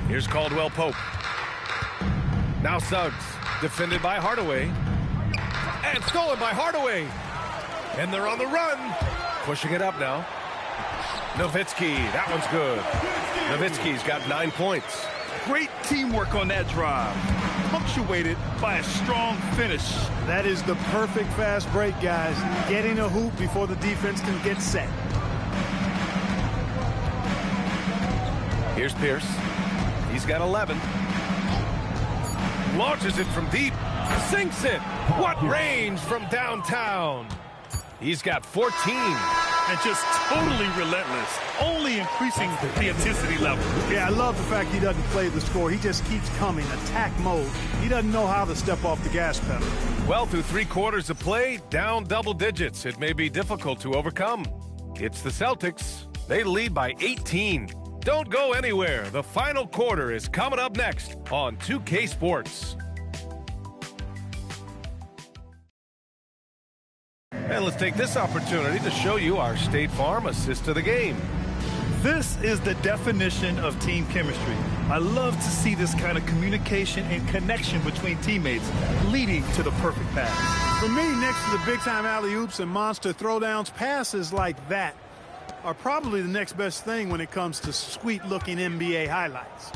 Here's Caldwell Pope. Now Suggs, defended by Hardaway. And stolen by Hardaway. And they're on the run. Pushing it up now. Nowitzki, that one's good. Nowitzki's got 9 points. Great teamwork on that drive, punctuated by a strong finish. That is the perfect fast break, guys. Getting a hoop before the defense can get set. Here's Pierce. He's got 11. Launches it from deep. Sinks it. What range from downtown. He's got 14. And just totally relentless, only increasing the intensity level. Yeah, I love the fact he doesn't play the score. He just keeps coming, attack mode. He doesn't know how to step off the gas pedal. Well, through 3 quarters of play, down double digits. It may be difficult to overcome. It's the Celtics. They lead by 18. Don't go anywhere. The final quarter is coming up next on 2K Sports. And let's take this opportunity to show you our State Farm assist to the game. This is the definition of team chemistry. I love to see this kind of communication and connection between teammates leading to the perfect pass. For me, next to the big-time alley-oops and monster throwdowns, passes like that are probably the next best thing when it comes to sweet-looking NBA highlights.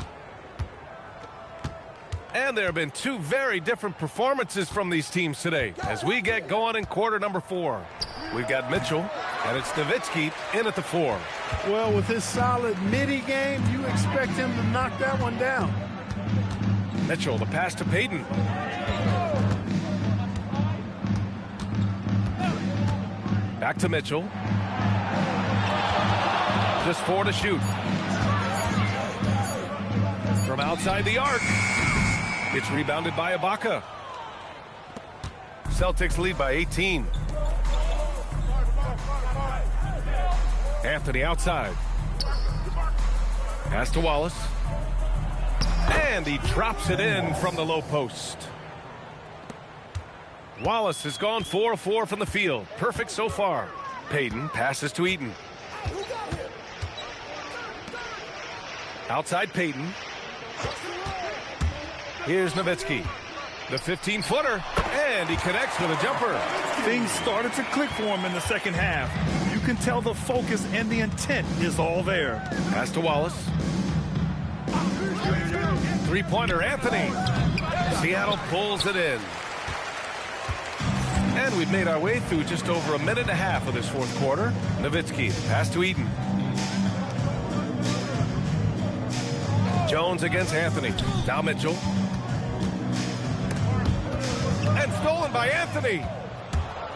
And there have been 2 very different performances from these teams today as we get going in quarter number 4. We've got Mitchell, and it's Nowitzki in at the 4. Well, with his solid midi game, you expect him to knock that one down. Mitchell, the pass to Payton. Back to Mitchell. Just 4 to shoot. From outside the arc. It's rebounded by Ibaka. Celtics lead by 18. Anthony outside. Pass to Wallace. And he drops it in from the low post. Wallace has gone 4 of 4 from the field. Perfect so far. Payton passes to Eaton. Outside Payton. Here's Nowitzki, the 15-footer, and he connects with a jumper. Things started to click for him in the second half. You can tell the focus and the intent is all there. Pass to Wallace. Three-pointer, Anthony. Seattle pulls it in. And we've made our way through just over a minute and a half of this 4th quarter. Nowitzki, pass to Eaton. Jones against Anthony. Now Mitchell. And stolen by Anthony.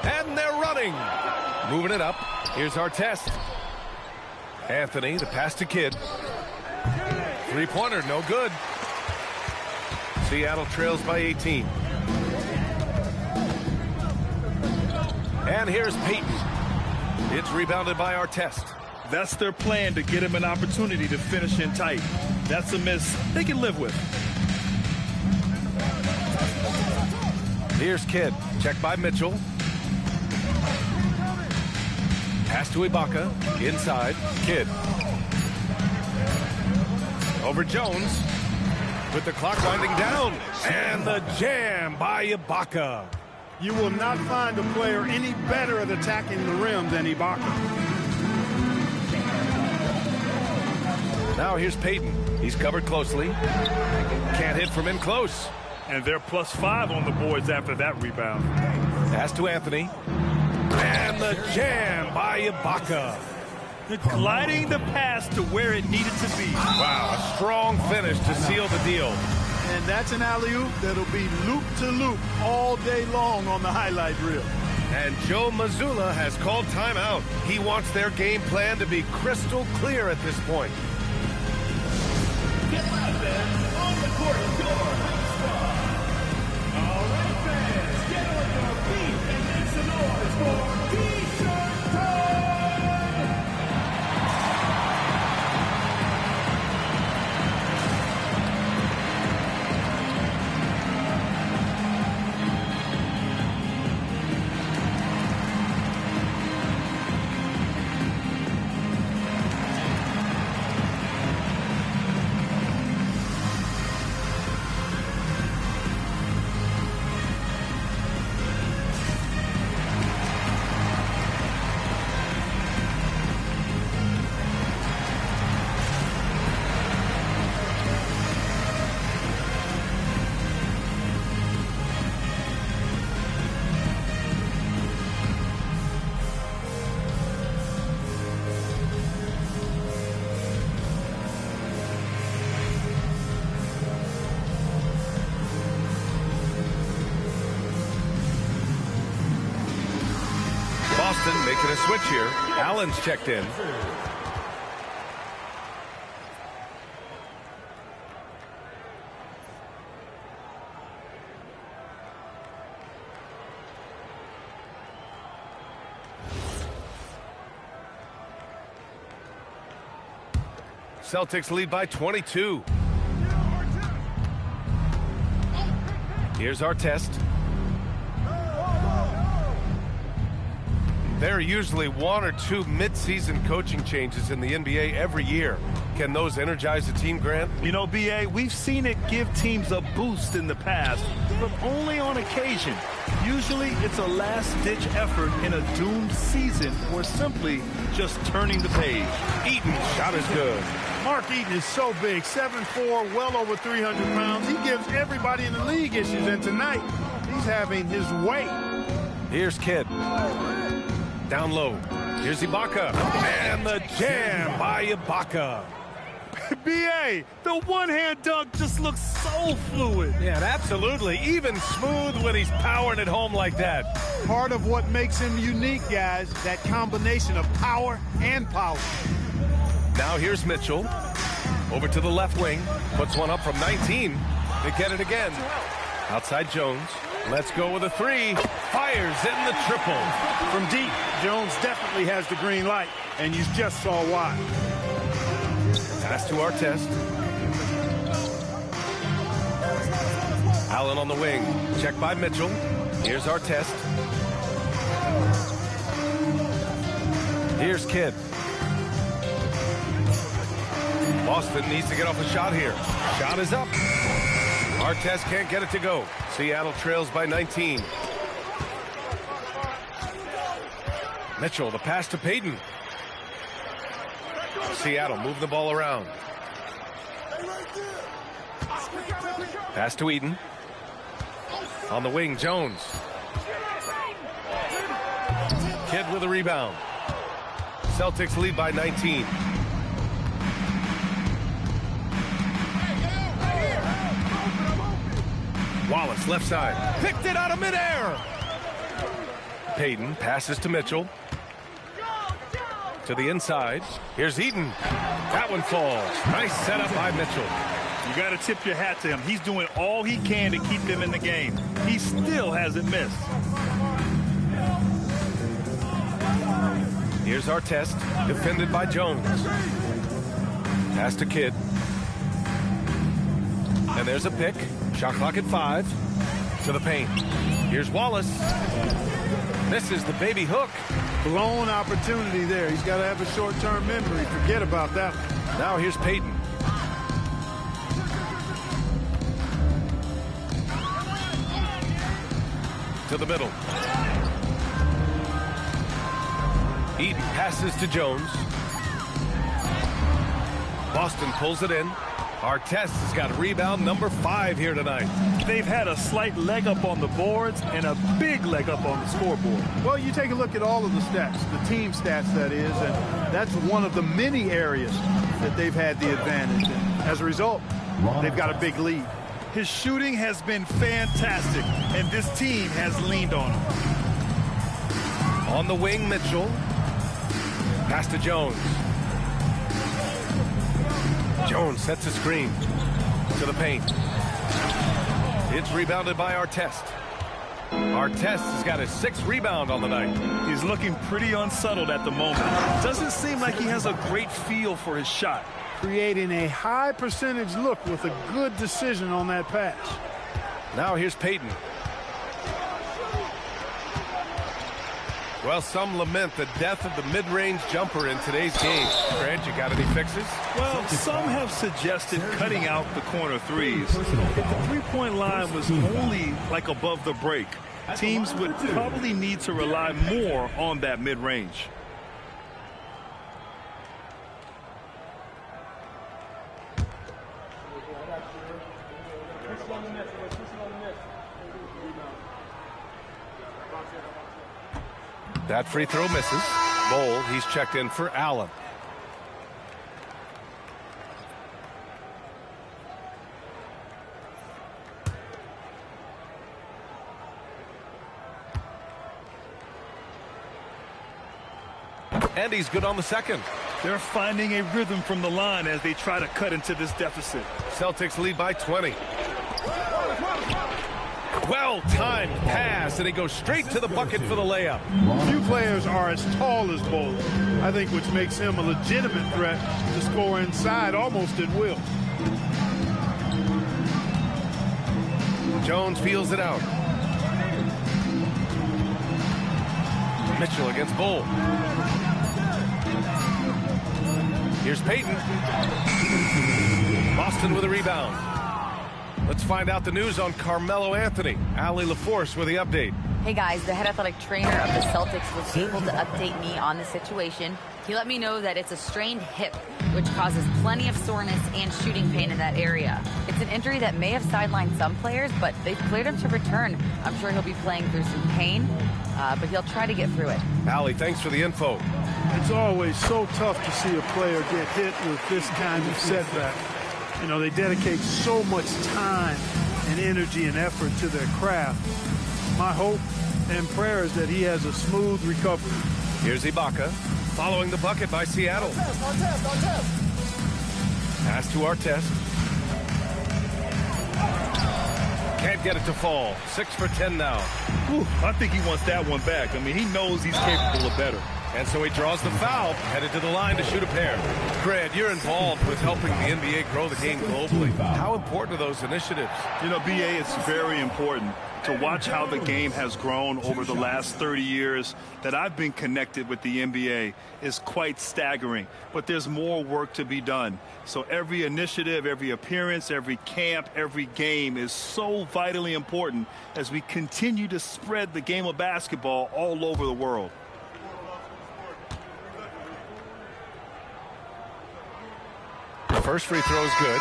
And they're running. Moving it up. Here's Artest. Anthony, the pass to Kidd. Three-pointer, no good. Seattle trails by 18. And here's Payton. It's rebounded by Artest. That's their plan, to get him an opportunity to finish in tight. That's a miss they can live with. Here's Kidd. Checked by Mitchell. Pass to Ibaka. Inside. Kidd. Over Jones. With the clock winding down. And the jam by Ibaka. You will not find a player any better at attacking the rim than Ibaka. Now here's Payton. He's covered closely. Can't hit from in close. And they're +5 on the boards after that rebound. Pass to Anthony. And the jam by Ibaka. Gliding the pass to where it needed to be. Wow, a strong finish to seal the deal. And that's an alley-oop that'll be loop-to-loop all day long on the highlight reel. And Joe Mazzulla has called timeout. He wants their game plan to be crystal clear at this point. Get loud, fans. On the court, your squad. All right, fans. Get on your feet and make some noise for T-shirt time. switch here. Allen's checked in. Celtics lead by 22. Here's our test. There are usually one or two mid-season coaching changes in the NBA every year. Can those energize a team, Grant? You know, B.A., we've seen it give teams a boost in the past, but only on occasion. Usually it's a last-ditch effort in a doomed season or simply just turning the page. Eaton, shot is good. Mark Eaton is so big, 7'4", well over 300 pounds. He gives everybody in the league issues, and tonight he's having his way. Here's Kidd. Down low. Here's Ibaka. And the jam by Ibaka. B.A., the one-hand dunk just looks so fluid. Yeah, absolutely. Even smooth when he's powering it home like that. Part of what makes him unique, guys, that combination of power and power. Now here's Mitchell. Over to the left wing. Puts one up from 19. They get it again. Outside Jones. Let's go with a three. Fires in the triple. From deep, Jones definitely has the green light, and you just saw why. Pass to our test. Allen on the wing. Check by Mitchell. Here's our test. Here's Kidd. Boston needs to get off a shot here. Shot is up. Artest can't get it to go. Seattle trails by 19. Mitchell, the pass to Payton. Seattle move the ball around. Pass to Eaton. On the wing, Jones. Kidd with a rebound. Celtics lead by 19. Wallace, left side. Picked it out of midair. Payton passes to Mitchell. To the inside. Here's Eaton. That one falls. Nice setup by Mitchell. You got to tip your hat to him. He's doing all he can to keep them in the game. He still hasn't missed. Here's our test. Defended by Jones. Pass to Kidd. And there's a pick. Shot clock at 5. To the paint. Here's Wallace. Misses the baby hook. Blown opportunity there. He's got to have a short-term memory. Forget about that one. Now here's Payton. To the middle. Eaton passes to Jones. Boston pulls it in. Artest has got rebound number 5 here tonight. They've had a slight leg up on the boards and a big leg up on the scoreboard. Well, you take a look at all of the stats, the team stats, that is, and that's one of the many areas that they've had the advantage. And as a result, they've got a big lead. His shooting has been fantastic, and this team has leaned on him. On the wing, Mitchell. Pass to Jones. Jones sets a screen to the paint. It's rebounded by Artest. Artest has got his 6th rebound on the night. He's looking pretty unsettled at the moment. Doesn't seem like he has a great feel for his shot. Creating a high percentage look with a good decision on that pass. Now here's Payton. Well, some lament the death of the mid-range jumper in today's game. Grant, you got any fixes? Well, some have suggested cutting out the corner threes. If the three-point line was only like above the break, teams would probably need to rely more on that mid-range. That free throw misses. Bowl, he's checked in for Allen. And he's good on the second. They're finding a rhythm from the line as they try to cut into this deficit. Celtics lead by 20. Well-timed pass, and he goes straight to the bucket for the layup. Few players are as tall as Bol, I think, which makes him a legitimate threat to score inside almost at will. Jones feels it out. Mitchell against Bol. Here's Payton. Boston with a rebound. Let's find out the news on Carmelo Anthony. Allie LaForce with the update. Hey guys, the head athletic trainer of the Celtics was able to update me on the situation. He let me know that it's a strained hip, which causes plenty of soreness and shooting pain in that area. It's an injury that may have sidelined some players, but they've cleared him to return. I'm sure he'll be playing through some pain, but he'll try to get through it. Allie, thanks for the info. It's always so tough to see a player get hit with this kind of setback. You know, they dedicate so much time and energy and effort to their craft. My hope and prayer is that he has a smooth recovery. Here's Ibaka, following the bucket by Seattle. Pass to Artest. Can't get it to fall. 6 for 10 now. Whew, I think he wants that one back. I mean, he knows he's capable of better. And so he draws the foul, headed to the line to shoot a pair. Grant, you're involved with helping the NBA grow the game globally. How important are those initiatives? You know, BA, it's very important to watch how the game has grown over the last 30 years that I've been connected with the NBA is quite staggering. But there's more work to be done. So every initiative, every appearance, every camp, every game is so vitally important as we continue to spread the game of basketball all over the world. First free throw is good.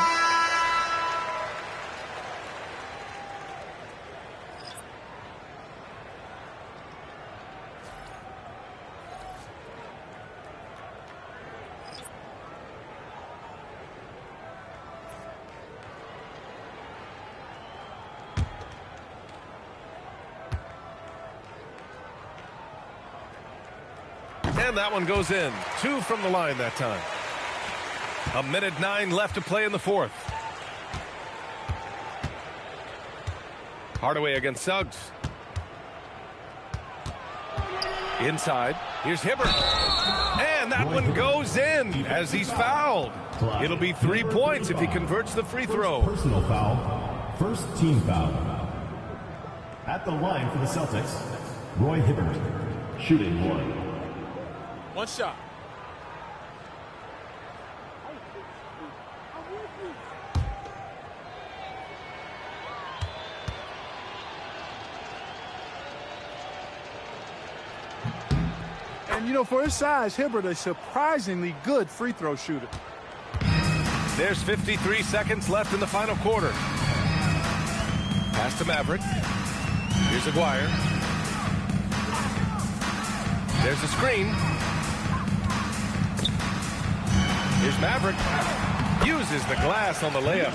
And that one goes in. 2 from the line that time. 1:09 left to play in the fourth. Hardaway against Suggs. Inside. Here's Hibbert. And that one goes in as he's fouled. It'll be 3 points if he converts the free throw. Personal foul. First team foul. At the line for the Celtics, Roy Hibbert. Shooting 1. One shot. And, you know, for his size, Hibbert a surprisingly good free throw shooter. There's 53 seconds left in the final quarter. Pass to Maverick. Here's Aguirre. There's a screen. Here's Maverick. Uses the glass on the layup.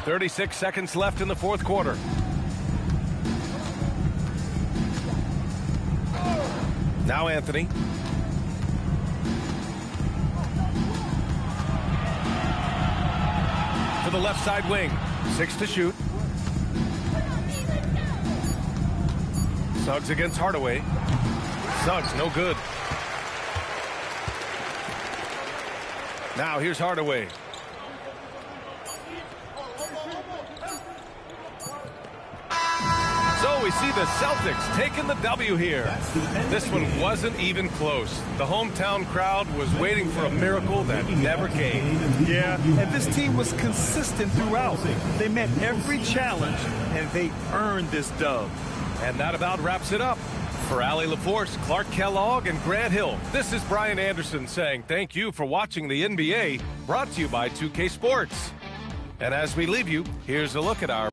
36 seconds left in the fourth quarter. Now Anthony. To the left side wing. 6 to shoot. Suggs against Hardaway. Suggs, no good. Now here's Hardaway. So we see the Celtics taking the W here. This one wasn't even close. The hometown crowd was waiting for a miracle that never came. Yeah, and this team was consistent throughout. They met every challenge, and they earned this dub. And that about wraps it up. For Allie LaForce, Clark Kellogg, and Grant Hill, this is Brian Anderson saying thank you for watching the NBA, brought to you by 2K Sports. And as we leave you, here's a look at our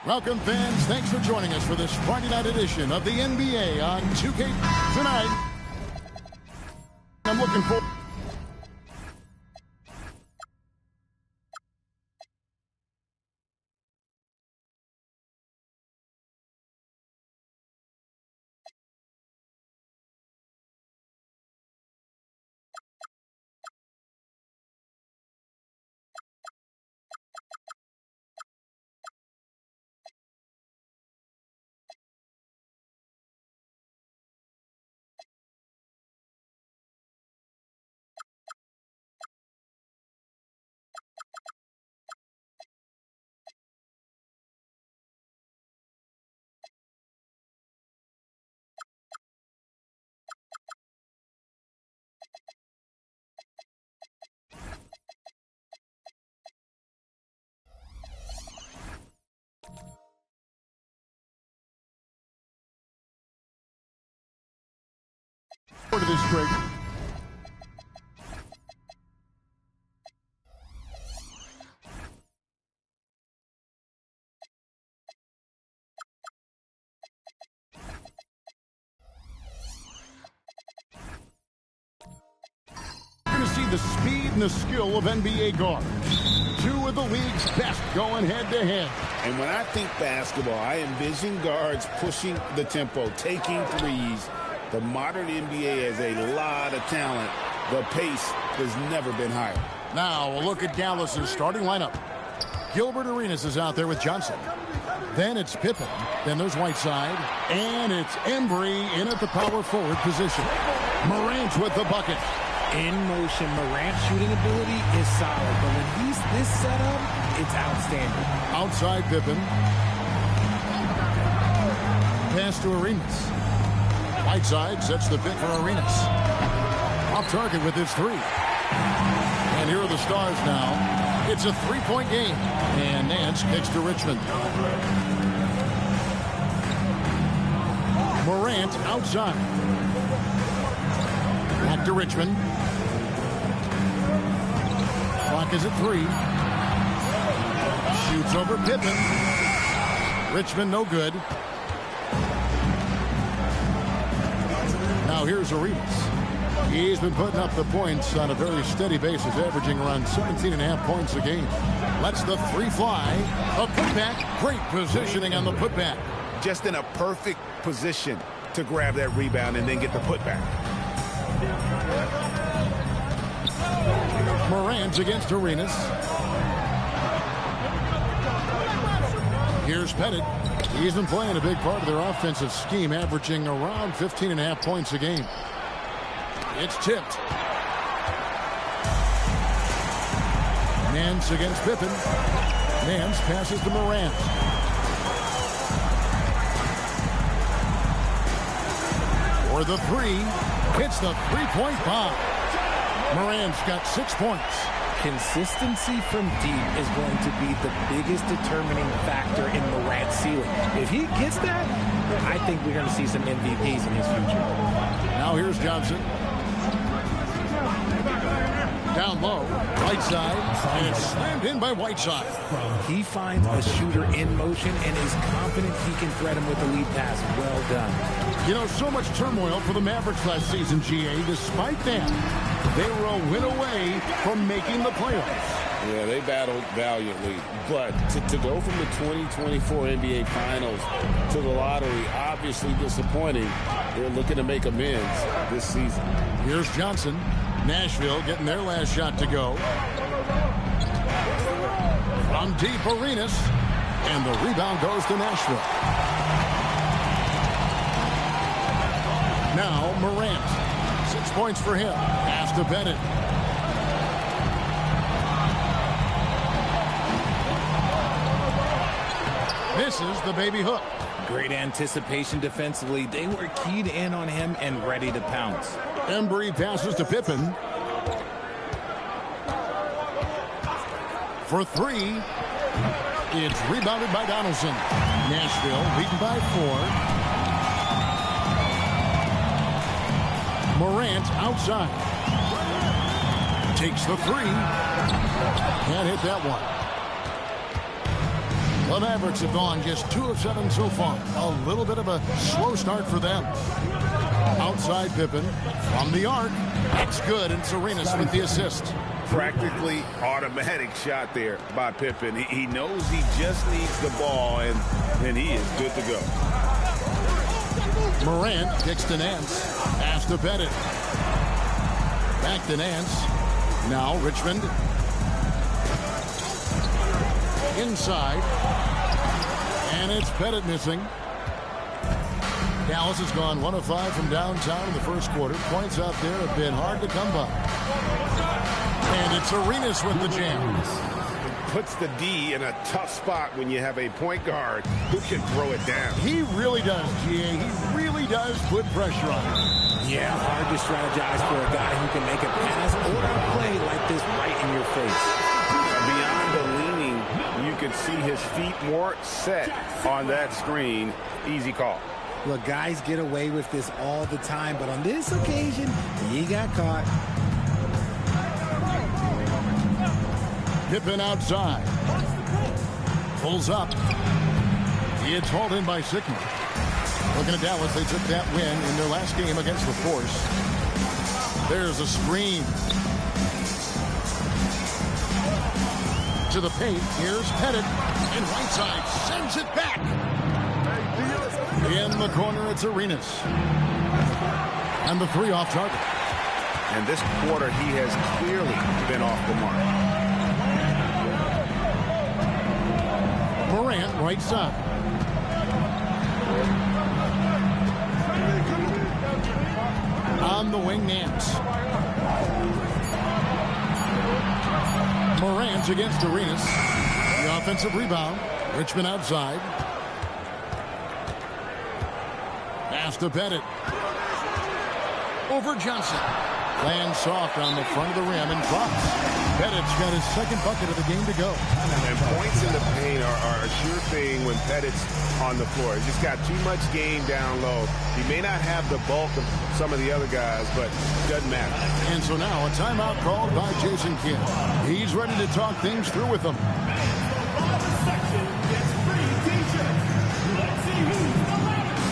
Welcome, fans. Thanks for joining us for this Friday night edition of the NBA on 2K. Tonight, I'm looking forward. To this break. You're going to see the speed and the skill of NBA guards. Two of the league's best going head-to-head. And when I think basketball, I envision guards pushing the tempo, taking threes. The modern NBA has a lot of talent. The pace has never been higher. Now we'll look at Dallas's starting lineup. Gilbert Arenas is out there with Johnson. Then it's Pippen. Then there's Whiteside. And it's Embry in at the power forward position. Morant with the bucket. In motion, Morant's shooting ability is solid, but when he's this setup, it's outstanding. Outside Pippen. Pass to Arenas. Whiteside sets the pick for Arenas. Off target with his three. And here are the Stars now. It's a three-point game. And Nance kicks to Richmond. Morant outside. Back to Richmond. Clock is at 3. Shoots over Pippen. Richmond no good. Now here's Arenas. He's been putting up the points on a very steady basis, averaging around 17.5 points a game. Lets the three fly. A putback. Great positioning on the putback. Just in a perfect position to grab that rebound and then get the putback. Morant's against Arenas. Here's Pettit. He's been playing a big part of their offensive scheme, averaging around 15.5 points a game. It's tipped. Nance against Pippen. Nance passes to Morant. For the three. Hits the three-point bomb. Morant's got 6 points. Consistency from deep is going to be the biggest determining factor in Morant's ceiling. If he gets that, I think we're going to see some MVPs in his future. Now here's Johnson. Down low, Whiteside, and it's slammed in by Whiteside. He finds a shooter in motion and is confident he can thread him with the lead pass. Well done. You know, so much turmoil for the Mavericks last season, GA. Despite that, they were a win away from making the playoffs. Yeah, they battled valiantly. But to go from the 2024 NBA Finals to the lottery, obviously disappointing. They're looking to make amends this season. Here's Johnson. Nashville getting their last shot to go. From deep, Arenas. And the rebound goes to Nashville. Now Morant. 6 points for him. Pass to Bennett. Misses the baby hook. Great anticipation defensively. They were keyed in on him and ready to pounce. Embry passes to Pippen. For three. It's rebounded by Donaldson. Nashville beaten by 4. Morant outside. Takes the three. Can't hit that one. The Mavericks have gone just 2 of 7 so far. A little bit of a slow start for them. Outside Pippen from the arc. That's good, and Arenas with the assist. Practically automatic shot there by Pippen. He knows he just needs the ball, and then he is good to go. Morant kicks to Nance. Pass to Pettit. Back to Nance. Now Richmond. Inside. And it's Pettit missing. Dallas has gone 1 of 5 from downtown in the first quarter. Points out there have been hard to come by. And it's Arenas with the jam. Puts the D in a tough spot when you have a point guard who can throw it down. He really does, GA. He really does put pressure on him. Yeah, hard to strategize for a guy who can make a pass or a play like this right in your face. Beyond the leaning, you could see his feet more set on that screen. Easy call. Look, guys get away with this all the time, but on this occasion, he got caught. Pippen outside. Pulls up. He is hauled in by Sigma. Looking at Dallas, they took that win in their last game against the Force. There's a screen. To the paint. Here's Pettit. And Whiteside sends it back. In the corner, it's Arenas. And the 3 off target. And this quarter, he has clearly been off the mark. Morant, right side. On the wing, Nance. Morant against Arenas. The offensive rebound. Richmond outside. Pass to Pettit. Over Johnson. Lands soft on the front of the rim and drops. Pettit's got his second bucket of the game to go. And points in the paint are a sure thing when Pettit's on the floor. He's just got too much game down low. He may not have the bulk of some of the other guys, but it doesn't matter. And so now a timeout called by Jason Kidd. He's ready to talk things through with them. Section gets free t-shirts. Let's see who's the loudest.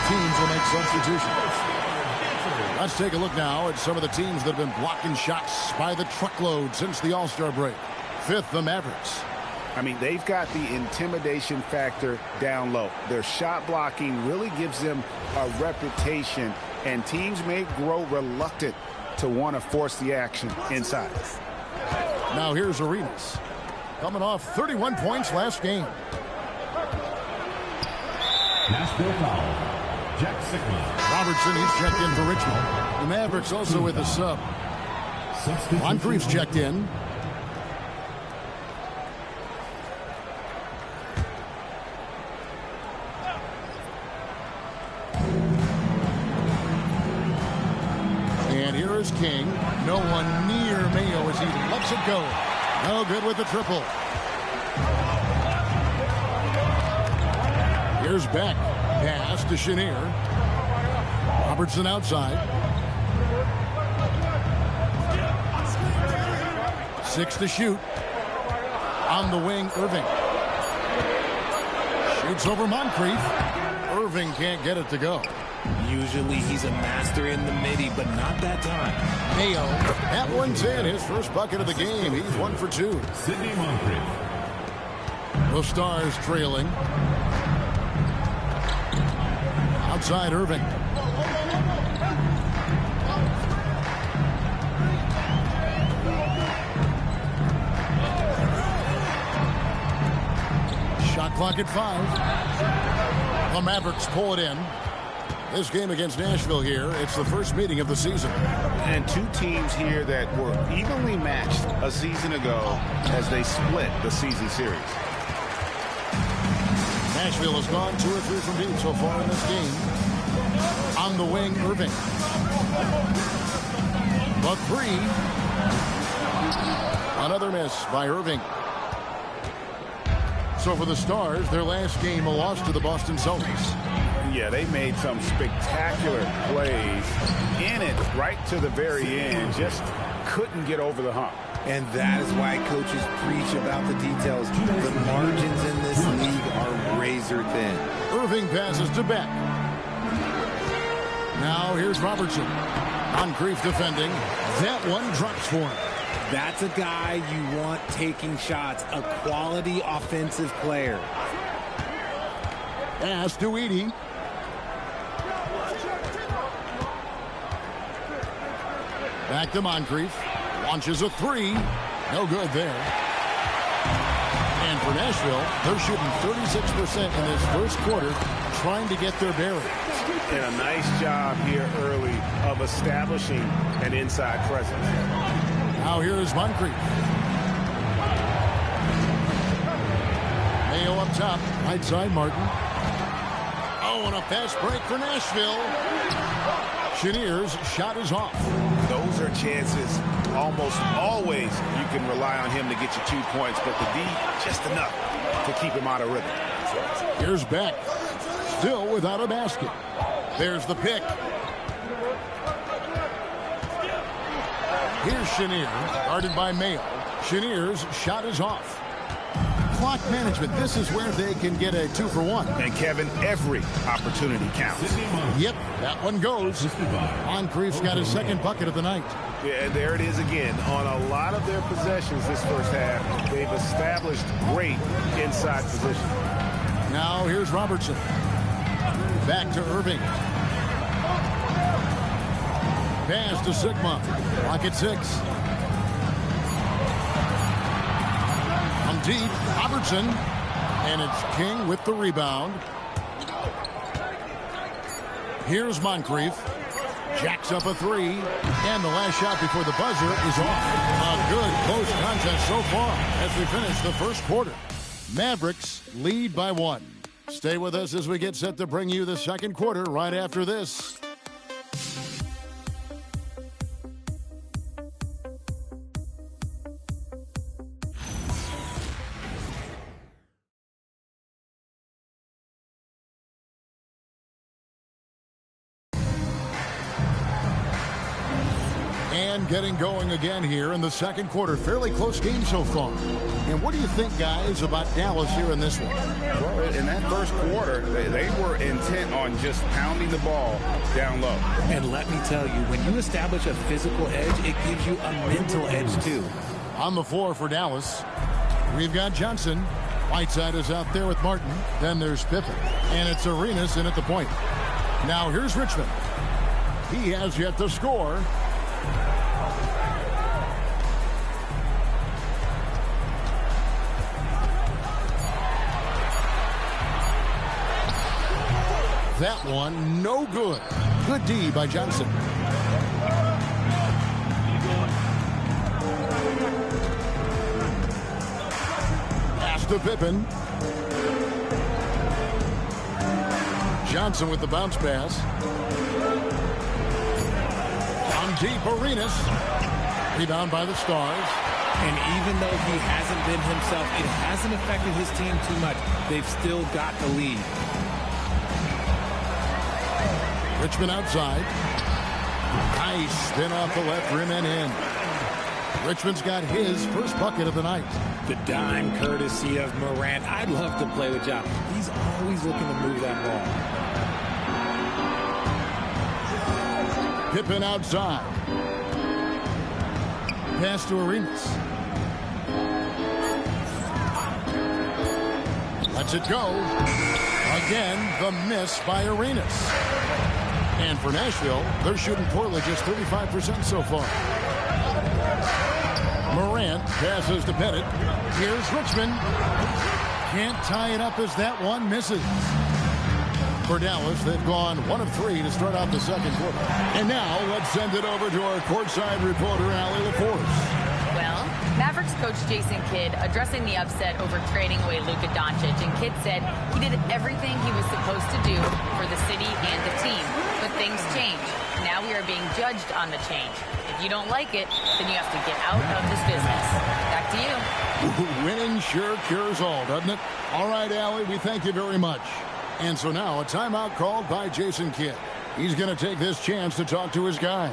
Teams will make substitutions. Let's take a look now at some of the teams that have been blocking shots by the truckload since the All-Star break. 5th, the Mavericks. I mean, they've got the intimidation factor down low. Their shot blocking really gives them a reputation, and teams may grow reluctant to want to force the action inside. Now here's Arenas. Coming off 31 points last game. National foul. Jack Sigma. Robertson, he's checked in for Richmond. The Mavericks also with a sub. Moncrief's checked in. And here is King. No one near Mayo as he lets it go. No good with the triple. Here's Beck. Pass to Chenier. Robertson outside. 6 to shoot. On the wing, Irving. Shoots over Moncrief. Irving can't get it to go. Usually he's a master in the midi, but not that time. Mayo. That one's in. His first bucket of the game. He's 1 for 2. Sidney Moncrief. The Stars trailing. Outside Irving. Shot clock at 5. The Mavericks pull it in. This game against Nashville here, it's the first meeting of the season. And two teams here that were evenly matched a season ago as they split the season series. Nashville has gone 2 or 3 from deep so far in this game. On the wing, Irving. The 3. Another miss by Irving. So for the Stars, their last game, a loss to the Boston Celtics. Yeah, they made some spectacular plays in it right to the very end. Just couldn't get over the hump. And that is why coaches preach about the details. The margins in this league are razor thin. Irving passes to Beck. Now here's Robertson. Moncrief defending. That one drops for him. That's a guy you want taking shots. A quality offensive player. Pass to Edey. Back to Moncrief. Launches a 3. No good there. And for Nashville, they're shooting 36% in this first quarter, trying to get their bearings. And a nice job here early of establishing an inside presence. Now here's Moncrief. Mayo up top. Right side, Martin. Oh, and a fast break for Nashville. Cheniers' shot is off. Those are chances almost always you can rely on him to get you 2 points, but the D, just enough to keep him out of rhythm. Here's Beck. Still without a basket. There's the pick. Here's Chenier, guarded by Mayo. Chenier's shot is off. Clock management, this is where they can get a 2 for 1. And Kevin, every opportunity counts. Yep, that one goes. Moncrief's got his second bucket of the night. Yeah, and there it is again. On a lot of their possessions this first half, they've established great inside position. Now here's Robertson. Back to Irving. Pass to Sigma. Clock at 6. From deep, Robertson. And it's King with the rebound. Here's Moncrief. Jacks up a 3. And the last shot before the buzzer is off. A good close contest so far as we finish the first quarter. Mavericks lead by 1. Stay with us as we get set to bring you the second quarter right after this. And getting going again here in the second quarter. Fairly close game so far. And what do you think, guys, about Dallas here in this one? Well, in that first quarter, they were intent on just pounding the ball down low. And let me tell you, when you establish a physical edge, it gives you a mental edge, too. On the floor for Dallas, we've got Johnson. Whiteside is out there with Martin. Then there's Pippen. And it's Arenas in at the point. Now here's Richmond. He has yet to score. That one, no good. Good D by Johnson. Pass to Pippen. Johnson with the bounce pass. On deep, Arenas. Rebound by the Stars. And even though he hasn't been himself, it hasn't affected his team too much. They've still got the lead. Richmond outside. Nice spin off the left rim and in. Richmond's got his first bucket of the night. The dime courtesy of Morant. I'd love to play with John. He's always looking to move that ball. Pippen outside. Pass to Arenas. Lets it go. Again, the miss by Arenas. And for Nashville, they're shooting poorly, just 35% so far. Morant passes to Pettit. Here's Richmond. Can't tie it up as that one misses. For Dallas, they've gone 1 of 3 to start out the second quarter. And now, let's send it over to our courtside reporter, Allie LaForce. Well, Mavericks coach Jason Kidd addressing the upset over trading away Luka Doncic, and Kidd said he did everything he was supposed to do for the city and the team. But things change. Now we are being judged on the change. If you don't like it, then you have to get out of this business. Back to you. Winning sure cures all, doesn't it? All right, Allie, we thank you very much. And so now a timeout called by Jason Kidd. He's going to take this chance to talk to his guys.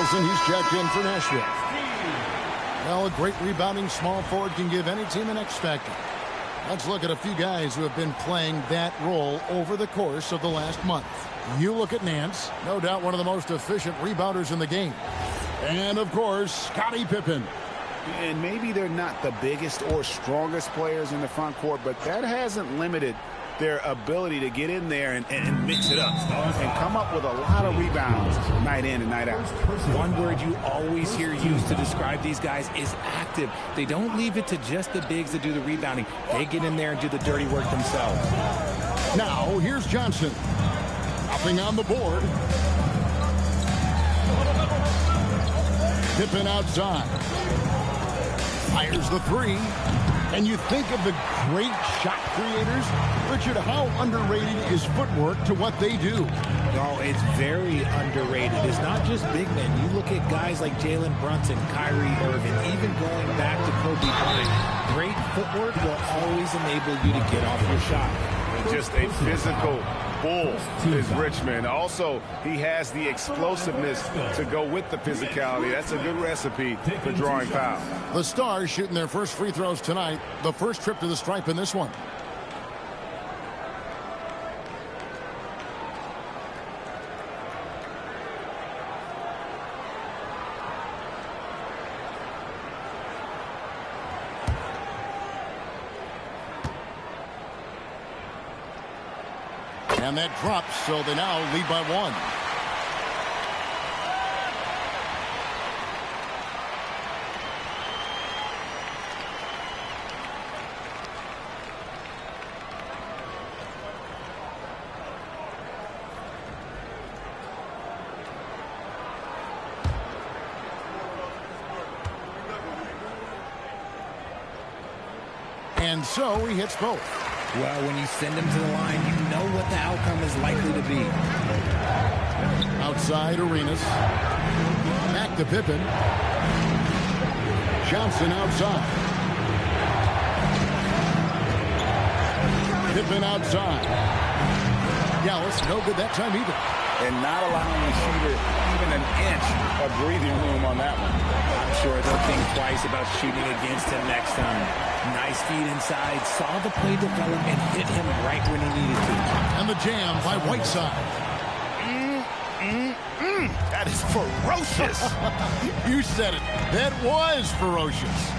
He's checked in for Nashville. Well, a great rebounding small forward can give any team an X factor. Let's look at a few guys who have been playing that role over the course of the last month. You look at Nance, no doubt one of the most efficient rebounders in the game. And, of course, Scottie Pippen. And maybe they're not the biggest or strongest players in the front court, but that hasn't limited their ability to get in there and mix it up and come up with a lot of rebounds night in and night out. One word you always hear used to describe these guys is active. They don't leave it to just the bigs to do the rebounding. They get in there and do the dirty work themselves. Now, here's Johnson. Nothing on the board. Pippen outside. Fires the 3. And you think of the great shot creators. Richard, how underrated is footwork to what they do? Oh, it's very underrated. It's not just big men. You look at guys like Jalen Brunson, Kyrie Irving, even going back to Kobe Bryant. Great footwork will always enable you to get off your shot. Just a physical bull is Richmond. Also, he has the explosiveness to go with the physicality. That's a good recipe for drawing foul. The Stars shooting their first free throws tonight. The first trip to the stripe in this one. And that drops, so they now lead by 1. And so he hits both. Well, when you send him to the line, you know what the outcome is likely to be. Outside Arenas. Back to Pippen. Johnson outside. Pippen outside. Dallas, no good that time either. And not allowing the shooter even an inch of breathing room on that one. I'm sure they'll think twice about shooting against him next time. Nice feed inside, saw the play develop, and hit him right when he needed to. And the jam by Whiteside. That is ferocious. You said it. That was ferocious.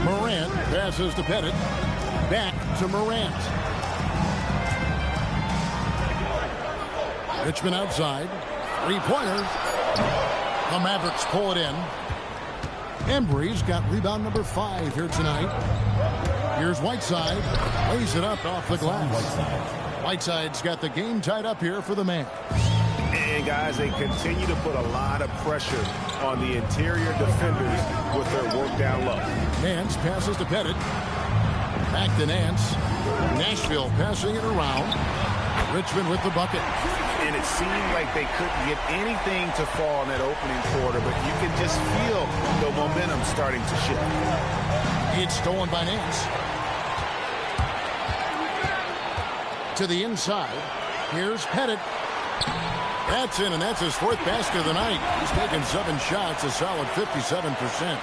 Morant passes to Pettit. Back to Morant. Richmond outside. Three-pointer. The Mavericks pull it in. Embry's got rebound number 5 here tonight. Here's Whiteside. Lays it up off the glass. Whiteside's got the game tied up here for the man. And guys, they continue to put a lot of pressure on the interior defenders with their work down low. Nance passes to Pettit. Back to Nance. Nashville passing it around. Richmond with the bucket. And it seemed like they couldn't get anything to fall in that opening quarter, but you can just feel the momentum starting to shift. It's stolen by Nance. To the inside. Here's Pettit. That's in, and that's his 4th basket of the night. He's taken 7 shots, a solid 57%.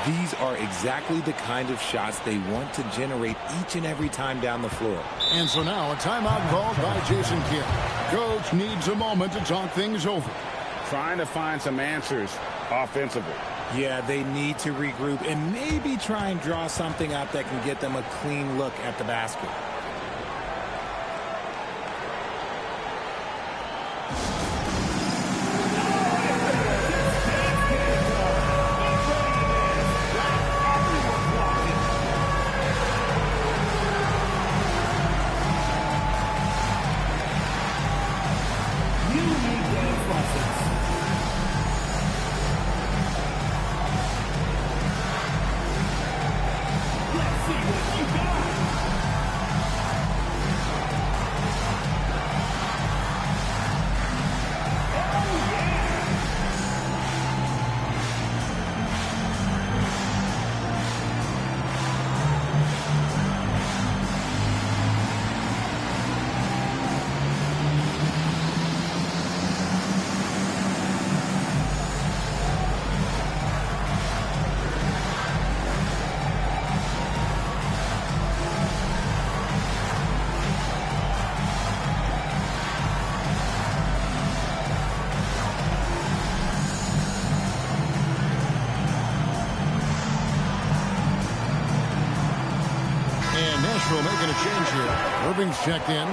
These are exactly the kind of shots they want to generate each and every time down the floor. And so now a timeout called by Jason Kidd. Coach needs a moment to talk things over. Trying to find some answers offensively. Yeah, they need to regroup and maybe try and draw something up that can get them a clean look at the basket. Making a change here. Irving's checked in.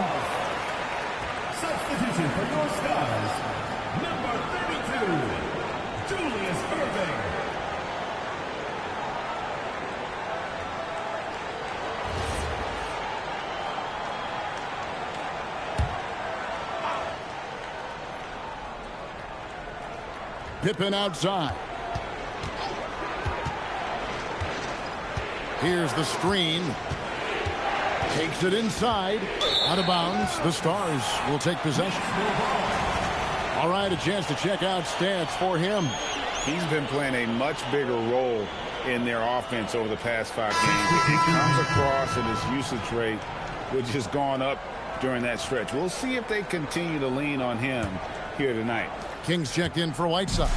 Substitution for your Stars. Number 32, Julius Irving. Pippen outside. Here's the screen. Takes it inside. Out of bounds. The Stars will take possession. All right, a chance to check out stats for him. He's been playing a much bigger role in their offense over the past 5 games. He comes across and his usage rate, which has gone up during that stretch. We'll see if they continue to lean on him here tonight. Kings checked in for Whiteside.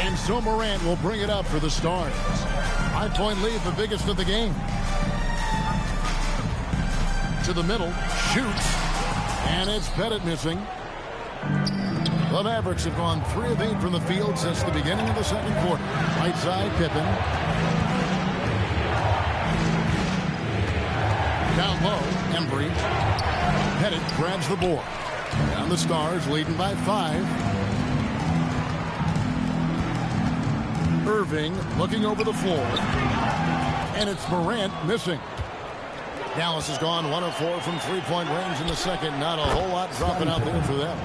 And so Morant will bring it up for the Stars. 5-point lead, the biggest of the game. To the middle, shoots, and it's Pettit missing. The Mavericks have gone 3 of 8 from the field since the beginning of the second quarter. Right side, Pippen. Down low, Embry. Pettit grabs the board. And the Stars leading by 5. Irving looking over the floor. And it's Morant missing. Dallas has gone 1 of 4 from 3-point range in the second. Not a whole lot dropping out there for them.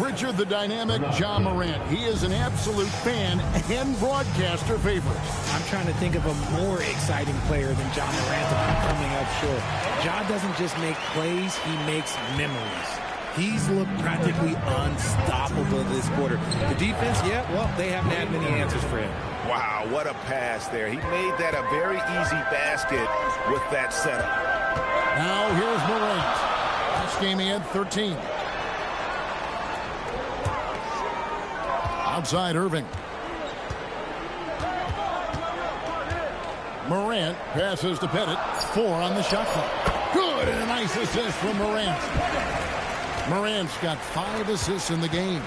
Richard, the dynamic Ja Morant. He is an absolute fan and broadcaster favorite. I'm trying to think of a more exciting player than Ja Morant if I'm coming up short. Ja doesn't just make plays, he makes memories. He's looked practically unstoppable this quarter. The defense, yeah, well, they haven't had many answers for him. Wow, what a pass there. He made that a very easy basket with that setup. Now here's Morant. Last game he had 13. Outside Irving. Morant passes to Pettit. 4 on the shot clock. Good, and a nice assist from Morant. Morant's got 5 assists in the game.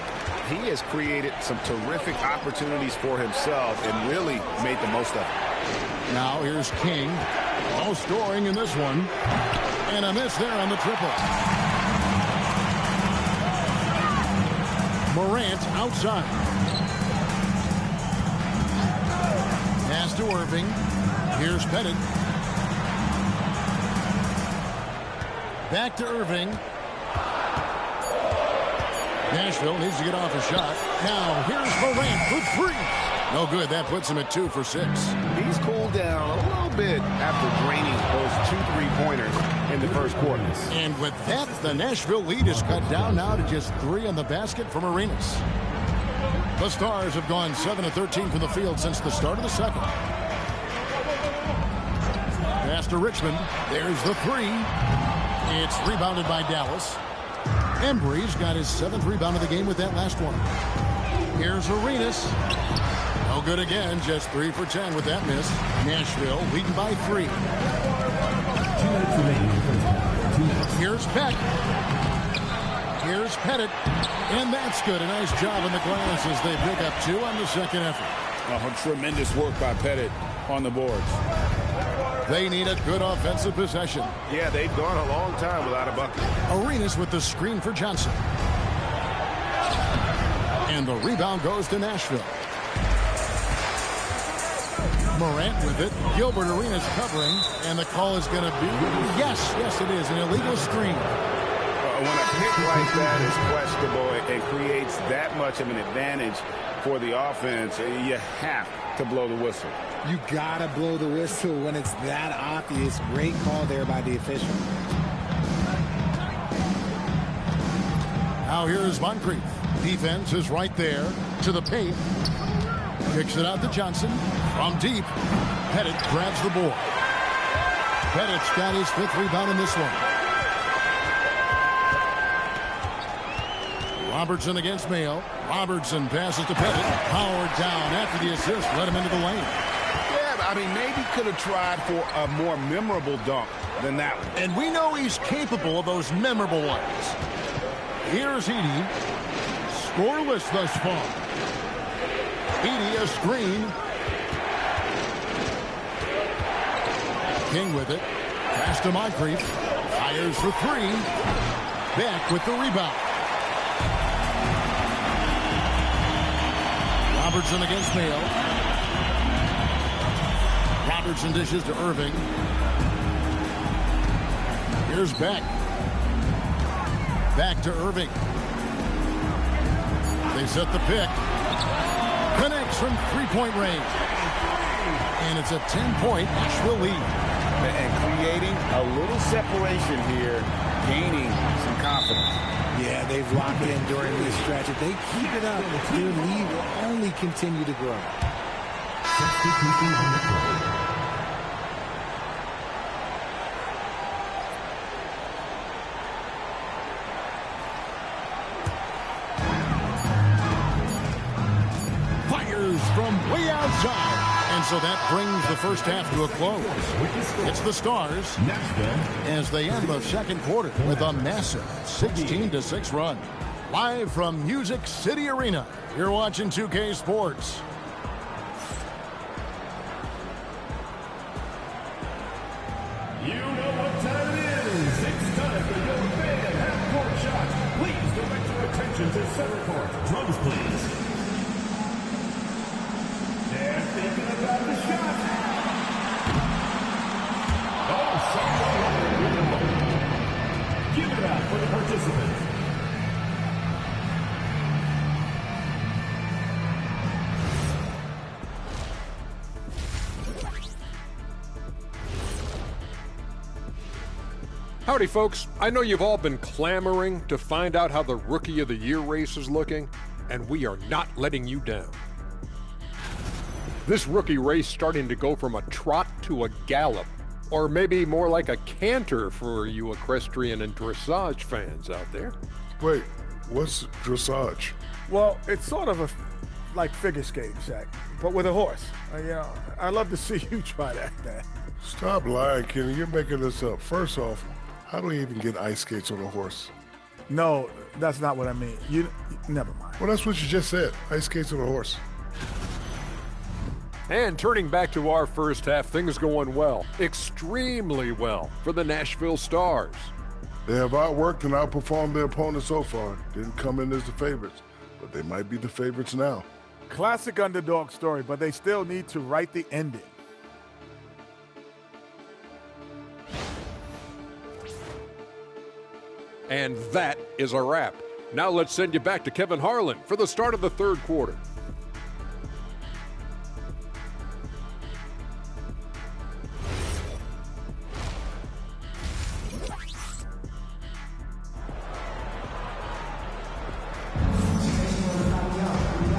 He has created some terrific opportunities for himself and really made the most of it. Now here's King. No scoring in this one. And a miss there on the triple. Morant outside. Pass to Irving. Here's Pettit. Back to Irving. Nashville needs to get off a shot. Now here's Morant for three. No good. That puts him at 2 for 6. He's cooled down a little bit after draining those 2 3-pointers in the first quarter. And with that, the Nashville lead is cut down now to just 3 on the basket from Arenas. The Stars have gone 7 of 13 from the field since the start of the second. Pass to Richmond. There's the 3. It's rebounded by Dallas. Embry's got his 7th rebound of the game with that last one. Here's Arenas. No good again. Just 3 for 10 with that miss. Nashville leading by 3. Here's Peck. Here's Pettit. And that's good. A nice job on the glass as they pick up 2 on the second effort. Oh, tremendous work by Pettit on the boards. They need a good offensive possession. Yeah, they've gone a long time without a bucket. Arenas with the screen for Johnson. And the rebound goes to Nashville. Morant with it. Gilbert Arenas covering. And the call is going to be, yes, it is, an illegal screen. When a pick like that is questionable and creates that much of an advantage for the offense, you have to blow the whistle. You gotta blow the whistle when it's that obvious. Great call there by the official. Now here's Moncrief. Defense is right there to the paint. Kicks it out to Johnson from deep. Pettit grabs the board. Pettit's got his 5th rebound in this one. Robertson against Mayo. Robertson passes to Pettit. Powered down after the assist. Let him into the lane. Yeah, I mean, maybe could have tried for a more memorable dunk than that one. And we know he's capable of those memorable ones. Here's Edey. Scoreless thus far. Edey a screen. King with it. Pass to Moncrief. Fires for 3. Back with the rebound. Robertson against Mayo. Robertson dishes to Irving. Here's Beck. Back to Irving. They set the pick. Connects from 3-point range. And it's a 10-point Nashville lead. And creating a little separation here, gaining some confidence. Yeah, they've locked in during this stretch. If they keep it up, their lead will only continue to grow. Fires from way outside. And so that brings the first half to a close. It's the Stars as they end the second quarter with a massive 16-6 run. Live from Music City Arena, you're watching 2K Sports. You know what time it is. It's time for your fan half-court shot. Please direct your attention to center court. Drums, please. They're thinking about the shot. Oh, someone. Give it up for the participants. Howdy, folks. I know you've all been clamoring to find out how the Rookie of the Year race is looking, and we are not letting you down. This rookie race starting to go from a trot to a gallop, or maybe more like a canter for you equestrian and dressage fans out there. Wait, what's dressage? Well, it's sort of like figure skating, Shaq, but with a horse. I'd love to see you try that, man. Stop lying, Kenny. You're making this up. First off, how do we even get ice skates on a horse? No, that's not what I mean. You never mind. Well, that's what you just said. Ice skates on a horse. And turning back to our first half, things going well, extremely well for the Nashville Stars. They have outworked and outperformed their opponents so far. Didn't come in as the favorites, but they might be the favorites now. Classic underdog story, but they still need to write the ending. And that is a wrap. Now let's send you back to Kevin Harlan for the start of the third quarter.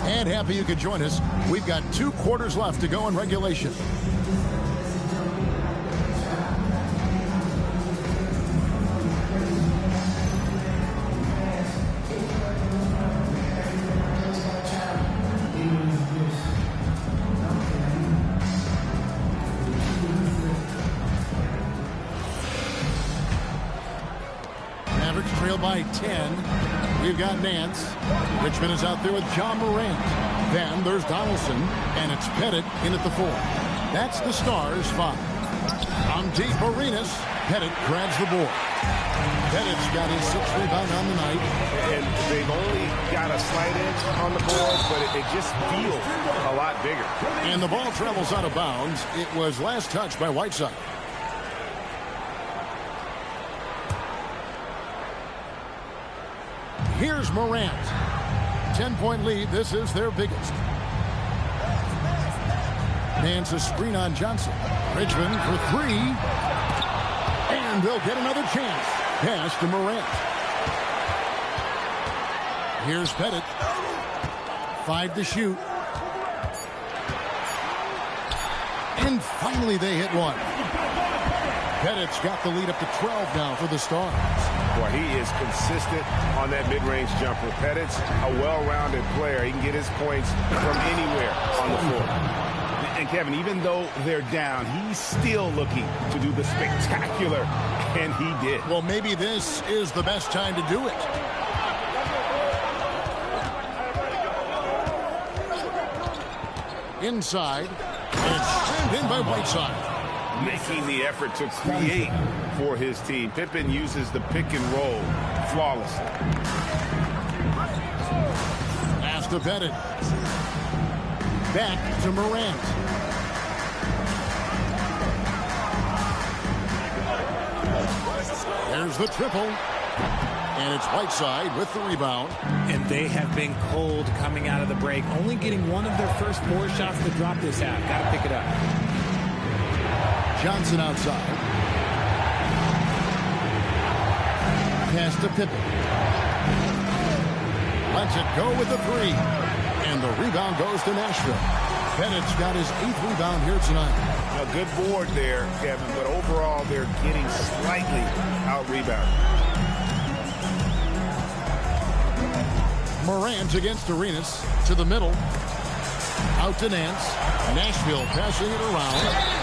And happy you could join us. We've got 2 quarters left to go in regulation. Mavericks trail by 10. We've got Nance. Richmond is out there with John Morant. Then there's Donaldson, and it's Pettit in at the 4. That's the Stars' 5. On deep, Arenas. Pettit grabs the board. Pettit's got his 6th rebound on the night. And they've only got a slight edge on the board, but it just feels a lot bigger. And the ball travels out of bounds. It was last touched by Whiteside. Here's Morant. 10-point lead. This is their biggest. Nance a screen on Johnson. Richmond for 3. And they'll get another chance. Pass to Morant. Here's Pettit. 5 to shoot. And finally they hit one. Pettit's got the lead up to 12 now for the Stars. Boy, he is consistent on that mid-range jumper. Pettit's a well-rounded player. He can get his points from anywhere on the floor. And Kevin, even though they're down, he's still looking to do the spectacular, and he did. Well, maybe this is the best time to do it. Inside, and it's slammed in by Whiteside. Making the effort to create for his team. Pippen uses the pick and roll flawlessly. Pass to Pettit. Back to Morant. There's the triple. And it's Whiteside with the rebound. And they have been cold coming out of the break. Only getting one of their first 4 shots to drop this half. Got to pick it up. Johnson outside. Pass to Pippen. Lets it go with the 3. And the rebound goes to Nashville. Pettit's got his 8th rebound here tonight. A good board there, Kevin, but overall they're getting slightly out-rebounded. Morant against Arenas to the middle. Out to Nance. Nashville passing it around.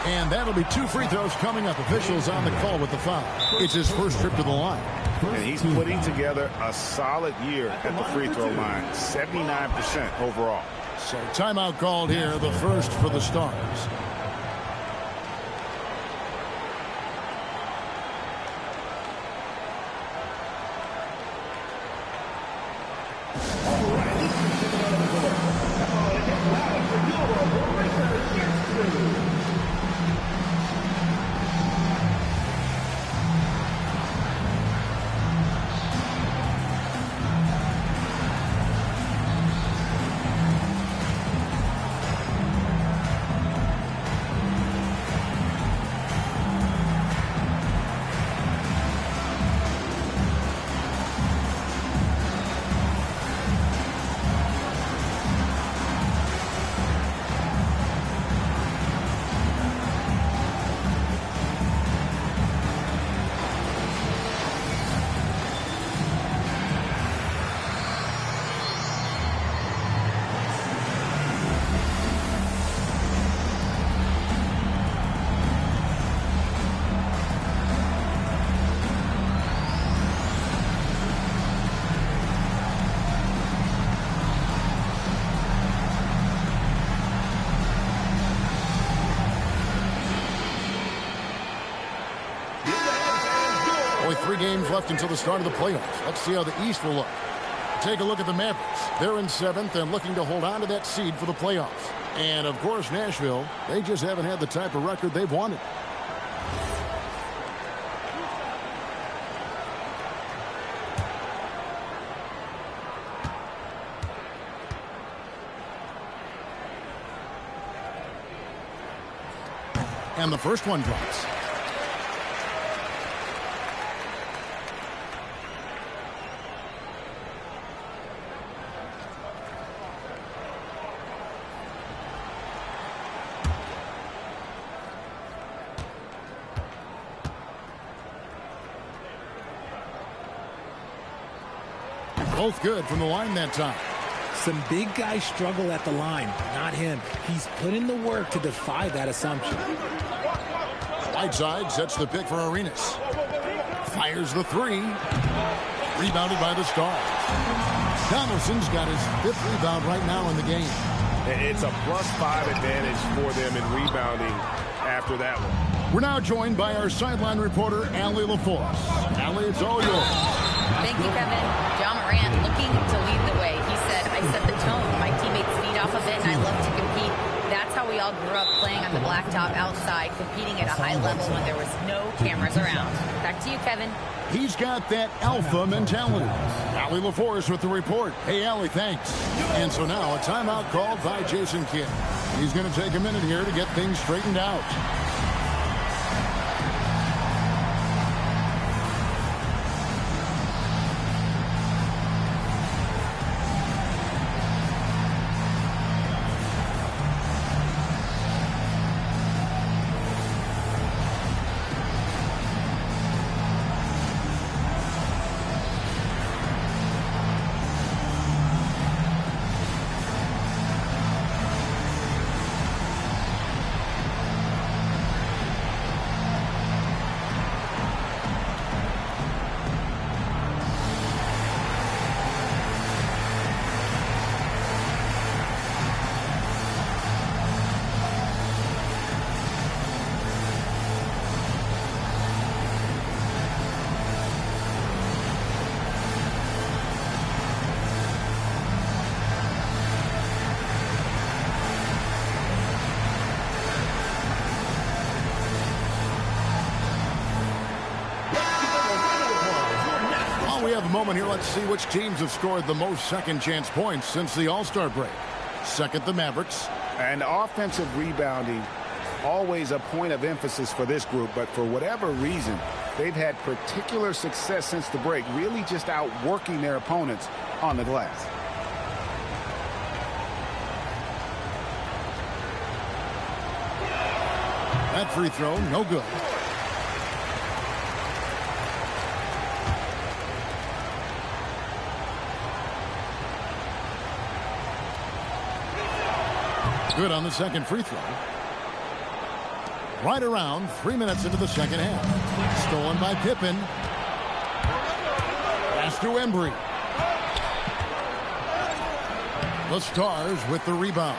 And that'll be 2 free throws coming up. Officials on the call with the foul. It's his first trip to the line. And he's putting together a solid year at the free throw line. 79% overall. So timeout called here, the first for the Stars. Only 3 games left until the start of the playoffs. Let's see how the East will look. Take a look at the Mavericks. They're in 7th and looking to hold on to that seed for the playoffs. And, of course, Nashville, they just haven't had the type of record they've wanted. And the first one drops. Both good from the line that time. Some big guys struggle at the line, not him. He's put in the work to defy that assumption. Whiteside sets the pick for Arenas. Fires the 3. Rebounded by the Stars. Donaldson's got his 5th rebound right now in the game. It's a +5 advantage for them in rebounding after that one. We're now joined by our sideline reporter, Allie LaForce. Allie, it's all yours. Thank you, Kevin. John Morant looking to lead the way. He said, I set the tone. My teammates feed off of it, and I love to compete. That's how we all grew up, playing on the blacktop outside, competing at a high level when there was no cameras around. Back to you, Kevin. He's got that alpha mentality. Allie LaForce with the report. Hey, Allie, thanks. And so now a timeout called by Jason Kidd. He's going to take a minute here to get things straightened out. Moment here. Let's see which teams have scored the most second chance points since the All-Star break. Second, the Mavericks. And offensive rebounding, always a point of emphasis for this group, but for whatever reason, they've had particular success since the break, really just outworking their opponents on the glass. That free throw, no good. Good on the second free throw. Right around 3 minutes into the second half. Stolen by Pippen. Pass to Embry. The Stars with the rebound.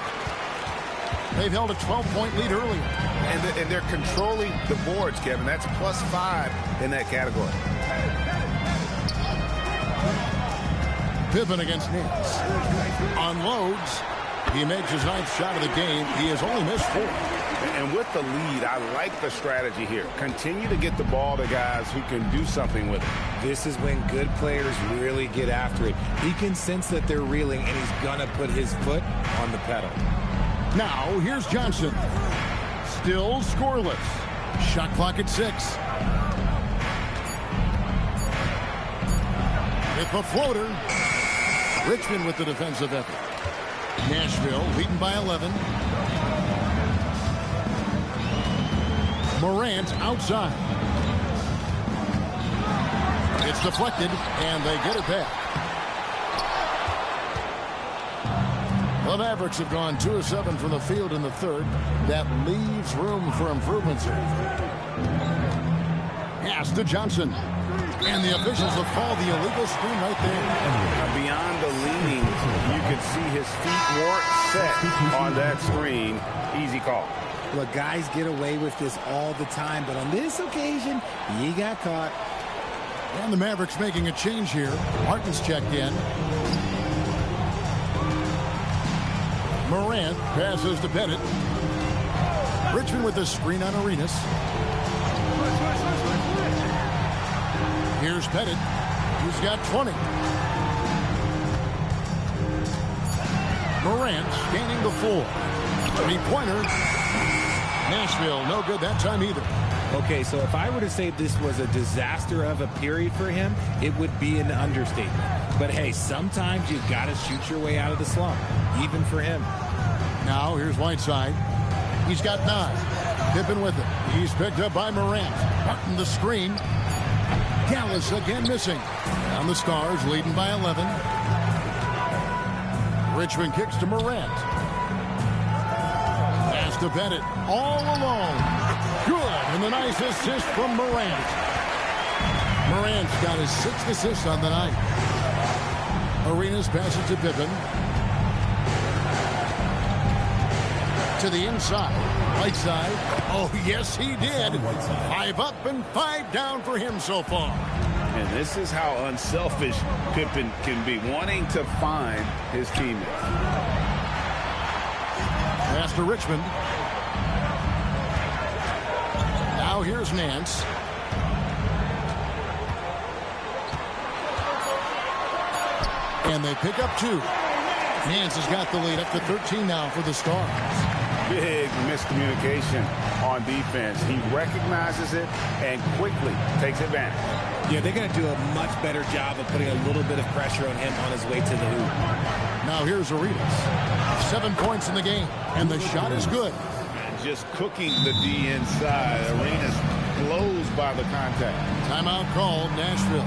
They've held a 12-point lead earlier. And they're controlling the boards, Kevin. That's +5 in that category. Pippen against Nance. Unloads. He makes his 9th shot of the game. He has only missed 4. And with the lead, I like the strategy here. Continue to get the ball to guys who can do something with it. This is when good players really get after it. He can sense that they're reeling, and he's going to put his foot on the pedal. Now, here's Johnson. Still scoreless. Shot clock at 6. With the floater. Richmond with the defensive effort. Nashville leading by 11. Morant outside. It's deflected, and they get it back. The Mavericks have gone 2 of 7 from the field in the third. That leaves room for improvements here. Pass to Johnson. And the officials have called the illegal screen right there. Beyond the leaning, you can see his feet weren't set on that screen. Easy call. Look, guys get away with this all the time, but on this occasion, he got caught. And the Mavericks making a change here. Martin's checked in. Morant passes to Bennett. Richmond with the screen on Arenas. Here's Bennett, who's got 20. Morant scanning the floor. 3-pointer. Nashville, no good that time either. Okay, so if I were to say this was a disaster of a period for him, it would be an understatement. But hey, sometimes you've got to shoot your way out of the slump, even for him. Now here's Whiteside. He's got 9. Pippen with it. He's picked up by Morant. Martin the screen. Gallus again missing. Down the Stars, leading by 11. Richmond kicks to Morant. Pass to Bennett. All alone. Good. And a nice assist from Morant. Morant's got his 6th assist on the night. Arenas passes to Pippen. To the inside. Whiteside. Oh, yes, he did. 5 up and 5 down for him so far. And this is how unselfish Pippen can be, wanting to find his teammates. Pass to Richmond. Now here's Nance. And they pick up 2. Nance has got the lead up to 13 now for the Stars. Big miscommunication on defense. He recognizes it and quickly takes advantage. Yeah, they're going to do a much better job of putting a little bit of pressure on him on his way to the hoop. Now here's Arenas. 7 points in the game, and the shot is good. And just cooking the D inside. Arenas blows by the contact. Timeout called, Nashville.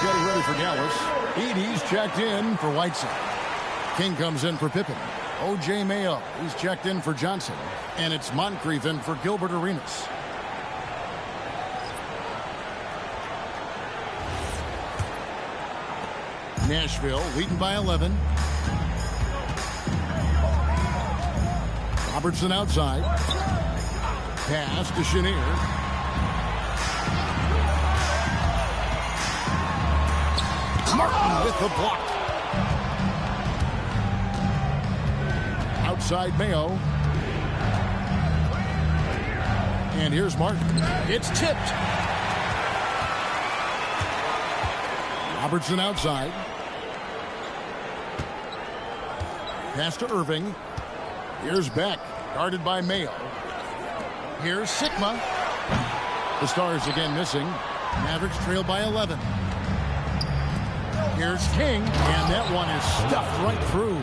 Getting ready for Gallus. Edey's checked in for Whiteside. King comes in for Pippen. O.J. Mayo, he's checked in for Johnson. And it's Moncrief in for Gilbert Arenas. Nashville leading by 11. Robertson outside. Pass to Chenier. Martin with the block. Outside Mayo. And here's Martin. It's tipped. Robertson outside. Pass to Irving. Here's Beck. Guarded by Mayo. Here's Sigma. The Stars again missing. Mavericks trail by 11. Here's King, and that one is stuffed right through.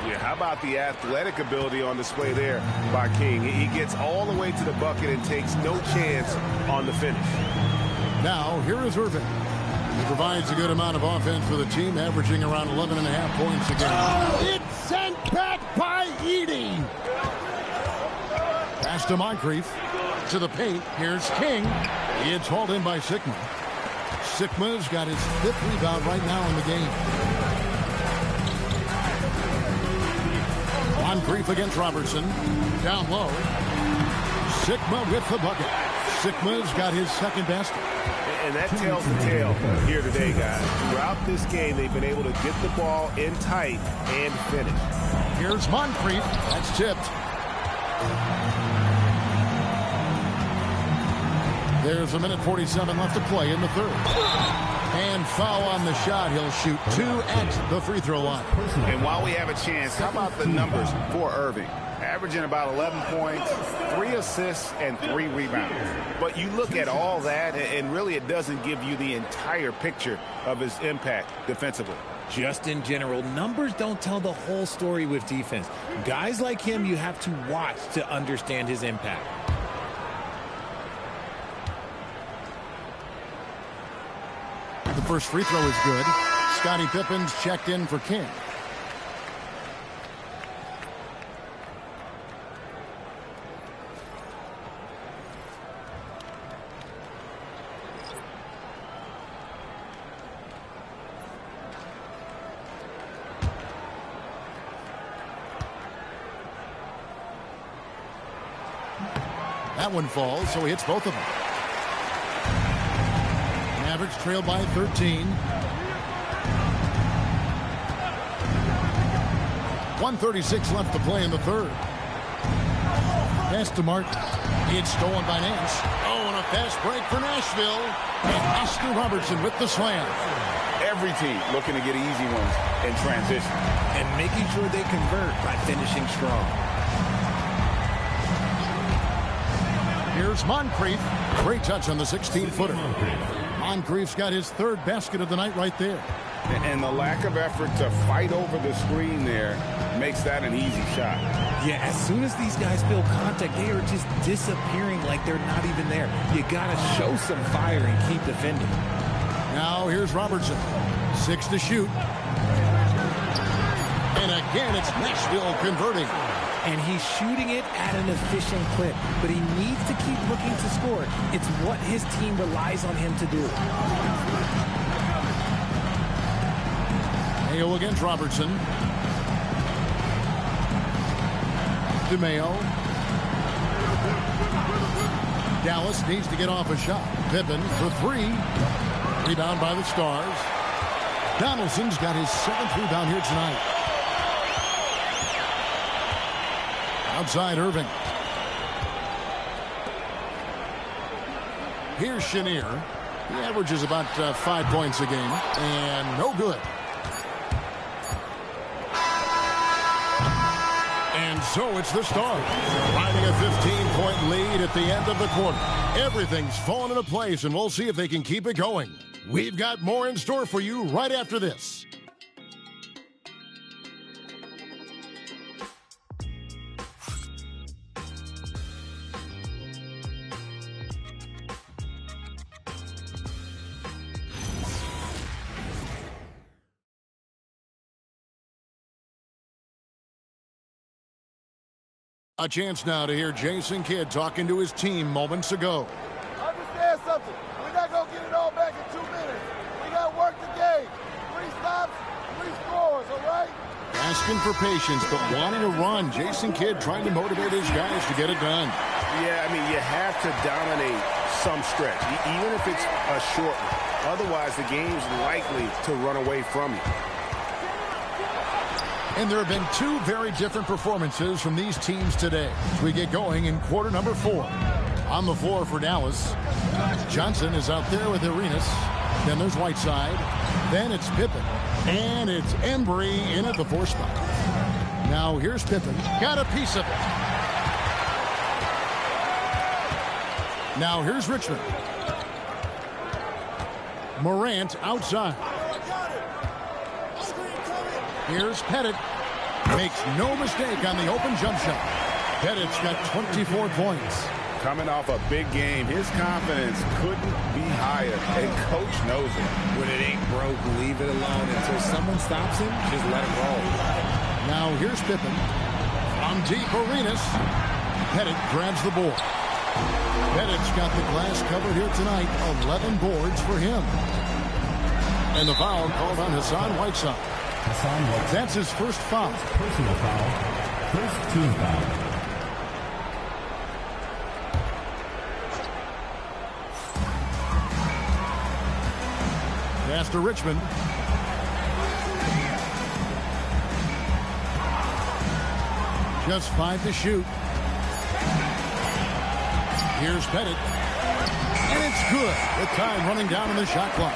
Yeah, how about the athletic ability on display there by King? He gets all the way to the bucket and takes no chance on the finish. Now, here is Irving. He provides a good amount of offense for the team, averaging around 11.5 points a game. Oh, it's sent back by Edey. Pass to Moncrief. To the paint. Here's King. It's hauled in by Sigma. Sigma's got his 5th rebound right now in the game. Moncrief against Robertson. Down low. Sigma with the bucket. Sigma's got his second basket. And that tells the tale here today, guys. Throughout this game, they've been able to get the ball in tight and finish. Here's Moncrief. That's tipped. There's 1:47 left to play in the third. And foul on the shot. He'll shoot 2 at the free throw line. And while we have a chance, how about the numbers for Irving? Averaging about 11 points, 3 assists, and 3 rebounds. But you look at all that, and really it doesn't give you the entire picture of his impact defensively. Just in general, numbers don't tell the whole story with defense. Guys like him, you have to watch to understand his impact. The first free throw is good. Scottie Pippen's checked in for King. That one falls, so he hits both of them. Mavericks trail by 13. 1:36 left to play in the third. Pass to Martin. It's stolen by Nance. Oh, and a fast break for Nashville. And Oscar Robertson with the slam. Every team looking to get easy ones in transition. And making sure they convert by finishing strong. Here's Moncrief. Great touch on the 16-footer. Moncrief's got his third basket of the night right there. And the lack of effort to fight over the screen there makes that an easy shot. Yeah, as soon as these guys feel contact, they are just disappearing like they're not even there. You got to show some fire and keep defending. Now here's Robertson. 6 to shoot. And again, it's Nashville converting. And he's shooting it at an efficient clip. But he needs to keep looking to score. It's what his team relies on him to do. Mayo against Robertson. DeMayo. Dallas needs to get off a shot. Pippen for 3. Rebound by the Stars. Donaldson's got his 7th rebound here tonight. Outside Irving. Here's Chenier. He averages about 5 points a game. And no good. And so it's the Stars riding a 15-point lead at the end of the quarter. Everything's fallen into place, and we'll see if they can keep it going. We've got more in store for you right after this. A chance now to hear Jason Kidd talking to his team moments ago. Understand something. We're not going to get it all back in 2 minutes. We got to work the game. 3 stops, 3 scores, all right? Asking for patience, but wanting to run. Jason Kidd trying to motivate his guys to get it done. Yeah, I mean, you have to dominate some stretch, even if it's a short one. Otherwise, the game's likely to run away from you. And there have been 2 very different performances from these teams today. We get going in quarter number 4. On the floor for Dallas, Johnson is out there with Arenas. Then there's Whiteside. Then it's Pippen. And it's Embry in at the 4 spot. Now here's Pippen. Got a piece of it. Now here's Richmond. Morant outside. Here's Pettit. Makes no mistake on the open jump shot. Pettit's got 24 points. Coming off a big game, his confidence couldn't be higher, and coach knows it. When it ain't broke, leave it alone. Until someone stops him, just let it roll. Now here's Pippen. On deep, Arenas. Pettit grabs the board. Pettit's got the glass covered here tonight. 11 boards for him. And the foul called on Hassan Whiteside. That's his first foul. Personal foul. First team foul. Pass to Richmond. Just 5 to shoot. Here's Pettit. And it's good. With time running down on the shot clock.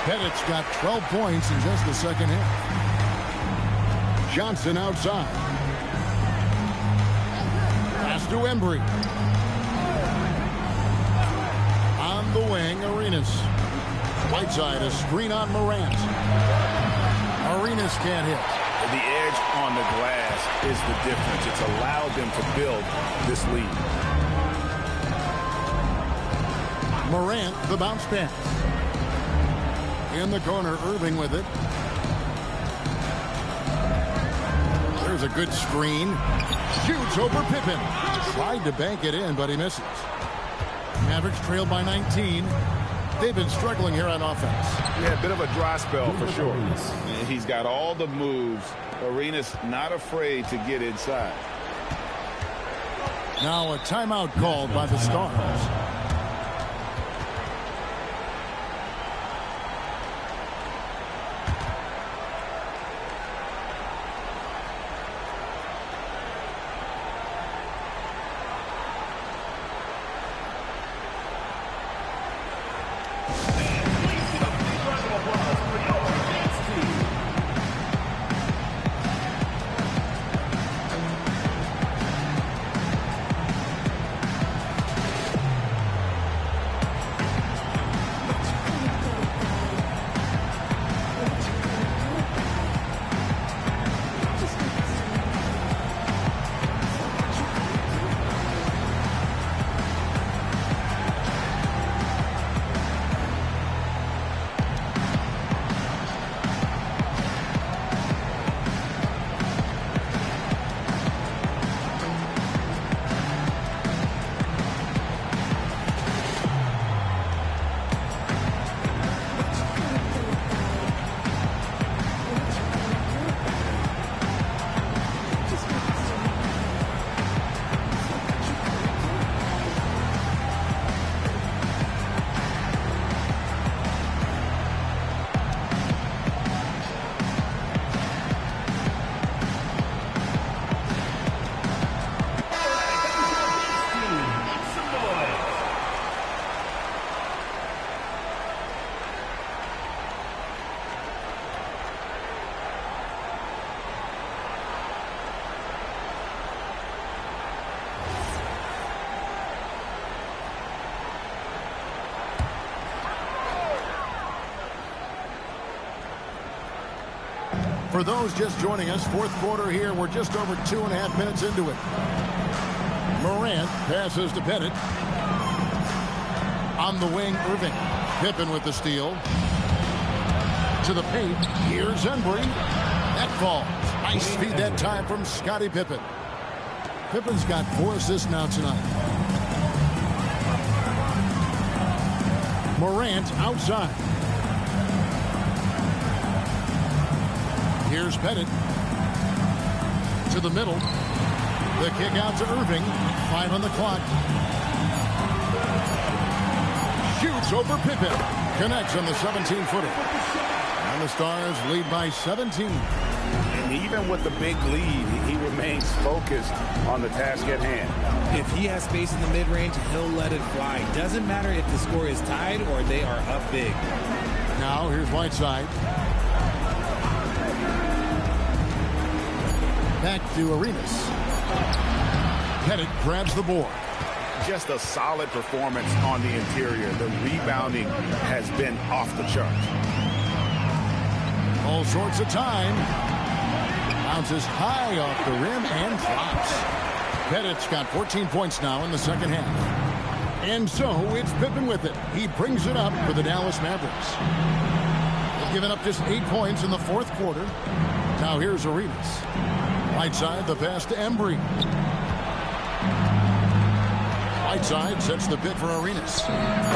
Pettit's got 12 points in just the second half. Johnson outside. Pass to Embry. On the wing, Arenas. Whiteside, a screen on Morant. Arenas can't hit. The edge on the glass is the difference. It's allowed them to build this lead. Morant, the bounce pass. In the corner, Irving with it. There's a good screen. Shoots over Pippen. Tried to bank it in, but he misses. Mavericks trailed by 19. They've been struggling here on offense. Yeah, a bit of a dry spell for sure. And he's got all the moves. Arenas not afraid to get inside. Now a timeout called by the Stars. For those just joining us, fourth quarter here. We're just over 2.5 minutes into it. Morant passes to Pettit. On the wing, Irving. Pippen with the steal. To the paint. Here's Embry. That falls. Nice feed that time from Scottie Pippen. Pippen's got 4 assists now tonight. Morant outside. Here's Pettit. To the middle. The kick out to Irving. 5 on the clock. Shoots over Pippen. Connects on the 17-footer. And the Stars lead by 17. And even with the big lead, he remains focused on the task at hand. If he has space in the mid-range, he'll let it fly. Doesn't matter if the score is tied or they are up big. Now here's Whiteside. Back to Arenas. Pettit grabs the board. Just a solid performance on the interior. The rebounding has been off the charts. All sorts of time. Bounces high off the rim and drops. Pettit's got 14 points now in the second half. And so it's Pippen with it. He brings it up for the Dallas Mavericks. They've given up just 8 points in the fourth quarter. Now here's Arenas. Whiteside, the pass to Embry. Whiteside sets the bid for Arenas.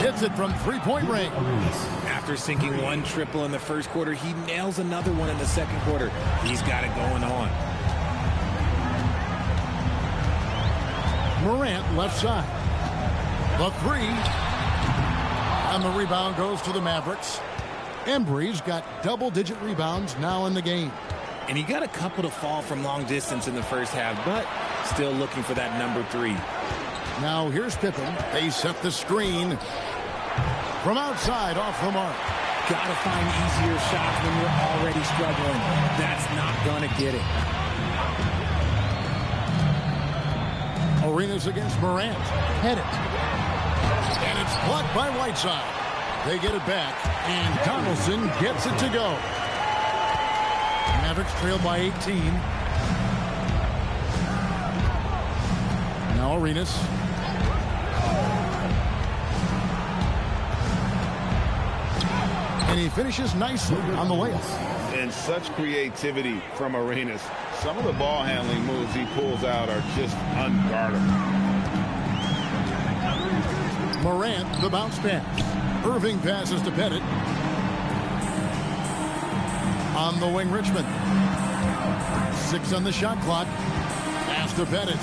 Hits it from three-point range. After sinking 1 triple in the first quarter, he nails another one in the second quarter. He's got it going on. Morant, left side. The three. And the rebound goes to the Mavericks. Embry's got double-digit rebounds now in the game. And he got a couple to fall from long distance in the first half, but still looking for that number 3. Now here's Pippen. They set the screen. From outside, off the mark. Gotta find easier shots when you're already struggling. That's not gonna get it. Arenas against Morant. Head it. And it's blocked by Whiteside. They get it back, and Donaldson gets it to go. Mavericks trail by 18. Now Arenas. And he finishes nicely on the layup. And such creativity from Arenas. Some of the ball handling moves he pulls out are just unguardable. Morant, the bounce pass. Irving passes to Pettit. On the wing, Richmond. 6 on the shot clock. Pass to Pettit.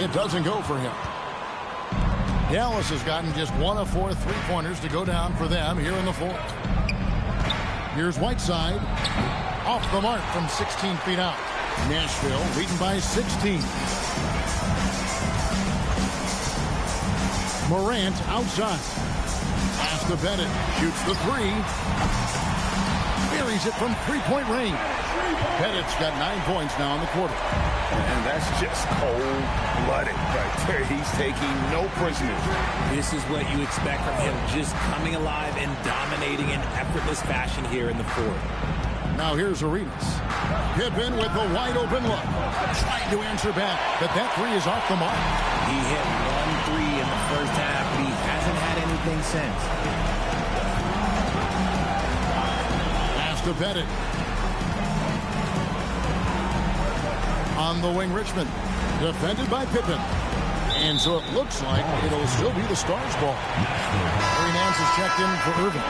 It doesn't go for him. Dallas has gotten just 1 of 4 3-pointers to go down for them here in the fourth. Here's Whiteside. Off the mark from 16 feet out. Nashville leading by 16. Morant outside. Pass to Bennett. Shoots the 3. Buries it from 3-point range. Bennett's got 9 points now in the quarter. And that's just cold-blooded right there. He's taking no prisoners. This is what you expect from him, just coming alive and dominating in effortless fashion here in the fourth. Now here's Arenas. Pippen with the wide-open look. Trying to answer back, but that 3 is off the mark. He hit 1 3 in the first half, but he hasn't had anything since. Pass to Pettit. On the wing, Richmond. Defended by Pippen. And so it looks like it'll still be the Stars' ball. Larry Nance is checked in for Irving.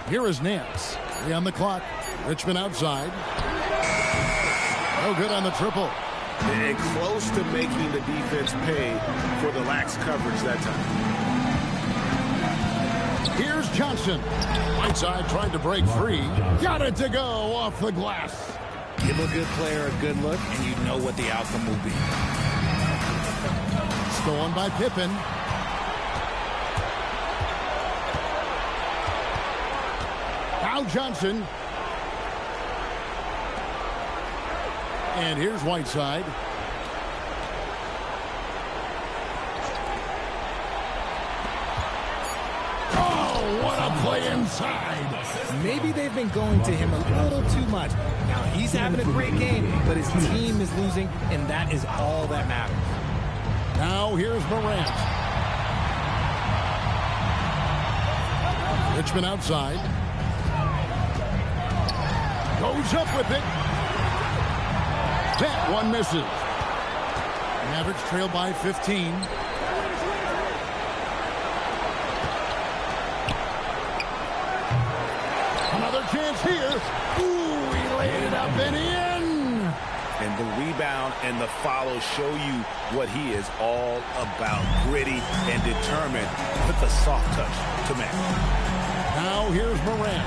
Here is Nance. 3 on the clock. Richmond outside. No good on the triple. And close to making the defense pay for the lax coverage that time. Here's Johnson. Whiteside tried to break free. Got it to go off the glass. Give a good player a good look, and you know what the outcome will be. Stolen by Pippen. Now Johnson. And here's Whiteside. Oh, what a play inside. Maybe they've been going to him a little too much. Now, he's having a great game, but his team is losing, and that is all that matters. Now here's Morant. Richmond outside. Goes up with it. That one misses. Mavericks trail by 15. Another chance here. Ooh, he laid it up and in. And the rebound and the follow show you what he is all about. Gritty and determined with a soft touch to match. Now here's Morant.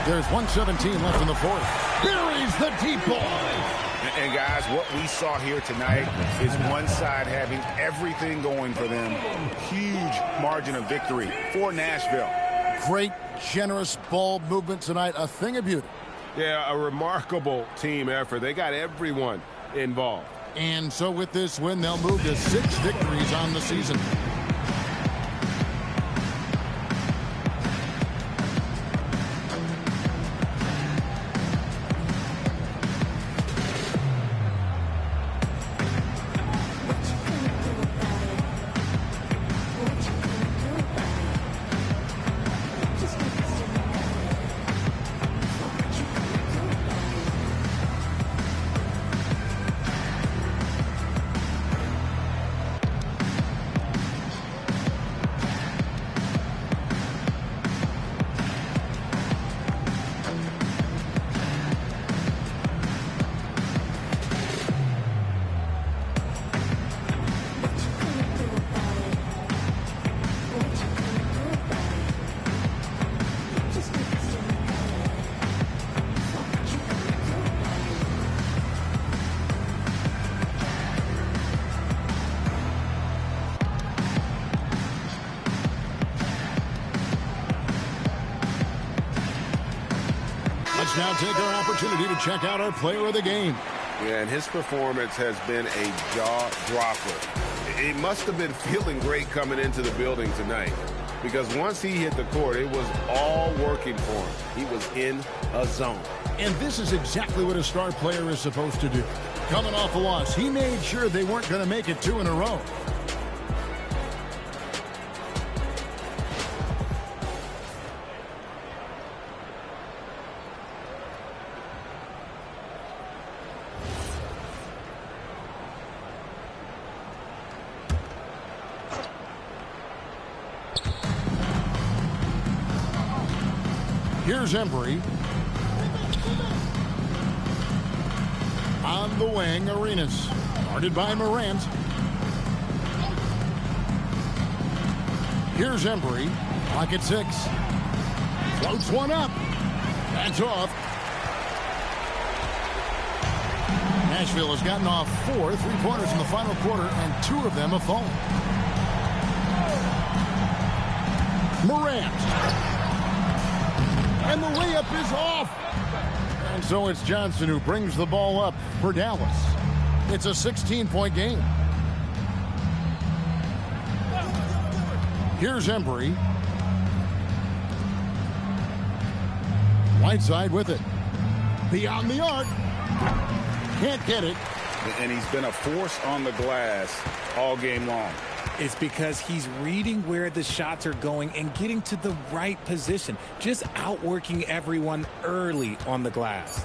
There's 1:17 left in the fourth. Buries the deep ball. And guys, what we saw here tonight is one side having everything going for them. Huge margin of victory for Nashville. Great, generous ball movement tonight. A thing of beauty. Yeah, a remarkable team effort. They got everyone involved. And so with this win, they'll move to 6 victories on the season. Let's now take our opportunity to check out our player of the game. Yeah, and his performance has been a jaw-dropper. He must have been feeling great coming into the building tonight, because once he hit the court, it was all working for him. He was in a zone. And this is exactly what a star player is supposed to do. Coming off a loss, he made sure they weren't going to make it 2 in a row. Here's Embry. On the wing, Arenas. Guarded by Morant. Here's Embry. Clock at 6. Floats one up. That's off. Nashville has gotten off 4 3-pointers in the final quarter, and 2 of them have fallen. Morant. And the layup is off. And so it's Johnson who brings the ball up for Dallas. It's a 16-point game. Here's Embry. Whiteside with it. Beyond the arc. Can't get it. And he's been a force on the glass all game long. It's because he's reading where the shots are going and getting to the right position. Just outworking everyone early on the glass.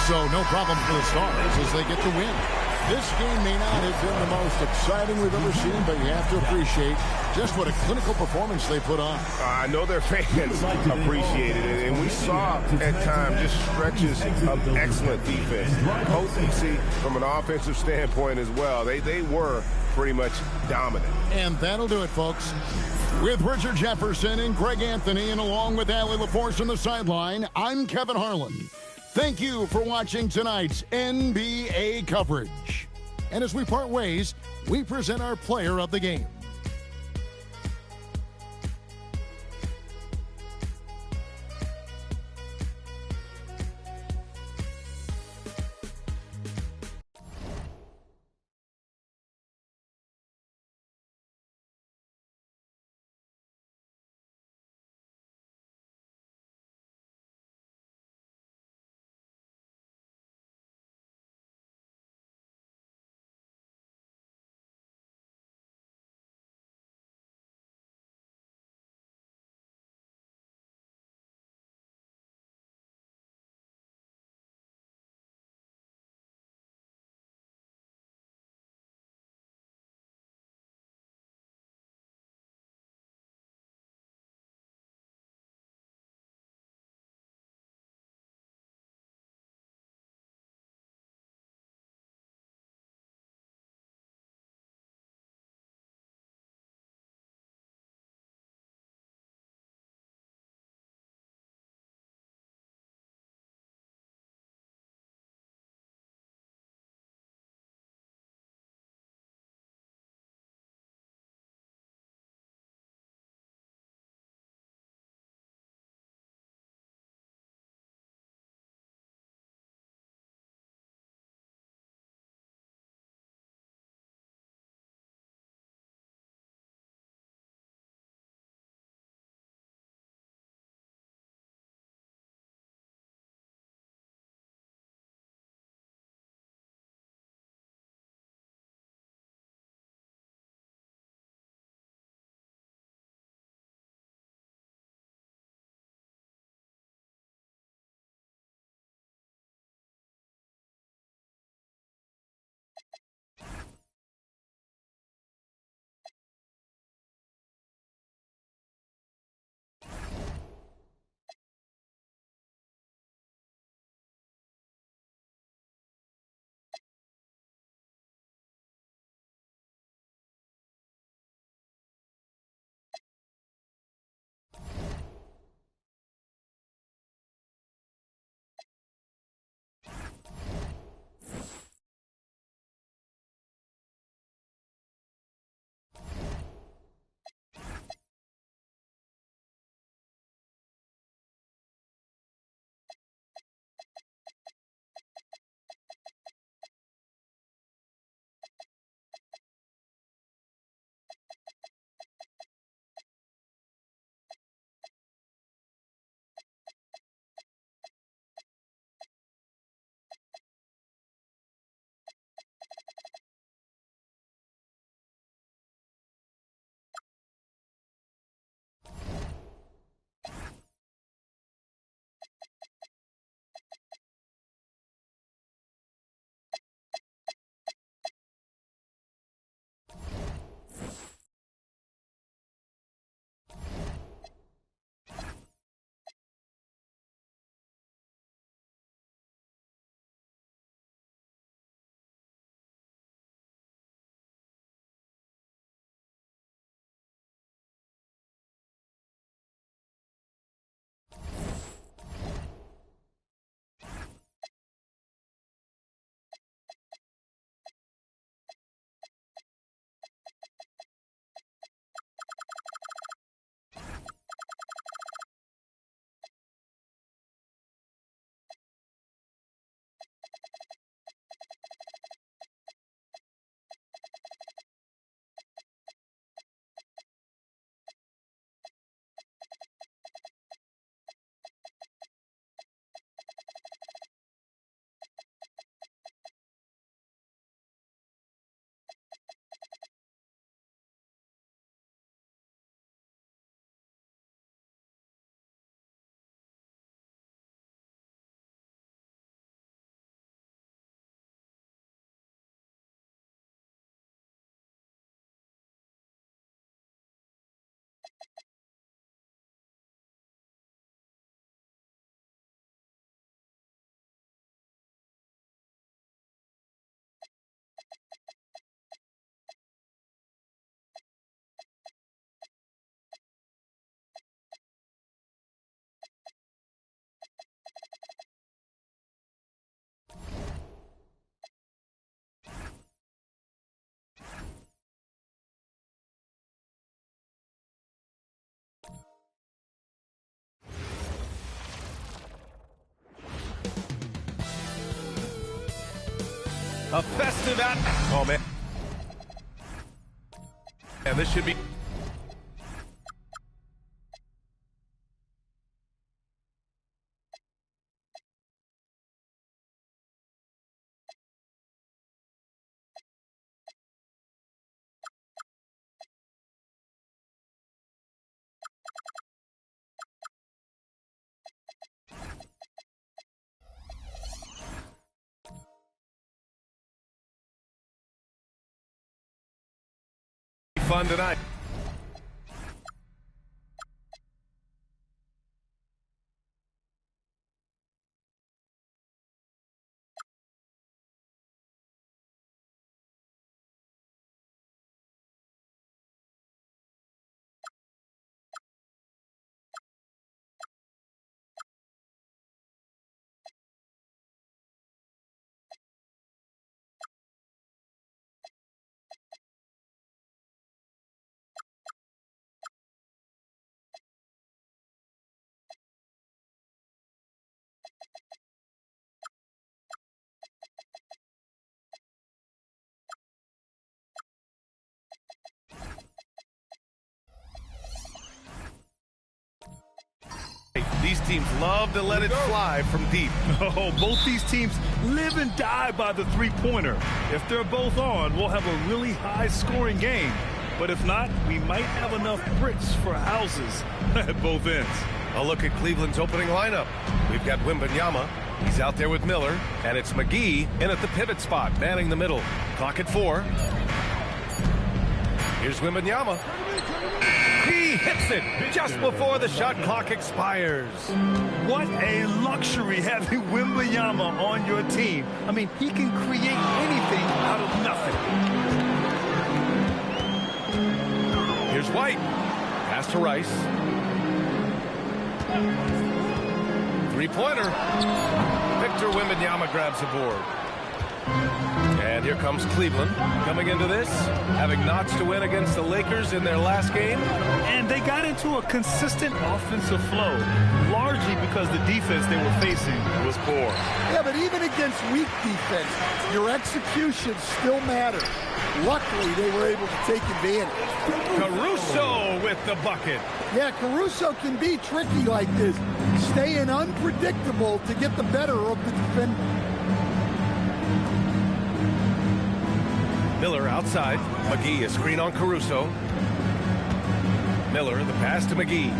So no problem for the Stars as they get the win. This game may not have been the most exciting we've ever seen, but you have to appreciate just what a clinical performance they put on. I know their fans appreciated it, and we saw at times just stretches of excellent defense. Potency from an offensive standpoint as well. They were pretty much dominant. And that'll do it, folks. With Richard Jefferson and Greg Anthony, and along with Allie LaForce on the sideline, I'm Kevin Harlan. Thank you for watching tonight's NBA coverage. And as we part ways, we present our player of the game. A festive oh, man. And this should be... fun tonight. These teams love to let it fly from deep. Oh, both these teams live and die by the three-pointer. If they're both on, we'll have a really high-scoring game. But if not, we might have enough bricks for houses at both ends. A look at Cleveland's opening lineup. We've got Wembanyama. He's out there with Miller. And it's McGee in at the pivot spot, manning the middle. Clock at 4. Here's Wembanyama. He hits it just before the shot clock expires. What a luxury having Wembanyama on your team. I mean, he can create anything out of nothing. Here's White. Pass to Rice. Three-pointer. Victor Wembanyama grabs the board. And here comes Cleveland coming into this, having notched to win against the Lakers in their last game. And they got into a consistent offensive flow, largely because the defense they were facing was poor. Yeah, but even against weak defense, your execution still matters. Luckily, they were able to take advantage. Caruso with the bucket. Yeah, Caruso can be tricky like this, staying unpredictable to get the better of the defender. Miller outside. McGee a screen on Caruso. Miller the pass to McGee.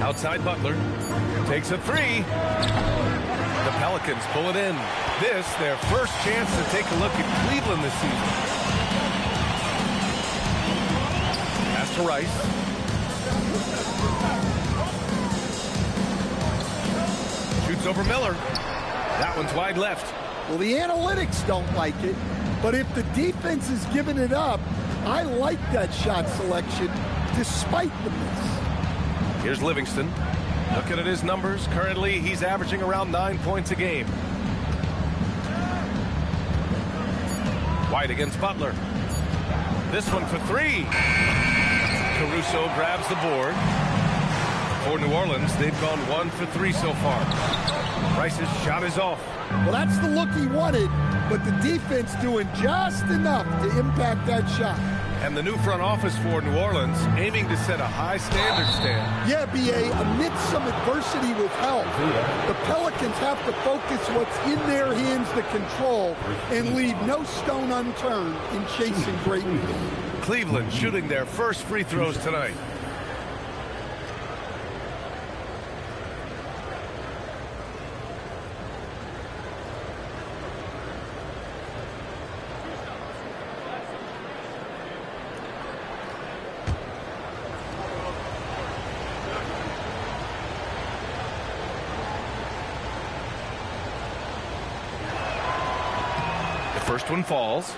Outside Butler. Takes a three. The Pelicans pull it in. This, their first chance to take a look at Cleveland this season. Pass to Rice. Shoots over Miller. That one's wide left. Well, the analytics don't like it, but if the defense is giving it up, I like that shot selection despite the miss. Here's Livingston. Looking at his numbers, currently he's averaging around 9 points a game. White against Butler. This one for 3. Caruso grabs the board. For New Orleans, they've gone 1 for 3 so far. Rice's shot is off. Well, that's the look he wanted, but the defense doing just enough to impact that shot. And the new front office for New Orleans aiming to set a high standard, Stan. Yeah, B.A., amidst some adversity with help, the Pelicans have to focus what's in their hands to control and leave no stone unturned in chasing greatness. Cleveland shooting their first free throws tonight. First one falls.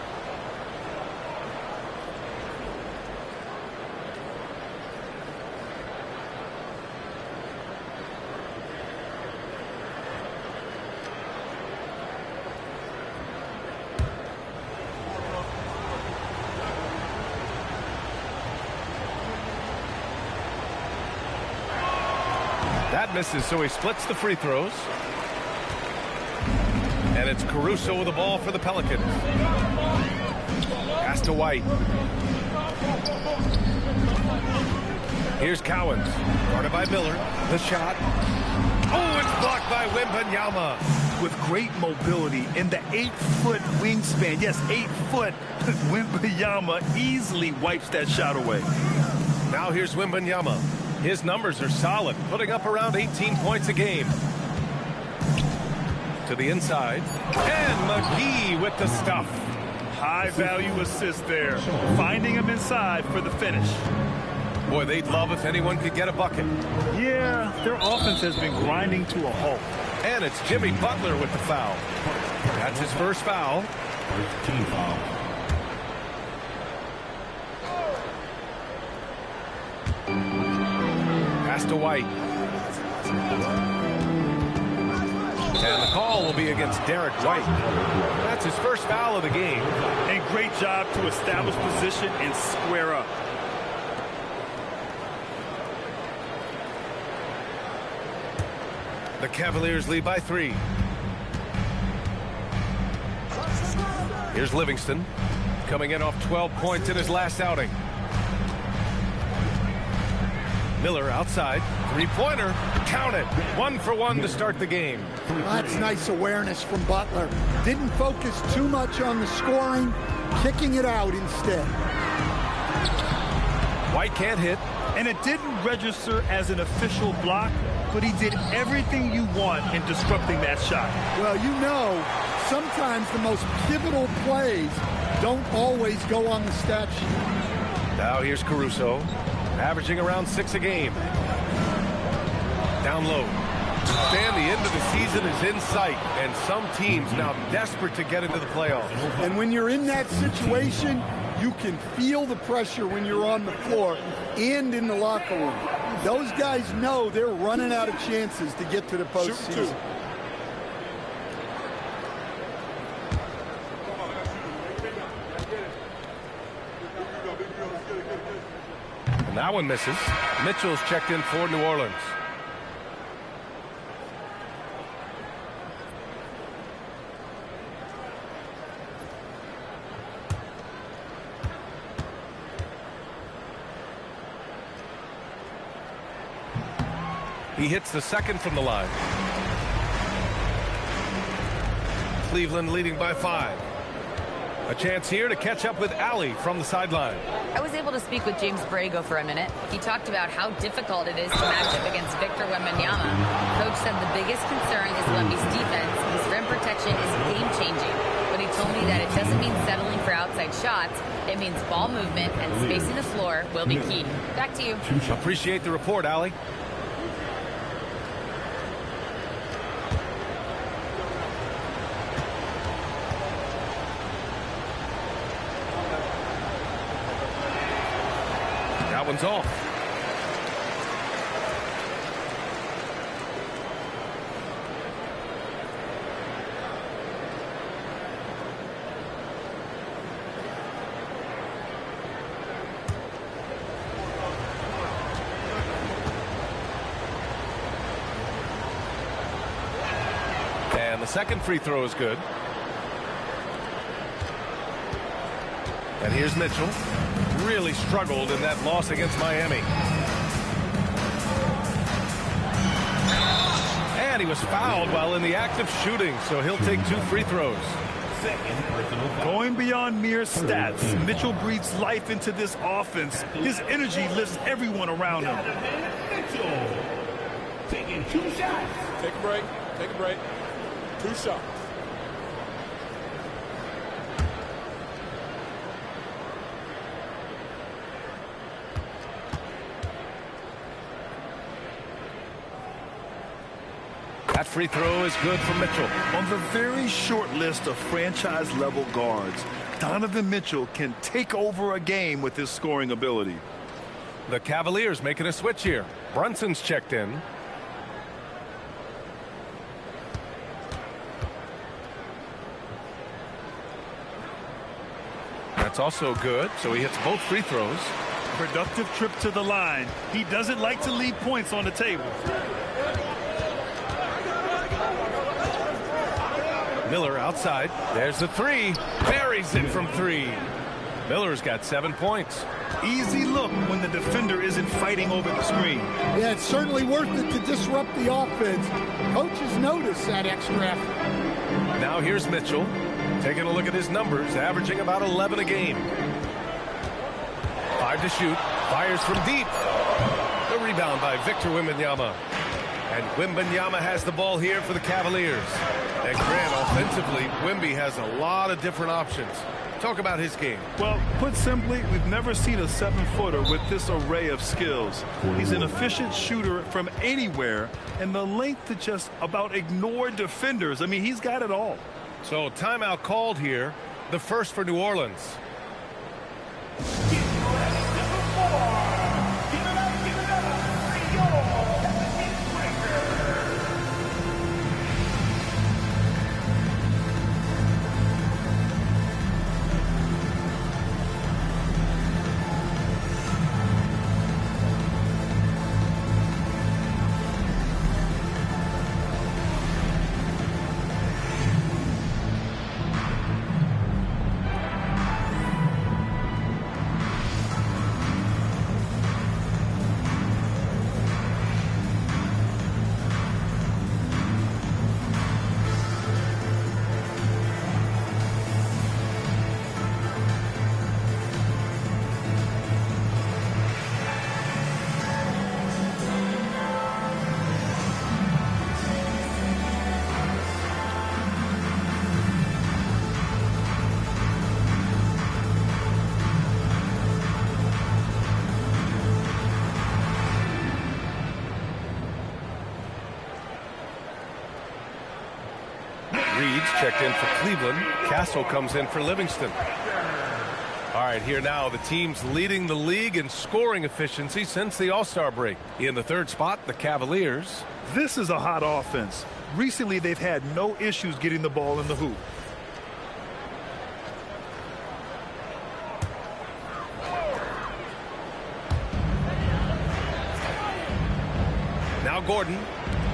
That misses, so he splits the free throws. And it's Caruso with the ball for the Pelicans. Pass to White. Here's Cowens, guarded by Miller. The shot. Oh, it's blocked by Wembanyama. With great mobility in the 8-foot wingspan. Yes, 8 foot. Wembanyama easily wipes that shot away. Now here's Wembanyama. His numbers are solid, putting up around 18 points a game. To the inside. And McGee with the stuff. High value assist there. Finding him inside for the finish. Boy, they'd love if anyone could get a bucket. Yeah, their offense has been grinding to a halt. And it's Jimmy Butler with the foul. That's his first foul. First team foul. Pass to White. And the call will be against Derek White. That's his first foul of the game. And great job to establish position and square up. The Cavaliers lead by 3. Here's Livingston, coming in off 12 points in his last outing. Miller outside, three-pointer, count it. 1 for 1 to start the game. That's nice awareness from Butler. Didn't focus too much on the scoring, kicking it out instead. White can't hit. And it didn't register as an official block, but he did everything you want in disrupting that shot. Well, you know, sometimes the most pivotal plays don't always go on the stat sheet. Now here's Caruso, averaging around 6 a game. Down low. And the end of the season is in sight, and some teams now desperate to get into the playoffs. And when you're in that situation, you can feel the pressure when you're on the floor and in the locker room. Those guys know they're running out of chances to get to the postseason. And that one misses. Mitchell's checked in for New Orleans. He hits the second from the line. Cleveland leading by 5. A chance here to catch up with Allie from the sideline. I was able to speak with James Borrego for a minute. He talked about how difficult it is to match up against Victor Wembanyama. Coach said the biggest concern is Wemby's defense. His rim protection is game-changing. But he told me that it doesn't mean settling for outside shots. It means ball movement and spacing the floor will be key. Back to you. Appreciate the report, Allie. That one's off. And the second free throw is good. And here's Mitchell. Really struggled in that loss against Miami. And he was fouled while in the act of shooting, so he'll take 2 free throws. Going beyond mere stats, Mitchell breathes life into this offense. His energy lifts everyone around him. Mitchell taking 2 shots. Take a break. Take a break. 2 shots. That free throw is good for Mitchell. On the very short list of franchise-level guards, Donovan Mitchell can take over a game with his scoring ability. The Cavaliers making a switch here. Brunson's checked in. That's also good, so he hits both free throws. Productive trip to the line. He doesn't like to leave points on the table. Miller outside. There's the three. Buries it from three. Miller's got 7 points. Easy look when the defender isn't fighting over the screen. Yeah, it's certainly worth it to disrupt the offense. Coaches notice that extra effort. Now here's Mitchell. Taking a look at his numbers, averaging about 11 a game. 5 to shoot. Fires from deep. The rebound by Victor Wembanyama. And Wembanyama has the ball here for the Cavaliers. And Grant, offensively, Wemby has a lot of different options. Talk about his game. Well, put simply, we've never seen a 7-footer with this array of skills. He's an efficient shooter from anywhere, and the length to just about ignore defenders. I mean, he's got it all. So timeout called here, the first for New Orleans. Checked in for Cleveland. Castle comes in for Livingston. All right, here now, the teams leading the league in scoring efficiency since the All-Star break. In the third spot, the Cavaliers. This is a hot offense. Recently, they've had no issues getting the ball in the hoop. Now Gordon,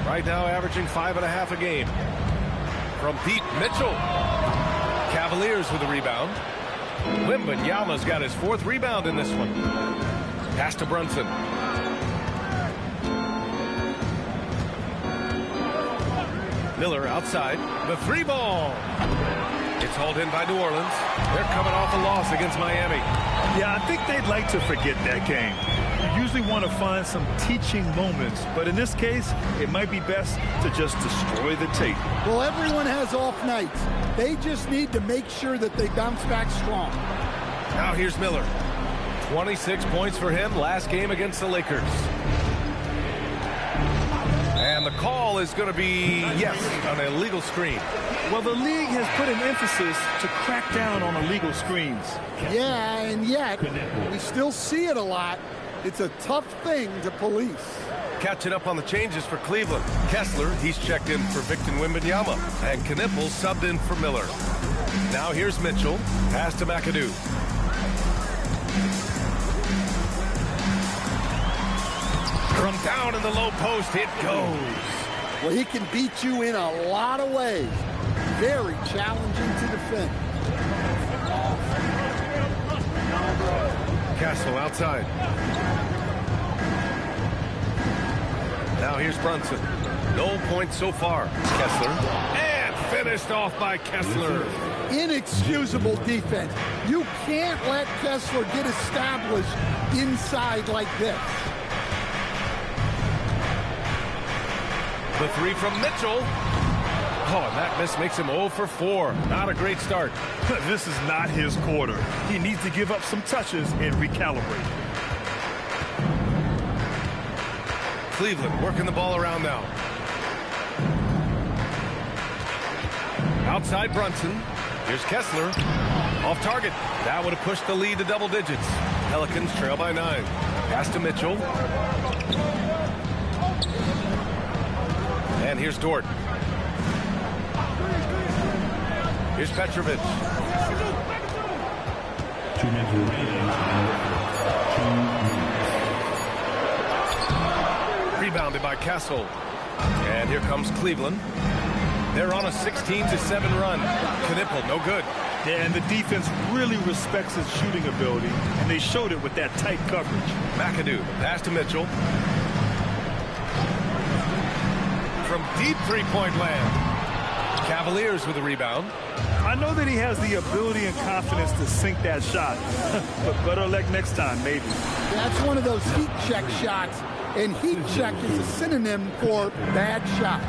right now averaging 5.5 a game. From deep, Mitchell. Cavaliers with a rebound. Wembanyama's got his 4th rebound in this one. Pass to Brunson. Miller outside. The 3-ball. It's hauled in by New Orleans. They're coming off a loss against Miami. Yeah, I think they'd like to forget that game. You usually want to find some teaching moments, but in this case, it might be best to just destroy the tape. Well, everyone has off nights. They just need to make sure that they bounce back strong. Now here's Miller. 26 points for him last game against the Lakers. And the call is going to be, yes, an illegal screen. Well, the league has put an emphasis to crack down on illegal screens. Yeah, and yet, we still see it a lot. It's a tough thing to police. Catching up on the changes for Cleveland. Kessler, he's checked in for Victor Wembanyama. And Knippel subbed in for Miller. Now here's Mitchell. Pass to McAdoo. From down in the low post, it goes. Well, he can beat you in a lot of ways. Very challenging to defend. Castle outside. Now here's Brunson. No points so far. Kessler. And finished off by Kessler. Inexcusable defense. You can't let Kessler get established inside like this. The 3 from Mitchell. Oh, and that miss makes him 0 for 4. Not a great start. This is not his quarter. He needs to give up some touches and recalibrate. Cleveland working the ball around now. Outside Brunson. Here's Kessler. Off target. That would have pushed the lead to double digits. Pelicans trail by 9. Pass to Mitchell. And here's Dort. Here's Petrovic. 2 minutes remaining. Rebounded by Castle. And here comes Cleveland. They're on a 16-7 run. Knipple, no good. Yeah, and the defense really respects his shooting ability, and they showed it with that tight coverage. McAdoo, pass to Mitchell. From deep three-point land. Cavaliers with a rebound. I know that he has the ability and confidence to sink that shot, but better luck next time, maybe. That's one of those heat check shots, and heat check is a synonym for bad shot.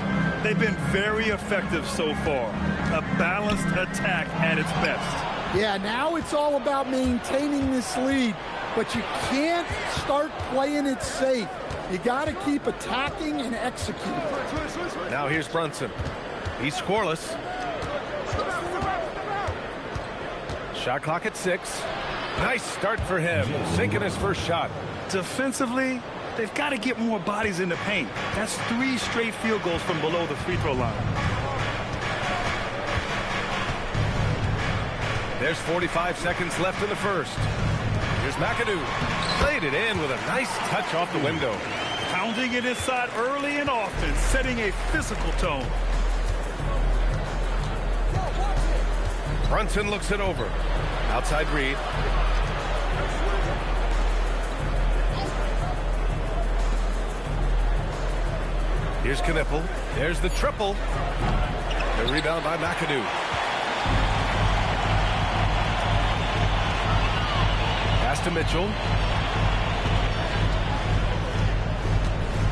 They've been very effective so far. A balanced attack at its best. Yeah, now it's all about maintaining this lead, but you can't start playing it safe. You got to keep attacking and executing. Now here's Brunson. He's scoreless. Shot clock at 6. Nice start for him, sinking his first shot. Defensively, they've got to get more bodies in the paint. That's 3 straight field goals from below the free throw line. There's 45 seconds left in the first. Here's McAdoo. Played it in with a nice touch off the window. Pounding it inside early and often, setting a physical tone. Brunson looks it over. Outside Reed. Here's Knipple. There's the triple. The rebound by McAdoo. Pass to Mitchell.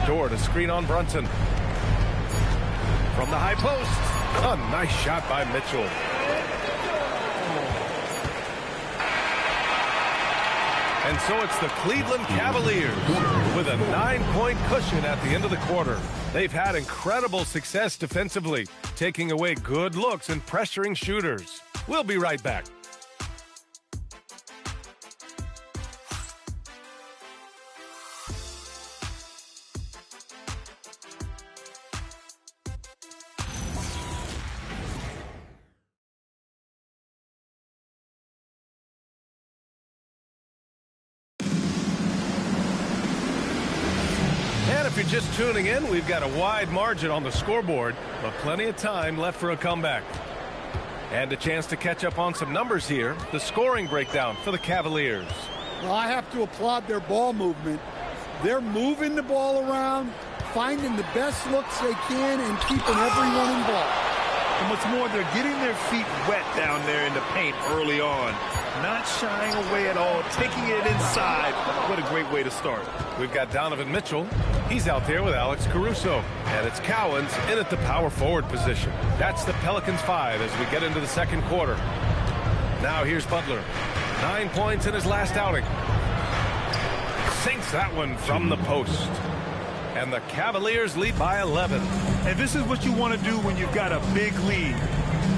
Door to screen on Brunson. From the high post. A nice shot by Mitchell. And so it's the Cleveland Cavaliers with a 9-point cushion at the end of the quarter. They've had incredible success defensively, taking away good looks and pressuring shooters. We'll be right back. If you're just tuning in, we've got a wide margin on the scoreboard, but plenty of time left for a comeback. And a chance to catch up on some numbers here. The scoring breakdown for the Cavaliers. Well, I have to applaud their ball movement. They're moving the ball around, finding the best looks they can, and keeping everyone involved. And what's more, they're getting their feet wet down there in the paint early on. Not shying away at all, taking it inside. What a great way to start. We've got Donovan Mitchell. He's out there with Alex Caruso. And it's Cowens in at the power forward position. That's the Pelicans 5 as we get into the second quarter. Now here's Butler. 9 points in his last outing. Sinks that one from the post. And the Cavaliers lead by 11. And this is what you want to do when you've got a big lead.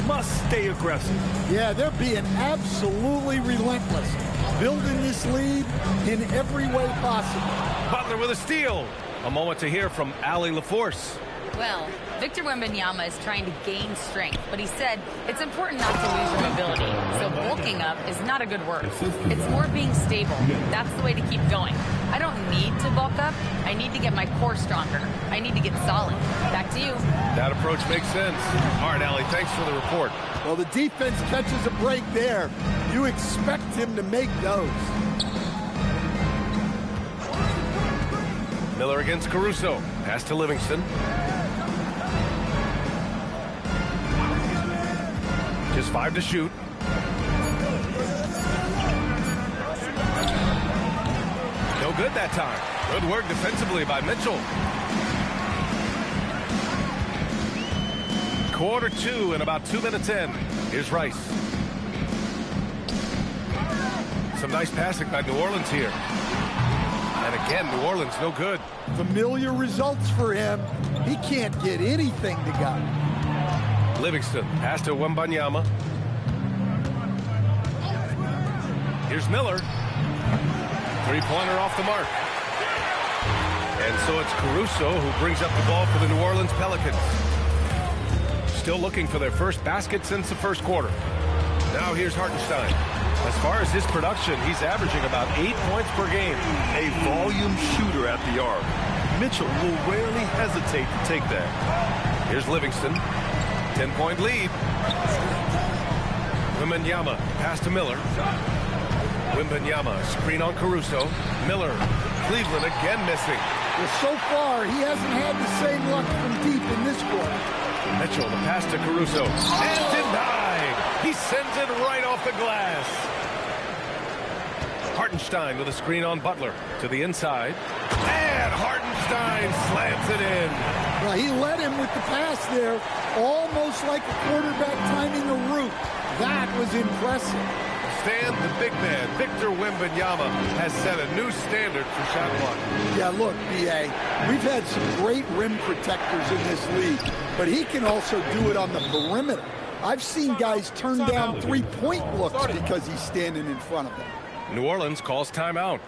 Must stay aggressive. Yeah, they're being absolutely relentless, building this lead in every way possible. Butler with a steal. A moment to hear from Allie LaForce. Well, Victor Wembanyama is trying to gain strength, but he said it's important not to lose your mobility. So bulking up is not a good word. It's more being stable. That's the way to keep going. I don't need to bulk up. I need to get my core stronger. I need to get solid. Back to you. That approach makes sense. All right, Allie, thanks for the report. Well, the defense catches a break there. You expect him to make those. Miller against Caruso. Pass to Livingston. Just 5 to shoot. No good that time. Good work defensively by Mitchell. Quarter 2 and about 2 minutes in. Here's Rice. Some nice passing by New Orleans here. And again, New Orleans no good. Familiar results for him. He can't get anything to go. Livingston, pass to Wembanyama. Here's Miller. Three-pointer off the mark. And so it's Caruso who brings up the ball for the New Orleans Pelicans. Still looking for their first basket since the first quarter. Now here's Hartenstein. As far as his production, he's averaging about 8 points per game. A volume shooter at the arc. Mitchell will rarely hesitate to take that. Here's Livingston. 10-point lead. Wembanyama pass to Miller. Wembanyama screen on Caruso. Miller, Cleveland again missing. Well, so far, he hasn't had the same luck from deep in this quarter. Mitchell, the pass to Caruso. And denied. He sends it right off the glass. Hartenstein with a screen on Butler to the inside. And Hartenstein slams it in. Well, he led him with the pass there, almost like a quarterback timing a route. That was impressive. Stan, the big man, Victor Wembanyama, has set a new standard for shot blocking. Yeah, look, B.A., we've had some great rim protectors in this league, but he can also do it on the perimeter. I've seen guys turn down three-point looks because he's standing in front of them. New Orleans calls timeout.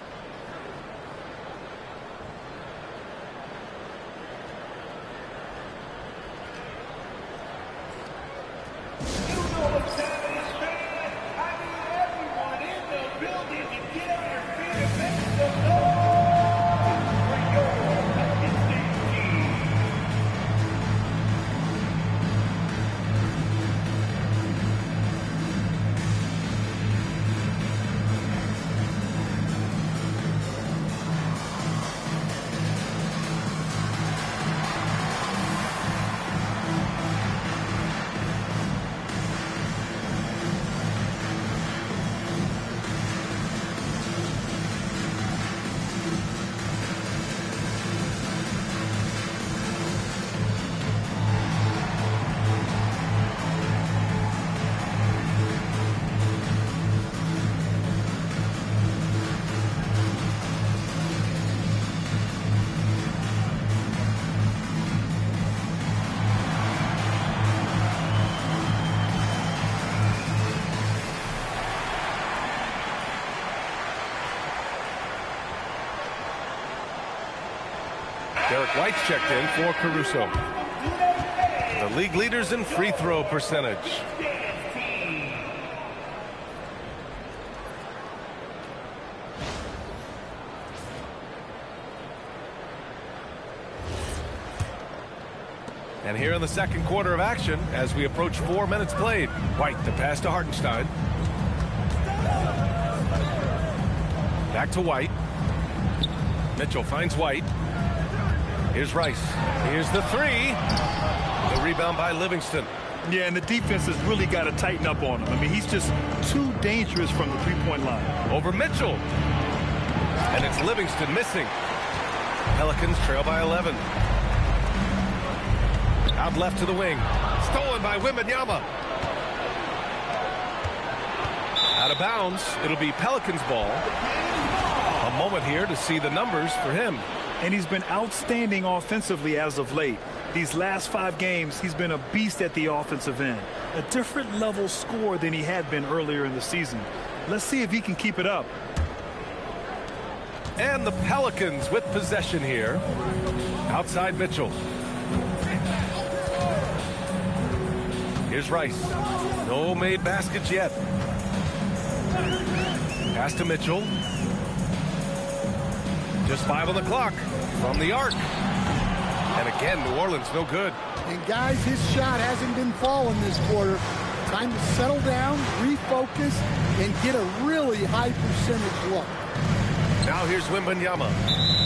Derek White's checked in for Caruso. The league leaders in free throw percentage. And here in the second quarter of action, as we approach 4 minutes played, White the pass to Hartenstein. Back to White. Mitchell finds White. Here's Rice. Here's the three. The rebound by Livingston. Yeah, and the defense has really got to tighten up on him. I mean, he's just too dangerous from the three-point line. Over Mitchell. And it's Livingston missing. Pelicans trail by 11. Out left to the wing. Stolen by Wembanyama. Out of bounds. It'll be Pelicans ball. A moment here to see the numbers for him. And he's been outstanding offensively as of late. These last 5 games, he's been a beast at the offensive end. A different level score than he had been earlier in the season. Let's see if he can keep it up. And the Pelicans with possession here. Outside Mitchell. Here's Rice. No made baskets yet. Pass to Mitchell. Just 5 on the clock from the arc. And again, New Orleans no good. And guys, his shot hasn't been falling this quarter. Time to settle down, refocus, and get a really high percentage look. Now here's Wembanyama.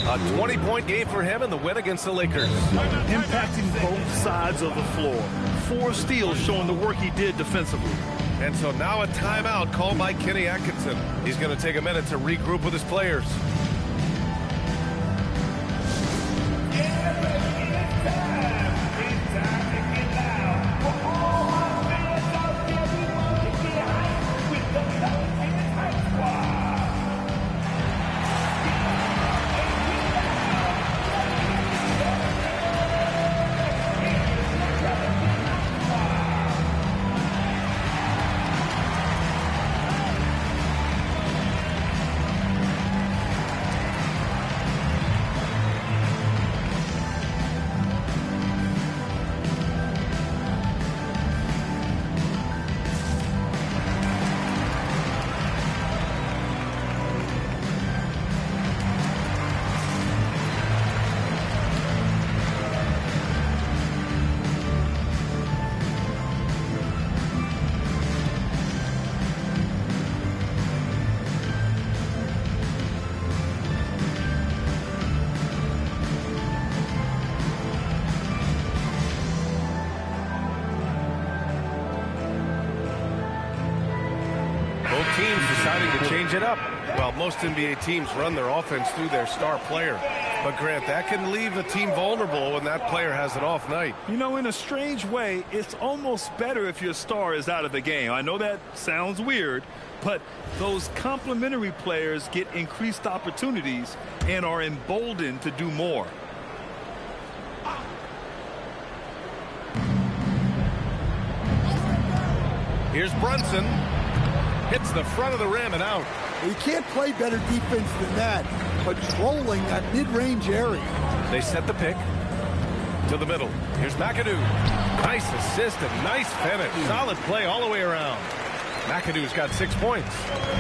A 20-point game for him in the win against the Lakers. Impacting both sides of the floor. 4 steals showing the work he did defensively. And so now a timeout called by Kenny Atkinson. He's going to take a minute to regroup with his players. deciding to change it up. Well, most NBA teams run their offense through their star player. But, Grant, that can leave a team vulnerable when that player has an off night. You know, in a strange way, it's almost better if your star is out of the game. I know that sounds weird, but those complementary players get increased opportunities and are emboldened to do more. Here's Brunson. Hits the front of the rim and out. You can't play better defense than that, patrolling that mid-range area. They set the pick to the middle. Here's McAdoo. Nice assist and nice finish. Solid play all the way around. McAdoo's got 6 points.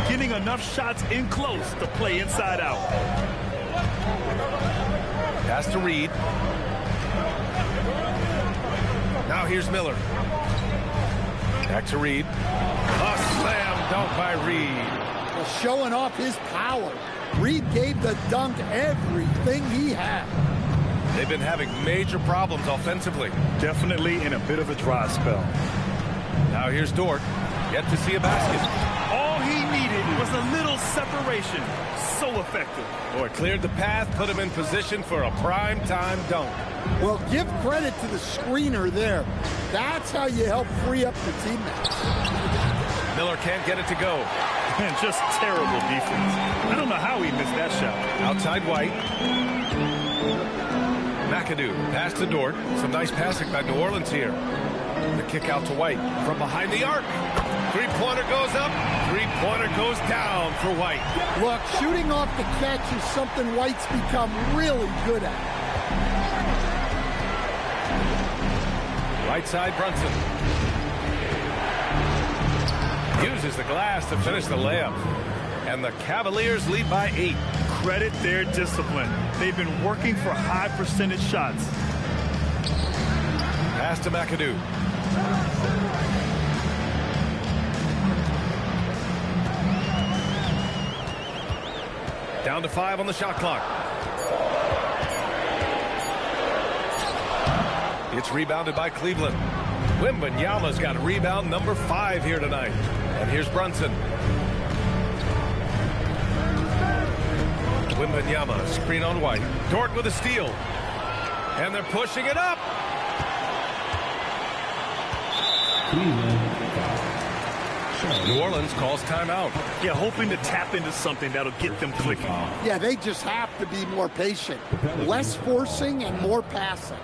Getting enough shots in close to play inside out. Pass to Reed. Now here's Miller. Back to Reed. A slam dunk by Reed. Well, showing off his power. Reed gave the dunk everything he had. They've been having major problems offensively. Definitely in a bit of a dry spell. Now here's Dort. Yet to see a basket. All he needed was a little separation. So effective. Boy, cleared the path, put him in position for a prime-time dunk. Well, give credit to the screener there. That's how you help free up the teammates. Miller can't get it to go. And just terrible defense. I don't know how he missed that shot. Outside White. McAdoo, pass to Dort. Some nice passing by New Orleans here. The kick out to White from behind the arc. Three-pointer goes up. Three-pointer goes down for White. Look, shooting off the catch is something White's become really good at. Right side, Brunson. Uses the glass to finish the layup. And the Cavaliers lead by 8. Credit their discipline. They've been working for high percentage shots. Pass to McAdoo. Down to 5 on the shot clock. It's rebounded by Cleveland. Wembanyama's got rebound number 5 here tonight. And here's Brunson. Wembanyama, screen on White. Dort with a steal. And they're pushing it up. New Orleans calls timeout. Yeah, hoping to tap into something that'll get them clicking. Yeah, they just have to be more patient. Less forcing and more passing.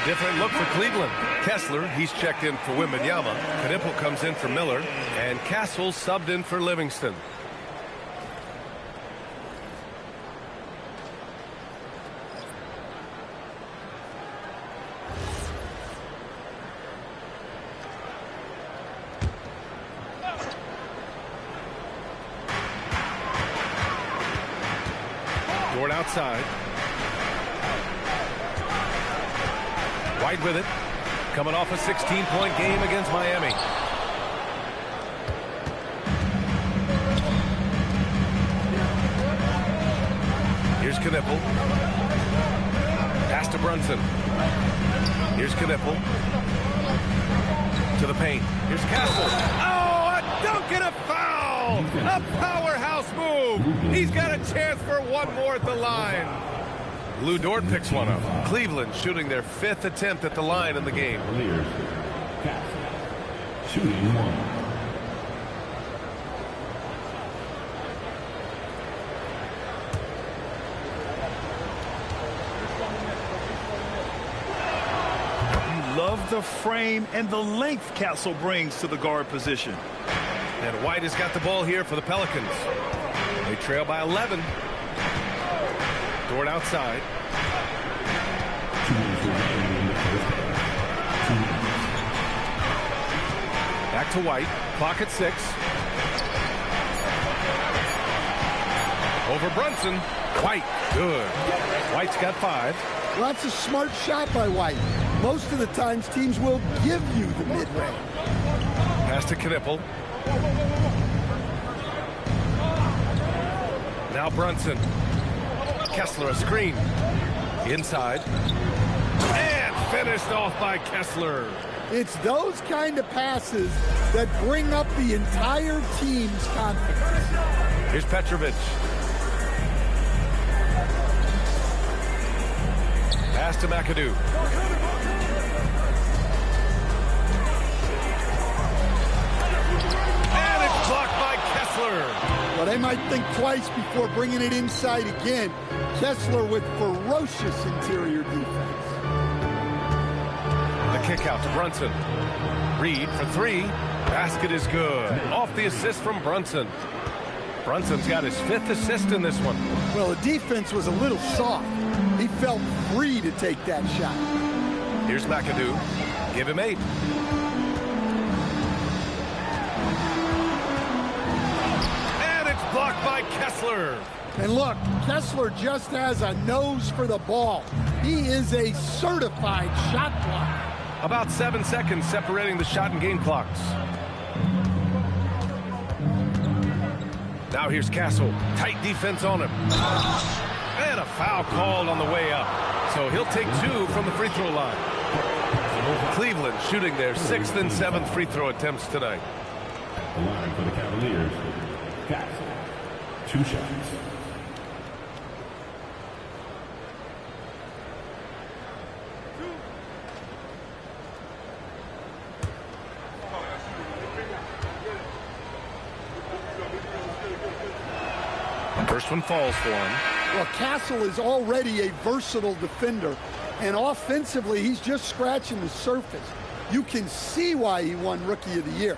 Different look for Cleveland. Kessler, he's checked in for Wembanyama. Knipple comes in for Miller. And Castle subbed in for Livingston. Dort outside. White with it. Coming off a 16-point game against Miami. Here's Knipple. Pass to Brunson. Here's Knipple. To the paint. Here's Castle. Oh, a dunk and a foul! A powerhouse move! He's got a chance for one more at the line. Lou Dort picks one up. Cleveland shooting their 5th attempt at the line in the game. Shooting one. Love the frame and the length Castle brings to the guard position. And White has got the ball here for the Pelicans. They trail by 11. Dort outside. Back to White. Clock at 6. Over Brunson. White. Good. White's got 5. Well, that's a smart shot by White. Most of the times, teams will give you the mid-range. Pass to Knipple. Now Brunson. Kessler a screen. Inside. And finished off by Kessler. It's those kind of passes that bring up the entire team's confidence. Here's Petrovic. Pass to McAdoo. And it's blocked by Kessler. Well, they might think twice before bringing it inside again. Kessler with ferocious interior defense. The kick out to Brunson. Reed for 3. Basket is good. Off the assist from Brunson. Brunson's got his 5th assist in this one. Well, the defense was a little soft. He felt free to take that shot. Here's McAdoo. Give him 8. And it's blocked by Kessler. And look, Kessler just has a nose for the ball. He is a certified shot blocker. About 7 seconds separating the shot and game clocks. Now here's Castle. Tight defense on him. And a foul called on the way up. So he'll take 2 from the free throw line. Cleveland shooting their 6th and 7th free throw attempts tonight. The line for the Cavaliers. Castle. 2 shots. First one falls for him. Well, Castle is already a versatile defender, and offensively, he's just scratching the surface. You can see why he won Rookie of the Year.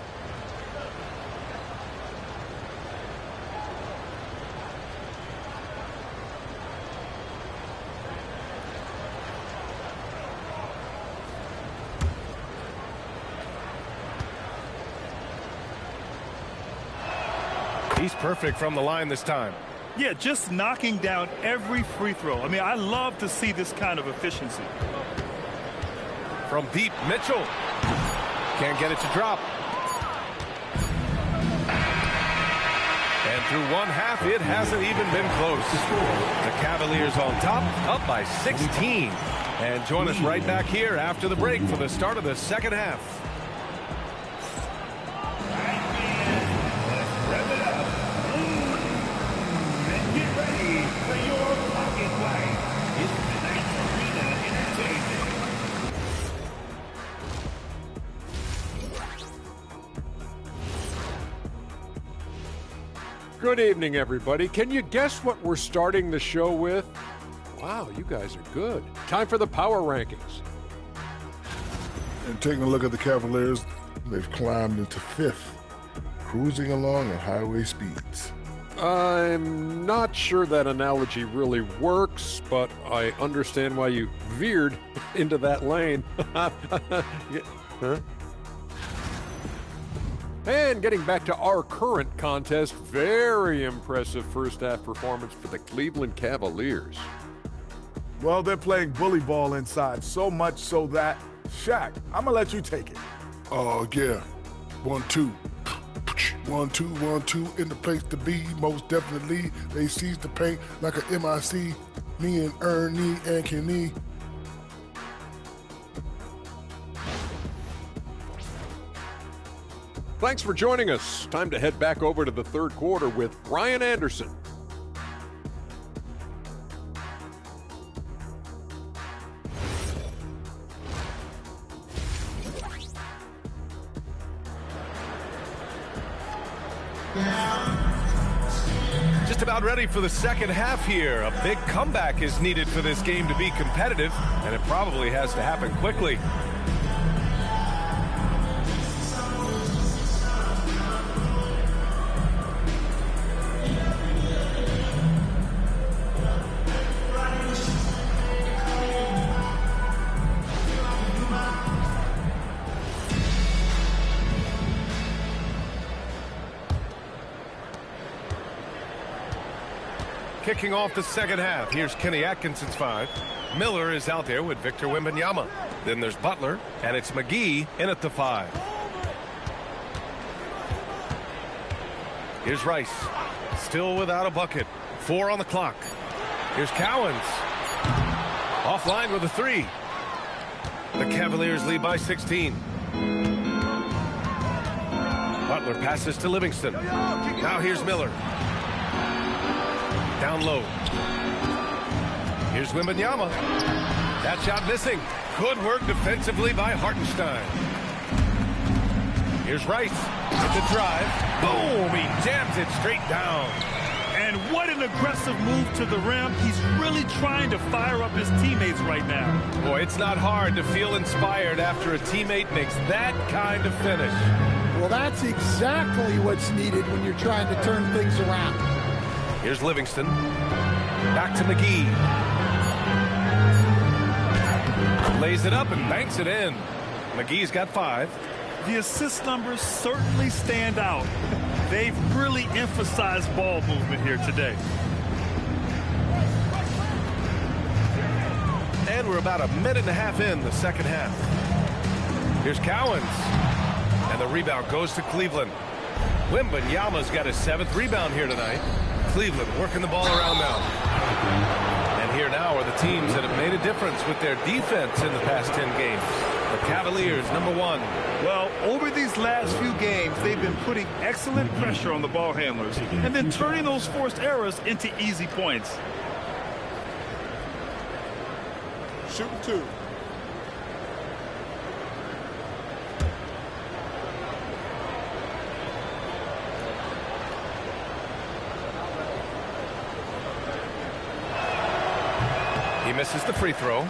He's perfect from the line this time. Yeah, just knocking down every free throw. I mean, I love to see this kind of efficiency. From deep, Mitchell. Can't get it to drop. And through one half, it hasn't even been close. The Cavaliers on top, up by 16. And join us right back here after the break for the start of the second half. Good evening, everybody. Can you guess what we're starting the show with? Wow, you guys are good. Time for the power rankings. And taking a look at the Cavaliers, they've climbed into 5th, cruising along at highway speeds. I'm not sure that analogy really works, but I understand why you veered into that lane. Huh? And getting back to our current contest, very impressive first half performance for the Cleveland Cavaliers. Well, they're playing bully ball inside, so much so that, Shaq, I'm gonna let you take it. Oh, yeah. 1-2. 1-2, 1-2 in the place to be. Most definitely, they seize the paint like a MIC. Me and Ernie and Kenny. Thanks for joining us. Time to head back over to the third quarter with Brian Anderson. Just about ready for the second half here. A big comeback is needed for this game to be competitive, and it probably has to happen quickly. Kicking off the second half, here's Kenny Atkinson's 5. Miller is out there with Victor Wembanyama. Then there's Butler, and it's McGee in at the 5. Here's Rice, still without a bucket. 4 on the clock. Here's Cowens, offline with a 3. The Cavaliers lead by 16. Butler passes to Livingston. Now here's Miller. Down low. Here's Wembanyama. That shot missing. Good work defensively by Hartenstein. Here's Rice with the drive. Boom! He jams it straight down. And what an aggressive move to the rim. He's really trying to fire up his teammates right now. Boy, it's not hard to feel inspired after a teammate makes that kind of finish. Well, that's exactly what's needed when you're trying to turn things around. Here's Livingston. Back to McGee. Lays it up and banks it in. McGee's got 5. The assist numbers certainly stand out. They've really emphasized ball movement here today. And we're about a minute and a half in the second half. Here's Cowens. And the rebound goes to Cleveland. Wembanyama's got his 7th rebound here tonight. Cleveland working the ball around now. And here now are the teams that have made a difference with their defense in the past 10 games. The Cavaliers, number 1. Well, over these last few games, they've been putting excellent pressure on the ball handlers and then turning those forced errors into easy points. Shooting 2. He misses the free throw.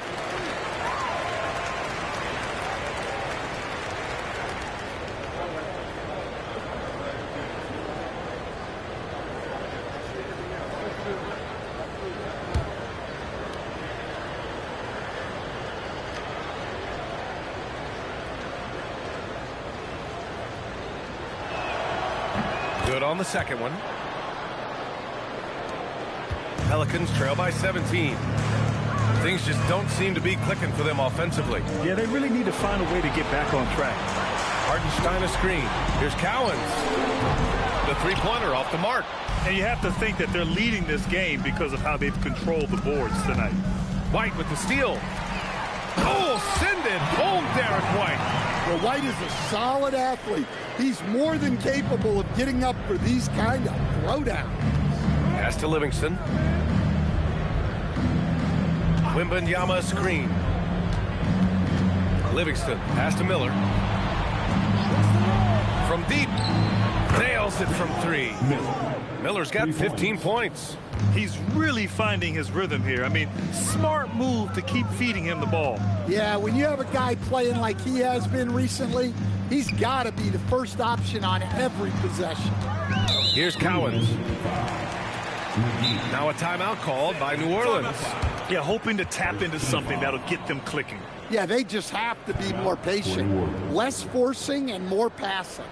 Good on the second one. Pelicans trail by 17. Things just don't seem to be clicking for them offensively. Yeah, they really need to find a way to get back on track. Hartenstein a screen. Here's Cowens. The three-pointer off the mark. And you have to think that they're leading this game because of how they've controlled the boards tonight. White with the steal. Oh, send it home, Derek White. Well, White is a solid athlete. He's more than capable of getting up for these kind of throwdowns. Pass to Livingston. Wembanyama screen. Livingston pass to Miller. From deep. Nails it from 3. Miller's got 15 points. He's really finding his rhythm here. I mean, smart move to keep feeding him the ball. Yeah, when you have a guy playing like he has been recently, he's got to be the first option on every possession. Here's Cowens. Now a timeout called by New Orleans. Yeah, hoping to tap into something that'll get them clicking. Yeah, they just have to be more patient. Less forcing and more passing.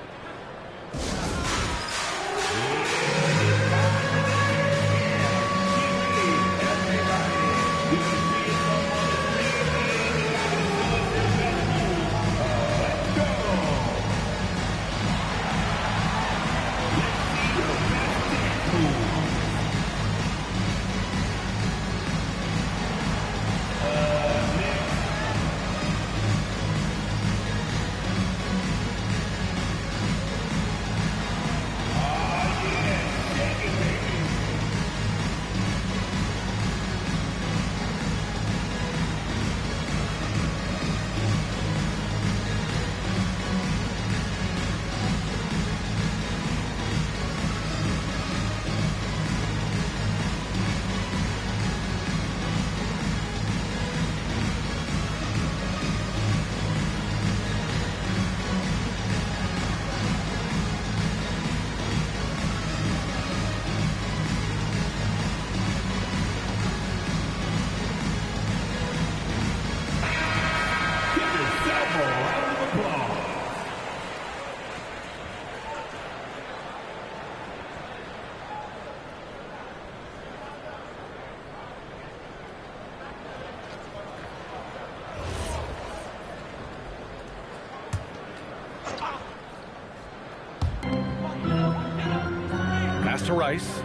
to Rice.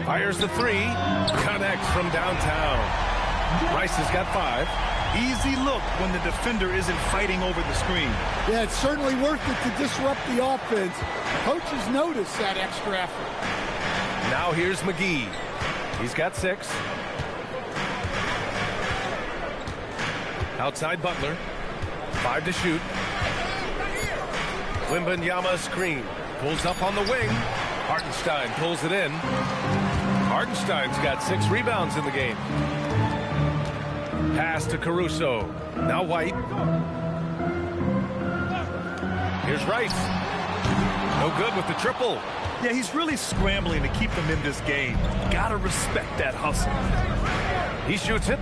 Fires the three. Connects from downtown. Rice has got 5. Easy look when the defender isn't fighting over the screen. Yeah, it's certainly worth it to disrupt the offense. Coaches notice that extra effort. Now here's McGee. He's got 6. Outside Butler. 5 to shoot. Wembanyama screen. Pulls up on the wing. Hartenstein pulls it in. Hartenstein's got 6 rebounds in the game. Pass to Caruso. Now White. Here's Rice. No good with the triple. Yeah, he's really scrambling to keep them in this game. Gotta respect that hustle. He shoots it.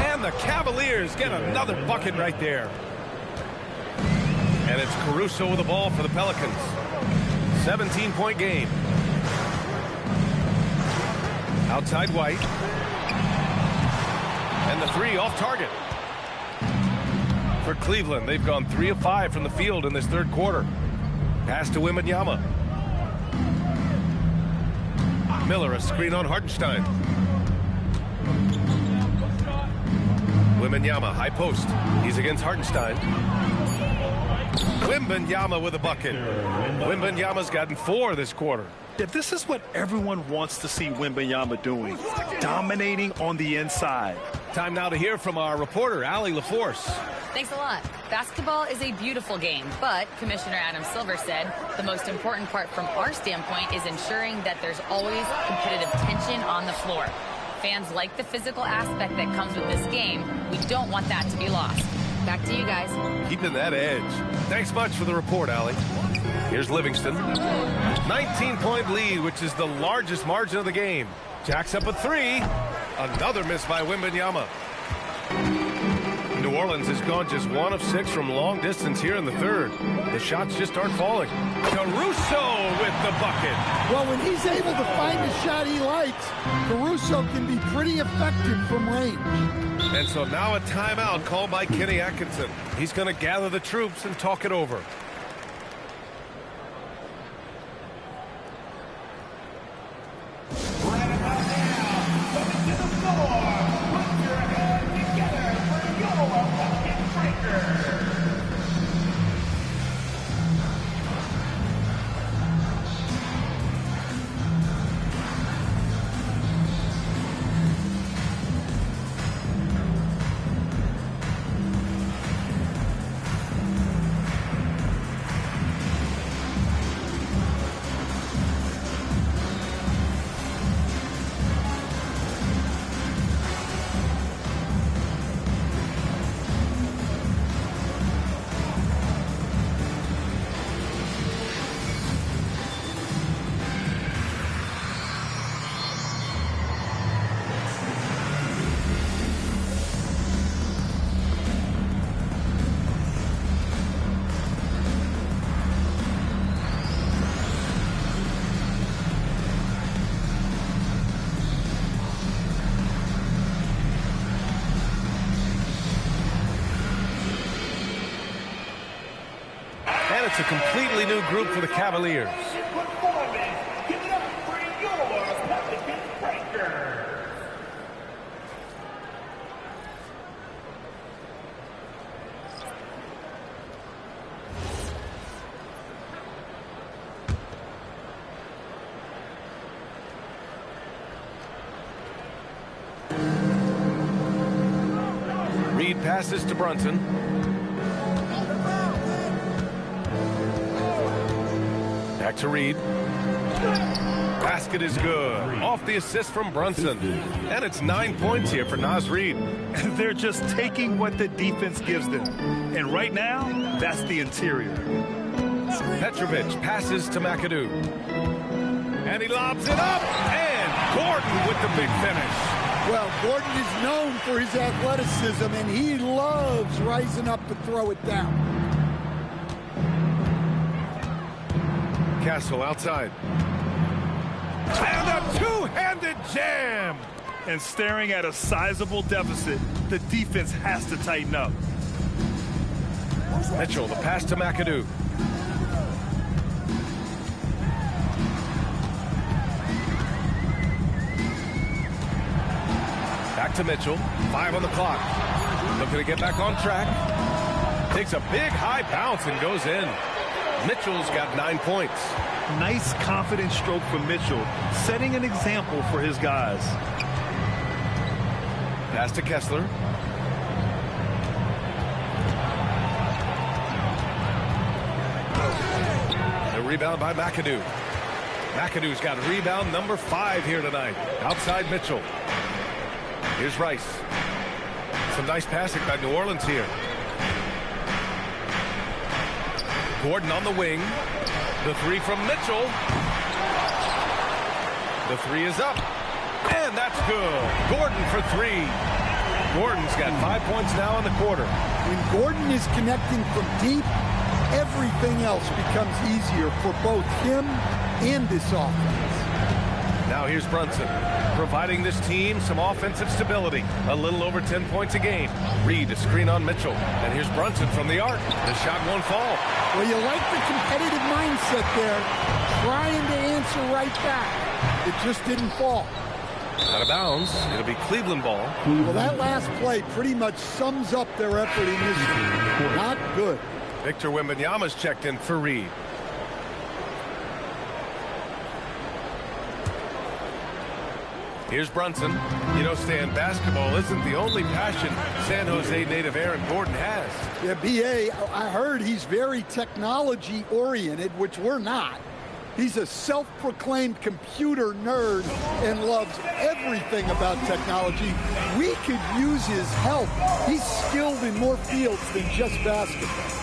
And the Cavaliers get another bucket right there. And it's Caruso with the ball for the Pelicans. 17-point game. Outside White. And the 3 off target. For Cleveland, they've gone 3 of 5 from the field in this third quarter. Pass to Wembanyama. Miller, a screen on Hartenstein. Wembanyama, high post. He's against Hartenstein. Wembanyama with a bucket. Wembanyama's gotten 4 this quarter. Yeah, this is what everyone wants to see Wembanyama doing. Dominating on the inside. Time now to hear from our reporter, Allie LaForce. Thanks a lot. Basketball is a beautiful game, but Commissioner Adam Silver said the most important part from our standpoint is ensuring that there's always competitive tension on the floor. Fans like the physical aspect that comes with this game. We don't want that to be lost. Back to you guys. Keeping that edge. Thanks much for the report, Allie. Here's Livingston. 19-point lead, which is the largest margin of the game. Jacks up a 3. Another miss by Wembanyama. New Orleans has gone just 1 of 6 from long distance here in the third. The shots just aren't falling. Caruso with the bucket. Well, when he's able to find the shot he likes, Caruso can be pretty effective from range. And so now a timeout called by Kenny Atkinson. He's going to gather the troops and talk it over. It's a completely new group for the Cavaliers. Reed passes to Brunson. Back to Reed. Basket is good. Off the assist from Brunson. And it's 9 points here for Naz Reid. They're just taking what the defense gives them. And right now, that's the interior. Petrovic passes to McAdoo. And he lobs it up. And Gordon with the big finish. Well, Gordon is known for his athleticism, and he loves rising up to throw it down. Castle outside. And a two-handed jam. And staring at a sizable deficit, the defense has to tighten up. Mitchell, the pass to McAdoo. Back to Mitchell. 5 on the clock. Looking to get back on track. Takes a big high bounce and goes in. Mitchell's got 9 points. Nice confident stroke from Mitchell, setting an example for his guys. Pass to Kessler. The rebound by McAdoo. McAdoo's got rebound number 5 here tonight. Outside Mitchell. Here's Rice. Some nice passing by New Orleans here. Gordon on the wing. The 3 from Mitchell. The 3 is up. And that's good. Gordon for 3. Gordon's got 5 points now in the quarter. When Gordon is connecting from deep, everything else becomes easier for both him and this offense. Now here's Brunson, providing this team some offensive stability. A little over 10 points a game. Reed, a screen on Mitchell. And here's Brunson from the arc. The shot won't fall. Well, you like the competitive mindset there, trying to answer right back. It just didn't fall. Out of bounds. It'll be Cleveland ball. Well, that last play pretty much sums up their effort in this game. Not good. Victor Wembanyama's checked in for Reed. Here's Brunson. You know, Stan, basketball isn't the only passion San Jose native Aaron Gordon has. Yeah, B.A., I heard he's very technology-oriented, which we're not. He's a self-proclaimed computer nerd and loves everything about technology. We could use his help. He's skilled in more fields than just basketball.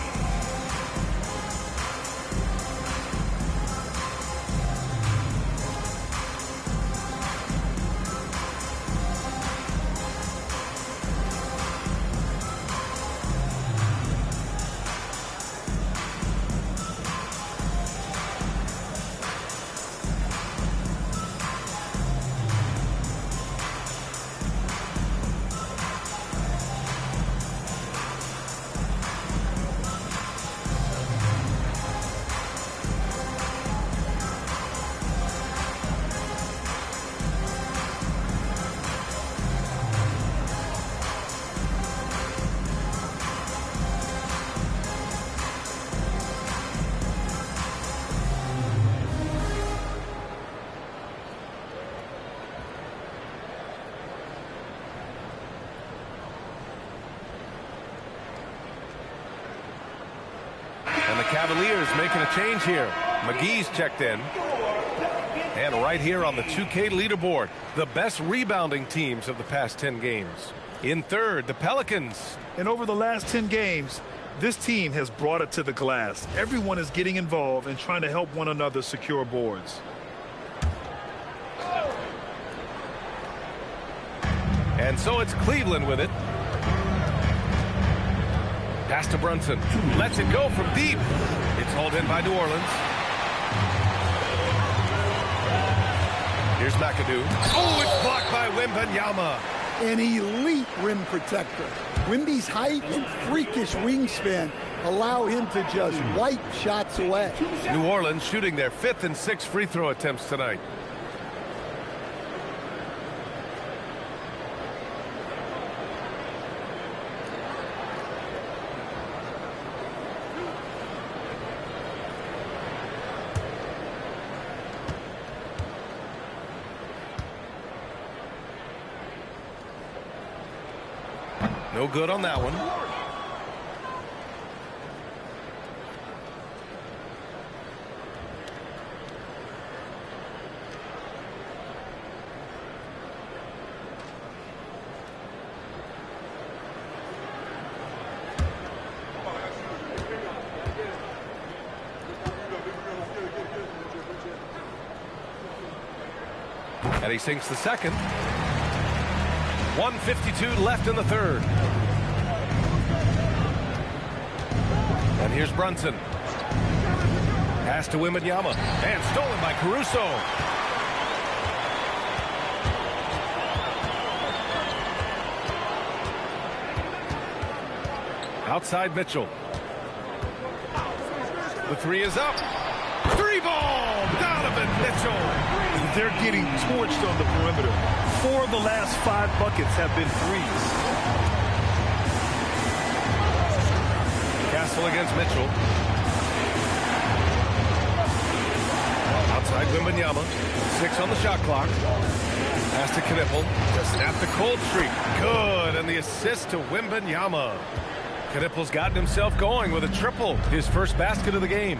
Cavaliers making a change here. McGee's checked in. And right here on the 2K leaderboard, the best rebounding teams of the past 10 games. In third, the Pelicans. And over the last 10 games, this team has brought it to the glass. Everyone is getting involved and trying to help one another secure boards. And so it's Cleveland with it. Pass to Brunson. Lets it go from deep. It's hauled in by New Orleans. Here's McAdoo. Oh, it's blocked by Wembanyama. An elite rim protector. Wemby's height and freakish wingspan allow him to just wipe shots away. New Orleans shooting their 5th and 6th free throw attempts tonight. No good on that one. And he sinks the second. 1:52 left in the third. And here's Brunson. Pass to Wembanyama. And stolen by Caruso. Outside Mitchell. The 3 is up. 3 ball. Donovan Mitchell. they're getting torched on the perimeter. 4 of the last 5 buckets have been threes. Castle against Mitchell. Outside Wembanyama. 6 on the shot clock. Pass to Knipple to snap the cold streak. Good, and the assist to Wembanyama. Knipple's gotten himself going with a triple, his first basket of the game.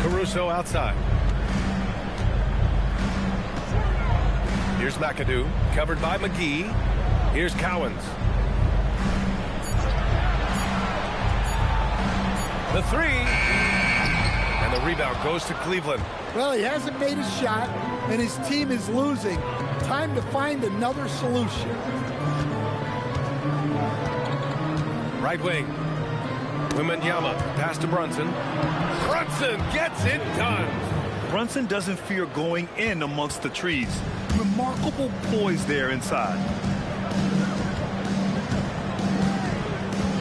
Caruso outside. Here's McAdoo, covered by McGee. Here's Cowens. The 3. And the rebound goes to Cleveland. Well, he hasn't made a shot, and his team is losing. Time to find another solution. Right wing. Wembanyama, pass to Brunson. Brunson gets it done. Brunson doesn't fear going in amongst the trees. Remarkable poise there inside.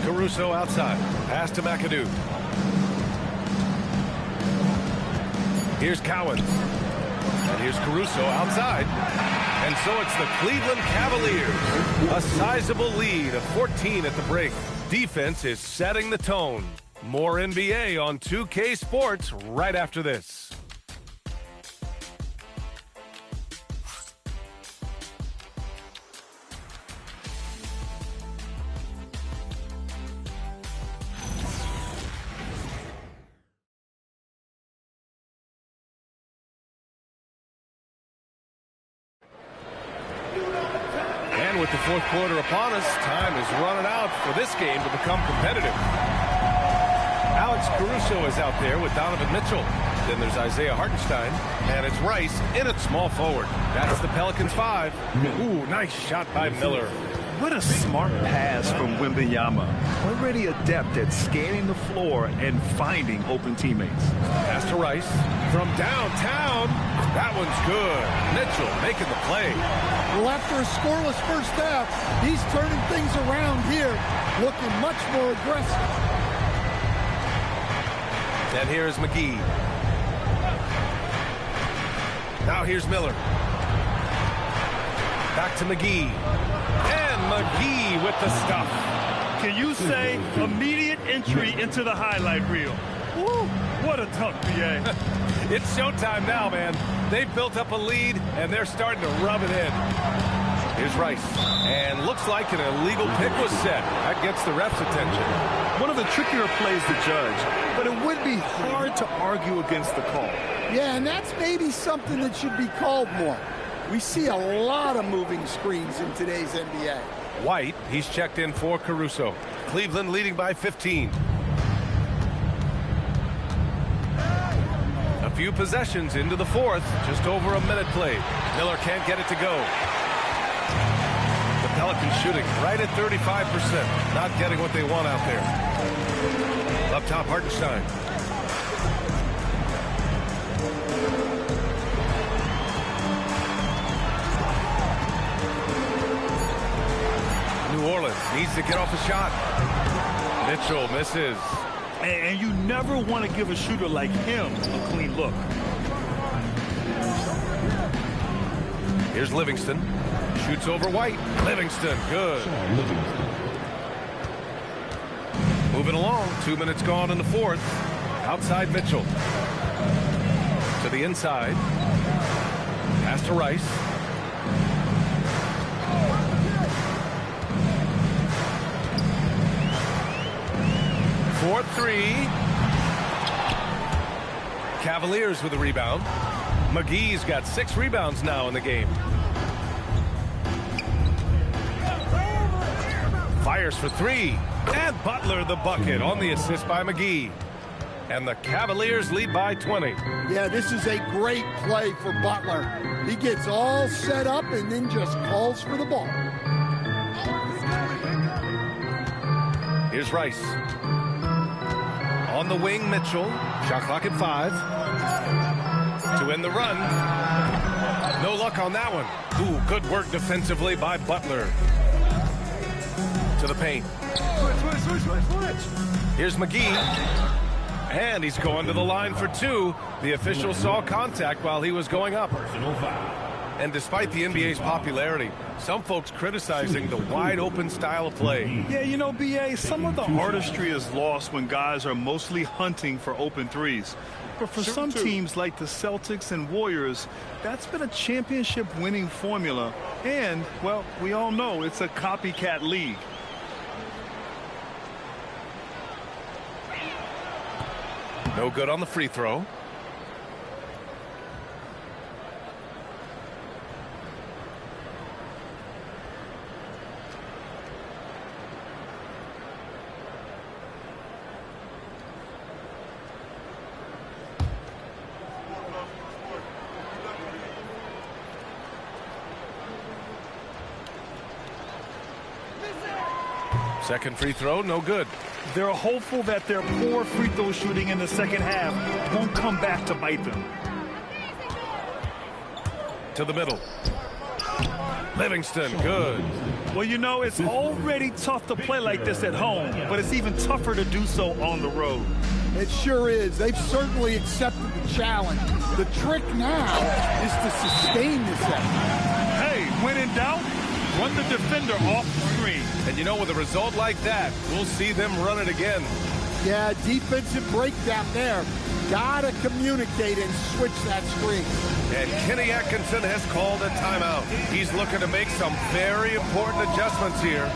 Caruso outside. Pass to McAdoo. Here's Cowens. And here's Caruso outside. And so it's the Cleveland Cavaliers. A sizable lead of 14 at the break. Defense is setting the tone. More NBA on 2K Sports right after this. And with the fourth quarter upon us, time is running out for this game to become competitive. Alex Caruso is out there with Donovan Mitchell. Then there's Isaiah Hartenstein, and it's Rice in at small forward. That's the Pelicans 5. Ooh, nice shot by Miller. What a smart pass from Wembanyama. Already adept at scanning the floor and finding open teammates. Pass to Rice from downtown. That one's good. Mitchell making the play. Well, after a scoreless first half, he's turning things around here, looking much more aggressive. And here's McGee. Now here's Miller. Back to McGee. And McGee with the stuff. Can you say immediate entry into the highlight reel? Woo, what a dunk, BA. It's showtime now, man. They've built up a lead, and they're starting to rub it in. Here's Rice. And looks like an illegal pick was set. That gets the ref's attention. One of the trickier plays to judge, but it would be hard to argue against the call. Yeah, and that's maybe something that should be called more. We see a lot of moving screens in today's NBA. White, he's checked in for Caruso. Cleveland leading by 15. A few possessions into the fourth, just over a minute played. Miller can't get it to go. The Pelicans shooting right at 35%, not getting what they want out there. Up top, Hartenstein. New Orleans needs to get off a shot. Mitchell misses. And you never want to give a shooter like him a clean look. Here's Livingston. Shoots over White. Livingston, good. Moving along. 2 minutes gone in the fourth. Outside Mitchell. To the inside. Pass to Rice. Fourth three. Cavaliers with a rebound. McGee's got 6 rebounds now in the game. Fires for 3. And Butler the bucket on the assist by McGee. And the Cavaliers lead by 20. Yeah, this is a great play for Butler. He gets all set up and then just calls for the ball. Here's Rice. On the wing, Mitchell. Shot clock at 5. To end the run. No luck on that one. Ooh, good work defensively by Butler. To the paint. Here's McGee. And he's going to the line for two. The official saw contact while he was going up. And despite the NBA's popularity, some folks criticizing the wide-open style of play. Yeah, you know, B.A., some of the artistry is lost when guys are mostly hunting for open threes. But for some teams like the Celtics and Warriors, that's been a championship-winning formula. And, well, we all know it's a copycat league. No good on the free throw. Second free throw, no good. They're hopeful that their poor free throw shooting in the second half won't come back to bite them. To the middle. Livingston, good. Well, you know, it's already tough to play like this at home, but it's even tougher to do so on the road. It sure is. They've certainly accepted the challenge. The trick now is to sustain this effort. Hey, when in doubt, run the defender off the screen. And you know, with a result like that, we'll see them run it again. Yeah, defensive breakdown there. Gotta communicate and switch that screen. And Kenny Atkinson has called a timeout. He's looking to make some very important adjustments here.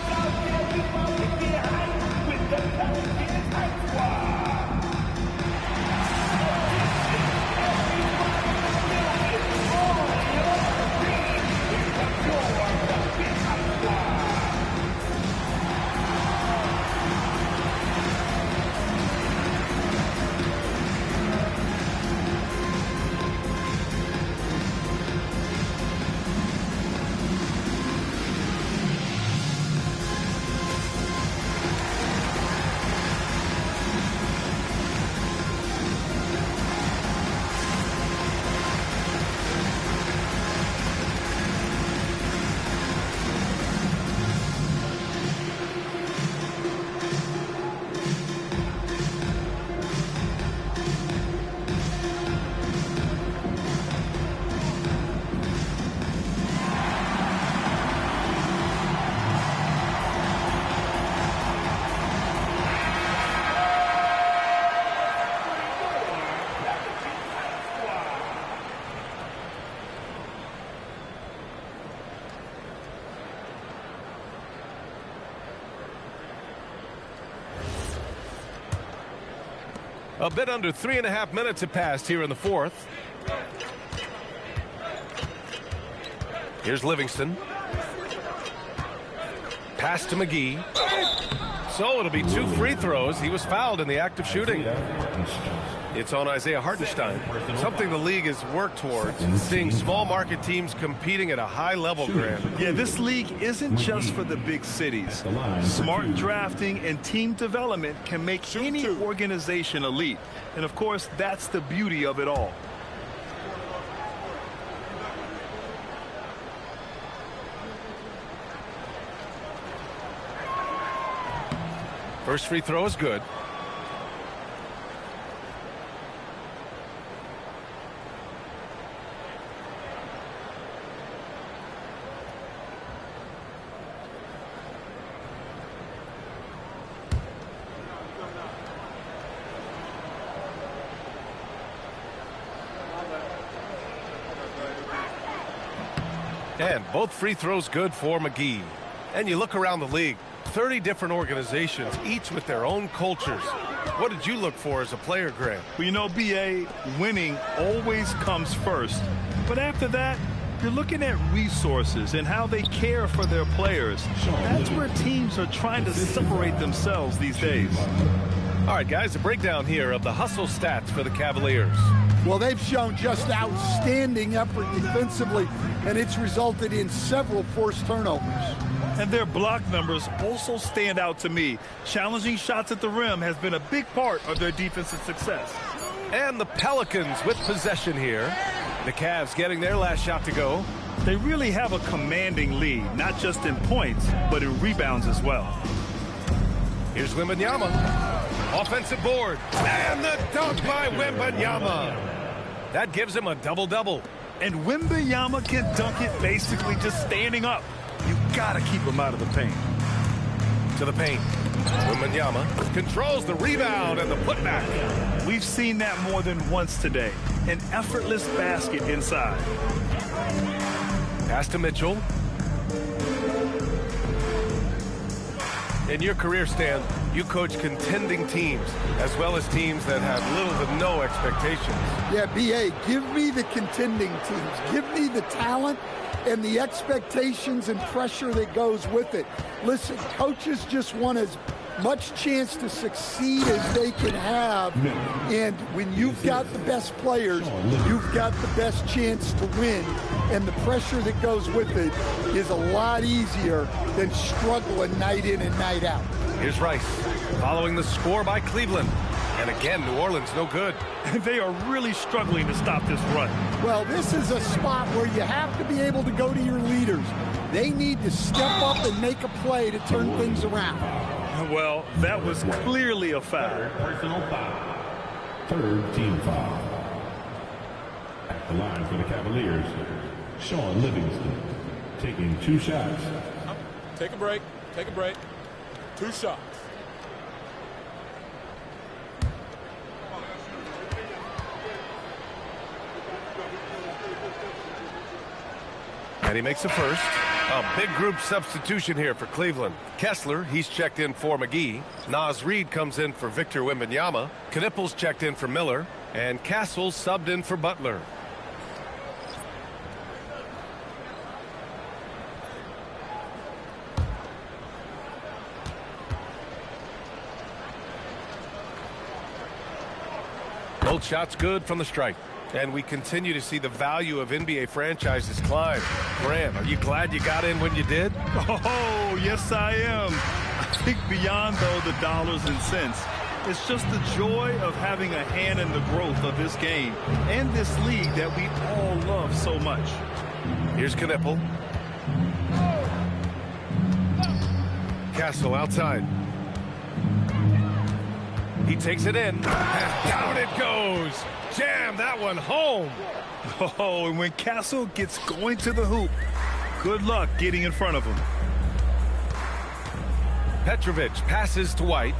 A bit under 3.5 minutes have passed here in the fourth. Here's Livingston. Pass to McGee. So it'll be 2 free throws. He was fouled in the act of shooting. It's on Isaiah Hartenstein. Something the league has worked towards, seeing small market teams competing at a high level, Grant. Yeah, this league isn't just for the big cities. Smart drafting and team development can make any organization elite. And of course, that's the beauty of it all. First free throw is good. And both free throws good for McGee. And you look around the league, 30 different organizations, each with their own cultures. What did you look for as a player, Grant? Well, you know, B.A., winning always comes first. But after that, you're looking at resources and how they care for their players. That's where teams are trying to separate themselves these days. All right, guys, a breakdown here of the hustle stats for the Cavaliers. Well, they've shown just outstanding effort defensively, and it's resulted in several forced turnovers. And their block numbers also stand out to me. Challenging shots at the rim has been a big part of their defensive success. And the Pelicans with possession here. The Cavs getting their last shot to go. They really have a commanding lead, not just in points, but in rebounds as well. Here's Wembanyama. Offensive board. And the dunk by Wembanyama. That gives him a double-double. And Wembanyama can dunk it basically just standing up. You got to keep him out of the paint. To the paint. Wembanyama controls the rebound and the putback. We've seen that more than once today. An effortless basket inside. Pass to Mitchell. In your career, Stan, you coach contending teams as well as teams that have little to no expectations. Yeah, B.A., give me the contending teams. Give me the talent and the expectations and pressure that goes with it. Listen, coaches just want as much chance to succeed as they can have. And when you've got the best players, you've got the best chance to win. And the pressure that goes with it is a lot easier than struggling night in and night out. Here's Rice following the score by Cleveland. And again, New Orleans no good. They are really struggling to stop this run. Well, this is a spot where you have to be able to go to your leaders. They need to step up and make a play to turn things around. Well, that was clearly a foul. Personal foul. Third team foul. At the line for the Cavaliers, Sean Livingston taking 2 shots. Take a break. Take a break. 2 shots. And he makes a first. A big group substitution here for Cleveland. Kessler, he's checked in for McGee. Naz Reid comes in for Victor Wembanyama. Knippel's checked in for Miller. And Castle subbed in for Butler. Both shots good from the stripe. And we continue to see the value of NBA franchises climb. Graham, are you glad you got in when you did? Oh, yes, I am. I think beyond, though, the dollars and cents, it's just the joy of having a hand in the growth of this game and this league that we all love so much. Here's Knippel. Castle outside. He takes it in, and down it goes. Jam that one home. Oh, and when Castle gets going to the hoop, good luck getting in front of him. Petrovic passes to White.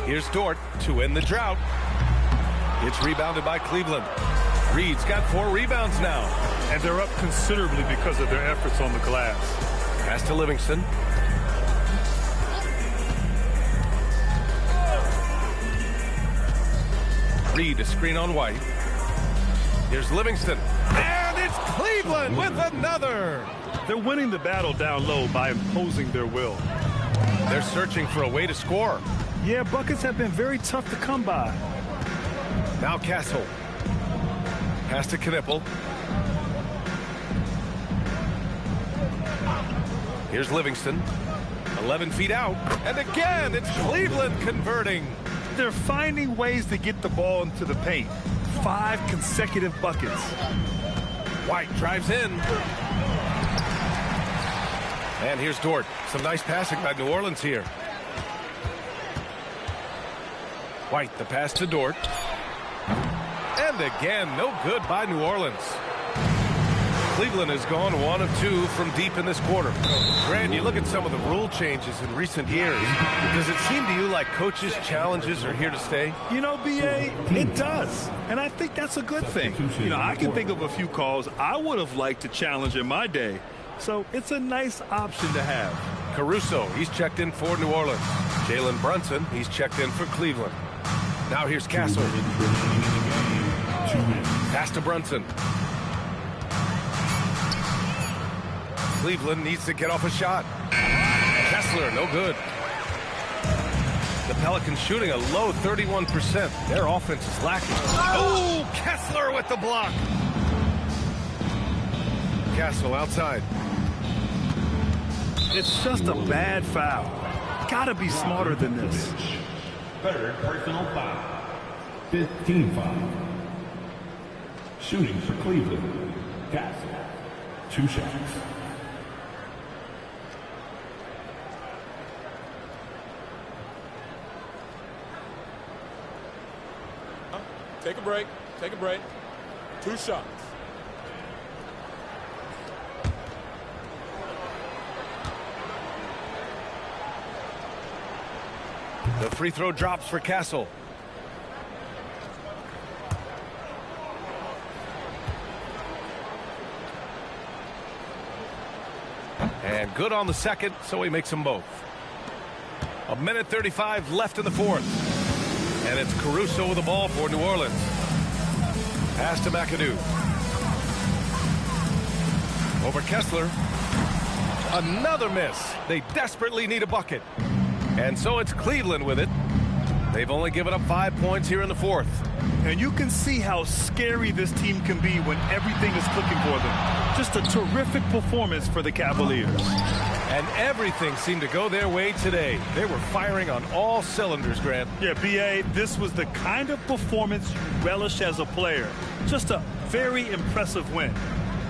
Here's Dort to end the drought. It's rebounded by Cleveland. Reed's got 4 rebounds now. And they're up considerably because of their efforts on the glass. Pass to Livingston. Reed, a screen on White. Here's Livingston. And it's Cleveland with another. They're winning the battle down low by imposing their will. They're searching for a way to score. Yeah, buckets have been very tough to come by. Now Castle. Pass to Knippel. Here's Livingston. 11 feet out. And again, it's Cleveland converting. They're finding ways to get the ball into the paint. 5 consecutive buckets. White drives in. And here's Dort. Some nice passing by New Orleans here. White, the pass to Dort. And again, no good by New Orleans. Cleveland has gone 1 of 2 from deep in this quarter. Grant, you look at some of the rule changes in recent years. Does it seem to you like coaches' challenges are here to stay? You know, B.A., it does. And I think that's a good thing. You know, I can think of a few calls I would have liked to challenge in my day. So it's a nice option to have. Caruso, he's checked in for New Orleans. Jalen Brunson, he's checked in for Cleveland. Now here's Castle. Pass to Brunson. Cleveland needs to get off a shot. Kessler, no good. The Pelicans shooting a low 31%. Their offense is lacking. Oh, Kessler with the block. Castle outside. It's just a bad foul. Gotta be smarter than this. Third personal foul. 15 foul. Shooting for Cleveland. Castle. 2 shots. Take a break. Take a break. 2 shots. The free throw drops for Castle. And good on the second, so he makes them both. 1:35 left in the fourth. And it's Caruso with the ball for New Orleans. Pass to McAdoo. Over Kessler. Another miss. They desperately need a bucket. And so it's Cleveland with it. They've only given up 5 points here in the fourth. And you can see how scary this team can be when everything is clicking for them. Just a terrific performance for the Cavaliers. And everything seemed to go their way today. They were firing on all cylinders, Grant. Yeah, B.A., this was the kind of performance you relish as a player. Just a very impressive win.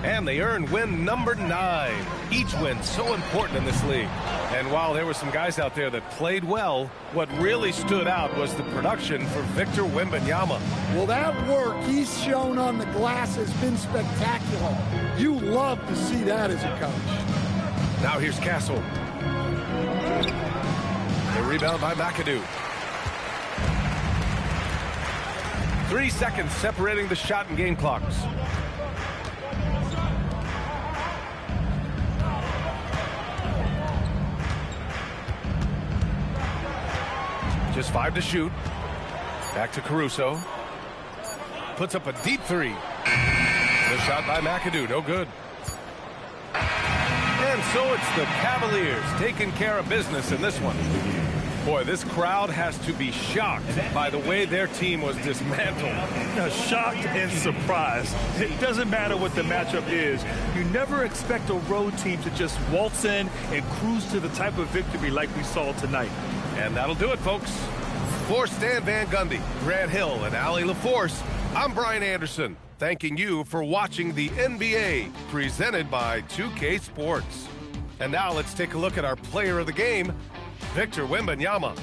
And they earned win number 9. Each win so important in this league. And while there were some guys out there that played well, what really stood out was the production for Victor Wembanyama. Well, that work he's shown on the glass has been spectacular. You love to see that as a coach. Now here's Castle. The rebound by McAdoo. 3 seconds separating the shot and game clocks. Just 5 to shoot. Back to Caruso. Puts up a deep 3. The shot by McAdoo, no good. And so it's the Cavaliers taking care of business in this one. Boy, this crowd has to be shocked by the way their team was dismantled. Now, shocked and surprised. It doesn't matter what the matchup is. You never expect a road team to just waltz in and cruise to the type of victory like we saw tonight. And that'll do it, folks. For Stan Van Gundy, Grant Hill, and Allie LaForce, I'm Brian Anderson, thanking you for watching the NBA, presented by 2K Sports. And now let's take a look at our player of the game, Victor Wembanyama.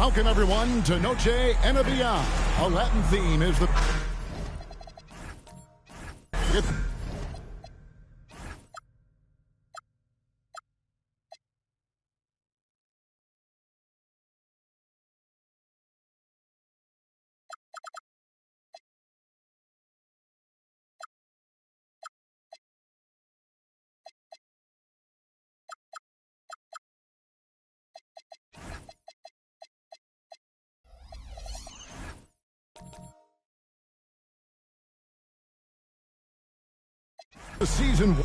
Welcome, everyone, to Noche Enabia. A Latin theme is the... season.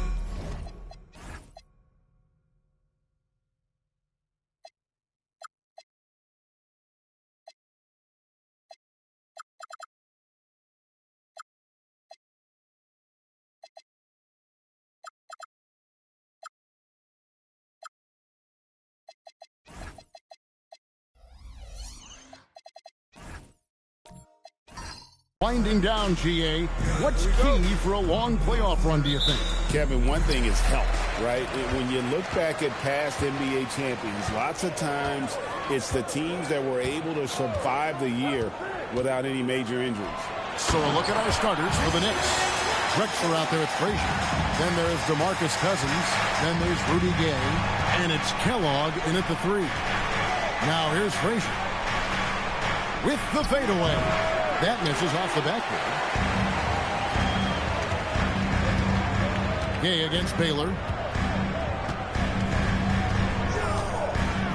Winding down, GA. What's key for a long playoff run, do you think? Kevin, one thing is health, right? When you look back at past NBA champions, lots of times it's the teams that were able to survive the year without any major injuries. So a look at our starters for the Knicks. Drexler out there at Frazier. Then there's DeMarcus Cousins. Then there's Rudy Gay. And it's Kellogg in at the 3. Now here's Frazier with the fadeaway. That misses off the backboard. Gay against Baylor.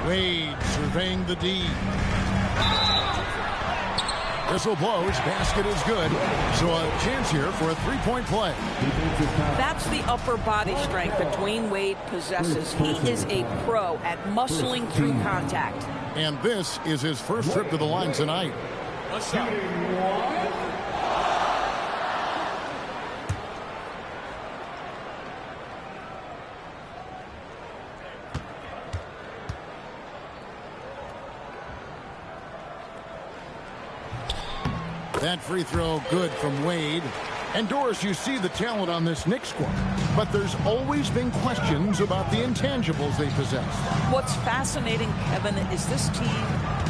Wade surveying the D. Whistle blows. Basket is good. So a chance here for a three-point play. That's the upper body strength that Dwayne Wade possesses. He is a pro at muscling through contact. And this is his first trip to the line tonight. That free throw good from Wade. And Doris, you see the talent on this Knicks squad, but there's always been questions about the intangibles they possess. What's fascinating, Kevin, is this team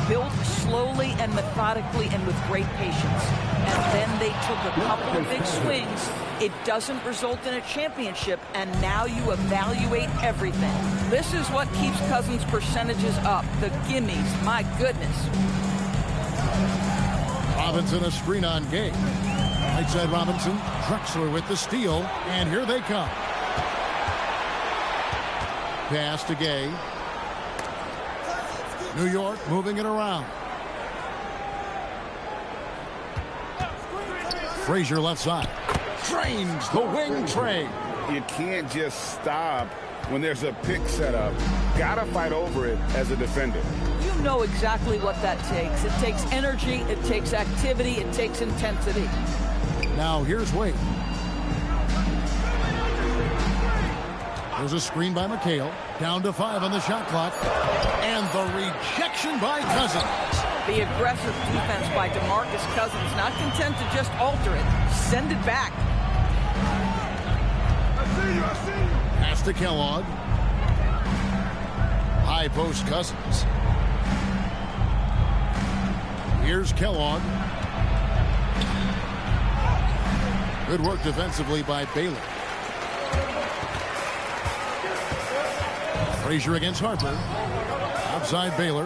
built slowly and methodically and with great patience. And then they took a couple of big swings. It doesn't result in a championship, and now you evaluate everything. This is what keeps Cousins' percentages up. The gimmies, my goodness. Robinson a screen on Gay. Right side Robinson. Drexler with the steal. And here they come. Pass to Gay. New York moving it around. Frazier left side. Trains the wing train. You can't just stop when there's a pick set up. Gotta fight over it as a defender. You know exactly what that takes. It takes energy, it takes activity, it takes intensity. Now here's Wade. There's a screen by McHale. Down to 5 on the shot clock. And the rejection by Cousins. The aggressive defense by DeMarcus Cousins, not content to just alter it. Send it back. Pass to Kellogg. High post Cousins. Here's Kellogg. Good work defensively by Baylor. Frazier against Harper. Outside Baylor.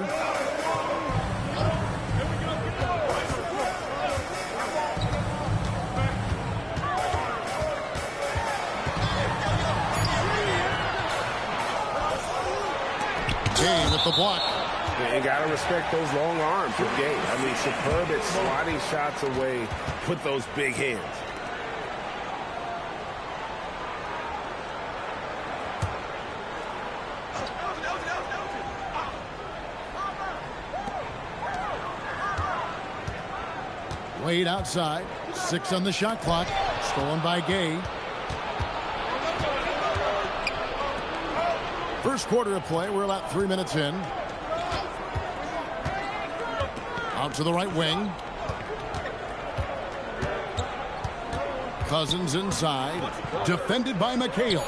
Gay with the block. You got to respect those long arms of Gay. I mean, superb at swatting shots away. Put those big hands. Wade outside. 6 on the shot clock. Stolen by Gay. First quarter of play. We're about 3 minutes in. Out to the right wing. Cousins inside. Defended by McHale.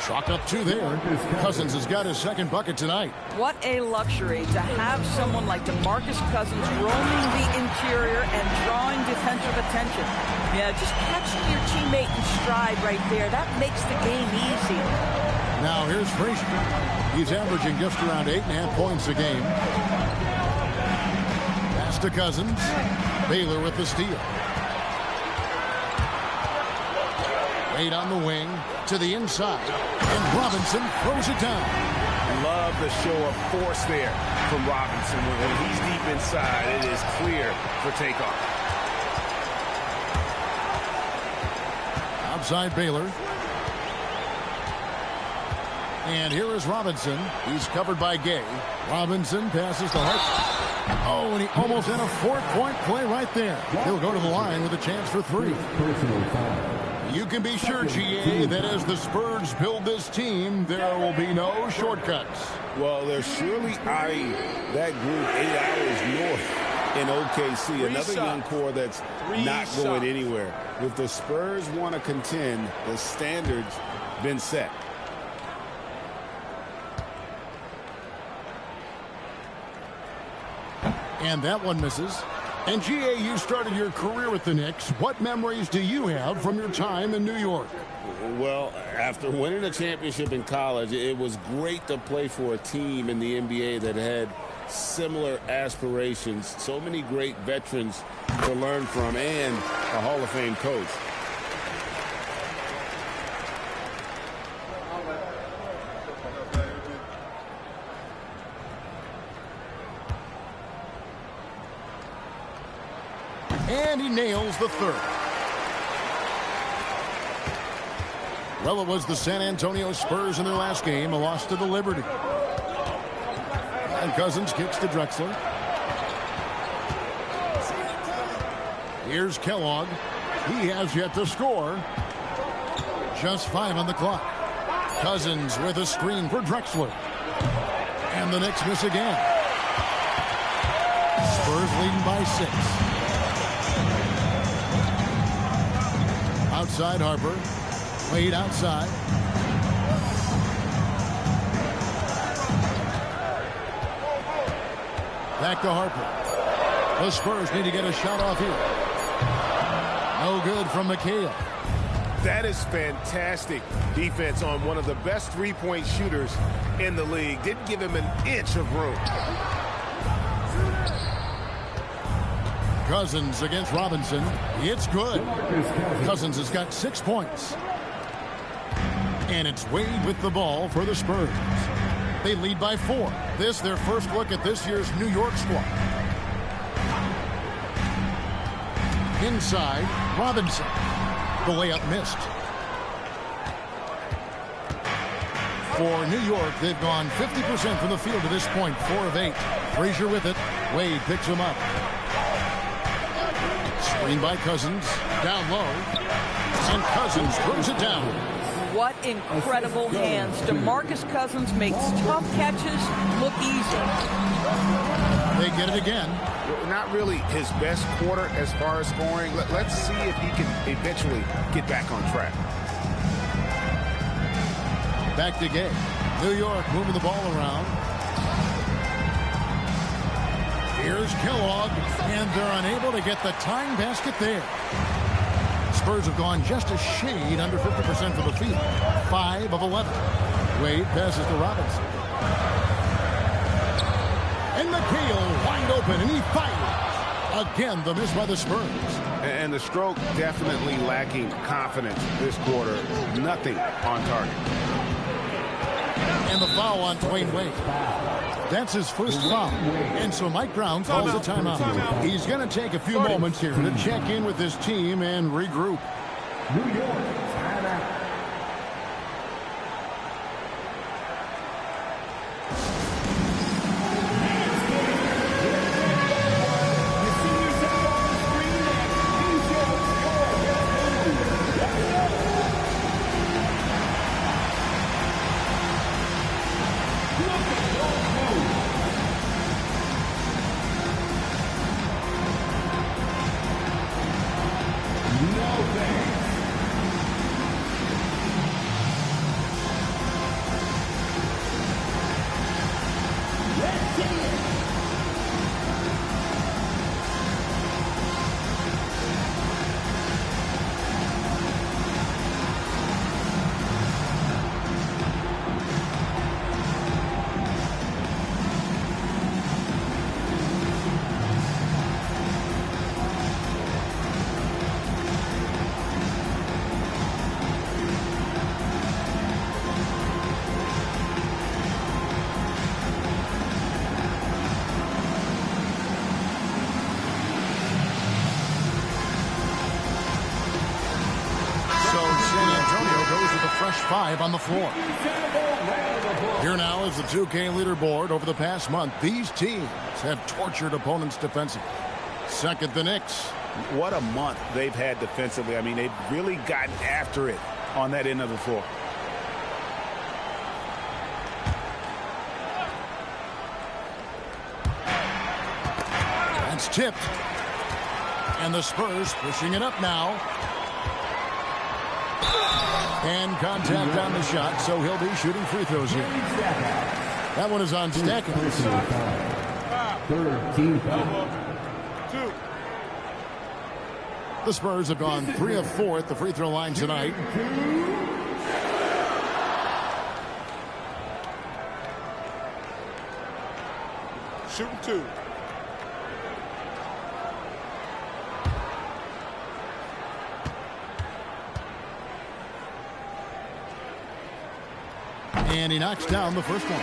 Chalk up 2 there. Cousins has got his second bucket tonight. What a luxury to have someone like DeMarcus Cousins roaming the interior and drawing defensive attention. Yeah, just catching your teammate in stride right there. That makes the game easy. Now here's Frazier. He's averaging just around 8.5 points a game. Pass to Cousins. Baylor with the steal. Wade on the wing to the inside. And Robinson throws it down. Love the show of force there from Robinson. When he's deep inside, it is clear for takeoff. Outside Baylor. And here is Robinson. He's covered by Gay. Robinson passes to Hart. Oh, and he almost had a 4-point play right there. He'll go to the line with a chance for 3. You can be sure, GA, that as the Spurs build this team, there will be no shortcuts. Well, they're surely eyeing that group 8 hours north in OKC. Another young core that's not going anywhere. If the Spurs want to contend, the standard's been set. And that one misses. And GA, you started your career with the Knicks. What memories do you have from your time in New York? Well, after winning a championship in college, it was great to play for a team in the NBA that had similar aspirations. So many great veterans to learn from and a Hall of Fame coach. And he nails the 3rd. Well, it was the San Antonio Spurs in their last game, a loss to the Liberty. And Cousins kicks to Drexler. Here's Kellogg. He has yet to score. Just 5 on the clock. Cousins with a screen for Drexler. And the Knicks miss again. Spurs leading by 6. Outside Harper. Wade outside. Back to Harper. The Spurs need to get a shot off here. No good from McHale. That is fantastic defense on one of the best three-point shooters in the league. Didn't give him an inch of room. Cousins against Robinson. It's good. Cousins has got 6 points. And it's Wade with the ball for the Spurs. They lead by 4. This their first look at this year's New York squad. Inside, Robinson. The layup missed. For New York, they've gone 50% from the field to this point, 4 of 8. Frazier with it. Wade picks him up. Screen by Cousins. Down low. And Cousins throws it down. What incredible hands. DeMarcus Cousins makes tough catches look easy. They get it again. Not really his best quarter as far as scoring. Let's see if he can eventually get back on track. Back to Gay. New York moving the ball around. Here's Kellogg, and they're unable to get the tying basket there. Spurs have gone just a shade under 50% from the field. 5 of 11. Wade passes to Robinson. And McHale wide open, and he fires. Again, the miss by the Spurs. And the stroke definitely lacking confidence this quarter. Nothing on target. And the foul on Dwayne Wade. That's his first foul. And so Mike Brown calls a timeout. He's going to take a few moments here to check in with his team and regroup. New York, timeout. 5 on the floor. Here now is the 2K leaderboard. Over the past month, these teams have tortured opponents defensively. Second, the Knicks. What a month they've had defensively. I mean, they've really gotten after it on that end of the floor. That's tipped. And the Spurs pushing it up now. And contact on the shot, so he'll be shooting free throws here. That one is on Stackhouse. The Spurs have gone 3 of 4 at the free throw line tonight. Shooting 2. And he knocks down the first one.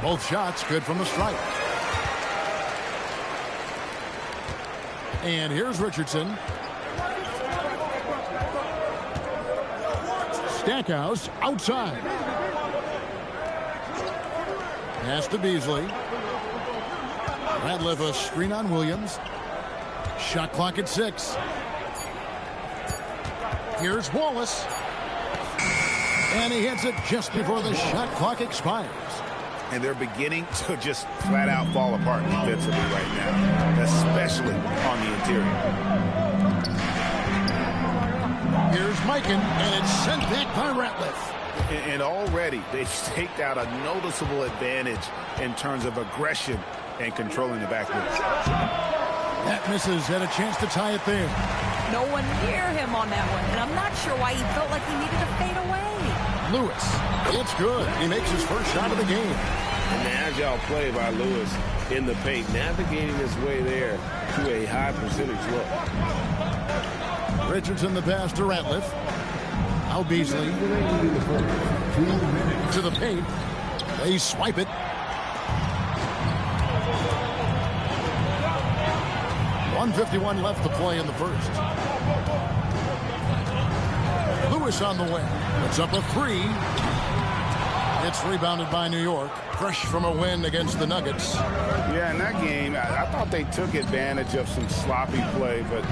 Both shots good from the stripe. And here's Richardson. Stackhouse outside. Pass to Beasley. Ratliff a screen on Williams. Shot clock at 6. Here's Wallace. And he hits it just before the shot clock expires. And they're beginning to just flat out fall apart defensively right now, especially on the interior. Here's Mikan, and it's sent back by Ratliff. And already they've staked out a noticeable advantage in terms of aggression and controlling the backcourt. That misses, had a chance to tie it there. No one near him on that one, and I'm not sure why he felt like he needed to fade away. Lewis, it's good. He makes his first shot of the game. An agile play by Lewis in the paint, navigating his way there to a high percentage look. Richardson the pass to Ratliff. Now Beasley to the paint. They swipe it. 1:51 left to play in the first. Lewis on the wing. It's up a 3. It's rebounded by New York. Fresh from a win against the Nuggets. Yeah, in that game, I thought they took advantage of some sloppy play, but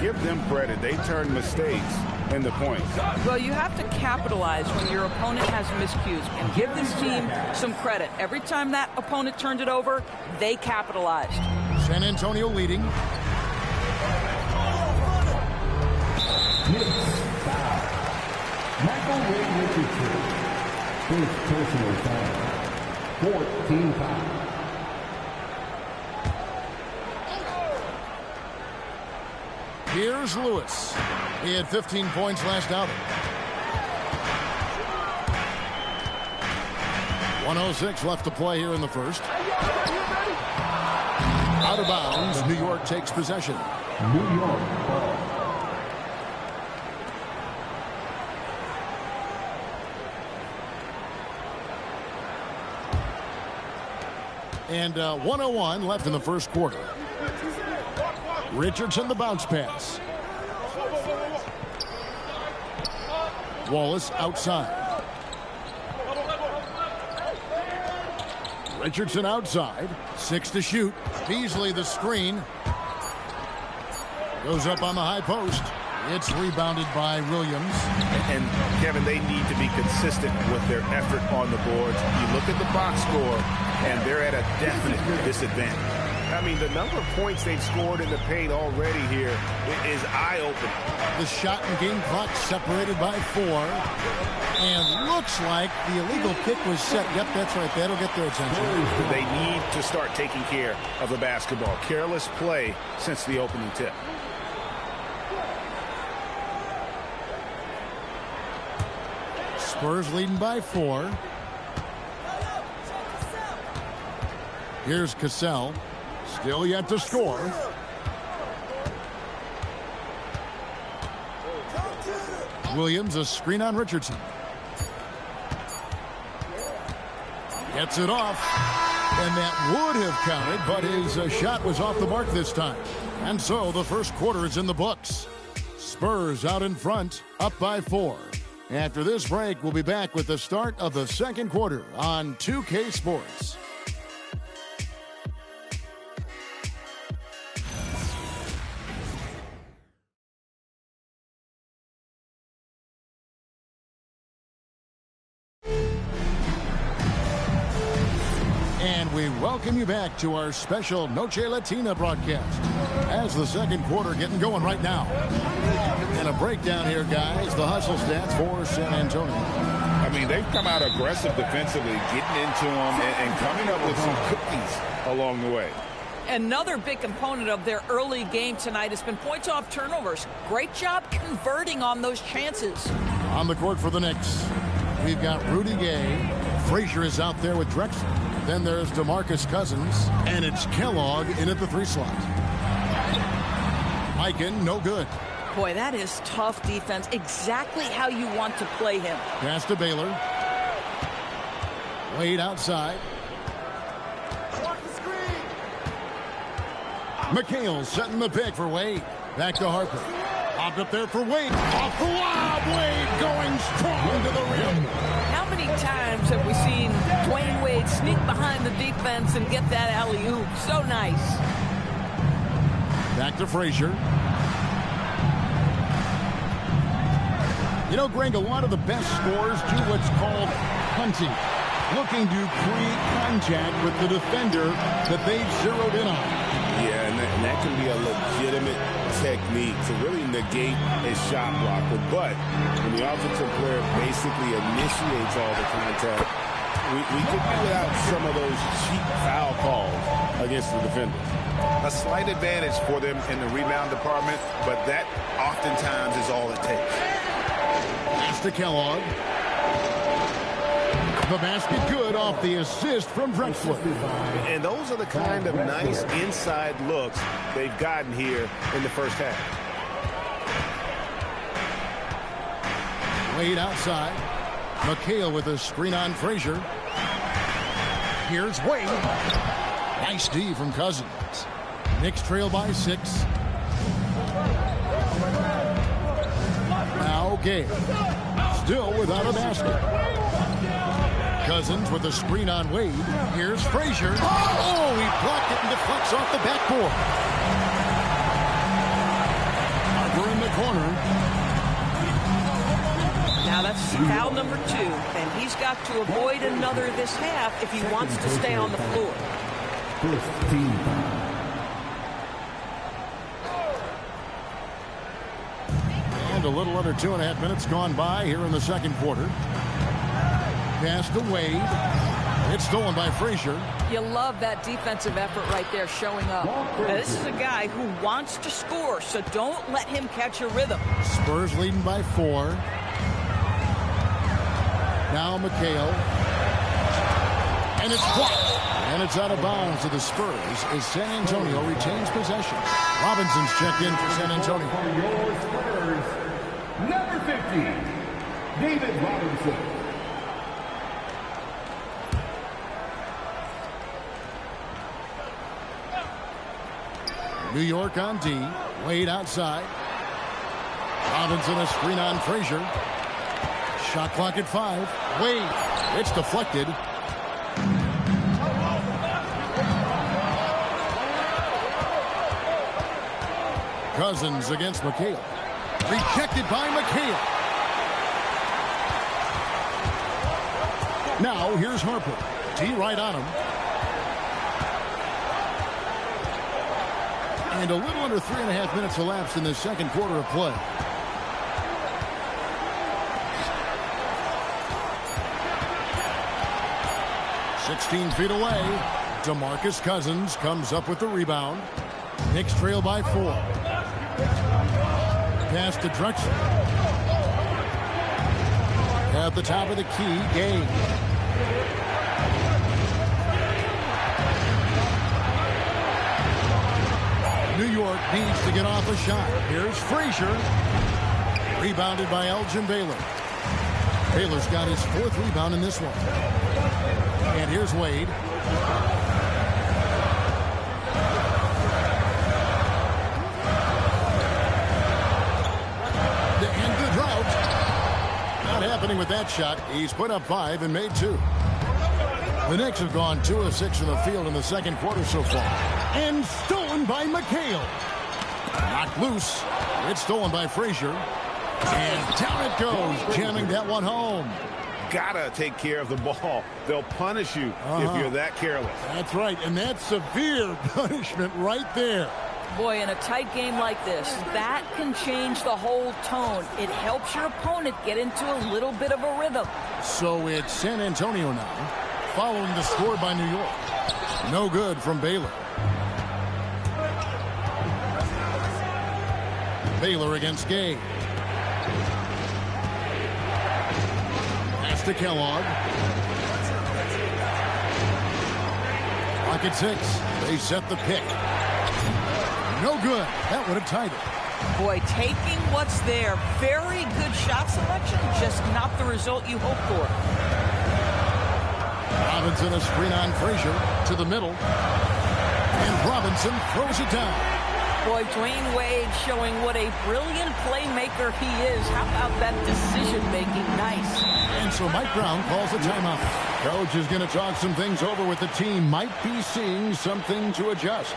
give them credit. They turned mistakes into points. Well, you have to capitalize when your opponent has miscues and give this team some credit. Every time that opponent turned it over, they capitalized. San Antonio leading. Michael Ray Richardson, first personal foul, 14 fouls. Here's Lewis. He had 15 points last outing. 1:06 left to play here in the first. Out of bounds, New York takes possession. New York ball. And 1:01 left in the first quarter. Richardson the bounce pass. Wallace outside. Richardson outside. 6 to shoot. Beasley the screen. Goes up on the high post. It's rebounded by Williams. And Kevin, they need to be consistent with their effort on the boards. You look at the box score, and they're at a definite disadvantage. I mean, the number of points they've scored in the paint already here is eye-opening. The shot and game clock separated by 4. And looks like the illegal kick was set. Yep, that's right. That'll get their attention. They need to start taking care of the basketball. Careless play since the opening tip. Spurs leading by 4. Here's Cassell. Still yet to score. Williams, a screen on Richardson. Gets it off. And that would have counted, but his shot was off the mark this time. And so the first quarter is in the books. Spurs out in front, up by 4. After this break, we'll be back with the start of the second quarter on 2K Sports. And we welcome you back to our special Noche Latina broadcast as the second quarter getting going right now. And a breakdown here, guys. The hustle stats for San Antonio. I mean, they've come out aggressive defensively, getting into them and coming up with some cookies along the way. Another big component of their early game tonight has been points off turnovers. Great job converting on those chances. On the court for the Knicks, we've got Rudy Gay. Frazier is out there with Drexler. Then there's DeMarcus Cousins, and it's Kellogg in at the 3 slot. Mikan, no good. Boy, that is tough defense. Exactly how you want to play him. Pass to Baylor. Wade outside. McHale setting the pick for Wade. Back to Harper. Popped up there for Wade. Off the lob. Wade going strong to the rim. How many times have we seen Dwayne Wade sneak behind the defense and get that alley-oop? So nice. Back to Frazier. You know, Greg, a lot of the best scorers do what's called hunting. Looking to create contact with the defender that they've zeroed in on. Yeah, and that can be a legitimate technique to really negate a shot blocker. But when the offensive player basically initiates all the contact, we could do without some of those cheap foul calls against the defenders. A slight advantage for them in the rebound department, but that oftentimes is all it takes. Pass to Kellogg. The basket good off the assist from Drexler. And those are the kind of nice inside looks they've gotten here in the first half. Wade outside. McHale with a screen on Frazier. Here's Wade. Nice D from Cousins. Knicks trail by 6. Now Gay. Still without a basket. Cousins with a screen on Wade. Here's Frazier. Oh, he blocked it and deflects off the backboard. Harper in the corner. Now that's foul number 2, and he's got to avoid another this half if he wants to stay on the floor. And a little under 2.5 minutes gone by here in the second quarter. Pass to Wade. It's stolen by Frazier. You love that defensive effort right there showing up. Now, this is a guy who wants to score, so don't let him catch a rhythm. Spurs leading by 4. Now McHale. And it's blocked. And it's out of bounds to the Spurs as San Antonio retains possession. Robinson's checked in for San Antonio. Your Spurs, number 50, David Robinson. New York on D. Wade outside. Robinson a screen on Frazier. Shot clock at 5. Wade. It's deflected. Cousins against McHale. Rejected by McHale. Now here's Harper. D right on him. And a little under 3.5 minutes elapsed in the second quarter of play. "16 feet away. DeMarcus Cousins comes up with the rebound. Knicks trail by 4. Pass to Drexler. At the top of the key, Gay. New York needs to get off a shot. Here's Frazier. Rebounded by Elgin Baylor. Baylor's got his 4th rebound in this one. And here's Wade. To end the drought. Not happening with that shot. He's put up 5 and made 2. The Knicks have gone 2 of 6 from the field in the second quarter so far. And stolen by McHale. Knocked loose. It's stolen by Frazier. And down it goes, jamming that one home. Gotta take care of the ball. They'll punish you if you're that careless. That's right, and that's severe punishment right there. Boy, in a tight game like this, that can change the whole tone. It helps your opponent get into a little bit of a rhythm. So it's San Antonio now, following the score by New York. No good from Baylor. Baylor against Gay. Pass to Kellogg. Pocket 6. They set the pick. No good. That would have tied it. Boy, taking what's there. Very good shot selection, just not the result you hope for. Robinson a screen on Frazier to the middle. And Robinson throws it down. Boy, Dwayne Wade showing what a brilliant playmaker he is. How about that decision-making? Nice. And so Mike Brown calls a timeout. Coach is going to talk some things over with the team. Might be seeing something to adjust.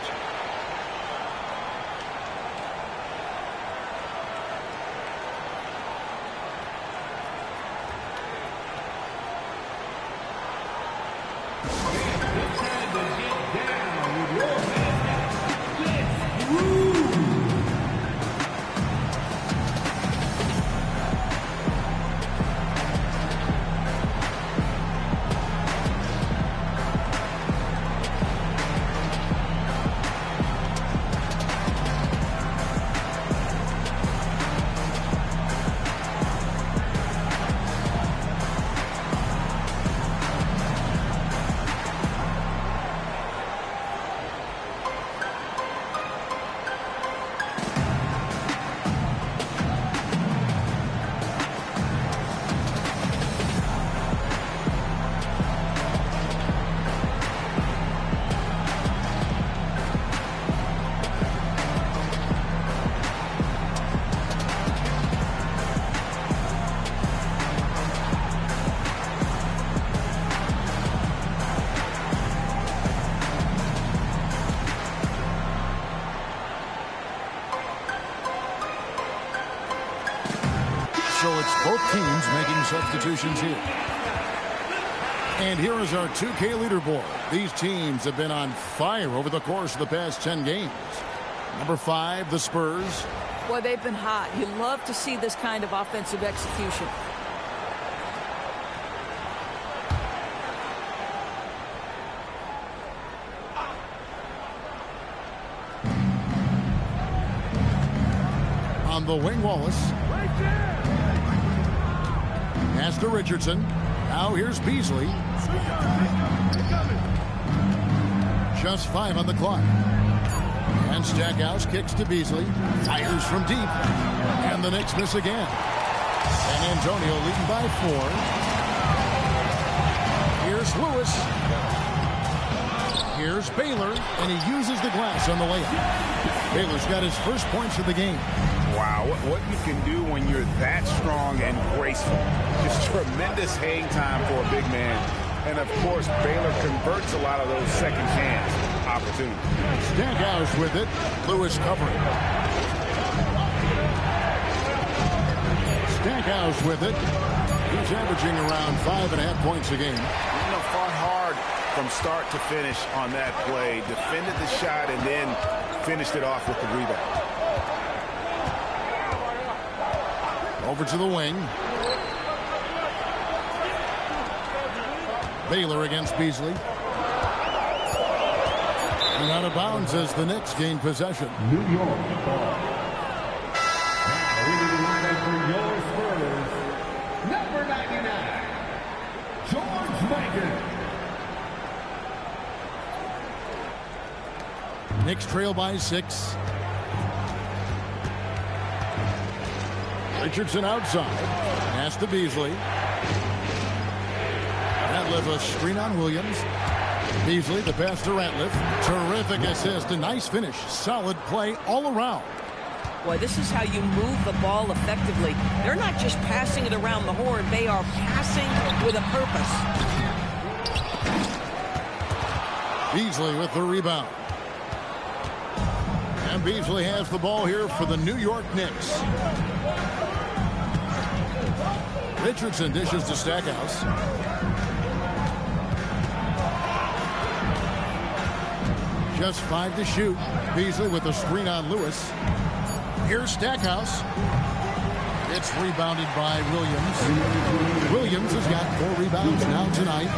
So it's both teams making substitutions here. And here is our 2K leaderboard. These teams have been on fire over the course of the past 10 games. Number 5, the Spurs. Boy, they've been hot. You love to see this kind of offensive execution. On the wing, Wallace. Pass to Richardson. Now here's Beasley. Just 5 on the clock. And Stackhouse kicks to Beasley. Fires from deep. And the Knicks miss again. San Antonio leading by 4. Here's Lewis. Here's Baylor. And he uses the glass on the layup. Baylor's got his first points of the game. Wow, what you can do when you're that strong and graceful. Just tremendous hang time for a big man. And, of course, Baylor converts a lot of those second chance opportunities. Stackhouse with it. Lewis covering. Stackhouse with it. He's averaging around 5.5 points a game. You know, fought hard from start to finish on that play. Defended the shot and then finished it off with the rebound. Over to the wing. Baylor against Beasley. And out of bounds as the Knicks gain possession. New York ball. Leading the lineup for your Spurs, number 99, George Mikan. Knicks trail by 6. Richardson outside. Pass to Beasley. Ratliff a screen on Williams. Beasley, the pass to Ratliff. Terrific assist, a nice finish. Solid play all around. Boy, this is how you move the ball effectively. They're not just passing it around the horn. They are passing with a purpose. Beasley with the rebound. And Beasley has the ball here for the New York Knicks. Richardson dishes to Stackhouse. Just 5 to shoot. Beasley with a screen on Lewis. Here's Stackhouse. It's rebounded by Williams. Williams has got 4 rebounds now tonight.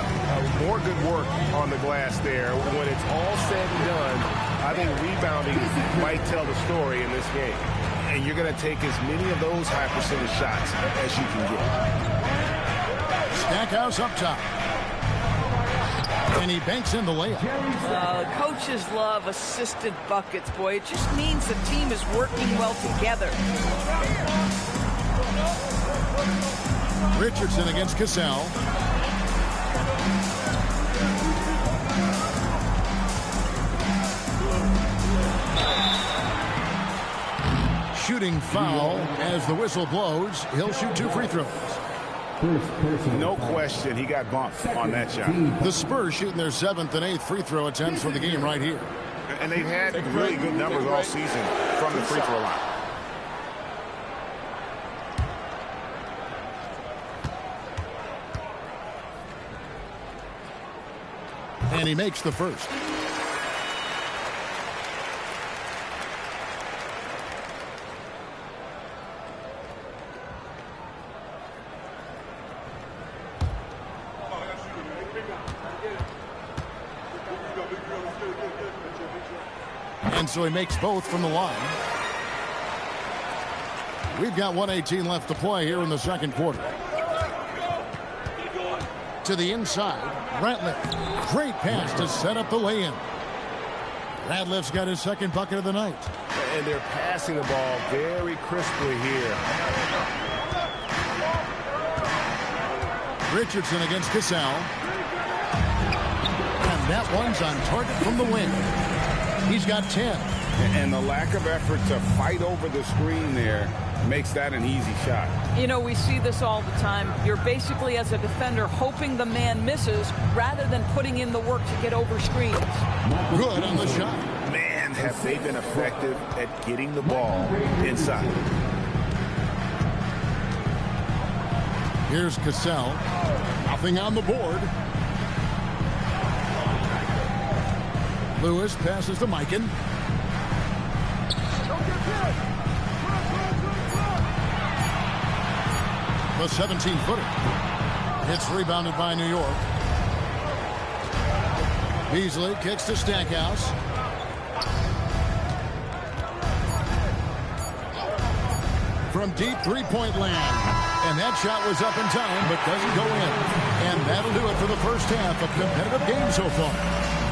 More good work on the glass there. When it's all said and done, I think rebounding might tell the story in this game. And you're going to take as many of those high percentage shots as you can get. Stackhouse up top. And he banks in the layup. Coaches love assisted buckets, boy. It just means the team is working well together. Richardson against Cassell. Shooting foul as the whistle blows. He'll shoot 2 free throws. No question, he got bumped on that shot. The Spurs shooting their 7th and 8th free throw attempts for the game right here. And they've had really good numbers all season from the free throw line. And he makes the first. And so he makes both from the line. We've got 1:18 left to play here in the second quarter. To the inside, Ratliff. Great pass to set up the lay-in. Ratliff's got his second bucket of the night. And they're passing the ball very crisply here. Richardson against Cassell. And that one's on target from the wing. He's got 10. And the lack of effort to fight over the screen there makes that an easy shot. You know, we see this all the time. You're basically, as a defender, hoping the man misses rather than putting in the work to get over screens. Good on the shot. Man, have they been effective at getting the ball inside. Here's Cassell. Nothing on the board. Lewis passes to Mikan. The 17-footer. It's rebounded by New York. Beasley kicks to Stackhouse. From deep three-point land. And that shot was up in time, but doesn't go in. And that'll do it for the first half of competitive game so far.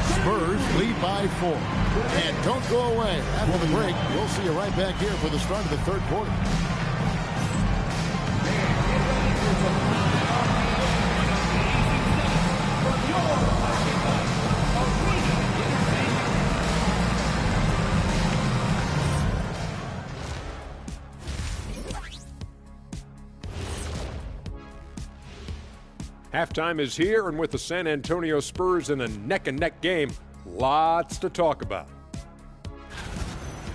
Spurs lead by 4. And don't go away. After the break, we'll see you right back here for the start of the third quarter. Halftime is here, and with the San Antonio Spurs in a neck-and-neck game, lots to talk about.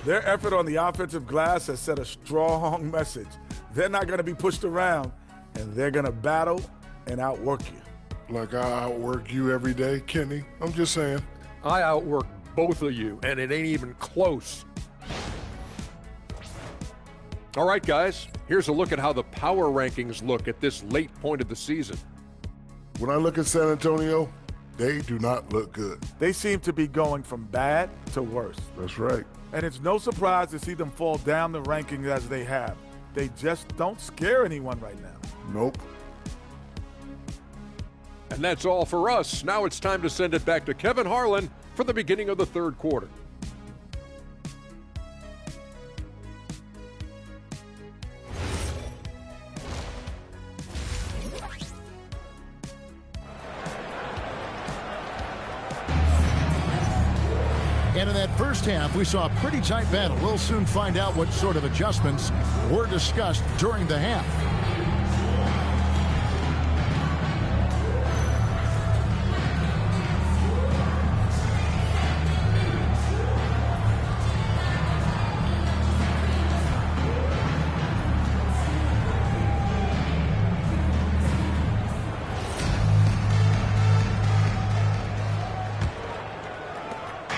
Their effort on the offensive glass has set a strong message. They're not going to be pushed around, and they're going to battle and outwork you. Like I outwork you every day, Kenny. I'm just saying. I outwork both of you, and it ain't even close. All right, guys, here's a look at how the power rankings look at this late point of the season. When I look at San Antonio, they do not look good. They seem to be going from bad to worse. That's right. And it's no surprise to see them fall down the rankings as they have. They just don't scare anyone right now. Nope. And that's all for us. Now it's time to send it back to Kevin Harlan for the beginning of the third quarter. And in that first half, we saw a pretty tight battle. We'll soon find out what sort of adjustments were discussed during the half.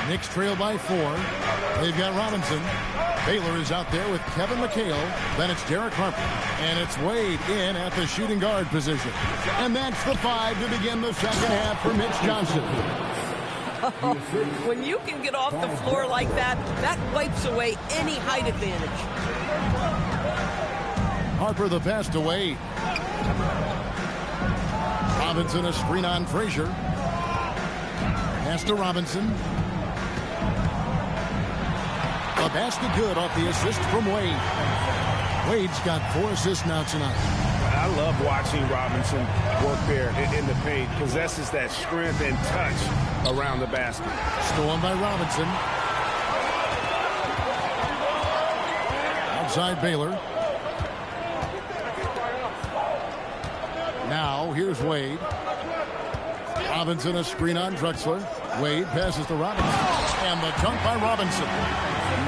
Knicks trail by 4. They've got Robinson. Baylor is out there with Kevin McHale. Then it's Derek Harper. And it's Wade in at the shooting guard position. And that's the 5 to begin the second half for Mitch Johnson. When you can get off the floor like that, that wipes away any height advantage. Harper the pass to Wade. Robinson a screen on Frazier. Pass to Robinson. A basket good off the assist from Wade. Wade's got 4 assists now tonight. I love watching Robinson work there in the paint. Possesses that strength and touch around the basket. Stolen by Robinson. Outside Baylor. Now here's Wade. Robinson a screen on Drexler. Wade passes to Robinson. And the dunk by Robinson.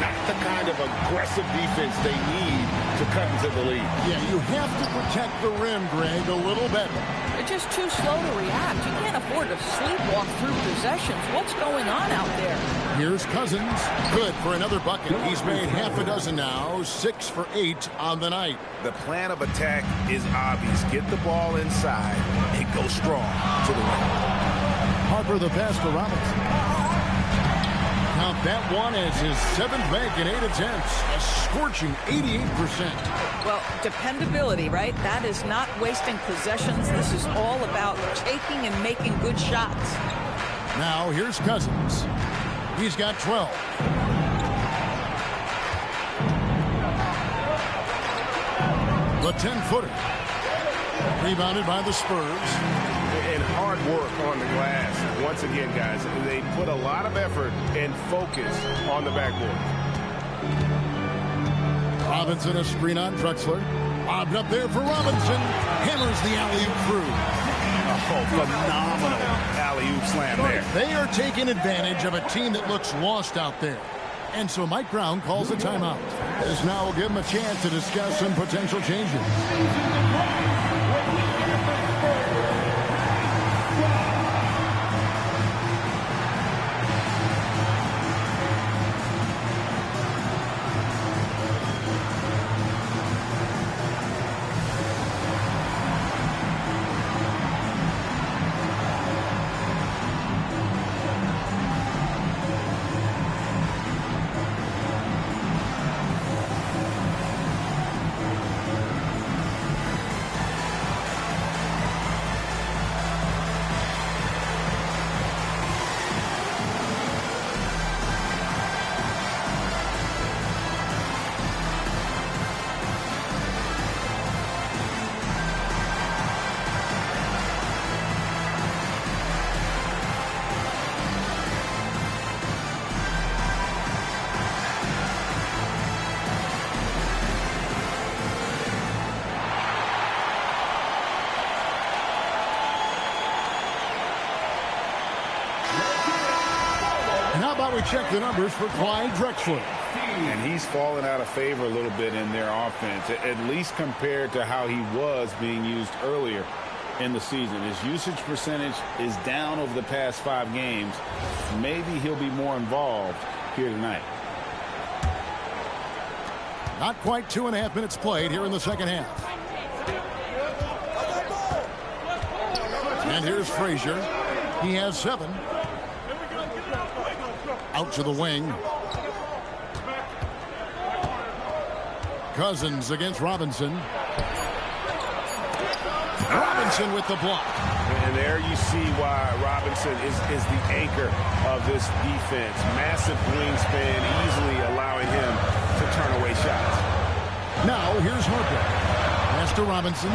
Not the kind of aggressive defense they need to cut into the lead. Yeah, you have to protect the rim, Greg, a little better. They're just too slow to react. You can't afford to sleepwalk through possessions. What's going on out there? Here's Cousins. Good for another bucket. He's made half a dozen now. 6 for 8 on the night. The plan of attack is obvious. Get the ball inside and go strong to the rim. Harper the pass to Robinson. Count that one as his 7th make in 8 attempts. A scorching 88%. Well, dependability, right? That is not wasting possessions. This is all about taking and making good shots. Now here's Cousins. He's got 12. The 10-footer. Rebounded by the Spurs. And hard work on the glass. Once again, guys, they put a lot of effort and focus on the backboard. Robinson a screen on Drexler. Lobbed up there for Robinson. Hammers the alley-oop through. Oh, phenomenal alley-oop slam there. They are taking advantage of a team that looks lost out there. And so Mike Brown calls a timeout. This now will give him a chance to discuss some potential changes. We check the numbers for Clyde Drexler. And he's fallen out of favor a little bit in their offense, at least compared to how he was being used earlier in the season. His usage percentage is down over the past 5 games. Maybe he'll be more involved here tonight. Not quite 2.5 minutes played here in the second half. And here's Frazier. He has 7. Out to the wing. Cousins against Robinson. Robinson with the block. And there you see why Robinson is the anchor of this defense. Massive wingspan, easily allowing him to turn away shots. Now here's Harper. Pass to Robinson.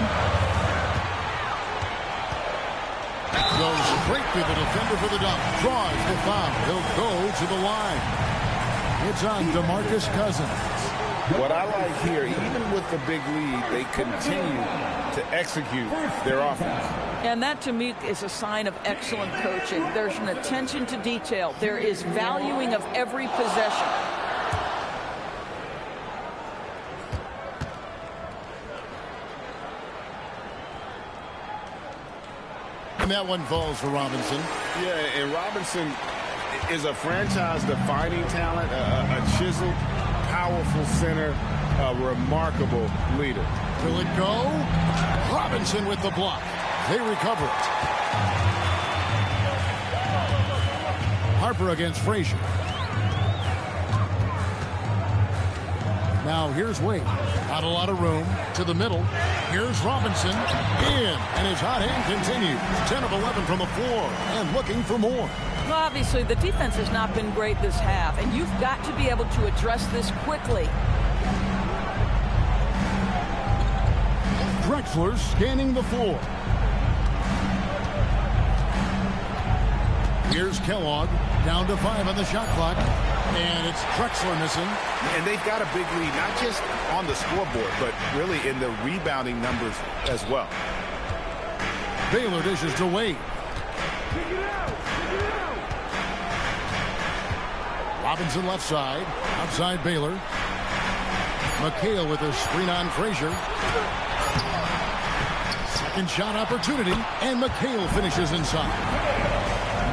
Goes straight through the defender for the dunk. Draws the foul. He'll go to the line. It's on DeMarcus Cousins. What I like here, even with the big lead, they continue to execute their offense. And that, to me, is a sign of excellent coaching. There's an attention to detail. There is valuing of every possession. And that one falls for Robinson. Yeah, and Robinson is a franchise-defining talent, a chiseled, powerful center, a remarkable leader. Will it go? Robinson with the block. They recover it. Harper against Frazier. Now here's Wade. Not a lot of room. To the middle. Here's Robinson. In. And his hot hand continues. 10 of 11 from the floor. And looking for more. Well, obviously, the defense has not been great this half. And you've got to be able to address this quickly. Drexler scanning the floor. Here's Kellogg. Down to 5 on the shot clock. And it's Drexler missing. And they've got a big lead, not just on the scoreboard, but really in the rebounding numbers as well. Baylor dishes to Wade. Robinson left side. Outside Baylor. McHale with a screen on Frazier. Second shot opportunity. And McHale finishes inside.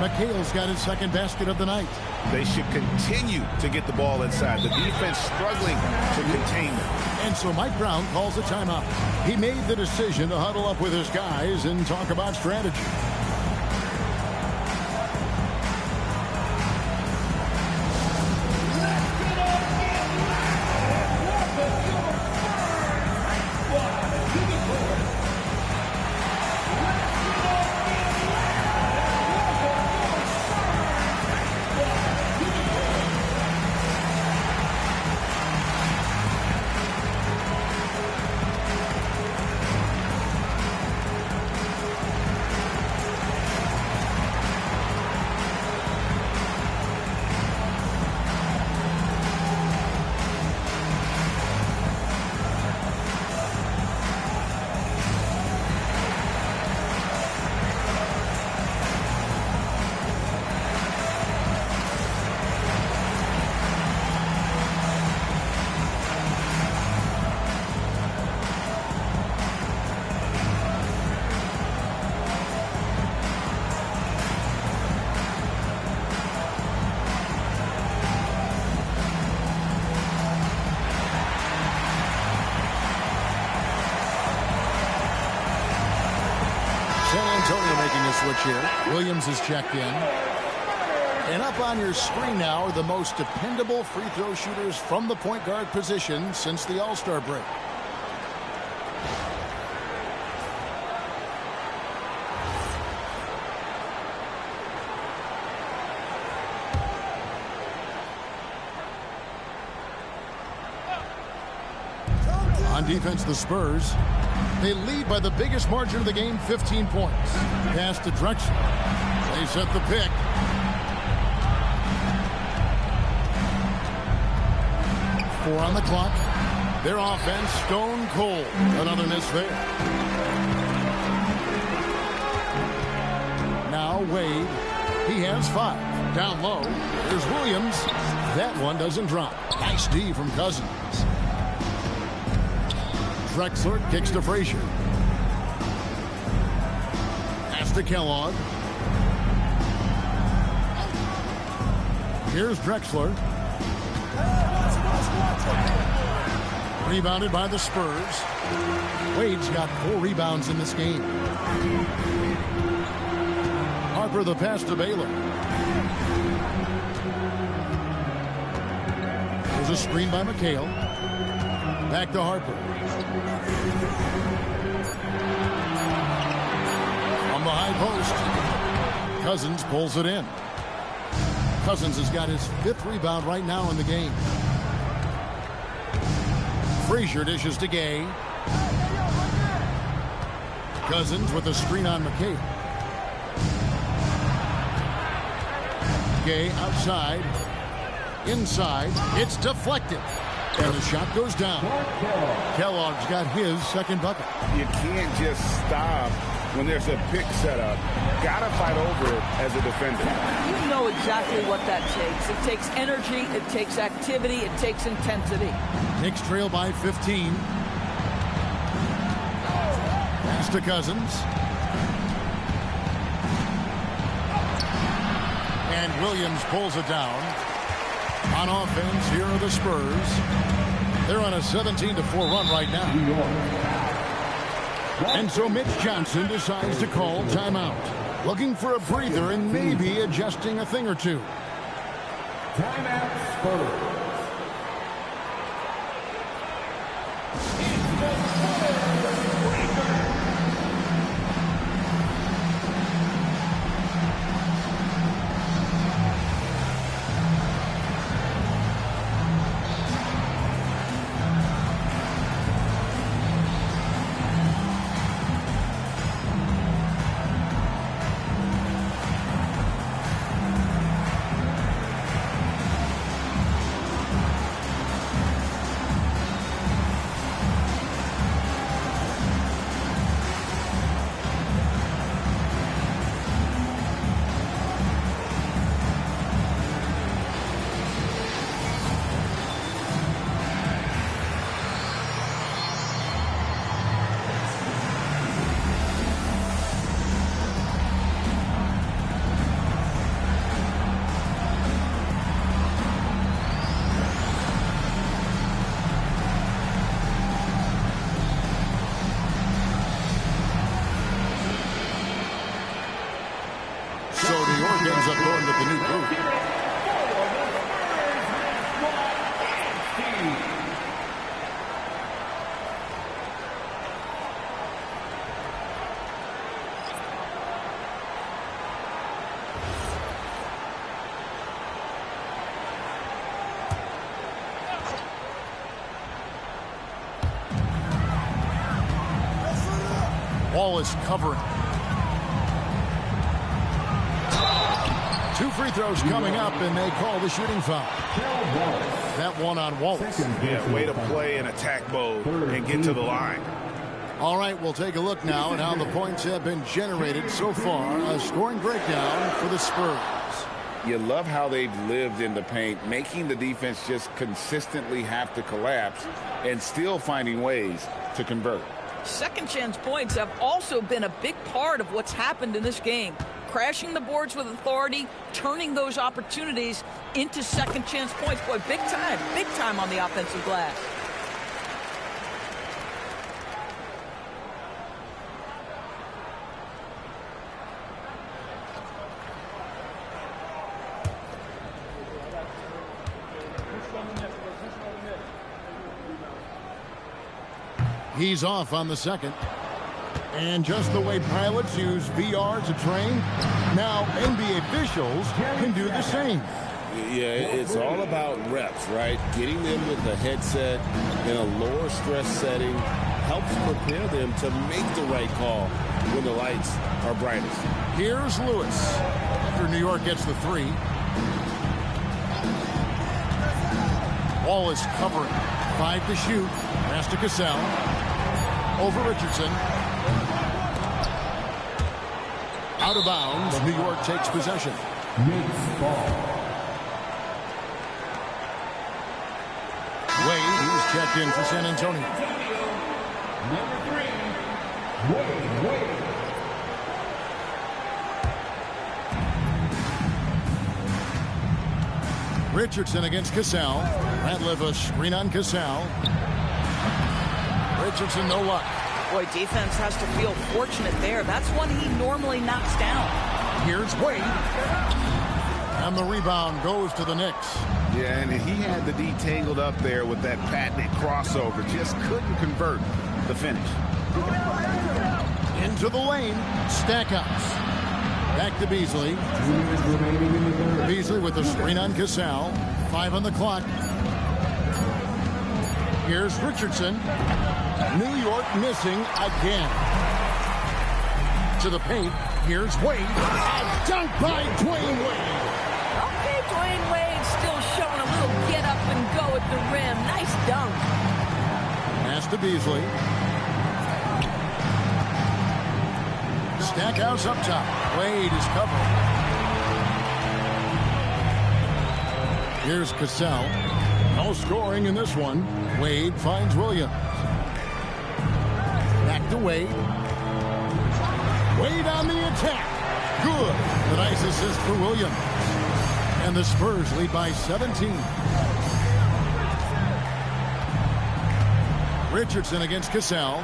McHale's got his second basket of the night. They should continue to get the ball inside. The defense struggling to contain them. And so Mike Brown calls a timeout. He made the decision to huddle up with his guys and talk about strategy. Switch here. Williams is checked in. And up on your screen now are the most dependable free throw shooters from the point guard position since the All-Star break. On defense, the Spurs. They lead by the biggest margin of the game, 15 points. Pass to Drexler. They set the pick. Four on the clock. Their offense, stone cold. Another miss there. Now Wade. He has 5. Down low. There's Williams. That one doesn't drop. Nice D from Cousins. Drexler kicks to Frazier. Pass to Kellogg. Here's Drexler. Rebounded by the Spurs. Wade's got 4 rebounds in this game. Harper the pass to Baylor. There's a screen by McHale. Back to Harper. From the high post. Cousins pulls it in. Cousins has got his 5th rebound right now in the game. Frazier dishes to Gay. Cousins with a screen on McHale. Gay outside. Inside. It's deflected. And the shot goes down. Kellogg's got his second bucket. You can't just stop when there's a pick set up. Got to fight over it as a defender. You know exactly what that takes. It takes energy, it takes activity, it takes intensity. Knicks trail by 15. Pass to Cousins. And Williams pulls it down. On offense, here are the Spurs. They're on a 17-4 run right now. And so Mitch Johnson decides to call timeout. Looking for a breather and maybe adjusting a thing or two. Timeout, Spurs. Ends up going with the new group. Ball is covering. Two free throws coming up, and they call the shooting foul. That one on Wallace. Yeah, way to play in attack mode and get to the line. All right, we'll take a look now at how the points have been generated so far. A scoring breakdown for the Spurs. You love how they've lived in the paint, making the defense just consistently have to collapse and still finding ways to convert. Second chance points have also been a big part of what's happened in this game. Crashing the boards with authority, turning those opportunities into second chance points. Boy, big time on the offensive glass. He's off on the second. And just the way pilots use VR to train, now NBA officials can do the same. Yeah, it's all about reps, right? Getting them with the headset in a lower stress setting helps prepare them to make the right call when the lights are brightest. Here's Lewis after New York gets the three. Ball is covering. 5 to shoot. Pass to Cassell. Over Richardson. Out of bounds. New York takes possession. Wade, he's checked in for San Antonio. Number 3, Wade. Richardson against Cassell. Ratliff a screen on Cassell. Richardson, no luck. Boy, defense has to feel fortunate there. That's one he normally knocks down. Here's Wade. And the rebound goes to the Knicks. Yeah, and he had the D tangled up there with that patented crossover. Just couldn't convert the finish. Into the lane. Stackhouse. Back to Beasley. Beasley with the screen on Cassell. 5 on the clock. Here's Richardson. New York missing again. To the paint. Here's Wade. A dunk by Dwayne Wade. Pass to Beasley. Stackhouse up top. Wade is covered. Here's Cassell. No scoring in this one. Wade finds Williams. Back to Wade. Wade on the attack. Good. The nice assist for Williams. And the Spurs lead by 17. Richardson against Cassell.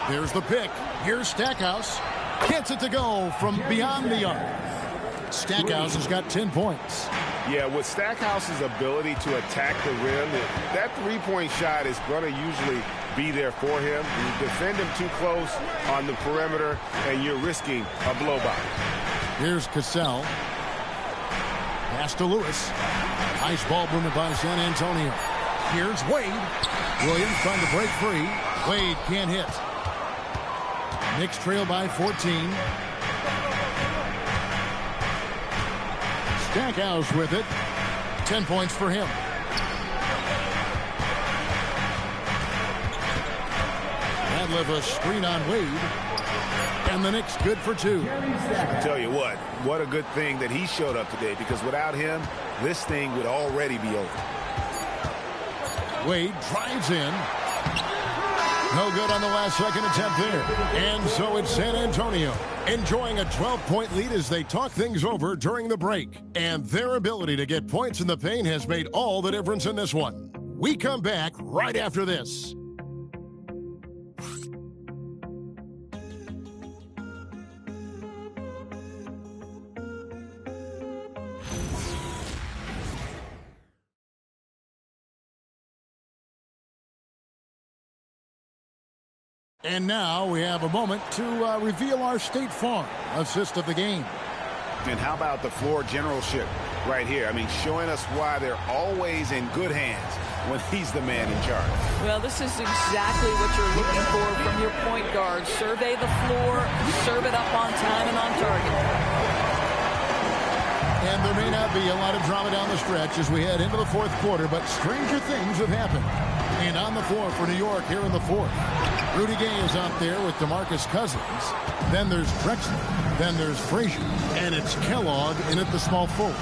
There's the pick. Here's Stackhouse. Gets it to go from beyond the arc. Stackhouse has got 10 points. Yeah, with Stackhouse's ability to attack the rim, that three-point shot is going to usually be there for him. You defend him too close on the perimeter, and you're risking a blow-by. Here's Cassell. Pass to Lewis. Nice ball movement by San Antonio. Here's Wade. Williams trying to break free. Wade can't hit. Knicks trail by 14. Stackhouse with it. 10 points for him. Adlev a screen on Wade. And the Knicks good for 2. I tell you what a good thing that he showed up today, because without him, this thing would already be over. Wade drives in. No good on the last second attempt there. And so it's San Antonio enjoying a 12-point lead as they talk things over during the break. And their ability to get points in the paint has made all the difference in this one. We come back right after this. And now we have a moment to reveal our State Farm assist of the game. And how about the floor generalship right here? I mean, showing us why they're always in good hands when he's the man in charge. Well, this is exactly what you're looking for from your point guard. Survey the floor, serve it up on time and on target. And there may not be a lot of drama down the stretch as we head into the fourth quarter, but stranger things have happened. And on the floor for New York here in the fourth. Rudy Gay is out there with DeMarcus Cousins. Then there's Drexler. Then there's Frazier. And it's Kellogg in at the small forward.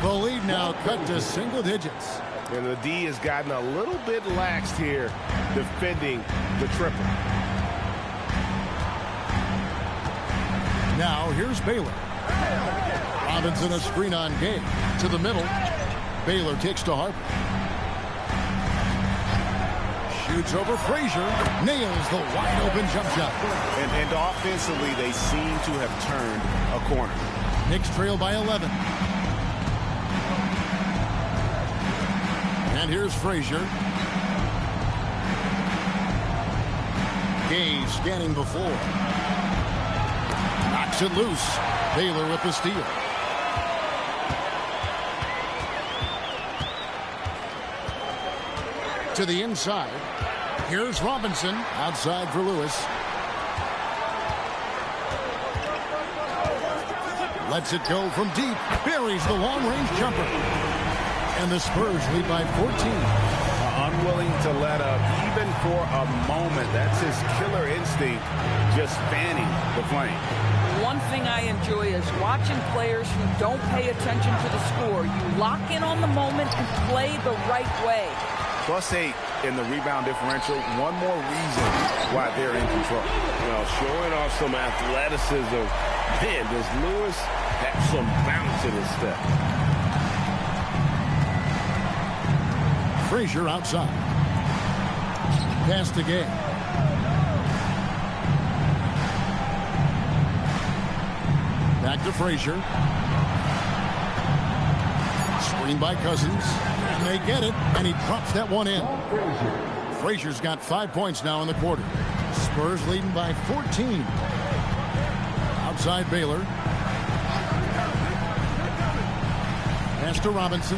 The lead now cut to single digits. And the D has gotten a little bit laxed here defending the triple. Now here's Baylor. Robinson a screen on Gay. To the middle. Baylor kicks to Harper. Shoots over Frazier. Nails the wide-open jump shot. And offensively, they seem to have turned a corner. Knicks trail by 11. And here's Frazier. Gay scanning the floor. Knocks it loose. Baylor with the steal. To the inside. Here's Robinson. Outside for Lewis. Lets it go from deep. Buries the long-range jumper. And the Spurs lead by 14. Unwilling to let up even for a moment. That's his killer instinct, just fanning the flame. One thing I enjoy is watching players who don't pay attention to the score. You lock in on the moment and play the right way. +8 in the rebound differential. One more reason why they're in control. Well, showing off some athleticism. Man, does Lewis have some bounce in his step. Frazier outside. Pass to Gay. Back to Frazier. Screen by Cousins. And they get it, and he drops that one in. Frazier's got 5 points now in the quarter. Spurs leading by 14. Outside Baylor. Pass to Robinson.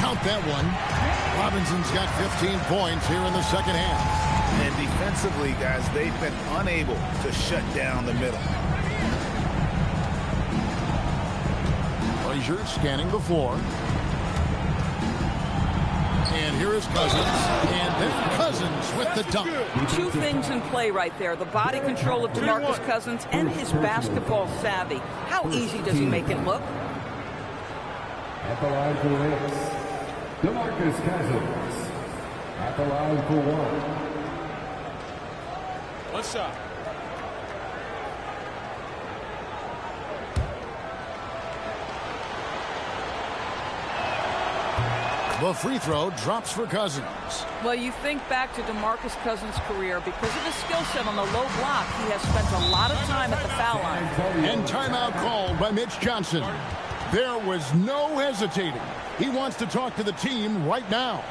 Count that one. Robinson's got 15 points here in the second half. And defensively, guys, they've been unable to shut down the middle. Frazier scanning the floor. And here is Cousins. And then Cousins with the dunk. Two things in play right there. The body control of DeMarcus Cousins and his basketball savvy. How easy does he make it look? At the line for Knicks, DeMarcus Cousins. At the line for one. One shot. The free throw drops for Cousins. Well, you think back to DeMarcus Cousins' career. Because of his skill set on the low block, he has spent a lot of time at the foul line. And timeout called by Mitch Johnson. There was no hesitating. He wants to talk to the team right now.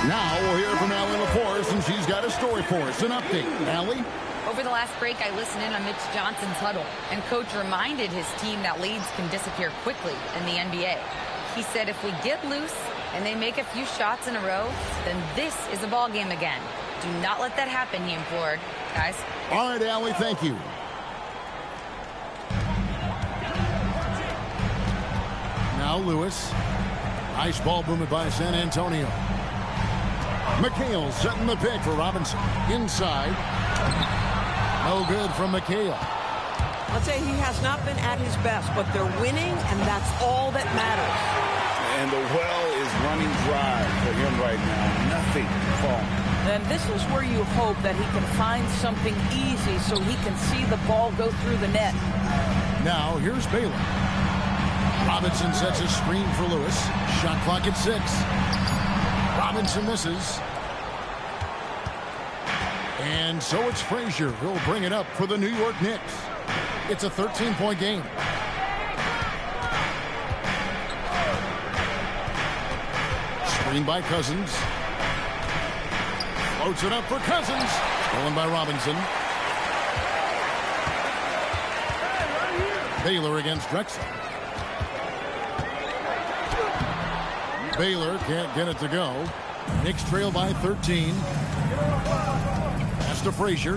Now we'll hear from Allie LaForce, and she's got a story for us. An update. Allie? Over the last break, I listened in on Mitch Johnson's huddle, and Coach reminded his team that leads can disappear quickly in the NBA. He said if we get loose and they make a few shots in a row, then this is a ball game again. Do not let that happen, he implored. Guys? All right, Allie, thank you. Now Lewis. Ice ball movement by San Antonio. McHale setting the pick for Robinson. Inside. No good from McHale. I'll say he has not been at his best, but they're winning, and that's all that matters. And the well is running dry for him right now. Nothing falling. And this is where you hope that he can find something easy so he can see the ball go through the net. Now here's Baylor. Robinson sets a screen for Lewis. Shot clock at 6. Robinson misses. And so it's Frazier who'll bring it up for the New York Knicks. It's a 13-point game. Screen by Cousins. Floats it up for Cousins. Stolen by Robinson. Baylor against Drexel. Baylor can't get it to go. Knicks trail by 13. Pass to Frazier.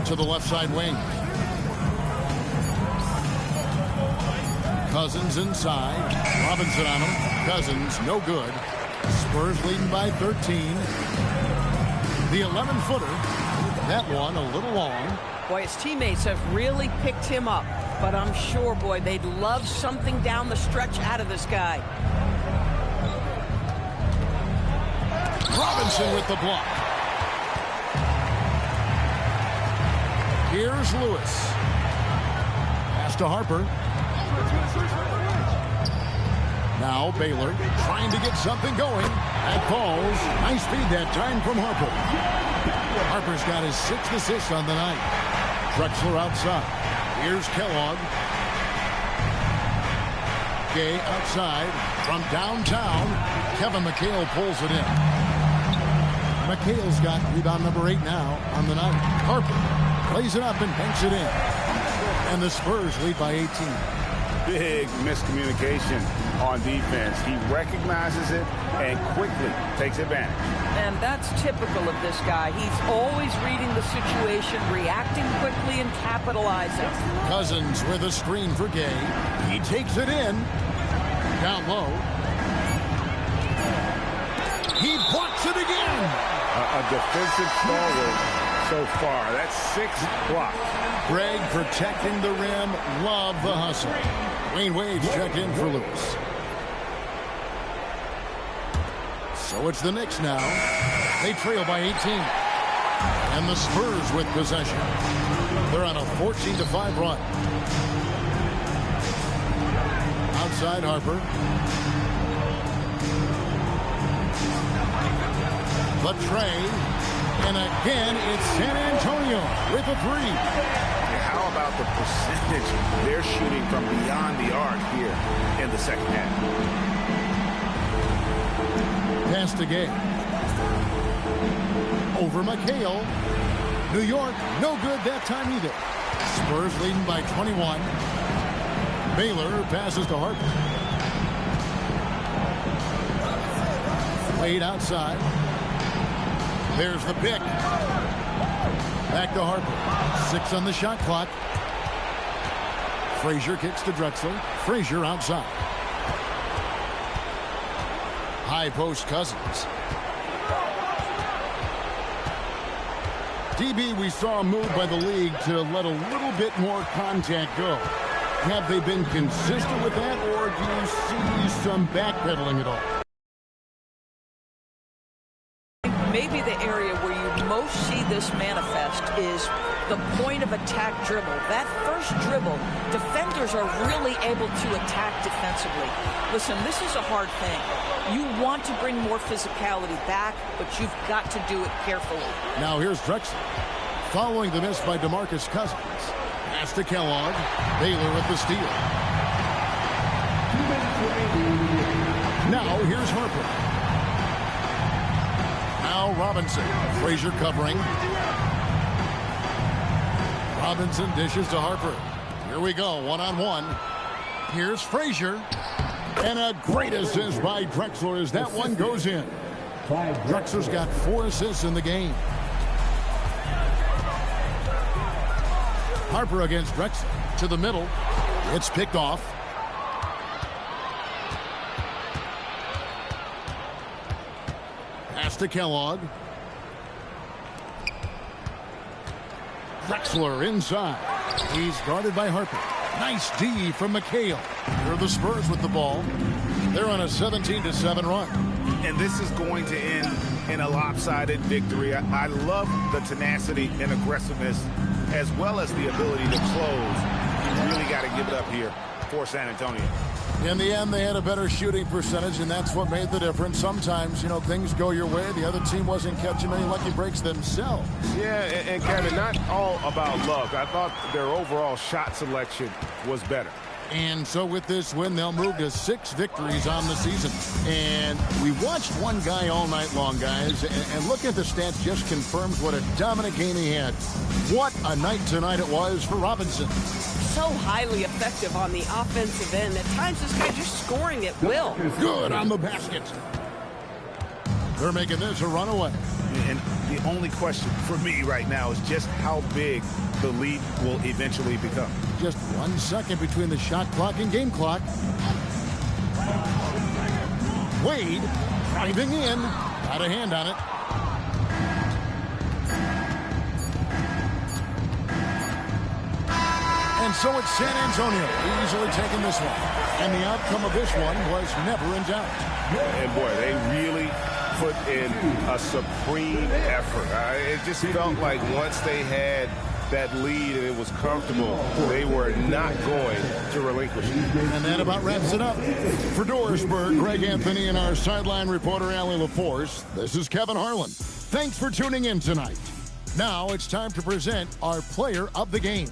To the left side wing. Cousins inside. Robinson on him. Cousins, no good. Spurs leading by 13. The 11-footer. That one a little long. Boy, his teammates have really picked him up. But I'm sure, boy, they'd love something down the stretch out of this guy. Robinson with the block. Here's Lewis. Pass to Harper. Now Baylor trying to get something going. That falls. Nice feed that time from Harper. Harper's got his 6th assist on the night. Drexler outside. Here's Kellogg. Gay outside. From downtown, Kevin McHale pulls it in. McHale's got rebound number 8 now on the night. Harper plays it up and banks it in. And the Spurs lead by 18. big miscommunication on defense. He recognizes it and quickly takes advantage. And that's typical of this guy. He's always reading the situation, reacting quickly, and capitalizing. Cousins with a screen for Gay. He takes it in. Down low. He blocks it again. A defensive stalwart so far. That's 6 blocks. Greg protecting the rim. Love the hustle. Wayne Wade's checked in for Lewis. So it's the Knicks now. They trail by 18. And the Spurs with possession. They're on a 14-5 run. Outside Harper. The tray. And again, it's San Antonio with a 3. How about the percentage they're shooting from beyond the arc here in the second half? Pass to Gay. Over McHale. New York, no good that time either. Spurs leading by 21. Baylor passes to Harper. Wade outside. There's the pick. Back to Harper. 6 on the shot clock. Frazier kicks to Drexler. Frazier outside. High post Cousins. DB, we saw a move by the league to let a little bit more contact go. Have they been consistent with that, or do you see some backpedaling at all? Maybe the area where you most see this manifest is the point of attack dribble. That first dribble, defenders are really able to attack defensively. Listen, this is a hard thing. You want to bring more physicality back, but you've got to do it carefully. Now here's Drexler. Following the miss by DeMarcus Cousins. Pass to Kellogg. Baylor with the steal. Now here's Harper. Now Robinson. Frazier covering. Robinson dishes to Harper. Here we go, one-on-one. Here's Frazier. And a great assist by Drexler as that one goes in. Drexler's got 4 assists in the game. Harper against Drexler. To the middle. It's picked off. Pass to Kellogg. Drexler inside. He's guarded by Harper. Nice D from McHale. Here are the Spurs with the ball. They're on a 17-7 run. And this is going to end in a lopsided victory. I love the tenacity and aggressiveness as well as the ability to close. You really got to give it up here for San Antonio. In the end, they had a better shooting percentage, and that's what made the difference. Sometimes, you know, things go your way. The other team wasn't catching many lucky breaks themselves. Yeah, and Kevin, not all about luck. I thought their overall shot selection was better. And so with this win, they'll move to 6 victories on the season. And we watched one guy all night long, guys, and looking at the stats just confirms what a dominant game he had. What a night tonight it was for Robinson. So highly effective on the offensive end. At times, this guy just scoring at will. Good on the basket. They're making this a runaway. And the only question for me right now is just how big the lead will eventually become. Just 1 second between the shot clock and game clock. Wade driving in. Got a hand on it. And so it's San Antonio easily taking this one. And the outcome of this one was never in doubt. And boy, they really put in a supreme effort. It just felt like once they had that lead and it was comfortable, they were not going to relinquish it. And that about wraps it up. For Dorisburg, Greg Anthony and our sideline reporter, Allie LaForce, this is Kevin Harlan. Thanks for tuning in tonight. Now it's time to present our player of the game.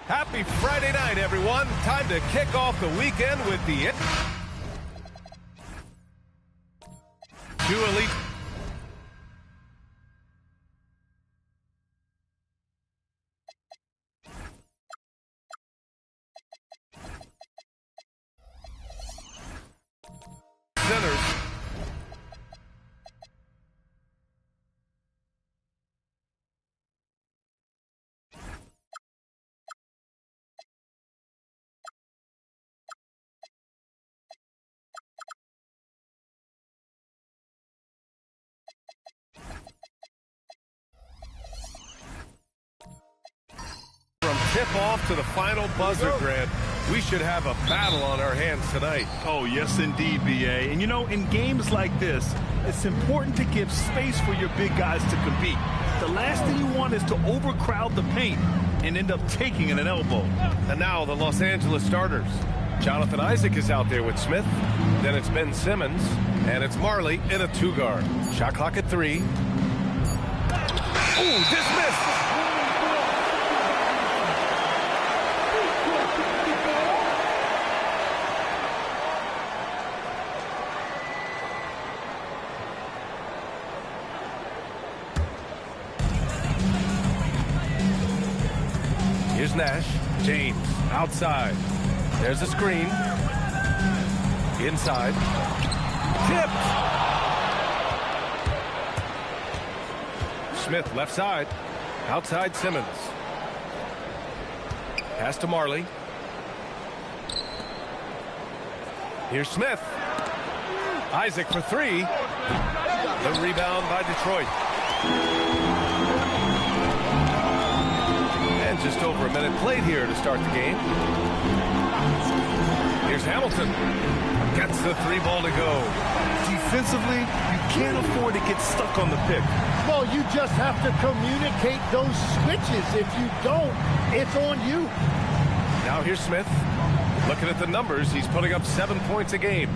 Happy Friday night, everyone. Time to kick off the weekend with the two elite. Centers. From tip-off to the final buzzer, Grant, we should have a battle on our hands tonight. Oh, yes, indeed, B.A. And, you know, in games like this, it's important to give space for your big guys to compete. The last thing you want is to overcrowd the paint and end up taking an elbow. And now the Los Angeles starters. Jonathan Isaac is out there with Smith. Then it's Ben Simmons. And it's Marley in a two-guard. Shot clock at 3. Ooh, dismissed! Here's Nash. James outside. There's a screen. Inside. Tipped. Smith left side. Outside Simmons. Pass to Marley. Here's Smith. Isaac for 3. The rebound by Detroit. And just over a minute played here to start the game. Here's Hamilton. Gets the 3 ball to go. Defensively, you can't afford to get stuck on the pick. Well, you just have to communicate those switches. If you don't, it's on you. Now here's Smith. Looking at the numbers, he's putting up 7 points a game.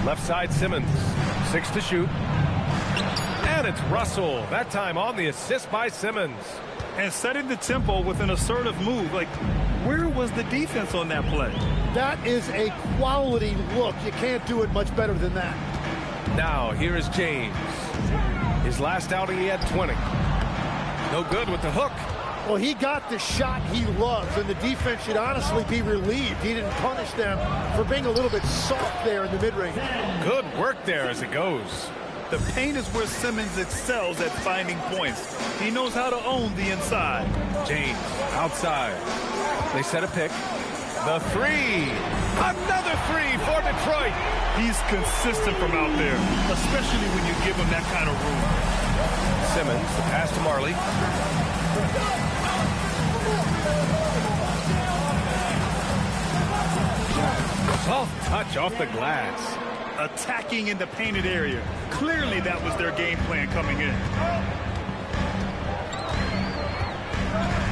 Left side Simmons. 6 to shoot. And it's Russell. That time on the assist by Simmons. And setting the tempo with an assertive move. Like, where was the defense on that play? That is a quality look. You can't do it much better than that. Now, here is James. His last outing, he had 20. No good with the hook. Well, he got the shot he loves, and the defense should honestly be relieved. He didn't punish them for being a little bit soft there in the mid-range. Good work there as it goes. The paint is where Simmons excels at finding points. He knows how to own the inside. James outside. They set a pick. The 3. Another 3 for Detroit. He's consistent from out there, especially when you give him that kind of room. Simmons, the pass to Marley. Soft touch off the glass. Attacking in the painted area. Clearly that was their game plan coming in.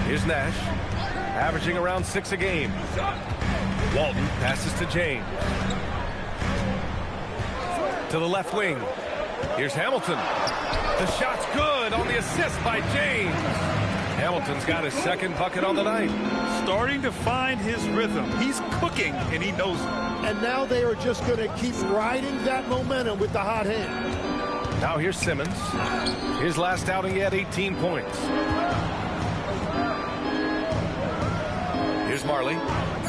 Here's Nash, averaging around 6 a game. Walton passes to James. To the left wing. Here's Hamilton. The shot's good on the assist by James. Hamilton's got his second bucket on the night. Starting to find his rhythm. He's cooking, and he knows it. And now they are just going to keep riding that momentum with the hot hand. Now here's Simmons. His last outing, he had 18 points. Here's Marley.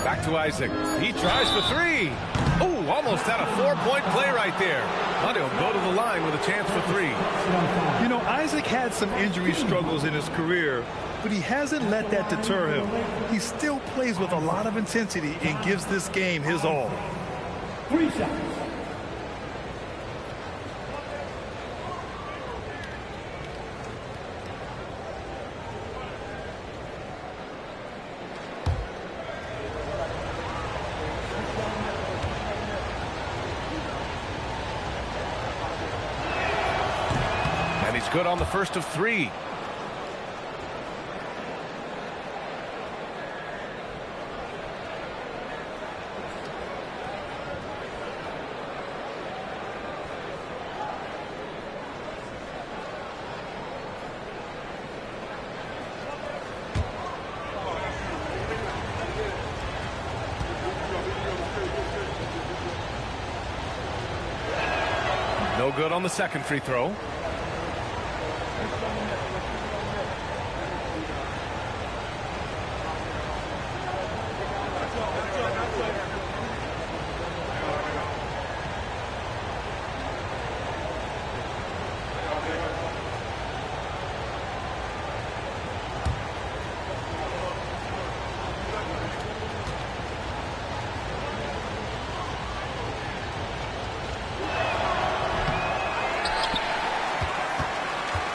Back to Isaac. He tries for 3. Oh, almost had a 4-point play right there. But he'll go to the line with a chance for 3. You know, Isaac had some injury struggles in his career, but he hasn't let that deter him. He still plays with a lot of intensity and gives this game his all. 3 shots. Good on the first of 3. No good on the second free throw.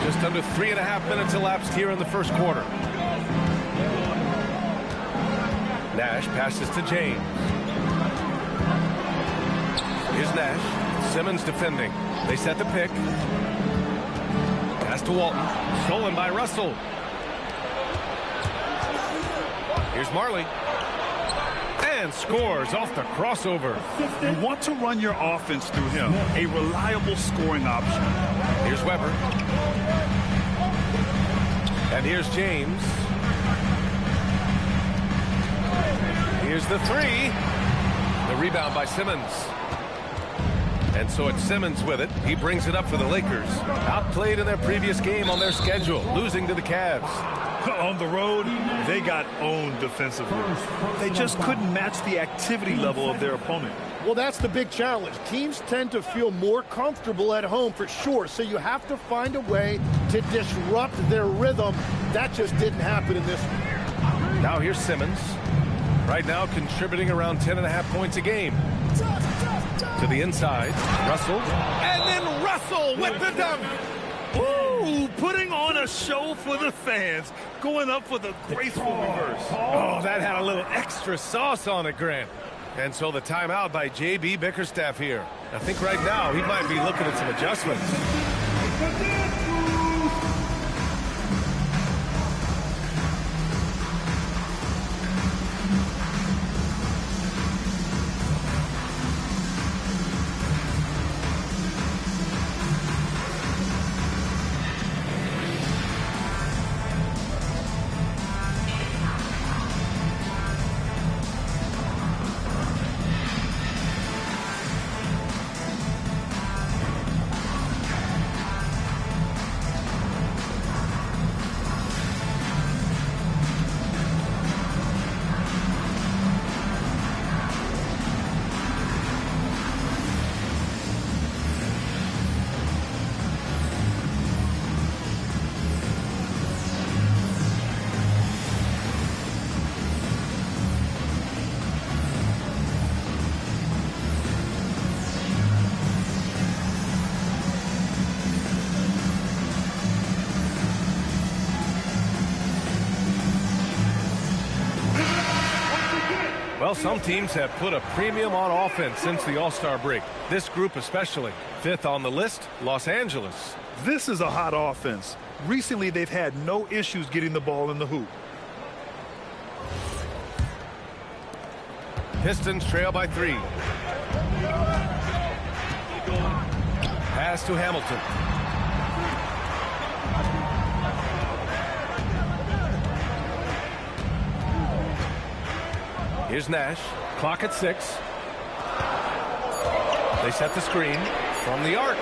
Just under 3.5 minutes elapsed here in the first quarter. Nash passes to James. Here's Nash. Simmons defending. They set the pick. Pass to Walton. Stolen by Russell. Here's Marley. And scores off the crossover. You want to run your offense through him. A reliable scoring option. Here's Weber. And here's James. Here's the three. The rebound by Simmons. And so it's Simmons with it. He brings it up for the Lakers. Outplayed in their previous game on their schedule, losing to the Cavs. On the road, they got owned defensively. They just couldn't match the activity level of their opponent. Well, that's the big challenge. Teams tend to feel more comfortable at home for sure, so you have to find a way to disrupt their rhythm. That just didn't happen in this one. Now here's Simmons. Right now contributing around 10.5 points a game. To the inside, Russell. And then Russell with the dunk. Ooh, putting on a show for the fans. Going up with a graceful reverse. Oh, that had a little extra sauce on it, Grant. And so the timeout by J.B. Bickerstaff here. I think right now he might be looking at some adjustments. Well, some teams have put a premium on offense since the All-Star break. This group especially. Fifth on the list, Los Angeles. This is a hot offense. Recently, they've had no issues getting the ball in the hoop. Pistons trail by 3. Pass to Hamilton. Here's Nash. Clock at 6. They set the screen from the arc.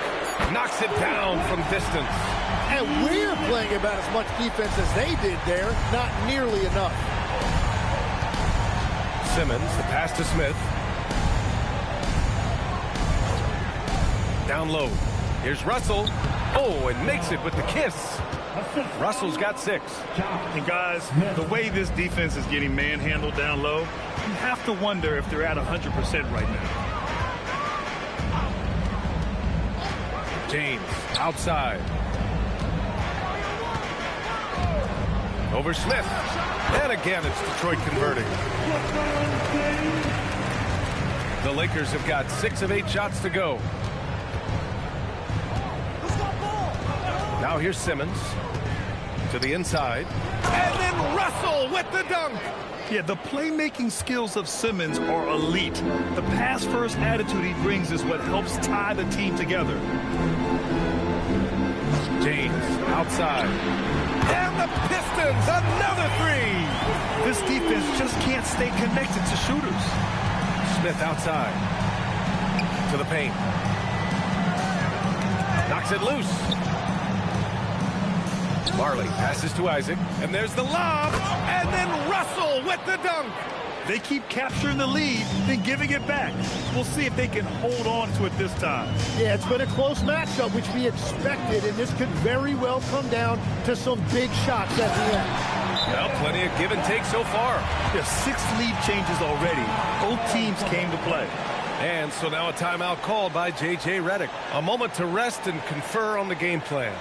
Knocks it down from distance. And we're playing about as much defense as they did there. Not nearly enough. Simmons, the pass to Smith. Down low. Here's Russell. Oh, and makes it with the kiss. Russell's got 6. And guys, the way this defense is getting manhandled down low, you have to wonder if they're at 100% right now. James outside. Over Smith. And again, it's Detroit converting. The Lakers have got 6 of 8 shots to go. Now here's Simmons to the inside. And then Russell with the dunk. Yeah, the playmaking skills of Simmons are elite. The pass-first attitude he brings is what helps tie the team together. James outside. And the Pistons, another 3. This defense just can't stay connected to shooters. Smith outside to the paint. knocks it loose. Marley passes to Isaac, and there's the lob, and then Russell with the dunk. They keep capturing the lead, then giving it back. We'll see if they can hold on to it this time. Yeah, it's been a close matchup, which we expected, and this could very well come down to some big shots at the end. Well, plenty of give and take so far. There's 6 lead changes already. Both teams came to play. And so now a timeout called by J.J. Redick. A moment to rest and confer on the game plan.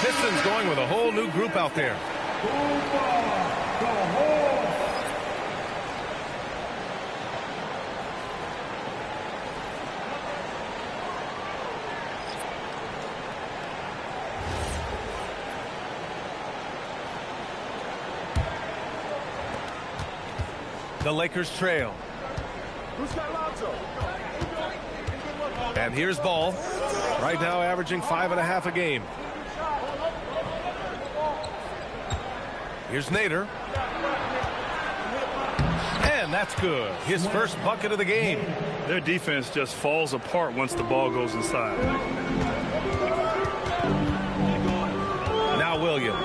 Pistons going with a whole new group out there. The Lakers trail. And here's Ball. Right now averaging 5.5 a game. Here's Nader. And that's good. His first bucket of the game. Their defense just falls apart once the ball goes inside. Now Williams.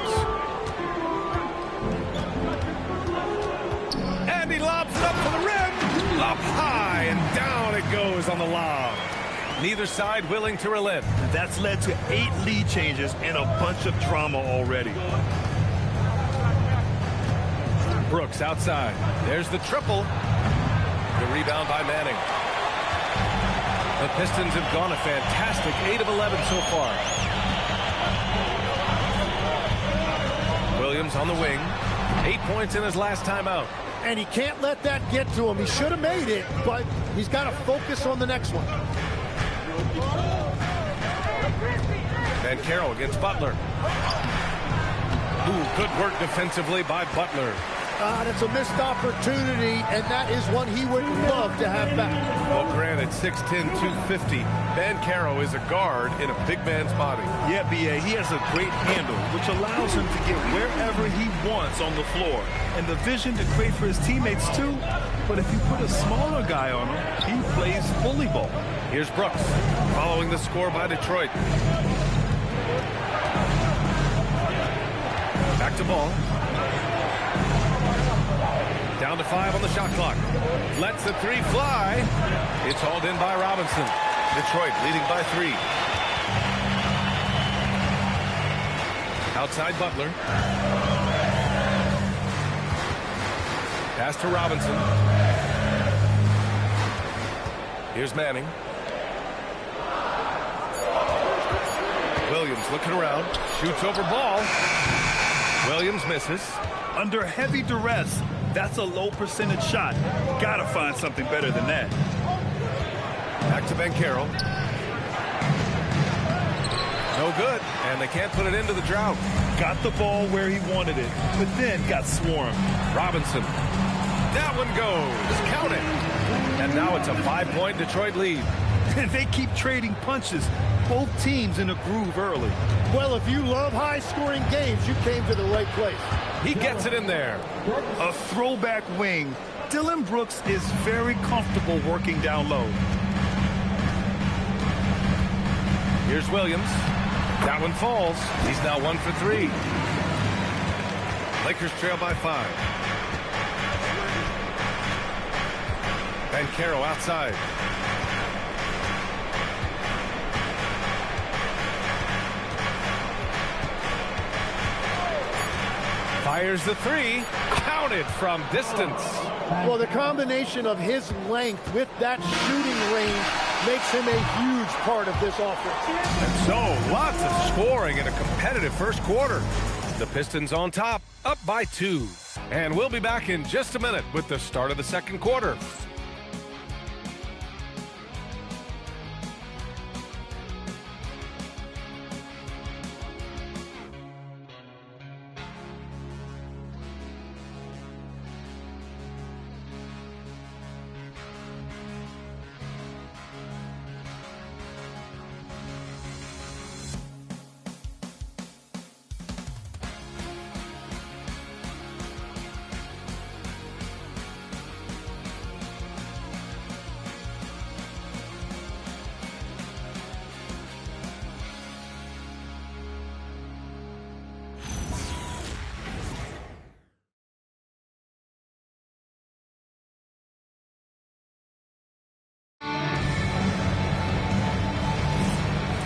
And he lobs it up to the rim. Up high and down it goes on the lob. Neither side willing to relent. That's led to 8 lead changes and a bunch of drama already. Brooks outside. There's the triple. The rebound by Manning. The Pistons have gone a fantastic 8 of 11 so far. Williams on the wing. 8 points in his last time out. And he can't let that get to him. He should have made it, but he's got to focus on the next one. And Carroll against Butler. Ooh, good work defensively by Butler. That's a missed opportunity, and that is one he would love to have back. Well, granted, 6'10", 250. Banchero is a guard in a big man's body. Yeah, B.A., he has a great handle, which allows him to get wherever he wants on the floor. And the vision to create for his teammates, too. But if you put a smaller guy on him, he plays bully ball. Here's Brooks, following the score by Detroit. Back to Ball. Down to 5 on the shot clock. Lets the 3 fly. It's hauled in by Robinson. Detroit leading by 3. Outside Butler. Pass to Robinson. Here's Manning. Williams looking around. Shoots over Ball. Williams misses. Under heavy duress, that's a low percentage shot. Gotta find something better than that. Back to Banchero. No good, and they can't put it into the drought. Got the ball where he wanted it, but then got swarmed. Robinson. That one goes. Count it. And now it's a 5-point Detroit lead. And they keep trading punches. Both teams in a groove early. Well, if you love high-scoring games, you came to the right place. He gets it in there. A throwback wing. Dylan Brooks is very comfortable working down low. Here's Williams. That one falls. He's now 1 for 3. Lakers trail by 5. Banchero outside. Fires the 3. Counted from distance. Well, the combination of his length with that shooting range makes him a huge part of this offense. And so, lots of scoring in a competitive first quarter. The Pistons on top, up by 2. And we'll be back in just a minute with the start of the second quarter.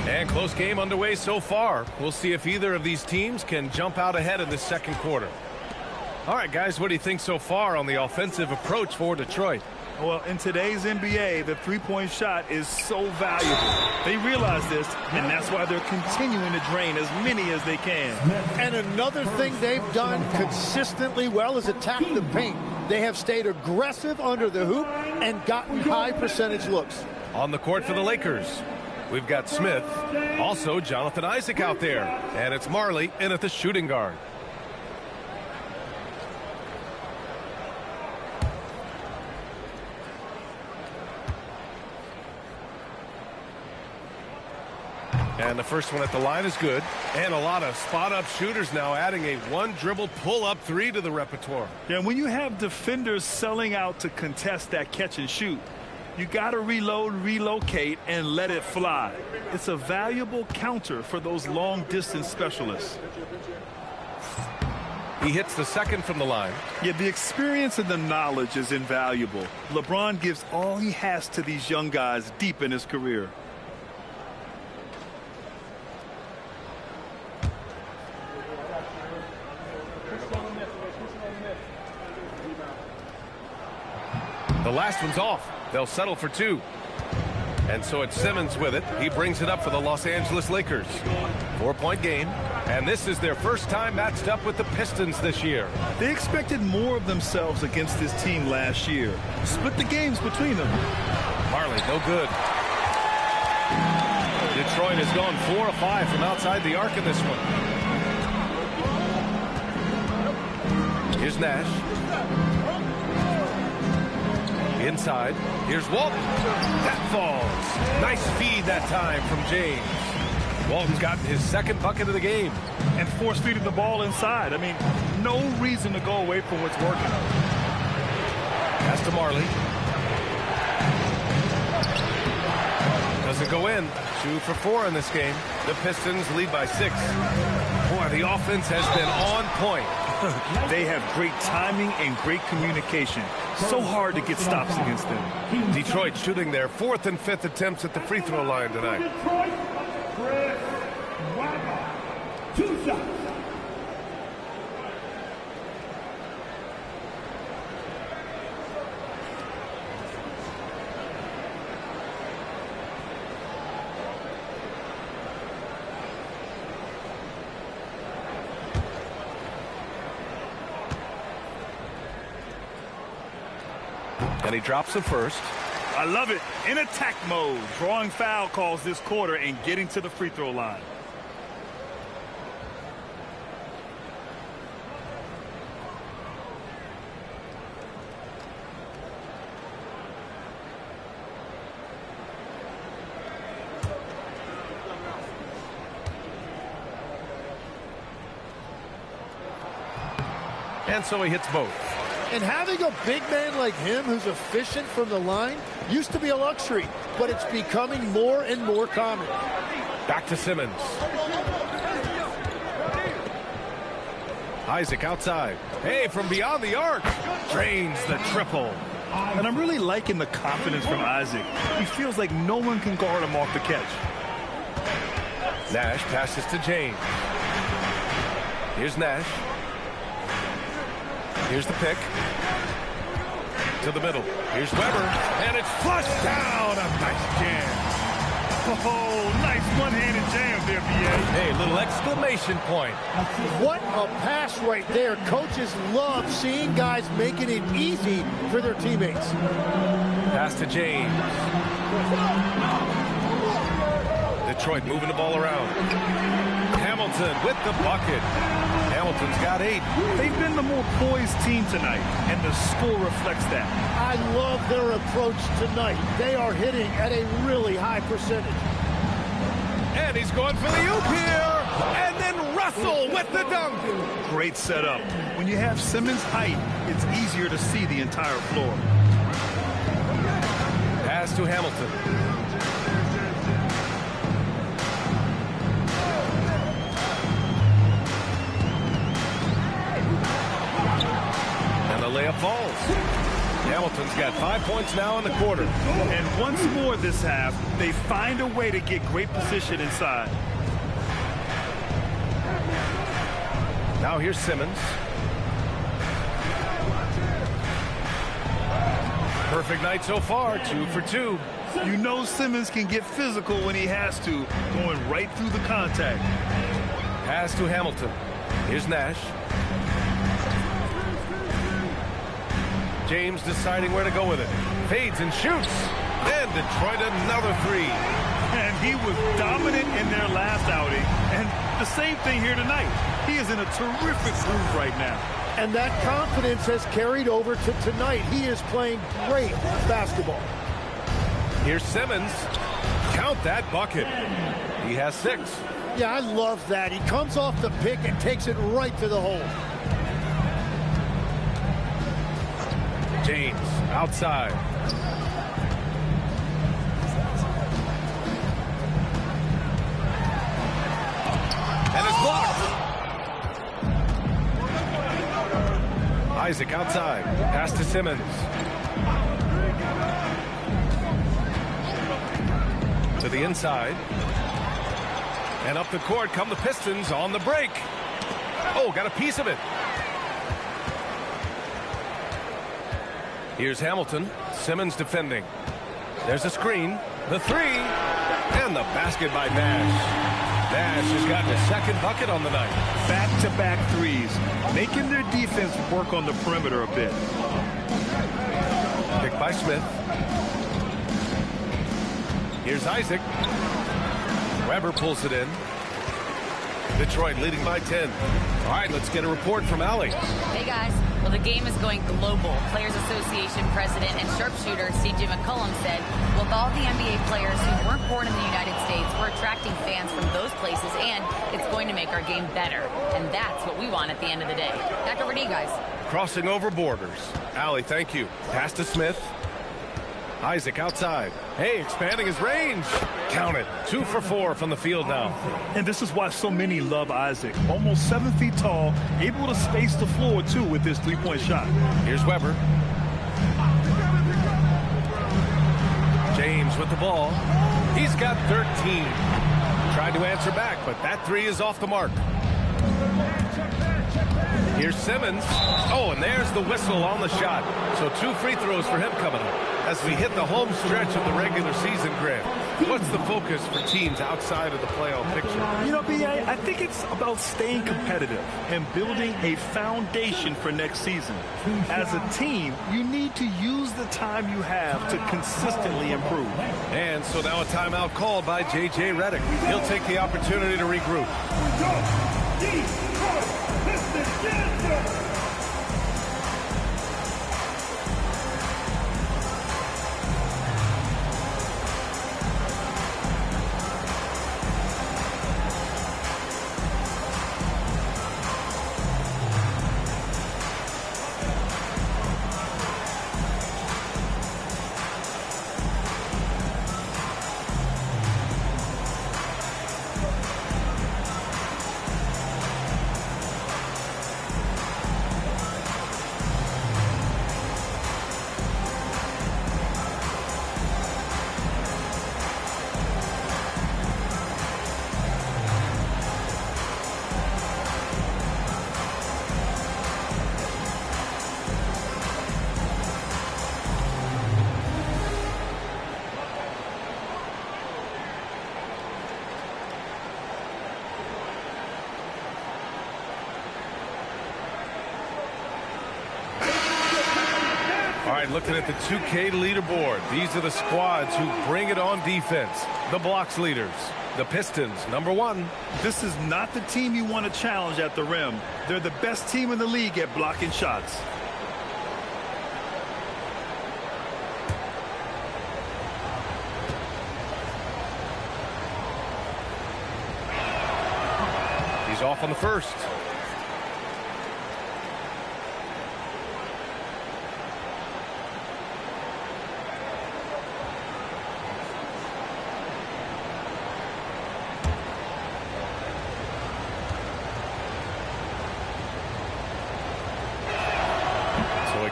And close game underway so far. We'll see if either of these teams can jump out ahead in this second quarter. All right, guys, what do you think so far on the offensive approach for Detroit? Well, in today's NBA, the three-point shot is so valuable. They realize this, and that's why they're continuing to drain as many as they can. And another thing they've done consistently well is attack the paint. They have stayed aggressive under the hoop and gotten high percentage looks. On the court for the Lakers, we've got Smith, also Jonathan Isaac out there, and it's Marley in at the shooting guard. And the first one at the line is good. And a lot of spot-up shooters now, adding a one-dribble pull-up 3 to the repertoire. Yeah, when you have defenders selling out to contest that catch and shoot, you got to reload, relocate, and let it fly. It's a valuable counter for those long-distance specialists. He hits the second from the line. Yeah, the experience and the knowledge is invaluable. LeBron gives all he has to these young guys deep in his career. The last one's off. They'll settle for 2. And so it's Simmons with it. He brings it up for the Los Angeles Lakers. 4-point game. And this is their first time matched up with the Pistons this year. They expected more of themselves against this team last year. Split the games between them. Marley, no good. Detroit has gone 4 of 5 from outside the arc in this one. Here's Nash. Inside, here's Walton. That falls. Nice feed that time from James. Walton's gotten his second bucket of the game. And force-feeding the ball inside. I mean, no reason to go away from what's working. Pass to Marley. Doesn't go in. 2 for 4 in this game. The Pistons lead by 6. Boy, the offense has been on point. They have great timing and great communication. So hard to get stops against them. Detroit shooting their 4th and 5th attempts at the free throw line tonight. Detroit, 2 shots. And he drops the first. I love it. In attack mode, drawing foul calls this quarter and getting to the free throw line. And so he hits both. And having a big man like him who's efficient from the line used to be a luxury, but it's becoming more and more common. Back to Simmons. Isaac outside. Hey, from beyond the arc. Drains the triple. And I'm really liking the confidence from Isaac. He feels like no one can guard him off the catch. Nash passes to James. Here's Nash. Here's the pick. To the middle. Here's Weber. And it's flushed down. A nice jam. Oh, nice one-handed jam there, B.A. Hey, little exclamation point. What a pass right there. Coaches love seeing guys making it easy for their teammates. Pass to James. Detroit moving the ball around. Hamilton with the bucket. Hamilton's got 8. They've been the more poised team tonight, and the score reflects that. I love their approach tonight. They are hitting at a really high percentage. And he's going for the oop here. And then Russell with the dunk. Great setup. When you have Simmons' height, it's easier to see the entire floor. Pass to Hamilton. And the layup falls. Hamilton's got 5 points now in the quarter. And once more this half, they find a way to get great position inside. Now here's Simmons. Perfect night so far, 2 for 2. You know Simmons can get physical when he has to, going right through the contact. Pass to Hamilton. Here's Nash. James deciding where to go with it. Fades and shoots. And Detroit another 3. And he was dominant in their last outing. And the same thing here tonight. He is in a terrific groove right now. And that confidence has carried over to tonight. He is playing great basketball. Here's Simmons. Count that bucket. He has 6. Yeah, I love that. He comes off the pick and takes it right to the hole. James outside. And it's blocked. Isaac outside. Pass to Simmons. To the inside. And up the court come the Pistons on the break. Oh, got a piece of it. Here's Hamilton. Simmons defending. There's a screen. The 3. And the basket by Nash. Nash has gotten a second bucket on the night. Back-to-back threes, making their defense work on the perimeter a bit. Picked by Smith. Here's Isaac. Weber pulls it in. Detroit leading by 10. All right, let's get a report from Allie. Hey, guys. Well, the game is going global. Players Association president and sharpshooter C.J. McCollum said, with all the NBA players who weren't born in the United States, we're attracting fans from those places, and it's going to make our game better. And that's what we want at the end of the day. Back over to you guys. Crossing over borders. Allie, thank you. Pass to Smith. Isaac outside. Hey, expanding his range. Count it. 2 for 4 from the field now. And this is why so many love Isaac. Almost 7 feet tall, able to space the floor, too, with this three-point shot. Here's Weber. James with the ball. He's got 13. Tried to answer back, but that 3 is off the mark. Here's Simmons. Oh, and there's the whistle on the shot. So 2 free throws for him coming up. As we hit the home stretch of the regular season, Grant, what's the focus for teams outside of the playoff picture? You know, B.A., I think it's about staying competitive and building a foundation for next season. As a team, you need to use the time you have to consistently improve. And so now a timeout called by J.J. Redick. He'll take the opportunity to regroup. right, looking at the 2K leaderboard. These are the squads who bring it on defense. The blocks leaders. The Pistons, #1. This is not the team you want to challenge at the rim. They're the best team in the league at blocking shots. He's off on the first.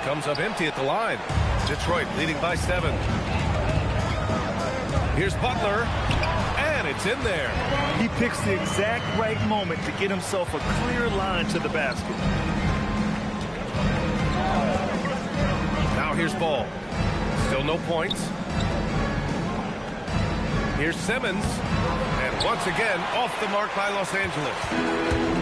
Comes up empty at the line. Detroit leading by 7. Here's Butler, and it's in there. He picks the exact right moment to get himself a clear line to the basket. Now here's Ball. Still no points. Here's Simmons, and once again off the mark by Los Angeles.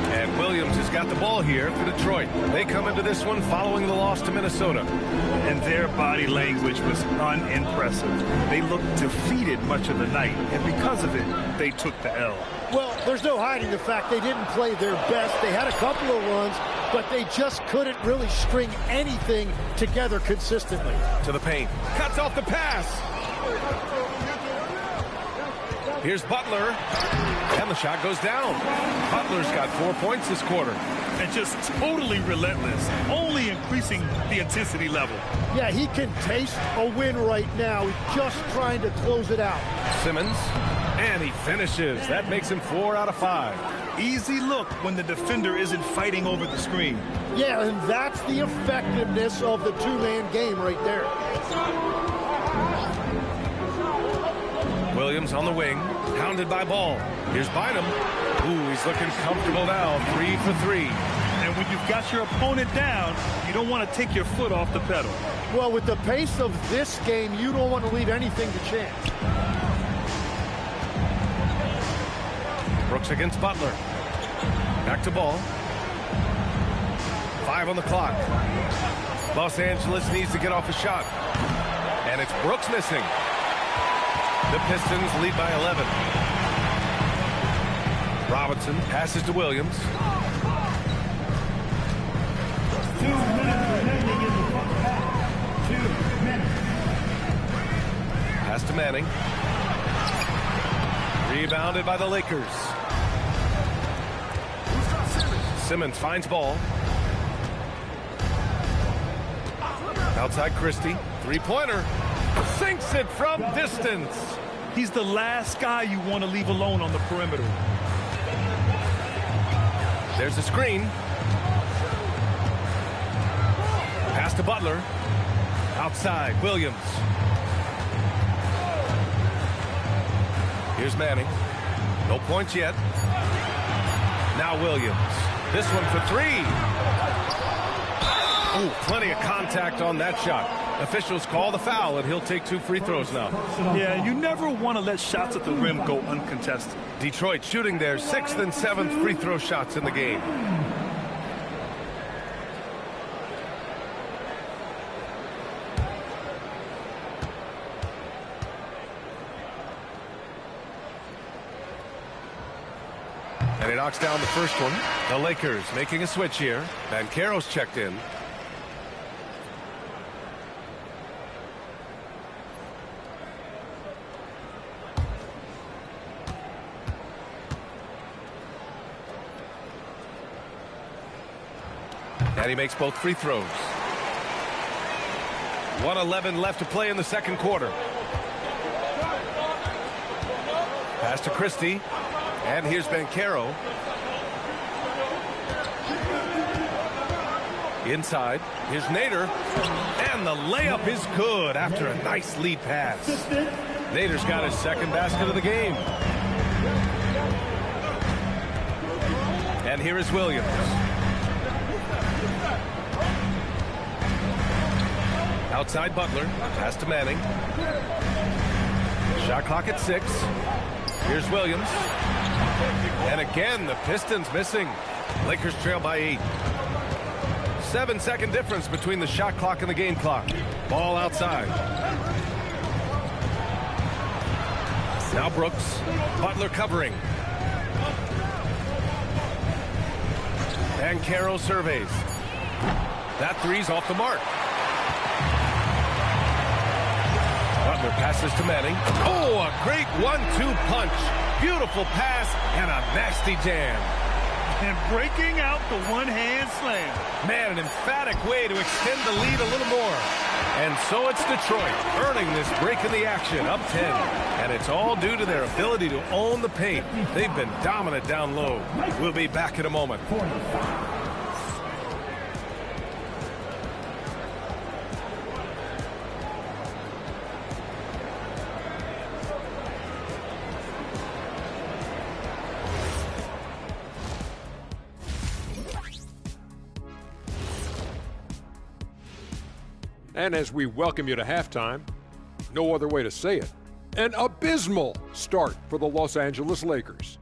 And Williams has got the ball here for Detroit. They come into this one following the loss to Minnesota. And their body language was unimpressive. They looked defeated much of the night, and because of it, they took the L. Well, there's no hiding the fact they didn't play their best. They had a couple of runs, but they just couldn't really string anything together consistently. To the paint. Cuts off the pass. Here's Butler, and the shot goes down. Butler's got 4 points this quarter. And just totally relentless, only increasing the intensity level. Yeah, he can taste a win right now. He's just trying to close it out. Simmons, and he finishes. That makes him 4 out of 5. Easy look when the defender isn't fighting over the screen. Yeah, and that's the effectiveness of the two-man game right there. Williams on the wing, pounded by Ball. Here's Bynum. Ooh, he's looking comfortable now, 3 for 3. And when you've got your opponent down, you don't want to take your foot off the pedal. Well, with the pace of this game, you don't want to leave anything to chance. Brooks against Butler. Back to Ball. 5 on the clock. Los Angeles needs to get off a shot. And it's Brooks missing. The Pistons lead by 11. Robinson passes to Williams. 2 minutes remaining in the first half. 2 minutes. Pass to Manning. Rebounded by the Lakers. Simmons finds Ball. Outside Christie. Three-pointer. Sinks it from distance. He's the last guy you want to leave alone on the perimeter. There's a screen. Pass to Butler. Outside, Williams. Here's Manning. No points yet. Now Williams. This one for 3. Ooh, plenty of contact on that shot. Officials call the foul, and he'll take 2 free throws now. Yeah, you never want to let shots at the rim go uncontested. Detroit shooting their 6th and 7th free throw shots in the game. And he knocks down the first one. The Lakers making a switch here. Banchero's checked in. And he makes both free throws. 1:11 left to play in the second quarter. Pass to Christie. And here's Banchero. Inside. Here's Nader. And the layup is good after a nice lead pass. Nader's got his second basket of the game. And here is Williams. Outside Butler. Pass to Manning. Shot clock at 6. Here's Williams. And again, the Pistons missing. Lakers trail by 8. 7-second difference between the shot clock and the game clock. Ball outside. Now Brooks. Butler covering. And Caro surveys. That three's off the mark. Butler passes to Manning. Oh, a great 1-2 punch. Beautiful pass and a nasty jam. And breaking out the one-hand slam. Man, an emphatic way to extend the lead a little more. And so it's Detroit earning this break in the action, up 10. And it's all due to their ability to own the paint. They've been dominant down low. We'll be back in a moment. And as we welcome you to halftime, no other way to say it, an abysmal start for the Los Angeles Lakers.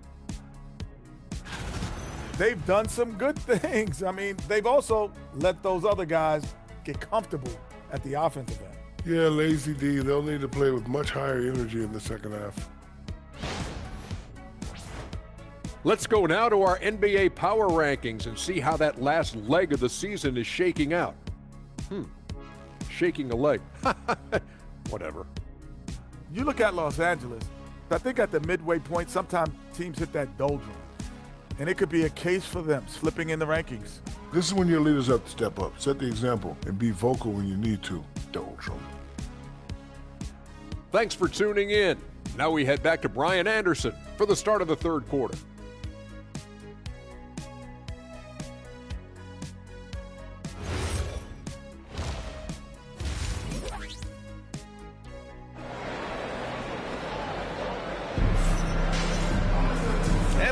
They've done some good things. I mean, they've also let those other guys get comfortable at the offensive end. Yeah, Lazy D, they'll need to play with much higher energy in the second half. Let's go now to our NBA power rankings and see how that last leg of the season is shaking out. Shaking a leg. Whatever. You look at Los Angeles, I think at the midway point, sometimes teams hit that doldrum. And it could be a case for them slipping in the rankings. This is when your leaders have to step up, set the example, and be vocal when you need to. Doldrum. Thanks for tuning in. Now we head back to Brian Anderson for the start of the third quarter.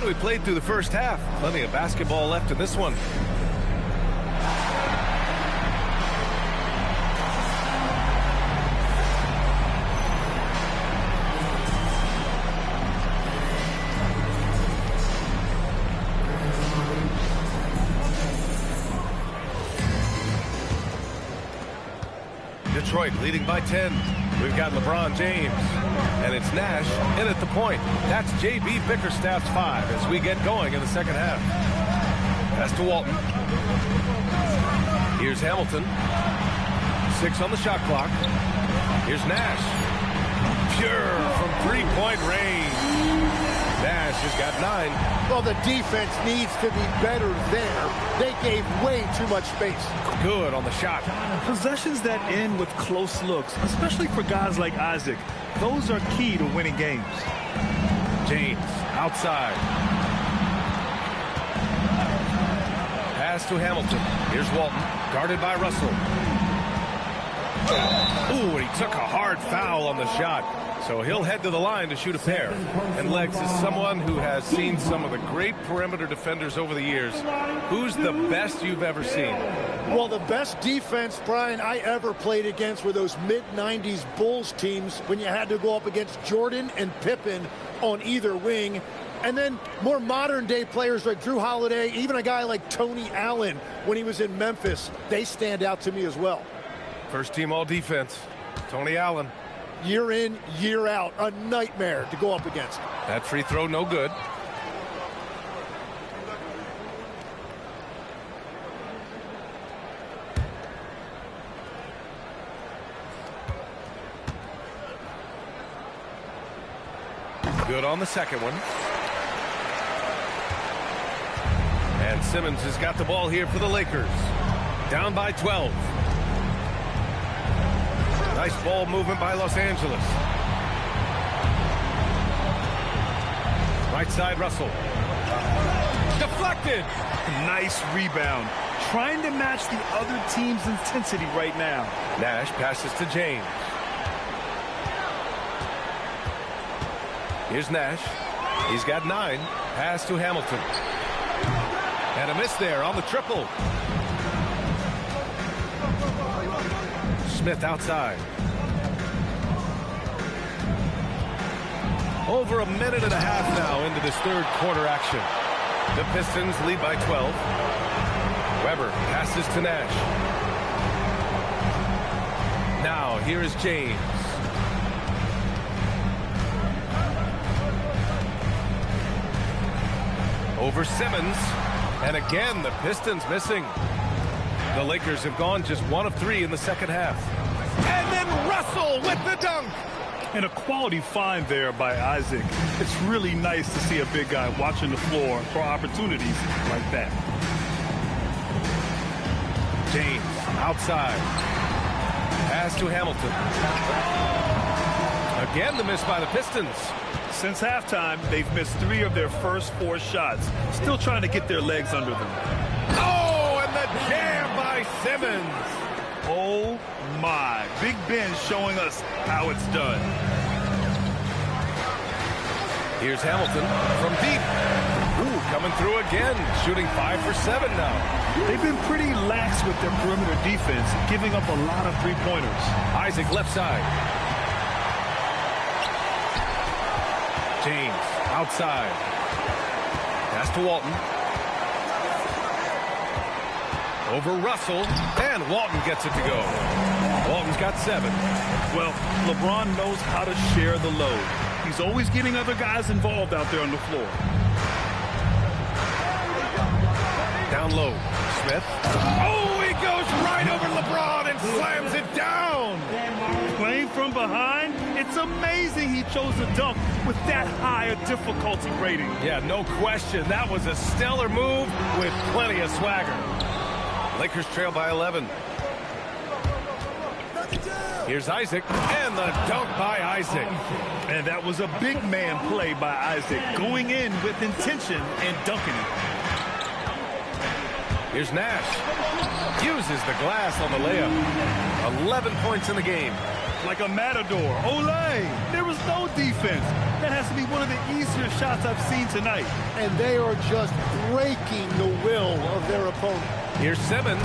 We played through the first half. Plenty of basketball left in this one. Detroit leading by 10. We've got LeBron James. And it's Nash in at the point. That's J.B. Bickerstaff's 5 as we get going in the second half. Pass to Walton. Here's Hamilton. 6 on the shot clock. Here's Nash. Pure from three-point range. Nash has got 9. Well, the defense needs to be better there. They gave way too much space. Good on the shot. Possessions that end with close looks, especially for guys like Isaac, those are key to winning games. James outside. Pass to Hamilton. Here's Walton, guarded by Russell. Ooh, and he took a hard foul on the shot. So he'll head to the line to shoot a pair. And Legs is someone who has seen some of the great perimeter defenders over the years. Who's the best you've ever seen? Well, the best defense, Brian, I ever played against were those mid-90s Bulls teams when you had to go up against Jordan and Pippen on either wing. And then more modern-day players like Drew Holiday, even a guy like Tony Allen when he was in Memphis, they stand out to me as well. First team all-defense, Tony Allen. Year in, year out, a nightmare to go up against. That free throw, no good. Good on the second one. And Simmons has got the ball here for the Lakers. Down by 12. Nice ball movement by Los Angeles. Right side, Russell. Deflected. Nice rebound. Trying to match the other team's intensity right now. Nash passes to James. Here's Nash. He's got 9. Pass to Hamilton. And a miss there on the triple. Smith outside. Over a minute and a half now into this third quarter action. The Pistons lead by 12. Weber passes to Nash. Now here is James. Over Simmons. And again, the Pistons missing. The Lakers have gone just 1 of 3 in the second half. And then Russell with the dunk. And a quality find there by Isaac. It's really nice to see a big guy watching the floor for opportunities like that. James outside. Pass to Hamilton. Again, the miss by the Pistons. Since halftime, they've missed 3 of their first 4 shots. Still trying to get their legs under them. Oh, and the jam by Simmons. Oh, my. Big Ben showing us how it's done. Here's Hamilton from deep. Ooh, coming through again. Shooting 5 for 7 now. They've been pretty lax with their perimeter defense, giving up a lot of three-pointers. Isaac left side. James outside. Pass to Walton. Over Russell, and Walton gets it to go. Walton's got 7. Well, LeBron knows how to share the load. He's always getting other guys involved out there on the floor. Down low, Smith. Oh, he goes right over LeBron and slams it down. Playing from behind, it's amazing he chose to dunk with that high a difficulty rating. Yeah, no question. That was a stellar move with plenty of swagger. Lakers trail by 11. Here's Isaac, and the dunk by Isaac. And that was a big man play by Isaac, going in with intention and dunking it. Here's Nash. Uses the glass on the layup. 11 points in the game. Like a matador. Olay! There was no defense. That has to be one of the easier shots I've seen tonight. And they are just breaking the will of their opponent. Here's Simmons.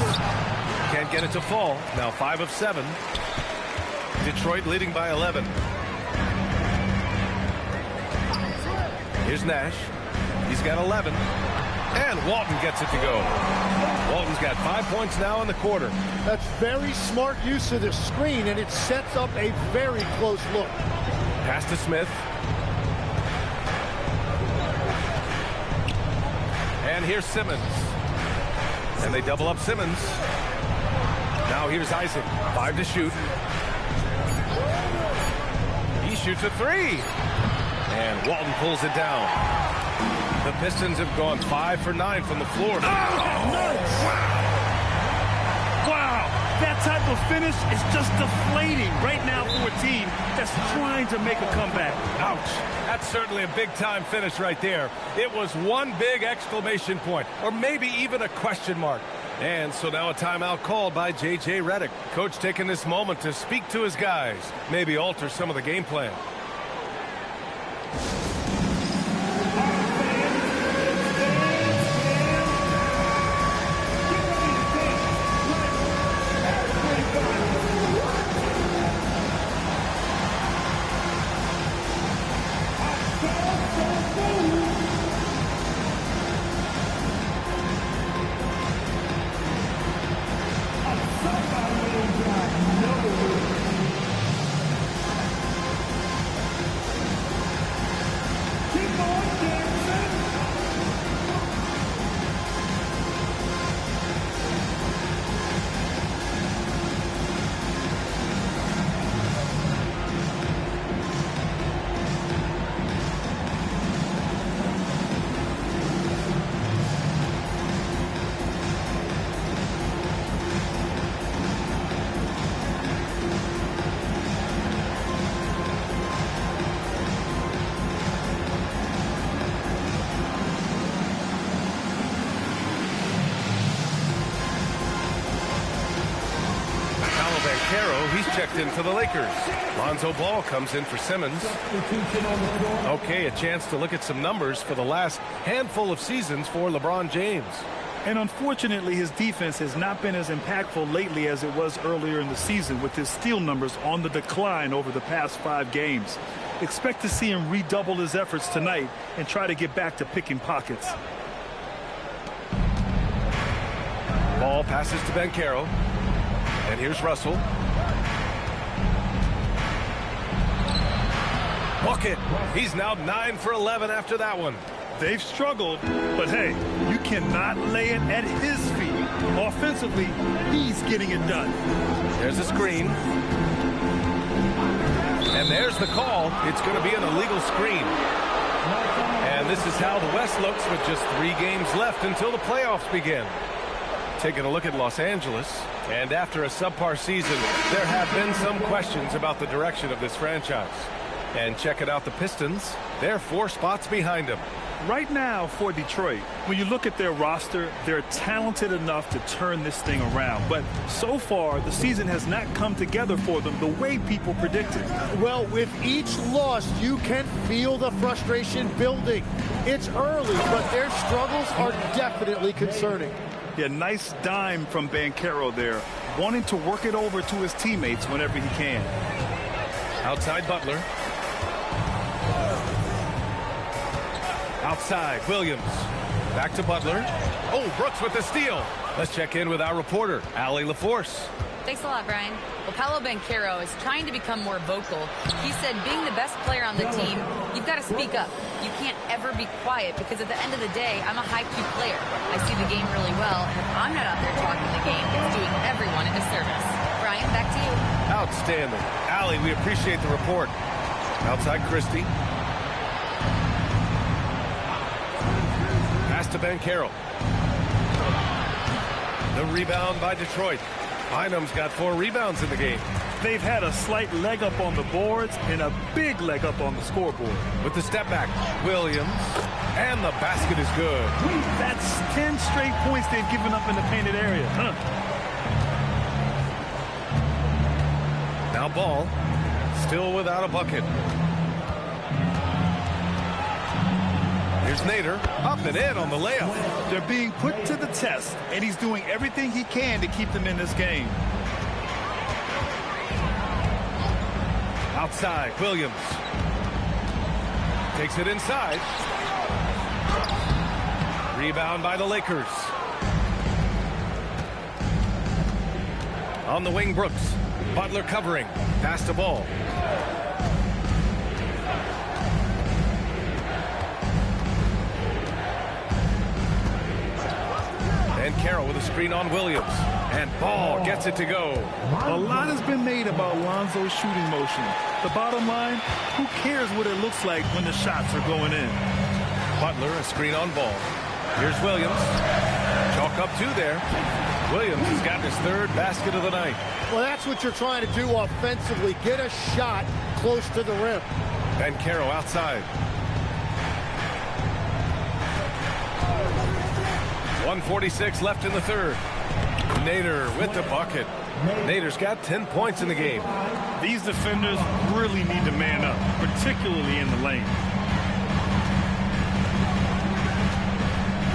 Can't get it to fall. Now 5 of 7. Detroit leading by 11. Here's Nash. He's got 11. And Walton gets it to go. Walton's got 5 points now in the quarter. That's very smart use of the screen, and it sets up a very close look. Pass to Smith. And here's Simmons. And they double up Simmons. Now here's Isaac. 5 to shoot. He shoots a 3. And Walton pulls it down. The Pistons have gone 5 for 9 from the floor. Oh, nice. Wow. That type of finish is just deflating right now for a team that's trying to make a comeback. Ouch. That's certainly a big-time finish right there. It was one big exclamation point, or maybe even a question mark. And so now a timeout called by J.J. Redick. Coach taking this moment to speak to his guys, maybe alter some of the game plan. He's checked in for the Lakers. Lonzo Ball comes in for Simmons. Okay, a chance to look at some numbers for the last handful of seasons for LeBron James. And unfortunately, his defense has not been as impactful lately as it was earlier in the season, with his steal numbers on the decline over the past 5 games. Expect to see him redouble his efforts tonight and try to get back to picking pockets. Ball passes to Banchero. And here's Russell. Bucket. He's now 9 for 11 after that one. They've struggled, but hey, you cannot lay it at his feet. Offensively, he's getting it done. There's a screen. And there's the call. It's going to be an illegal screen. And this is how the West looks with just 3 games left until the playoffs begin. Taking a look at Los Angeles, and after a subpar season, there have been some questions about the direction of this franchise. And check it out, the Pistons, they're 4 spots behind them. Right now for Detroit, when you look at their roster, they're talented enough to turn this thing around. But so far, the season has not come together for them the way people predicted. Well, with each loss, you can feel the frustration building. It's early, but their struggles are definitely concerning. Yeah, nice dime from Banchero there, wanting to work it over to his teammates whenever he can. Outside Butler. Outside, Williams. Back to Butler. Oh, Brooks with the steal. Let's check in with our reporter, Allie LaForce. Thanks a lot, Brian. Well, Paolo Banchero is trying to become more vocal. He said being the best player on the team, you've got to speak up. You can't ever be quiet because at the end of the day, I'm a high-Q player. I see the game really well, and if I'm not out there talking the game, it's doing everyone a disservice. Brian, back to you. Outstanding. Allie, we appreciate the report. Outside Christie. Pass to Banchero. The rebound by Detroit. Bynum's got 4 rebounds in the game. They've had a slight leg up on the boards and a big leg up on the scoreboard. With the step back, Williams. And the basket is good. That's 10 straight points they've given up in the painted area. Now Ball, still without a bucket. Here's Nader, up and in on the layup. They're being put to the test, and he's doing everything he can to keep them in this game. Outside, Williams. Takes it inside. Rebound by the Lakers. On the wing, Brooks. Butler covering. Pass the ball. And Carroll with a screen on Williams. And Ball gets it to go. A lot has been made about Lonzo's shooting motion. The bottom line, who cares what it looks like when the shots are going in? Butler, a screen on Ball. Here's Williams. Chalk up 2 there. Williams has gotten his 3rd basket of the night. Well, that's what you're trying to do offensively. Get a shot close to the rim. And Carroll outside. 1:46 left in the 3rd. Nader with the bucket. Nader's got 10 points in the game. These defenders really need to man up, particularly in the lane.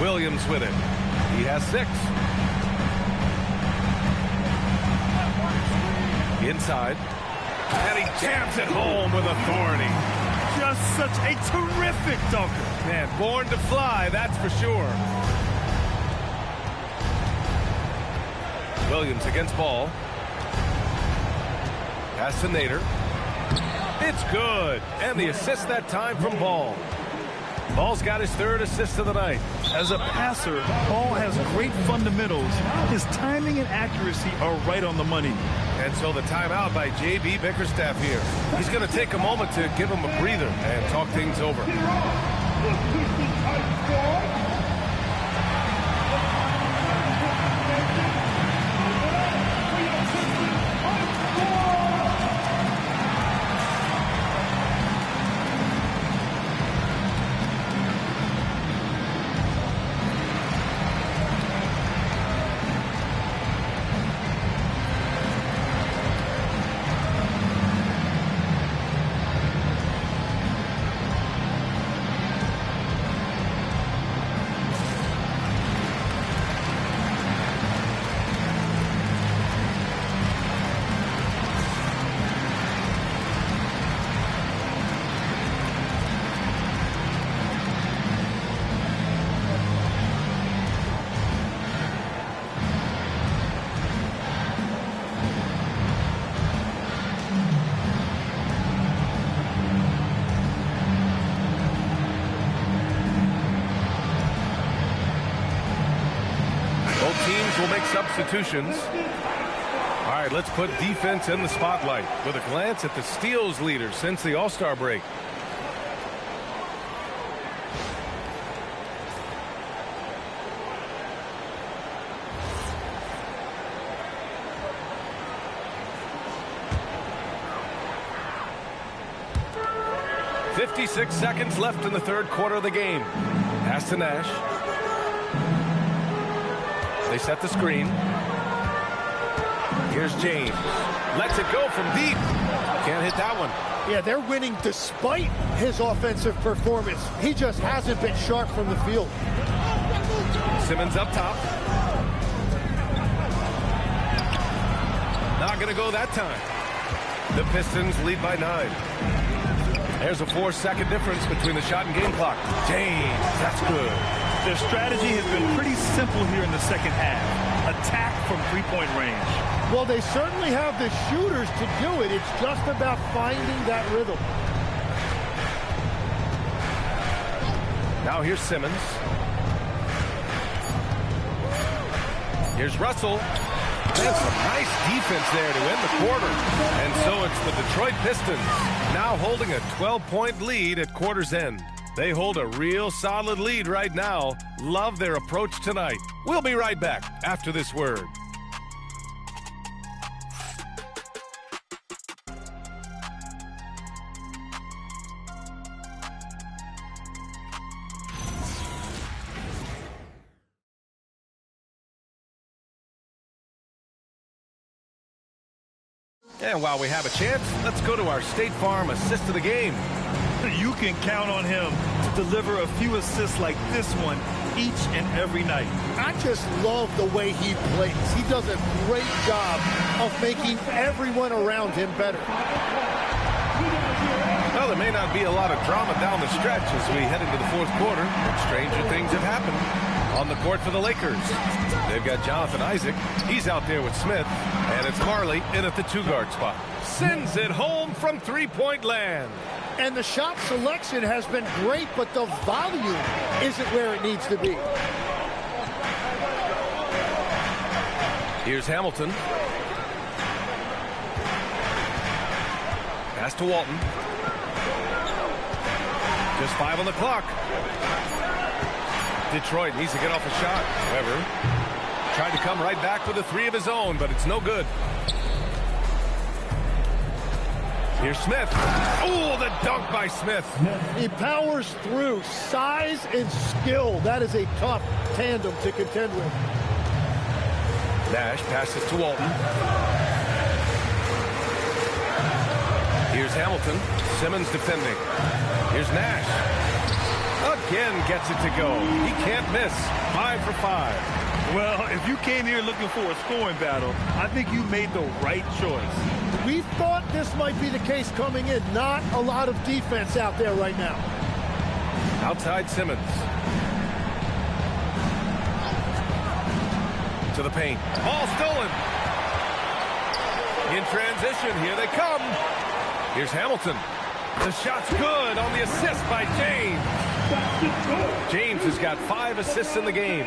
Williams with it. He has 6. Inside. And he jams it home with authority. Just such a terrific dunker. Man, born to fly, that's for sure. Williams against Ball. Pass to Nader. It's good. And the assist that time from Ball. Ball's got his 3rd assist of the night. As a passer, Ball has great fundamentals. His timing and accuracy are right on the money. And so the timeout by J.B. Bickerstaff here. He's going to take a moment to give him a breather and talk things over. substitutions. All right, let's put defense in the spotlight with a glance at the steals leader since the All-Star break. "56 seconds left in the third quarter of the game. Pass to Nash. They set the screen. Here's James. Lets it go from deep. Can't hit that one. Yeah, they're winning despite his offensive performance. He just hasn't been sharp from the field. Simmons up top. Not going to go that time. The Pistons lead by 9. There's a 4-second difference between the shot and game clock. James, that's good. Their strategy has been pretty simple here in the second half. Attack from three-point range. Well, they certainly have the shooters to do it. It's just about finding that rhythm. Now here's Simmons. Here's Russell. That's some nice defense there to end the quarter. And so it's the Detroit Pistons now holding a 12-point lead at quarter's end. They hold a real solid lead right now. Love their approach tonight. We'll be right back after this word. And while we have a chance, let's go to our State Farm assist of the game. You can count on him to deliver a few assists like this one each and every night. I just love the way he plays. He does a great job of making everyone around him better. Well, there may not be a lot of drama down the stretch as we head into the fourth quarter, but stranger things have happened. On the court for the Lakers, they've got Jonathan Isaac. He's out there with Smith, and it's Marley in at the 2-guard spot. Sends it home from three-point land. And the shot selection has been great, but the volume isn't where it needs to be. Here's Hamilton. Pass to Walton. Just 5 on the clock. Detroit needs to get off a shot. However, tried to come right back with a 3 of his own, but it's no good. Here's Smith. Oh, the dunk by Smith. He powers through. Size and skill. That is a tough tandem to contend with. Nash passes to Walton. Here's Hamilton. Simmons defending. Here's Nash. Again gets it to go. He can't miss. 5 for 5. Well, if you came here looking for a scoring battle, I think you made the right choice. We thought this might be the case coming in. Not a lot of defense out there right now. Outside Simmons. To the paint. Ball stolen. In transition, here they come. Here's Hamilton. The shot's good on the assist by James. James has got 5 assists in the game.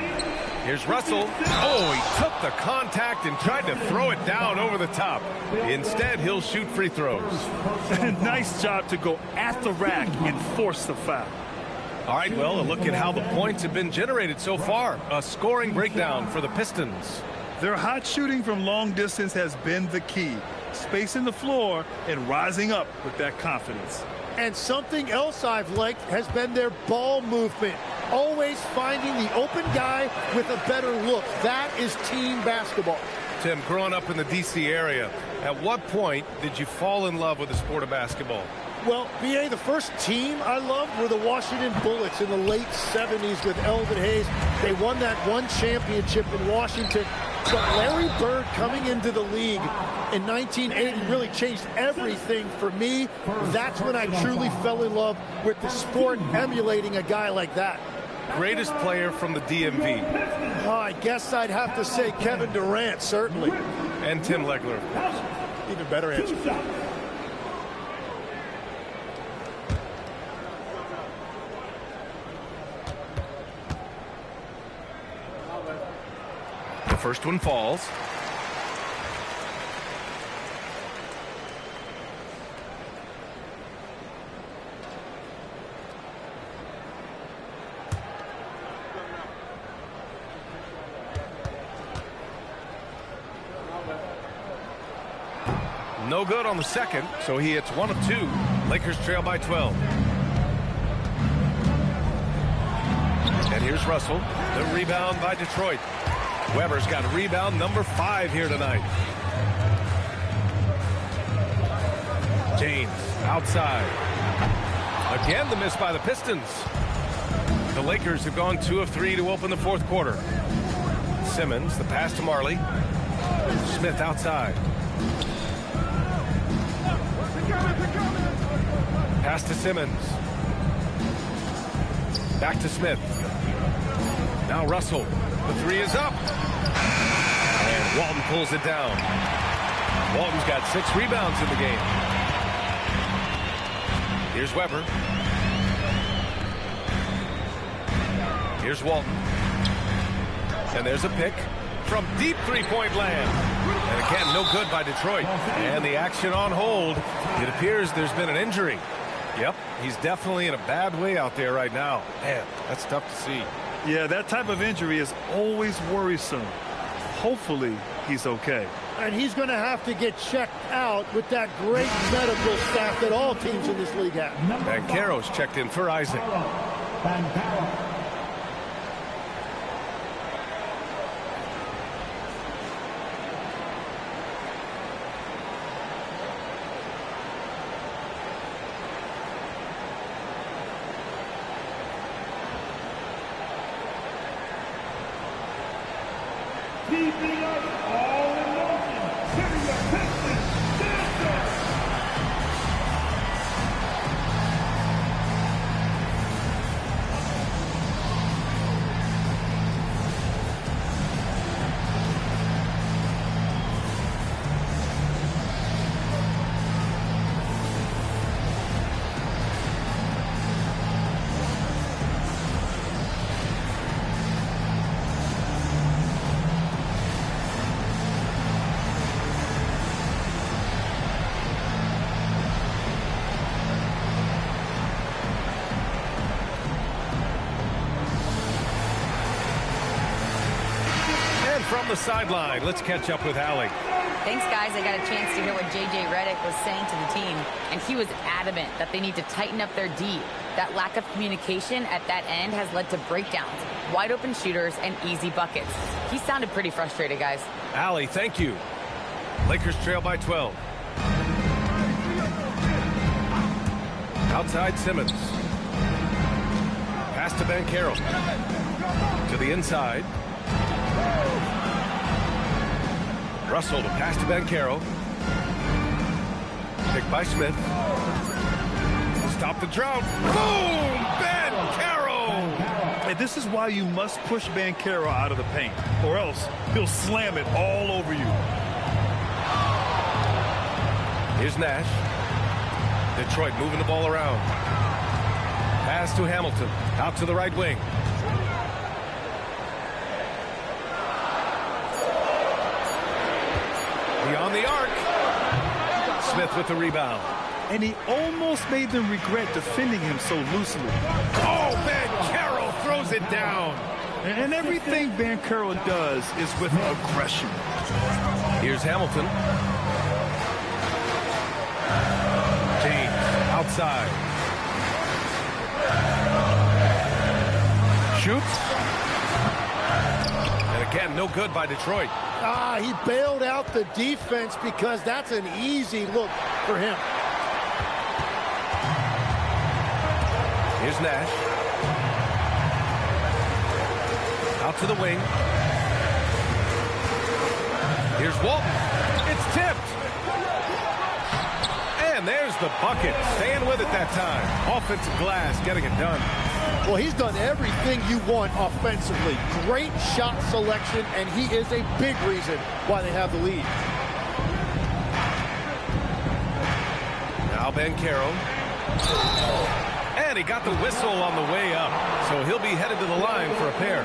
Here's Russell. Oh, he took the contact and tried to throw it down over the top. Instead, he'll shoot free throws. Nice job to go at the rack and force the foul. All right, well, a look at how the points have been generated so far. A scoring breakdown for the Pistons. Their hot shooting from long distance has been the key. Spacing the floor and rising up with that confidence. And something else I've liked has been their ball movement. Always finding the open guy with a better look. That is team basketball. Tim, growing up in the D.C. area, at what point did you fall in love with the sport of basketball? Well, B.A., the first team I loved were the Washington Bullets in the late 70s with Elvin Hayes. They won that one championship in Washington. But Larry Bird coming into the league in 1980 really changed everything for me. That's when I truly fell in love with the sport, emulating a guy like that. Greatest player from the DMV? Oh, I guess I'd have to say Kevin Durant, certainly. And Tim Legler, of course. Even better answer. first one falls. No good on the second, so he hits 1 of 2. Lakers trail by 12. And here's Russell. The rebound by Detroit. Weber's got rebound number 5 here tonight. James outside. Again, the miss by the Pistons. The Lakers have gone 2 of 3 to open the fourth quarter. Simmons, the pass to Marley. Smith outside. Pass to Simmons. Back to Smith. Now Russell. The 3 is up. And Walton pulls it down. Walton's got 6 rebounds in the game. Here's Weber. Here's Walton. And there's a pick from deep three-point land. And again, no good by Detroit. And the action on hold. It appears there's been an injury. Yep, he's definitely in a bad way out there right now. Man, that's tough to see. Yeah, that type of injury is always worrisome. Hopefully, he's okay. And he's going to have to get checked out with that great medical staff that all teams in this league have. Banchero's checked in for Isaac. Keeping us all in motion. Sebio dancer. From the sideline, let's catch up with Allie. Thanks, guys. I got a chance to hear what J.J. Redick was saying to the team, and he was adamant that they need to tighten up their D. That lack of communication at that end has led to breakdowns, wide open shooters, and easy buckets. He sounded pretty frustrated, guys. Allie, thank you. Lakers trail by 12. Outside Simmons. Pass to Banchero. To the inside. Russell, the pass to Banchero. Picked by Smith. Stop the drought. Boom! Banchero! And this is why you must push Banchero out of the paint, or else he'll slam it all over you. Here's Nash. Detroit moving the ball around. Pass to Hamilton. Out to the right wing. Beyond the arc. Smith with the rebound. And he almost made them regret defending him so loosely. Oh, Banchero throws it down. And everything Banchero does is with aggression. Here's Hamilton. James outside. Shoots. And again, no good by Detroit. He bailed out the defense because that's an easy look for him. Here's Nash. Out to the wing. Here's Walton. It's tipped. And there's the bucket. Staying with it that time. Offensive glass getting it done. Well, he's done everything you want offensively. Great shot selection, and he is a big reason why they have the lead. Now Banchero. And he got the whistle on the way up. So he'll be headed to the line for a pair.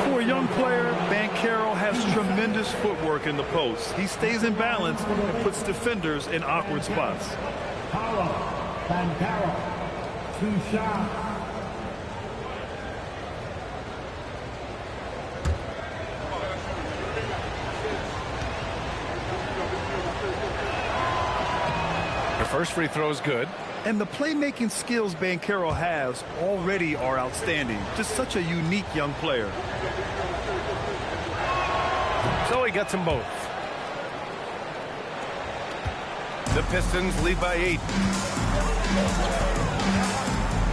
For a young player, Banchero has tremendous footwork in the post. He stays in balance and puts defenders in awkward spots. Banchero, 2 shots. The first free throw is good. And the playmaking skills Banchero has already are outstanding. Just such a unique young player. So he gets them both. The Pistons lead by 8.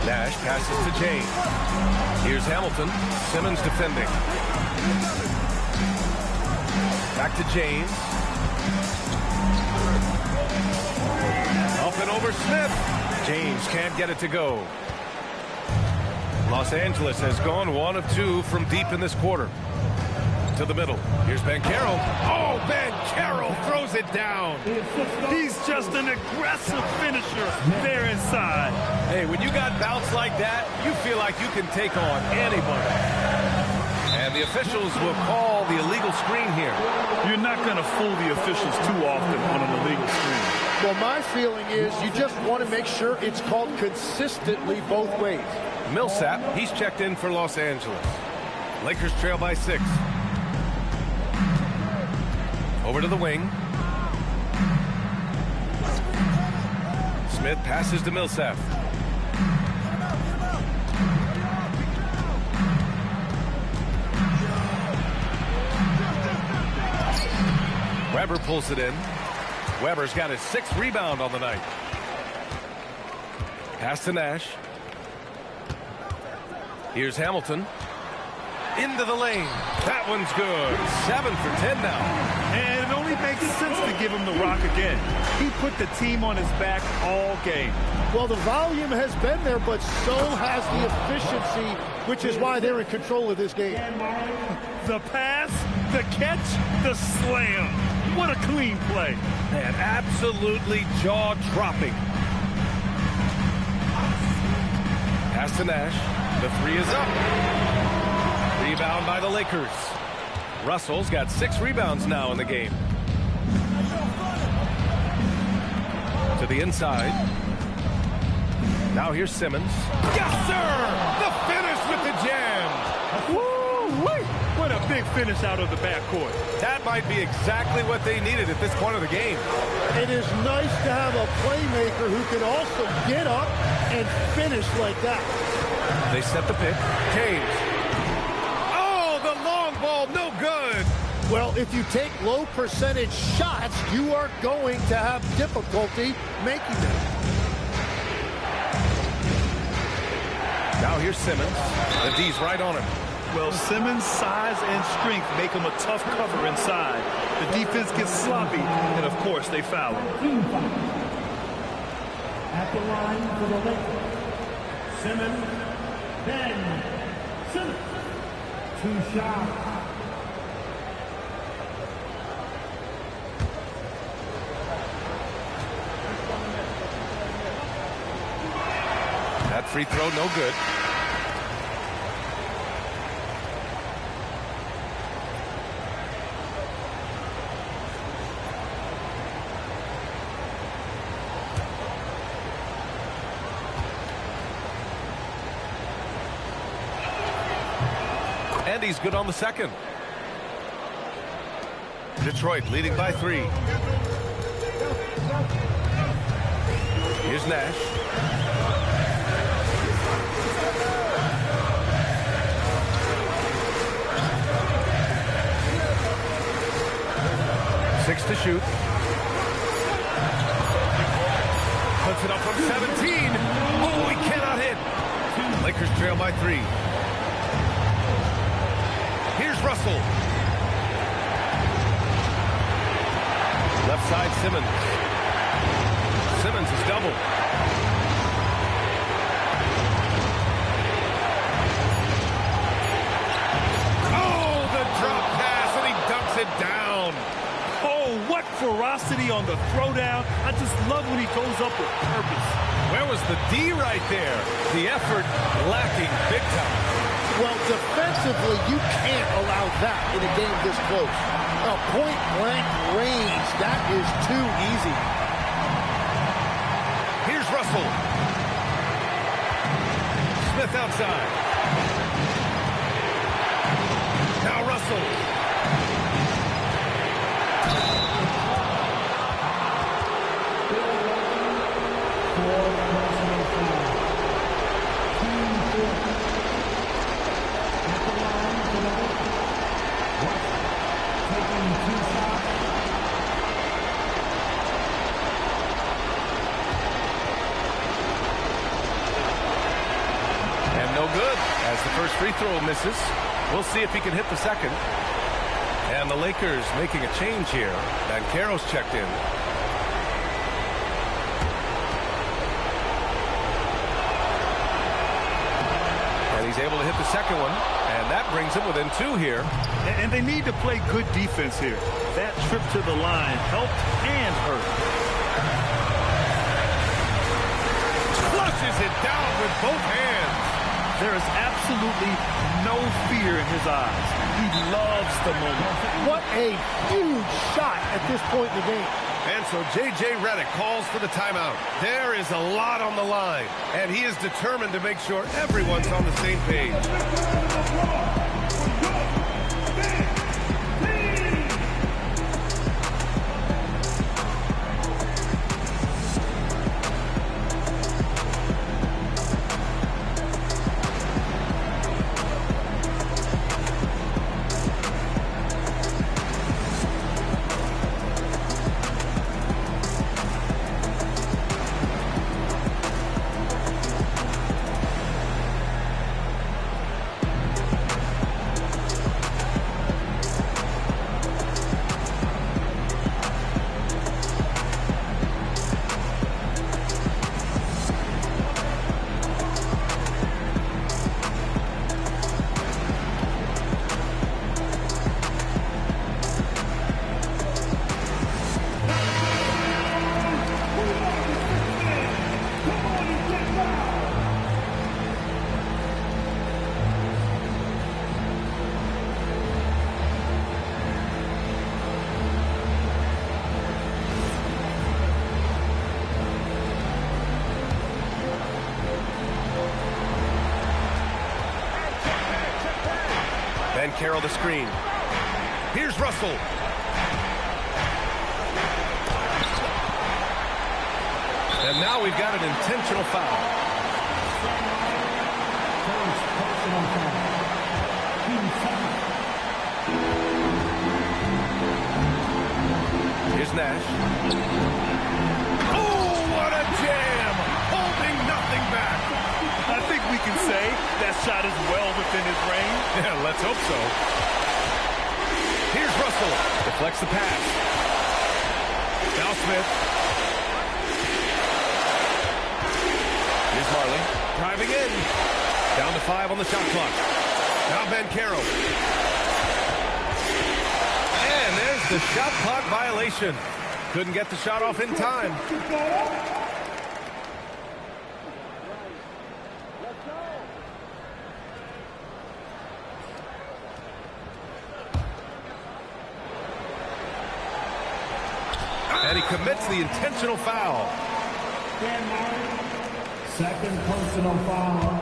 Nash passes to James. Here's Hamilton. Simmons defending. Back to James. Up and over Smith. James can't get it to go. Los Angeles has gone 1 of 2 from deep in this quarter. To the middle. Here's Banchero. Oh, Banchero throws it down. He's just an aggressive finisher there inside. Hey, when you got bounce like that, you feel like you can take on anybody. And the officials will call the illegal screen here. You're not going to fool the officials too often on an illegal screen. Well, my feeling is you just want to make sure it's called consistently both ways. Millsap, he's checked in for Los Angeles. Lakers trail by 6. Over to the wing. Smith passes to Millsap. Weber pulls it in. Weber's got his 6th rebound on the night. Pass to Nash. Here's Hamilton. Into the lane. That one's good. 7 for 10 now. And it only makes sense to give him the rock again. He put the team on his back all game. Well, the volume has been there, but so has the efficiency, which is why they're in control of this game. The pass, the catch, the slam. What a clean play. Man, absolutely jaw-dropping. Pass to Nash. The 3 is up. Rebound by the Lakers. Russell's got 6 rebounds now in the game. To the inside. Now here's Simmons. Yes, sir! The finish with the jam. Woo-wee! What a big finish out of the backcourt. That might be exactly what they needed at this point of the game. It is nice to have a playmaker who can also get up and finish like that. They set the pick. James. Oh, the long ball, no good. Well, if you take low percentage shots, you are going to have difficulty making them. Now here's Simmons. The D's right on him. Well, Simmons' size and strength make him a tough cover inside. The defense gets sloppy, and of course they foul him. At the line for the Lakers, Simmons, Ben Simmons, 2 shots. That free throw, no good. And he's good on the second. Detroit leading by 3. Here's Nash. Six to shoot. Puts it up from 17. Oh, he cannot hit. Lakers trail by 3. Here's Russell. Left side, Simmons. Simmons is double. Oh, the drop pass, and he dumps it down. Oh, what ferocity on the throwdown. I just love when he goes up with purpose. Where was the D right there? The effort lacking big time. Well, defensively, you can't allow that in a game this close. A point-blank range, that is too easy. Here's Russell. Smith outside. Now Russell. As the first free throw misses, we'll see if he can hit the second. And the Lakers making a change here. Banchero's checked in. And he's able to hit the second one. And that brings him within 2 here. And they need to play good defense here. That trip to the line helped and hurt. Flushes it down with both hands. There is absolutely no fear in his eyes. He loves the moment. What a huge shot at this point in the game. And so J.J. Redick calls for the timeout. There is a lot on the line, and he is determined to make sure everyone's on the same page. Banchero the screen. Here's Russell. And now we've got an intentional foul. Here's Nash. Oh, what a jam! Holding nothing back. I think we can say that shot is well within his range. Yeah, let's hope so. Here's Russell. Deflects the pass. Now Smith. Here's Marley. Driving in. Down to 5 on the shot clock. Now Banchero. And there's the shot clock violation. Couldn't get the shot off in time. And he commits the intentional foul. Second personal foul.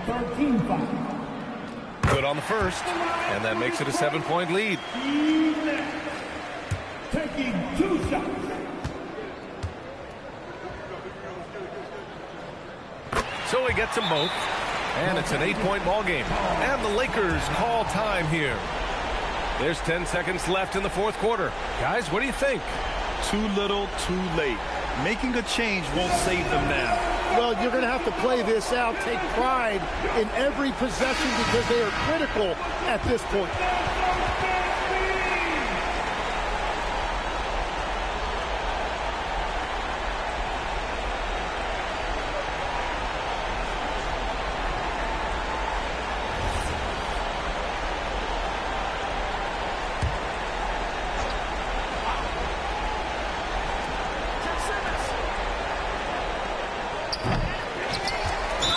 13 foul. Good on the first. And that makes it a 7-point lead. Taking 2 shots. So he gets them both. And it's an 8-point ball game. And the Lakers call time here. There's 10 seconds left in the fourth quarter. Guys, what do you think? Too little, too late. Making a change won't save them now. Well, you're going to have to play this out, take pride in every possession because they are critical at this point.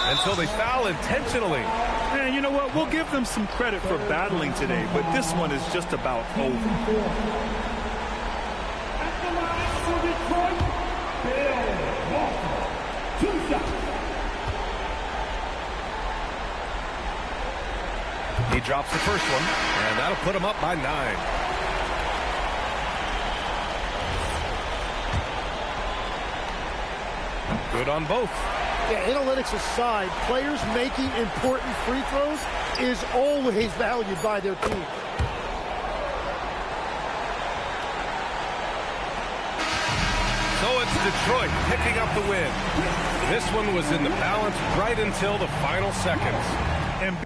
And so they foul intentionally. And you know what? We'll give them some credit for battling today, but this one is just about over. He drops the first one, and that'll put him up by 9. Good on both. Yeah, analytics aside, players making important free throws is always valued by their team. So it's Detroit picking up the win. This one was in the balance right until the final seconds. And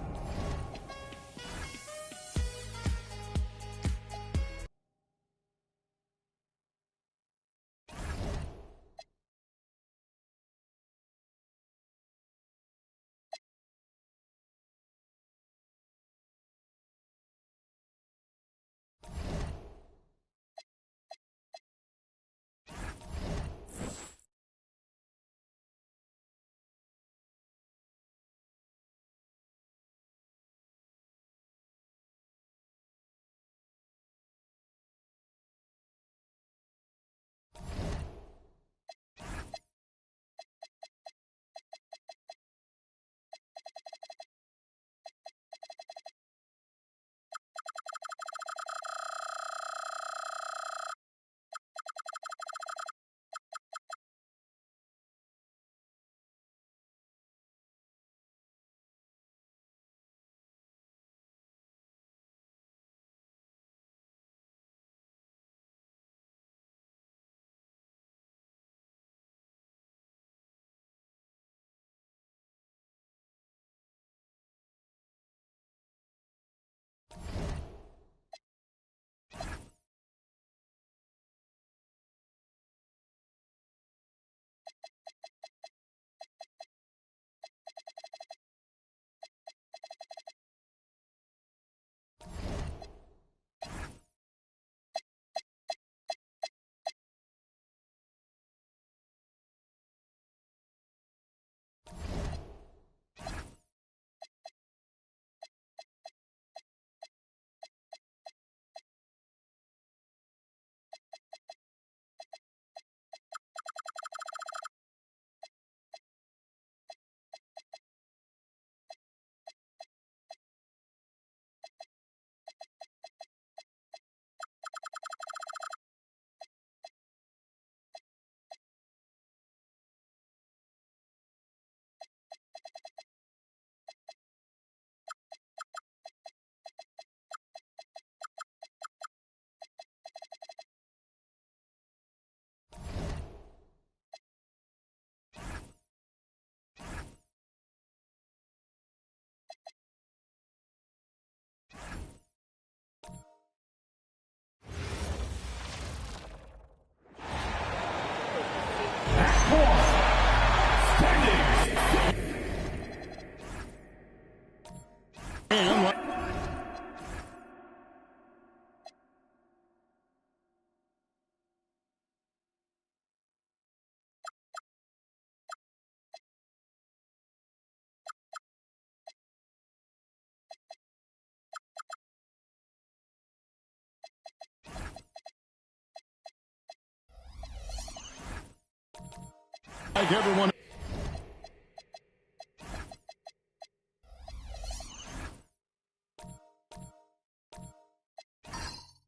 like everyone.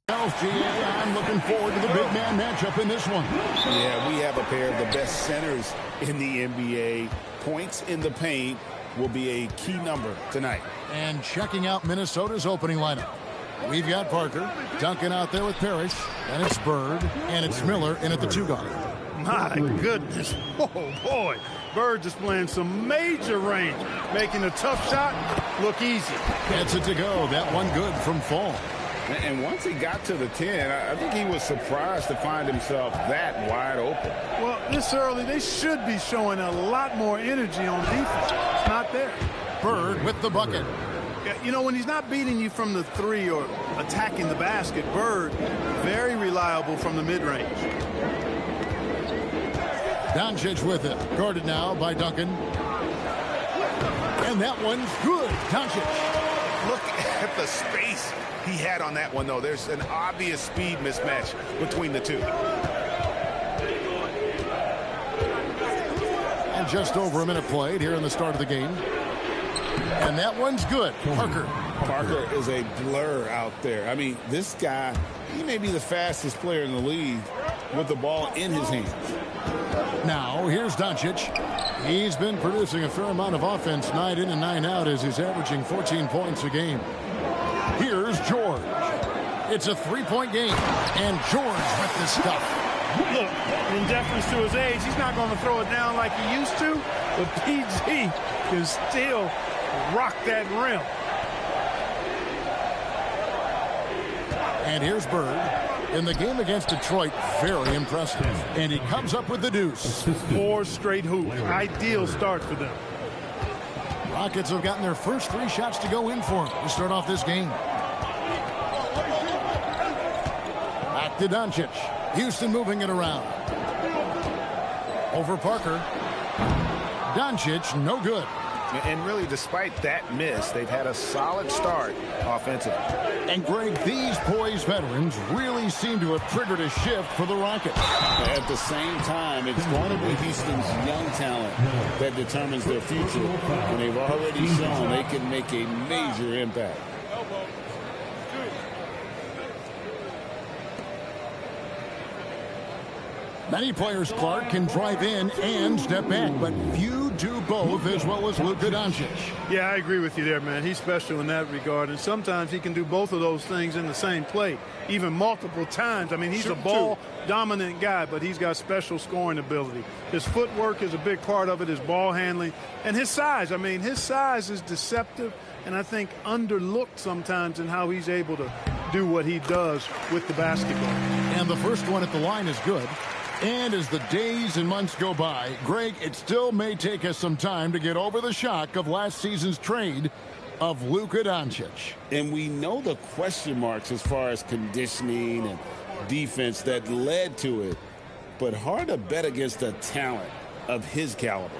I'm looking forward to the big man matchup in this one. Yeah, we have a pair of the best centers in the NBA. Points in the paint will be a key number tonight. And checking out Minnesota's opening lineup. We've got Parker, Duncan out there with Parrish, and it's Bird, and it's Miller in at the 2 guard. My goodness. Oh, boy. Bird displaying some major range, making a tough shot look easy. Gets it to go. That one good from Fall. And once he got to the 10, I think he was surprised to find himself that wide open. Well, this early, they should be showing a lot more energy on defense. It's not there. Bird with the bucket. Yeah, you know, when he's not beating you from the 3 or attacking the basket, Bird, very reliable from the mid-range. Doncic with it. Guarded now by Duncan. And that one's good. Doncic. Look at the space he had on that one, though. There's an obvious speed mismatch between the two. And just over a minute played here in the start of the game. And that one's good. Parker. Parker is a blur out there. I mean, this guy, he may be the fastest player in the league with the ball in his hands. Now, here's Doncic. He's been producing a fair amount of offense night in and night out as he's averaging 14 points a game. Here's George. It's a three-point game, and George with the stuff. Look, in deference to his age, he's not going to throw it down like he used to, but PG can still rock that rim. And here's Bird. In the game against Detroit, very impressive. And he comes up with the deuce. 4 straight hoops. Ideal start for them. Rockets have gotten their first 3 shots to go in for them to start off this game. Back to Doncic. Houston moving it around. Over Parker. Doncic, no good. And really, despite that miss, they've had a solid start offensively. And, Greg, these poised veterans really seem to have triggered a shift for the Rockets. At the same time, it's going to be Houston's young talent that determines their future. And they've already shown they can make a major impact. Many players, Clark, can drive in and step back, but few do both as well as Luka Doncic. Yeah, I agree with you there, man. He's special in that regard, and sometimes he can do both of those things in the same play, even multiple times. I mean, he's a ball-dominant guy, but he's got special scoring ability. His footwork is a big part of it, his ball handling, and his size. I mean, his size is deceptive, and I think underlooked sometimes in how he's able to do what he does with the basketball. And the first one at the line is good. And as the days and months go by, Greg, it still may take us some time to get over the shock of last season's trade of Luka Doncic. And we know the question marks as far as conditioning and defense that led to it. But hard to bet against a talent of his caliber.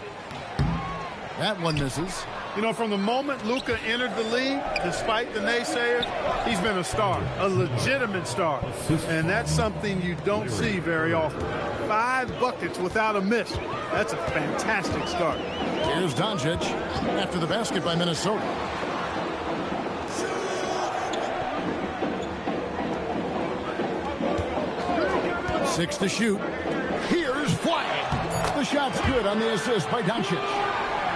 That one misses. You know, from the moment Luka entered the league, despite the naysayers, he's been a star, a legitimate star. And that's something you don't see very often. 5 buckets without a miss. That's a fantastic start. Here's Doncic after the basket by Minnesota. Six to shoot. Here's Flag. The shot's good on the assist by Doncic.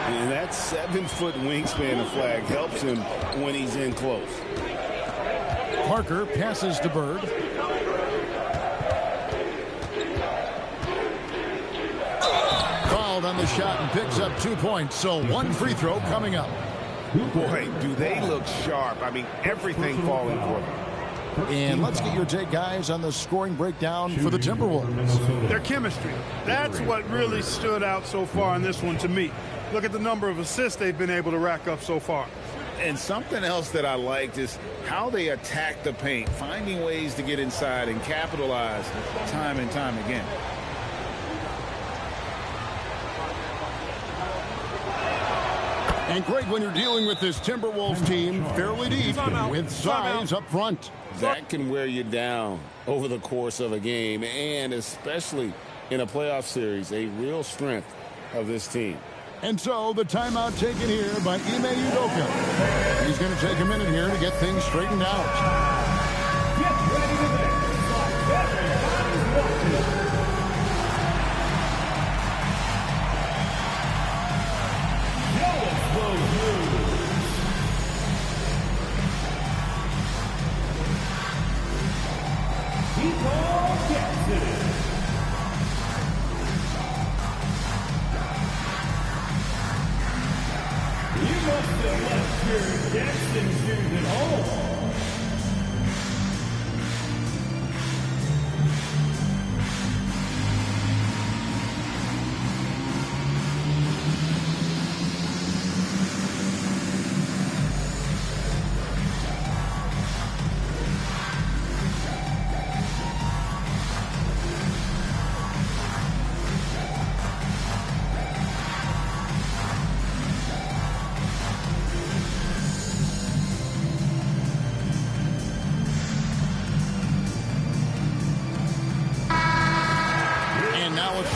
And that 7-foot wingspan of Flag helps him when he's in close. Parker passes to Bird. Called on the shot and picks up 2 points. So 1 free throw coming up. Boy, do they look sharp. I mean, everything falling for them. And let's get your take, guys, on the scoring breakdown for the Timberwolves. Their chemistry. That's what really stood out so far in this one to me. Look at the number of assists they've been able to rack up so far. And something else that I liked is how they attack the paint, finding ways to get inside and capitalize time and time again. And Greg, when you're dealing with this Timberwolves team, fairly deep with size up front. That can wear you down over the course of a game, and especially in a playoff series, a real strength of this team. And so the timeout taken here by Ime Udoka. He's going to take a minute here to get things straightened out. Get ready to dance like everybody's watching. Jackson shoes at home.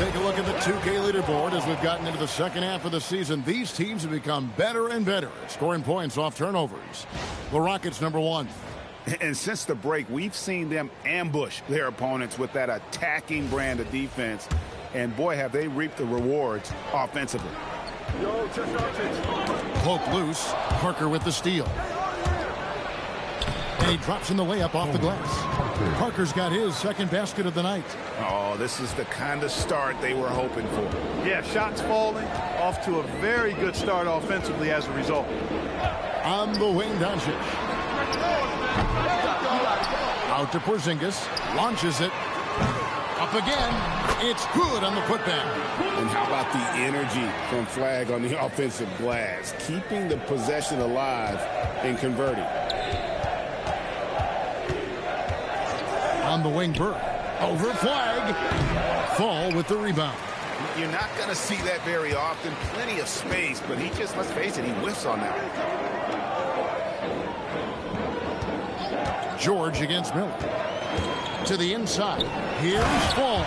take a look at the 2K leaderboard as we've gotten into the second half of the season. These teams have become better and better at scoring points off turnovers. The Rockets #1. And since the break, we've seen them ambush their opponents with that attacking brand of defense. And boy, have they reaped the rewards offensively. Cloak loose. Parker with the steal. And he drops in the layup off the glass. Parker's got his second basket of the night. Oh, this is the kind of start they were hoping for. Yeah, shots falling, off to a very good start offensively as a result. On the wing, Doncic. Out to Porzingis. Launches it. Up again. It's good on the putback. And how about the energy from Flag on the offensive glass? Keeping the possession alive and converting. On the wing, Burke. Over Flag. Fall with the rebound. You're not going to see that very often. Plenty of space, but he just, let's face it, he whiffs on that. George against Miller. To the inside. Here's Fall.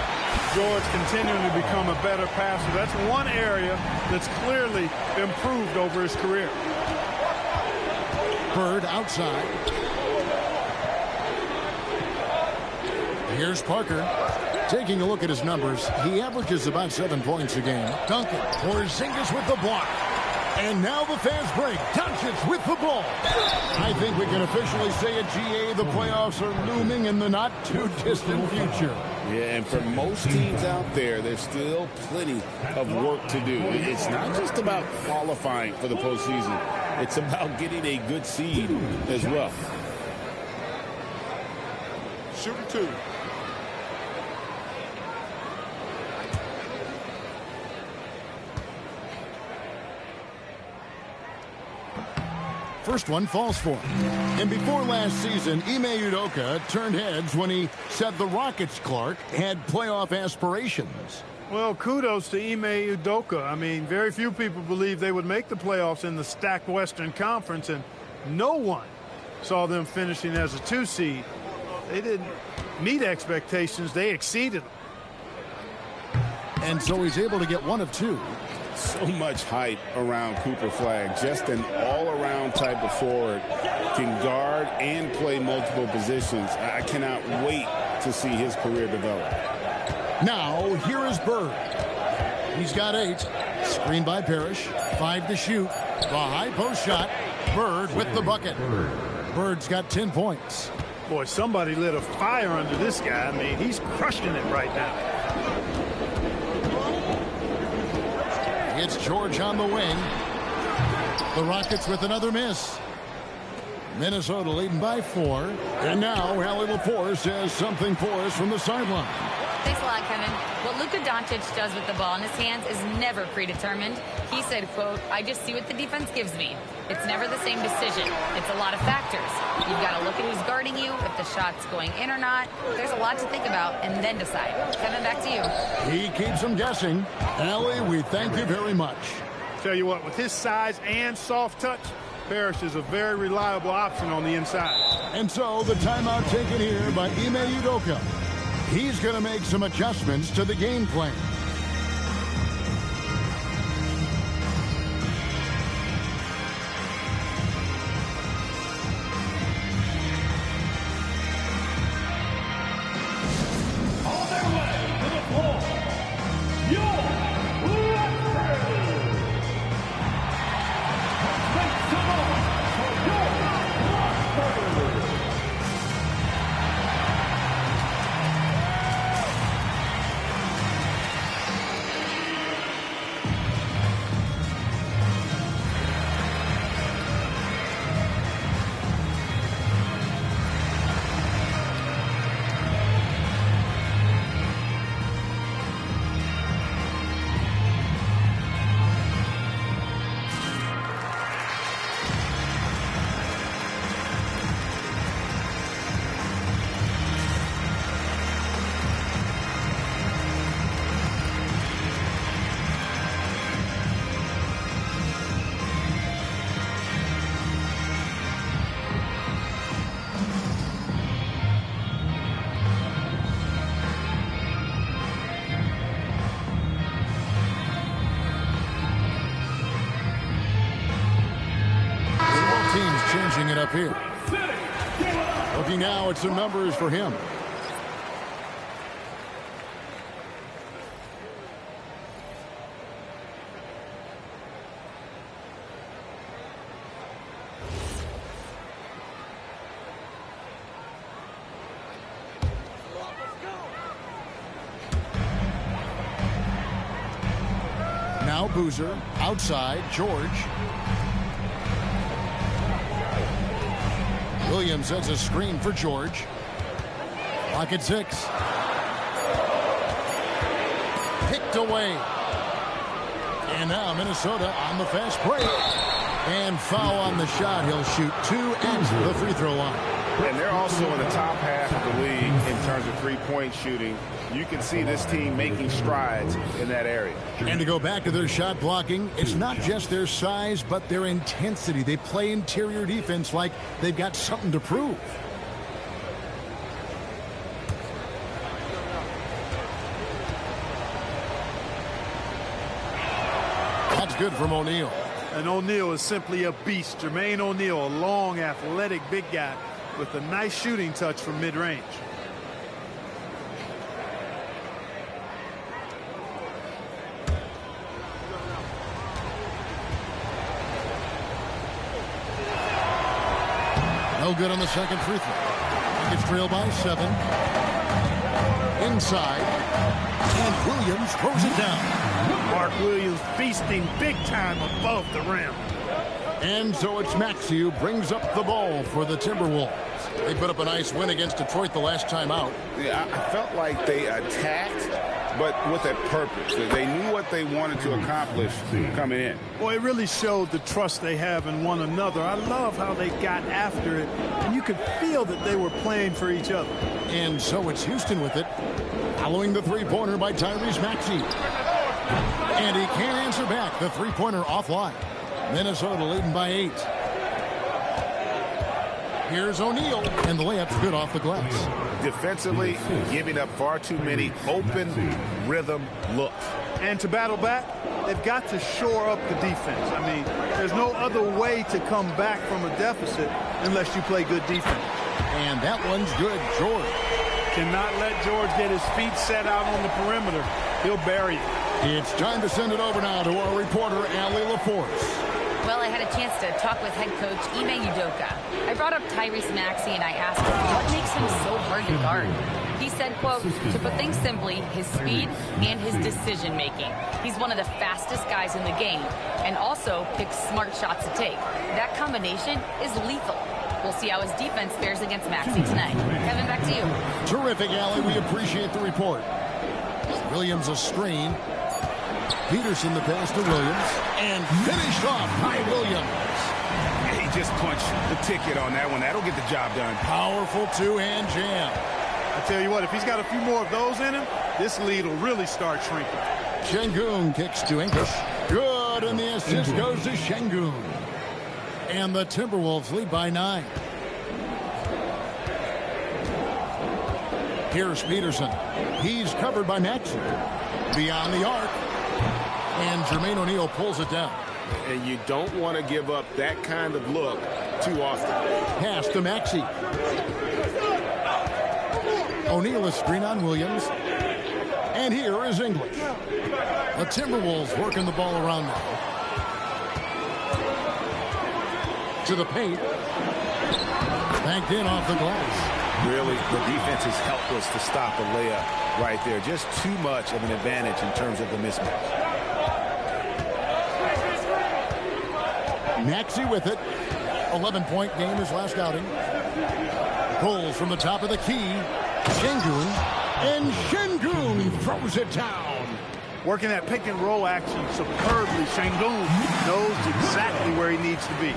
George continuing to become a better passer. That's one area that's clearly improved over his career. Bird outside. Here's Parker. Taking a look at his numbers, he averages about 7 points a game. Duncan. Porzingis with the block. And now the fans break. Doncic with the ball. I think we can officially say at GA the playoffs are looming in the not-too-distant future. Yeah, and for most teams out there, there's still plenty of work to do. It's not just about qualifying for the postseason. It's about getting a good seed as well. Shooting 2. First one falls for him. And before last season, Ime Udoka turned heads when he said the Rockets, Clark, had playoff aspirations. Well, kudos to Ime Udoka. I mean, very few people believe they would make the playoffs in the stacked Western Conference, and no one saw them finishing as a 2 seed. They didn't meet expectations. They exceeded them. And so he's able to get 1 of 2. So much hype around Cooper Flag. Just an all-around type of forward. Can guard and play multiple positions. I cannot wait to see his career develop. Now, here is Bird. He's got 8. Screened by Parrish. 5 to shoot. The high post shot. Bird with the bucket. Bird's got 10 points. Boy, somebody lit a fire under this guy. I mean, he's crushing it right now. It's George on the wing. The Rockets with another miss. Minnesota leading by 4. And now Allie LaForce has something for us from the sideline. Thanks a lot, Kevin. What Luka Doncic does with the ball in his hands is never predetermined. He said, quote, "I just see what the defense gives me. It's never the same decision. It's a lot of factors. You've got to look at who's guarding you, if the shot's going in or not. There's a lot to think about and then decide." Kevin, back to you. He keeps them guessing. Allie, we thank you very much. Tell you what, with his size and soft touch, Parrish is a very reliable option on the inside. And so the timeout taken here by Ime Udoka. He's going to make some adjustments to the game plan. On their way to the floor, your referee. Make some noise for your referee. here. Looking now at some numbers for him. Now Boozer, outside, George. Williams sets a screen for George. Clock at 6. Picked away. And now Minnesota on the fast break. And foul on the shot. He'll shoot 2 at the free throw line. And they're also in the top half of the league in terms of three-point shooting. You can see this team making strides in that area. And to go back to their shot blocking, it's not just their size, but their intensity. They play interior defense like they've got something to prove. That's good from O'Neal. And O'Neal is simply a beast. Jermaine O'Neal, a long, athletic, big guy with a nice shooting touch from mid-range. No good on the second free throw. It's trailed by 7. Inside. And Williams throws it down. Mark Williams feasting big time above the rim. And so it's Maxey who brings up the ball for the Timberwolves. They put up a nice win against Detroit the last time out. Yeah, I felt like they attacked, but with a purpose. They knew what they wanted to accomplish coming in. Boy, it really showed the trust they have in one another. I love how they got after it, and you could feel that they were playing for each other. And so it's Houston with it, following the three-pointer by Tyrese Maxey. And he can't answer back. The three-pointer offline. Minnesota leading by 8. Here's O'Neal, and the layup's good off the glass. Defensively, giving up far too many open rhythm looks. And to battle back, they've got to shore up the defense. I mean, there's no other way to come back from a deficit unless you play good defense. And that one's good. George cannot let George get his feet set out on the perimeter. He'll bury it. It's time to send it over now to our reporter, Allie LaForce. Well, I had a chance to talk with head coach Ime Udoka. I brought up Tyrese Maxey and I asked him what makes him so hard to guard. He said, quote, to put things simply, his speed and his decision making. He's one of the fastest guys in the game and also picks smart shots to take. That combination is lethal. We'll see how his defense fares against Maxey tonight. Kevin, back to you. Terrific, Allie. We appreciate the report. Williams a screen. Peterson the pass to Williams. And finished off by Williams. He just punched the ticket on that one. That'll get the job done. Powerful two-hand jam. I tell you what, if he's got a few more of those in him, this lead will really start shrinking. Şengün kicks to English. Good, and the assist goes to Şengün. And the Timberwolves lead by 9. Here's Peterson. He's covered by Maxey. Beyond the arc. And Jermaine O'Neal pulls it down. And you don't want to give up that kind of look too often. Pass to Maxey. O'Neal is screen on Williams. And here is English. The Timberwolves working the ball around now. To the paint. Banked in off the glass. Really, the defense is helpless to stop a layup right there. Just too much of an advantage in terms of the mismatch. Maxey with it. 11-point game his last outing. Pulls from the top of the key. Şengün. And Şengün throws it down. Working that pick and roll action superbly. Şengün knows exactly where he needs to be.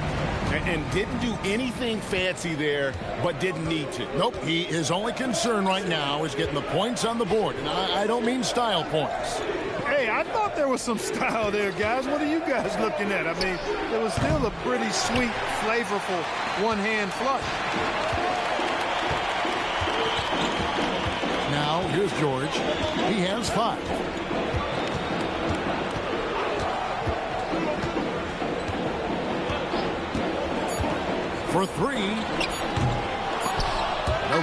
And didn't do anything fancy there, but didn't need to. Nope, his only concern right now is getting the points on the board. And I don't mean style points. Hey, I thought there was some style there, guys. What are you guys looking at? I mean, it was still a pretty sweet, flavorful one-hand flush. Now, here's George. He has 5. for three. No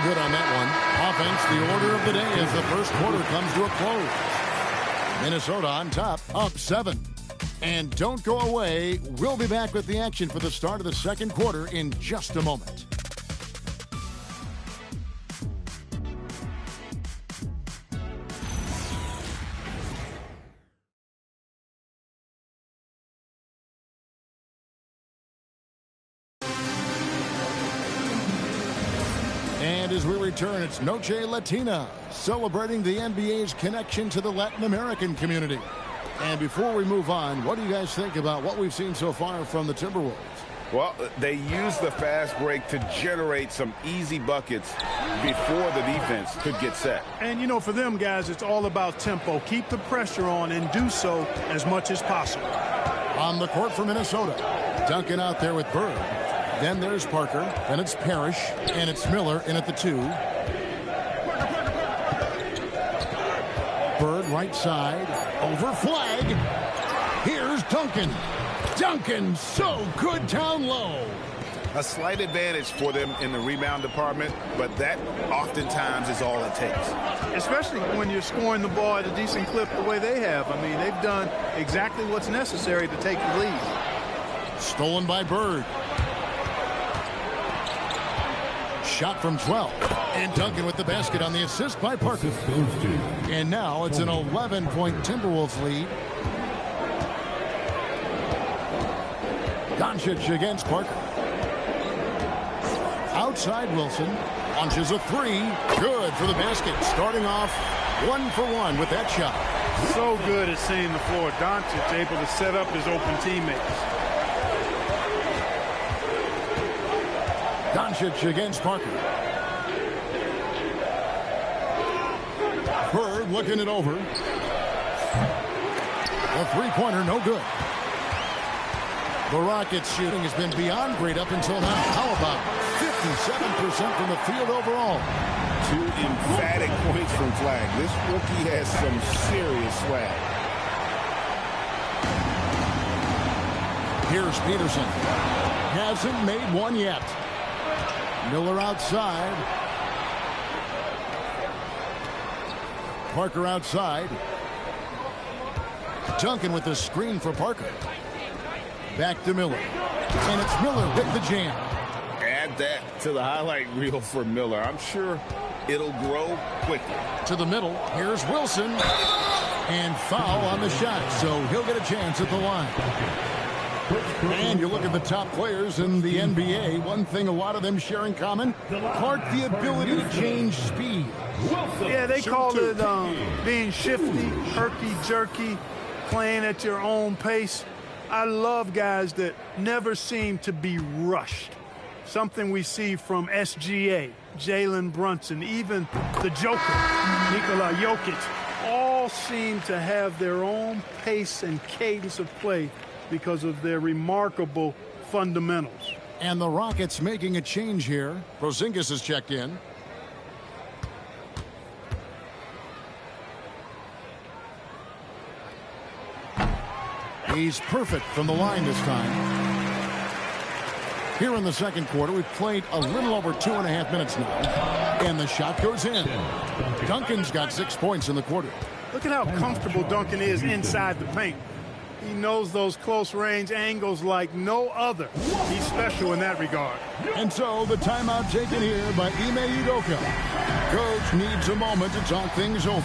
good on that one. Offense, the order of the day as the first quarter comes to a close. Minnesota on top, up 7. And don't go away. We'll be back with the action for the start of the second quarter in just a moment. And as we return, it's Noche Latina, celebrating the NBA's connection to the Latin American community. And before we move on, what do you guys think about what we've seen so far from the Timberwolves? Well, they use the fast break to generate some easy buckets before the defense could get set. And, you know, for them guys, it's all about tempo. Keep the pressure on and do so as much as possible. On the court for Minnesota, Duncan out there with Bird. Then there's Parker, then it's Parrish, and it's Miller in at the 2. Bird right side, over flag. Here's Duncan. Duncan, so good down low. A slight advantage for them in the rebound department, but that oftentimes is all it takes. Especially when you're scoring the ball at a decent clip the way they have. I mean, they've done exactly what's necessary to take the lead. Stolen by Bird. Shot from 12. And Duncan with the basket on the assist by Parker. And now it's an 11-point Timberwolves lead. Doncic against Parker. Outside Wilson. Launches a 3. Good for the basket. Starting off 1 for 1 with that shot. So good at seeing the floor. Doncic able to set up his open teammates. Doncic against Parker. Bird looking it over. A three-pointer, no good. The Rockets' shooting has been beyond great up until now. How about 57% from the field overall? 2 emphatic points from Flag. This rookie has some serious swag. Here's Peterson. Hasn't made one yet. Miller outside. Parker outside. Duncan with the screen for Parker. Back to Miller. And it's Miller with the jam. Add that to the highlight reel for Miller. I'm sure it'll grow quickly. To the middle. Here's Wilson. And foul on the shot, so he'll get a chance at the line. And you look at the top players in the NBA, one thing a lot of them share in common, Clark, the ability to change speed. Yeah, they call it being shifty, herky-jerky, playing at your own pace. I love guys that never seem to be rushed. Something we see from SGA, Jalen Brunson, even the Joker, Nikola Jokic, all seem to have their own pace and cadence of play because of their remarkable fundamentals. And the Rockets making a change here. Porzingis has checked in. He's perfect from the line this time. Here in the second quarter, we've played a little over 2.5 minutes now. And the shot goes in. Duncan's got 6 points in the quarter. Look at how comfortable Duncan is inside the paint. He knows those close-range angles like no other. He's special in that regard. And so the timeout taken here by Ime Udoka. Coach needs a moment to talk things over.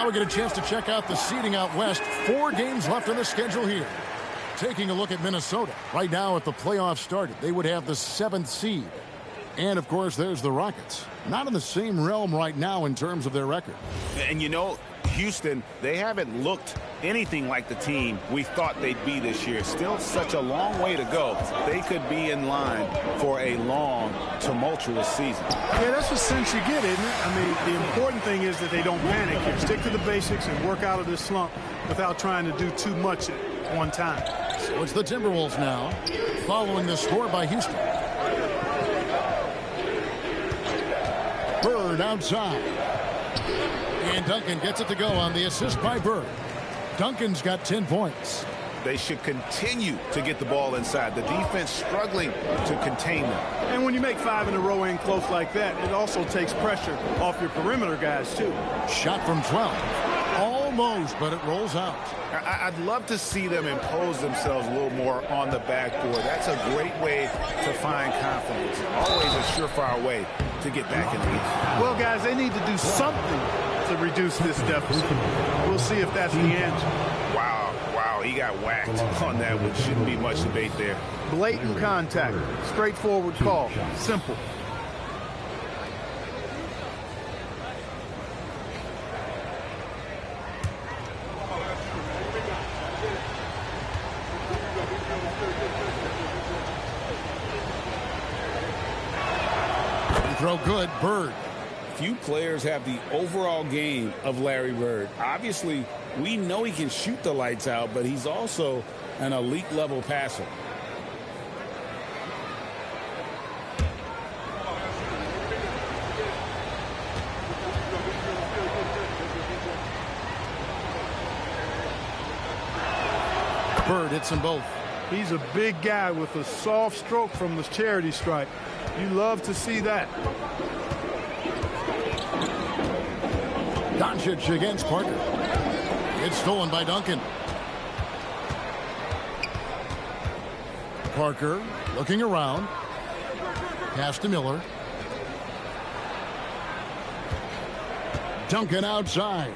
Now we get a chance to check out the seeding out west. 4 games left on the schedule here. Taking a look at Minnesota. Right now, if the playoffs started, they would have the 7th seed. And, of course, there's the Rockets. Not in the same realm right now in terms of their record. And, you know, Houston, they haven't looked anything like the team we thought they'd be this year. Still such a long way to go. They could be in line for a long, tumultuous season. Yeah, that's the sense you get, isn't it? I mean, the important thing is that they don't panic here. Stick to the basics and work out of this slump without trying to do too much at one time. So it's the Timberwolves now, following the score by Houston. Bird outside. And Duncan gets it to go on the assist by Bird. Duncan's got 10 points. They should continue to get the ball inside. The defense struggling to contain them. And when you make 5 in a row in close like that, it also takes pressure off your perimeter guys, too. Shot from 12. Almost, but it rolls out. I'd love to see them impose themselves a little more on the backboard. That's a great way to find confidence. Always a surefire way to get back in the game. Well, guys, they need to do something to reduce this deficit. We'll see if that's the answer. Wow, he got whacked on that one. Shouldn't be much debate there. Blatant contact. Straightforward call. Simple. Throw good, Bird. Few players have the overall game of Larry Bird. Obviously, we know he can shoot the lights out, but he's also an elite level passer. Bird hits them both. He's a big guy with a soft stroke from the charity stripe. You love to see that. Doncic against Parker. It's stolen by Duncan. Parker looking around. Pass to Miller. Duncan outside.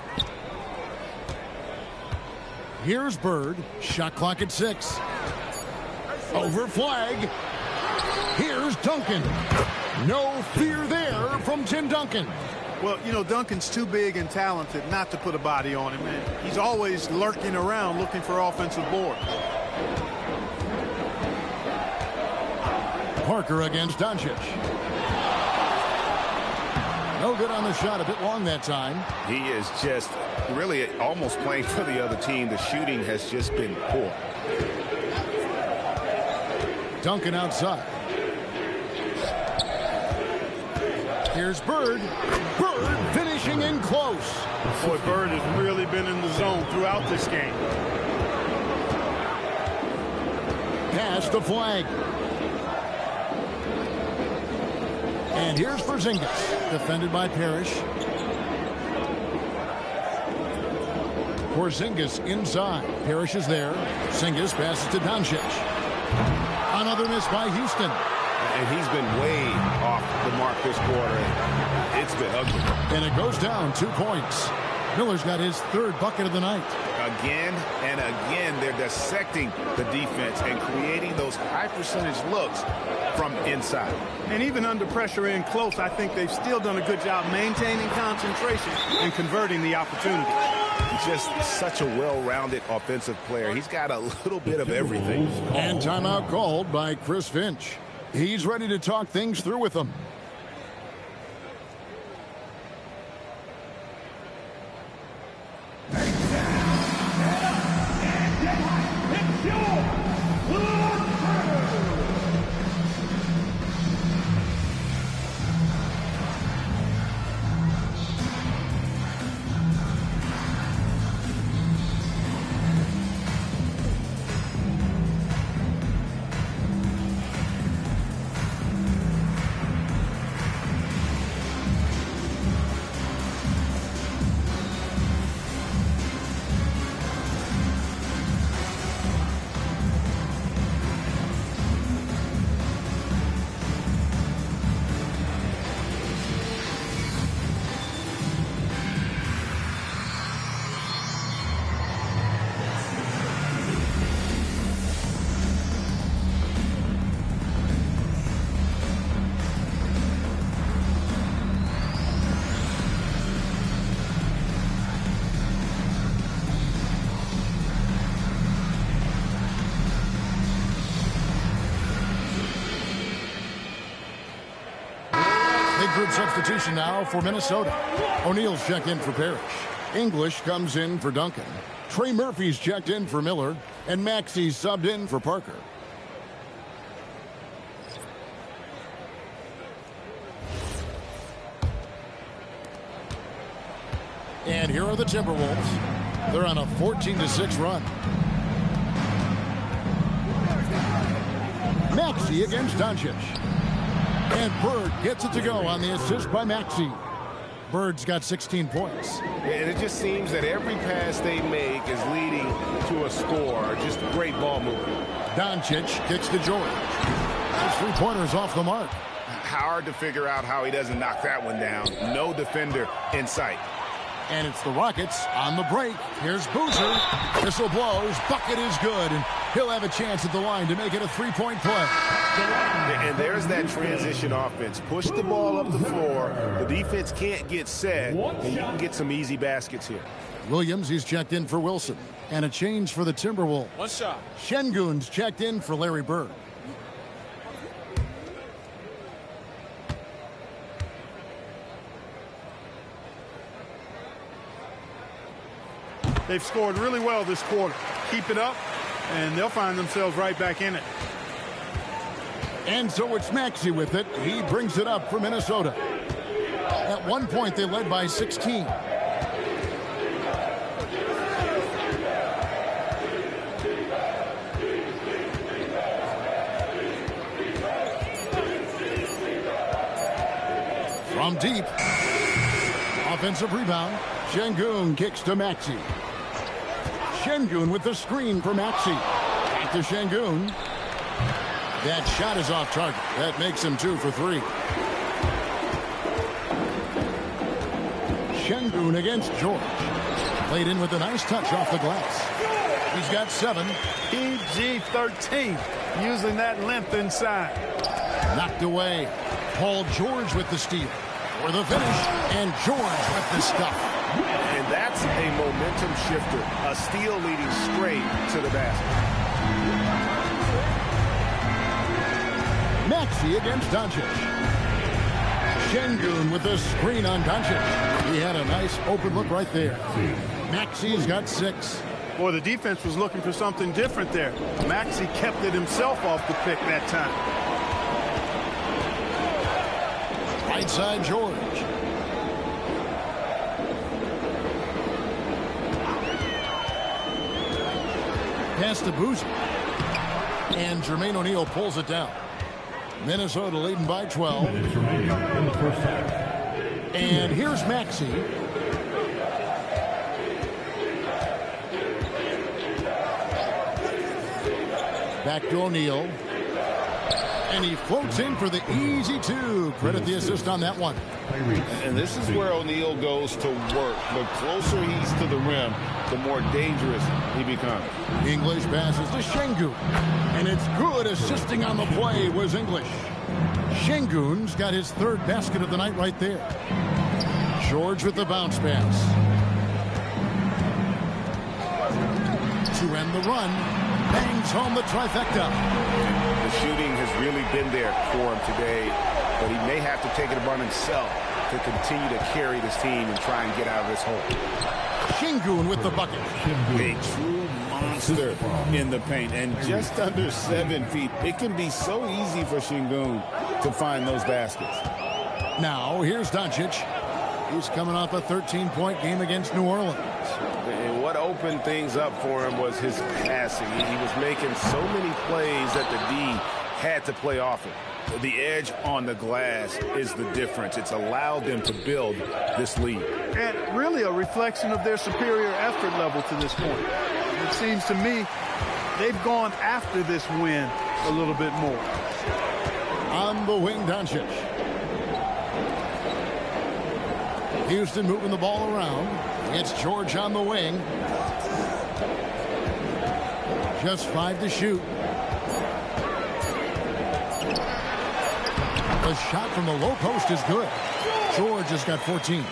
Here's Bird. Shot clock at 6. Over flag. Here's Duncan. No fear there from Tim Duncan. Well, you know, Duncan's too big and talented not to put a body on him, man. He's always lurking around looking for offensive board. Parker against Doncic. No good on the shot. A bit long that time. He is just really almost playing for the other team. The shooting has just been poor. Duncan outside. Here's Bird. Bird finishing in close. Boy, Bird has really been in the zone throughout this game. Pass the flag. And here's Porzingis. Defended by Parrish. Porzingis inside. Parrish is there. Porzingis passes to Doncic. Another miss by Houston. And he's been way off the mark this quarter. It's been ugly. And it goes down 2 points. Miller's got his 3rd bucket of the night. Again and again, they're dissecting the defense and creating those high percentage looks from inside. And even under pressure in close, I think they've still done a good job maintaining concentration and converting the opportunity. Just such a well-rounded offensive player. He's got a little bit of everything. And timeout called by Chris Finch. He's ready to talk things through with them. Substitution now for Minnesota. O'Neal's checked in for Parrish. English comes in for Duncan. Trey Murphy's checked in for Miller. And Maxey's subbed in for Parker. And here are the Timberwolves. They're on a 14-6 run. Maxey against Doncic. And Bird gets it to go on the assist by Maxey. Bird's got 16 points. And it just seems that every pass they make is leading to a score. Just great ball movement. Doncic kicks to George. His three-pointer's off the mark. Hard to figure out how he doesn't knock that one down. No defender in sight. And it's the Rockets on the break. Here's Boozer. Whistle blows. Bucket is good. And he'll have a chance at the line to make it a three-point play. And there's that transition offense. Push the ball up the floor. The defense can't get set. And you can get some easy baskets here. Williams, he's checked in for Wilson. And a change for the Timberwolves. One shot. Şengün's checked in for Larry Bird. They've scored really well this quarter. Keep it up, and they'll find themselves right back in it. And so it's Maxey with it. He brings it up for Minnesota. At one point, they led by 16. From deep. Offensive rebound. Şengün kicks to Maxey. Şengün with the screen for Maxey. Back to Şengün. That shot is off target. That makes him 2 for 3. Şengün against George. Played in with a nice touch off the glass. He's got 7. PG-13, using that length inside. Knocked away. Paul George with the steal. For the finish, and George with the stuff. And that's a momentum shifter. A steal leading straight to the basket. Maxey against Doncic. Şengün with the screen on Doncic. He had a nice open look right there. Maxey's got 6. Boy, the defense was looking for something different there. Maxey kept it himself off the pick that time. Right side, George. Pass to Boozer. And Jermaine O'Neal pulls it down. Minnesota leading by 12. And here's Maxey. Back to O'Neal. And he floats in for the easy 2. Credit the assist on that one. And this is where O'Neal goes to work. The closer he's to the rim, the more dangerous he becomes. English passes to Şengün. And it's good. Assisting on the play was English. Şengün's got his 3rd basket of the night right there. George with the bounce pass. To end the run. Bangs home the trifecta. The shooting has really been there for him today, but he may have to take it upon himself to continue to carry this team and try and get out of this hole. Şengün with the bucket. A true monster in the paint, and just under 7 feet. It can be so easy for Şengün to find those baskets. Now, here's Doncic. He's coming off a 13-point game against New Orleans. And what opened things up for him was his passing. He was making so many plays that the D had to play off it. The edge on the glass is the difference. It's allowed them to build this lead. And really a reflection of their superior effort level to this point. It seems to me they've gone after this win a little bit more. On the wing, Doncic. Houston moving the ball around. It's George on the wing. Just 5 to shoot. The shot from the low post is good. George has got 14.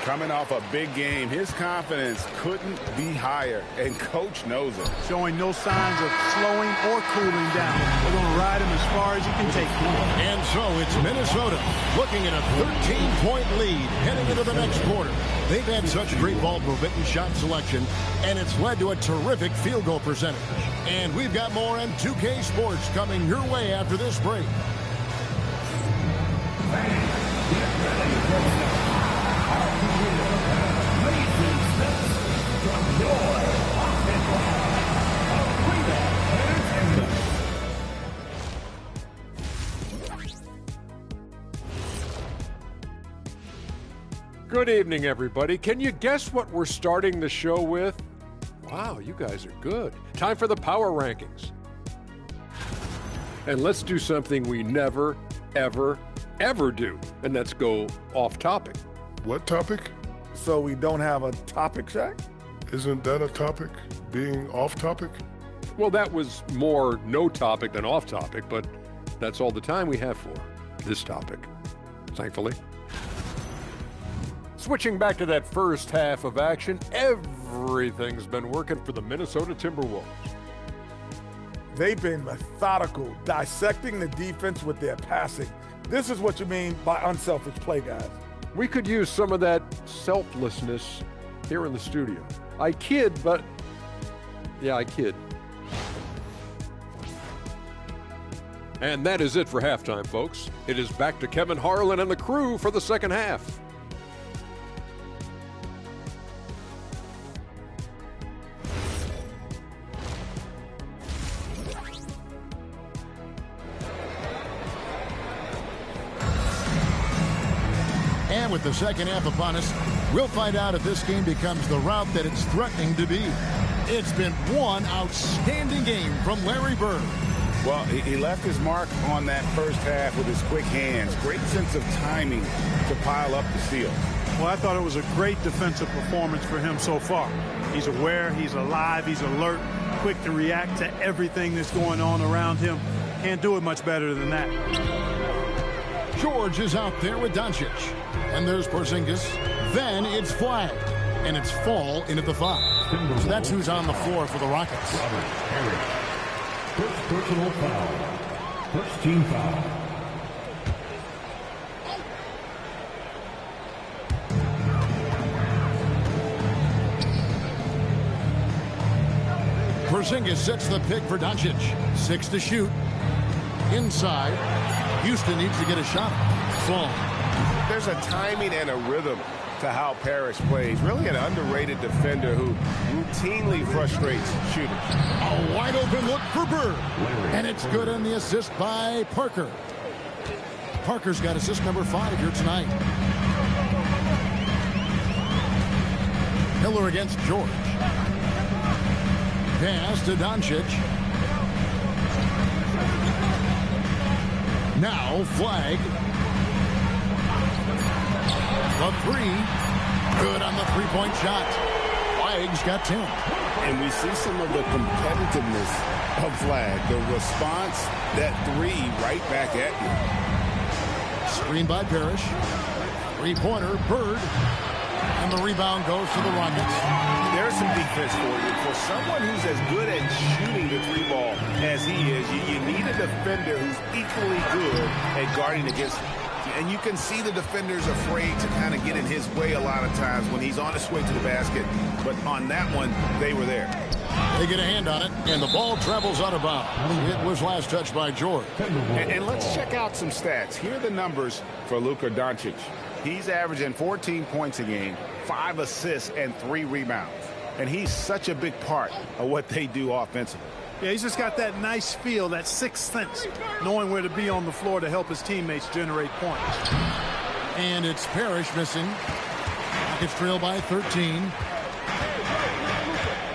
Coming off a big game, his confidence couldn't be higher, and Coach knows it. Showing no signs of slowing or cooling down. We're going to ride him as far as he can take him. And so it's Minnesota looking at a 13-point lead heading into the next quarter. They've had such great ball movement and shot selection, and it's led to a terrific field goal percentage. And we've got more on 2K Sports coming your way after this break. Good evening, everybody. Can you guess what we're starting the show with? Wow, you guys are good. Time for the power rankings. And let's do something we never, ever, ever do, and that's go off topic. What topic? So we don't have a topic, Shaq? Isn't that a topic, being off topic? Well, that was more no topic than off topic, but that's all the time we have for this topic, thankfully. Switching back to that first half of action, everything's been working for the Minnesota Timberwolves. They've been methodical, dissecting the defense with their passing. This is what you mean by unselfish play, guys. We could use some of that selflessness here in the studio. I kid, but yeah, I kid. And that is it for halftime, folks. It is back to Kevin Harlan and the crew for the second half. And with the second half upon us, we'll find out if this game becomes the route that it's threatening to be. It's been one outstanding game from Larry Bird. Well, he left his mark on that first half with his quick hands. Great sense of timing to pile up the steal. Well, I thought it was a great defensive performance for him so far. He's aware, he's alive, he's alert, quick to react to everything that's going on around him. Can't do it much better than that. George is out there with Doncic. And there's Porzingis. Then it's flagged. And it's fall into the foul. So that's who's on the floor for the Rockets. First personal foul. First team foul. Porzingis sets the pick for Doncic. 6 to shoot. Inside. Houston needs to get a shot. Fall. There's a timing and a rhythm to how Parrish plays. Really an underrated defender who routinely frustrates shooters. A wide open look for Bird. And it's good on the assist by Parker. Parker's got assist number 5 here tonight. Miller against George. Pass to Doncic. Now flag. The 3. Good on the three-point shot. Flag's got 10. And we see some of the competitiveness of Flag. The response, that 3 right back at you. Screen by Parrish. Three-pointer, Bird. And the rebound goes to the Rockets. There's some defense for you. For someone who's as good at shooting the 3 ball as he is, you need a defender who's equally good at guarding against him. And you can see the defenders afraid to kind of get in his way a lot of times when he's on his way to the basket. But on that one, they were there. They get a hand on it, and the ball travels out of bounds. It was last touched by George. And let's check out some stats. Here are the numbers for Luka Doncic. He's averaging 14 points a game, 5 assists, and 3 rebounds. And he's such a big part of what they do offensively. Yeah, he's just got that nice feel, that sixth sense, knowing where to be on the floor to help his teammates generate points. And it's Parrish missing. Rockets trail by 13.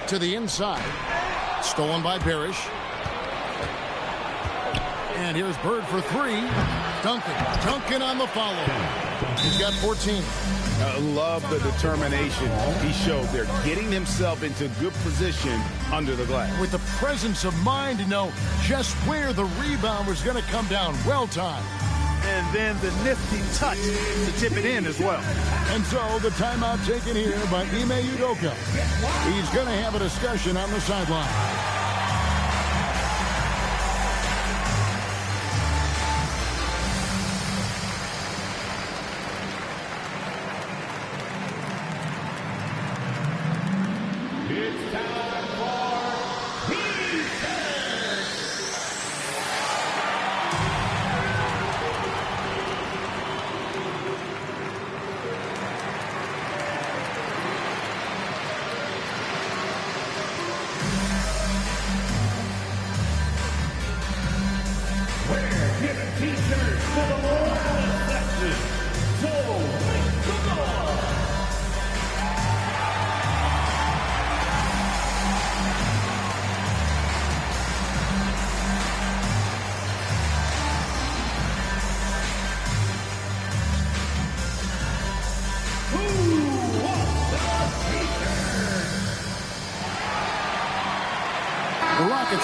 To the inside. Stolen by Parrish. And here's Bird for 3. Duncan on the follow. He's got 14. Love the determination he showed there, getting himself into good position under the glass. With the presence of mind to know just where the rebound was going to come down. Well timed. and then the nifty touch to tip it in as well. And so the timeout taken here by Ime Udoka. He's going to have a discussion on the sideline.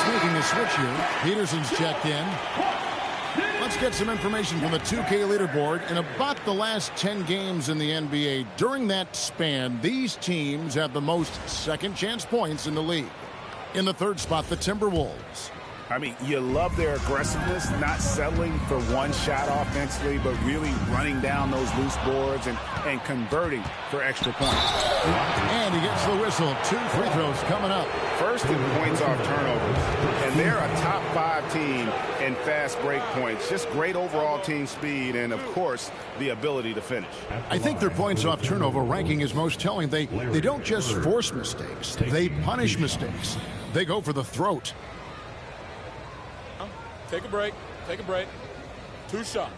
Making a switch here. Peterson's checked in. Let's get some information from the 2K leaderboard. In about the last 10 games in the NBA, during that span, these teams have the most second chance points in the league. In the third spot, the Timberwolves. I mean, you love their aggressiveness, not settling for one shot offensively, but really running down those loose boards and converting for extra points. And he gets the whistle. 2 free throws coming up. First in points off turnovers. And they're a top 5 team in fast break points. Just great overall team speed and, of course, the ability to finish. I think their points off turnover ranking is most telling. They don't just force mistakes. They punish mistakes. They go for the throat. Take a break. Take a break. 2 shots.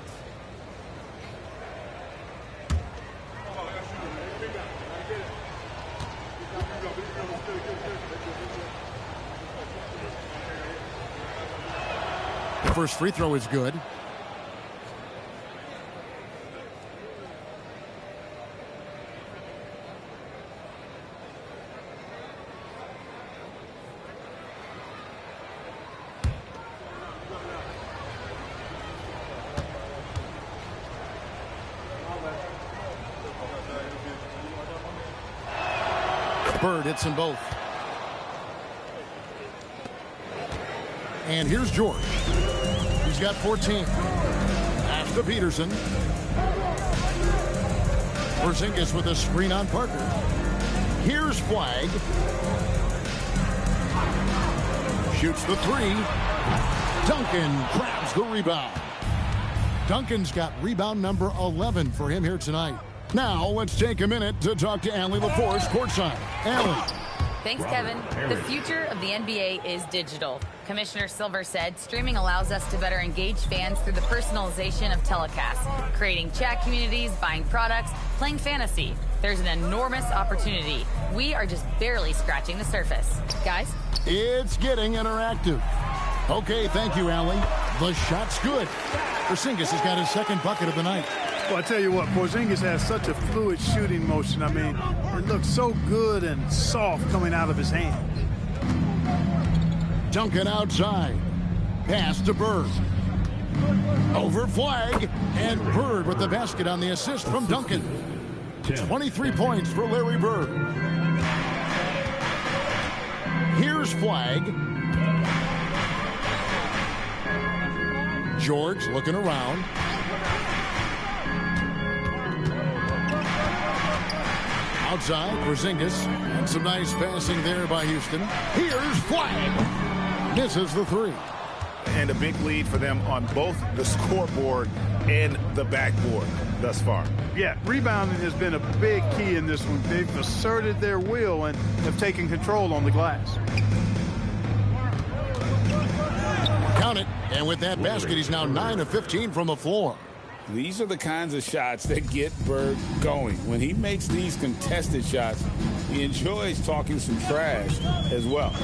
The first free throw is good. Bird hits them both. And here's George. He's got 14. Pass to Peterson. Porzingis with a screen on Parker. Here's Flagg. Shoots the 3. Duncan grabs the rebound. Duncan's got rebound number 11 for him here tonight. Now, let's take a minute to talk to Allie LaForce courtside. Allie. Thanks, Kevin. The future of the NBA is digital. Commissioner Silver said streaming allows us to better engage fans through the personalization of telecasts, creating chat communities, buying products, playing fantasy. There's an enormous opportunity. We are just barely scratching the surface. Guys? It's getting interactive. Okay, thank you, Allie. The shot's good. Porzingis has got his second bucket of the night. Well, I tell you what, Porzingis has such a fluid shooting motion. I mean, it looks so good and soft coming out of his hand. Duncan outside. Pass to Bird. Over Flagg. And Bird with the basket on the assist from Duncan. 23 points for Larry Bird. Here's Flagg. George looking around. Outside, Porzingis. And some nice passing there by Houston. Here's Flagg. Misses the 3. And a big lead for them on both the scoreboard and the backboard thus far. Yeah, rebounding has been a big key in this one. They've asserted their will and have taken control on the glass. Count it. And with that basket, he's now 9 of 15 from the floor. These are the kinds of shots that get Bird going. When he makes these contested shots, he enjoys talking some trash as well.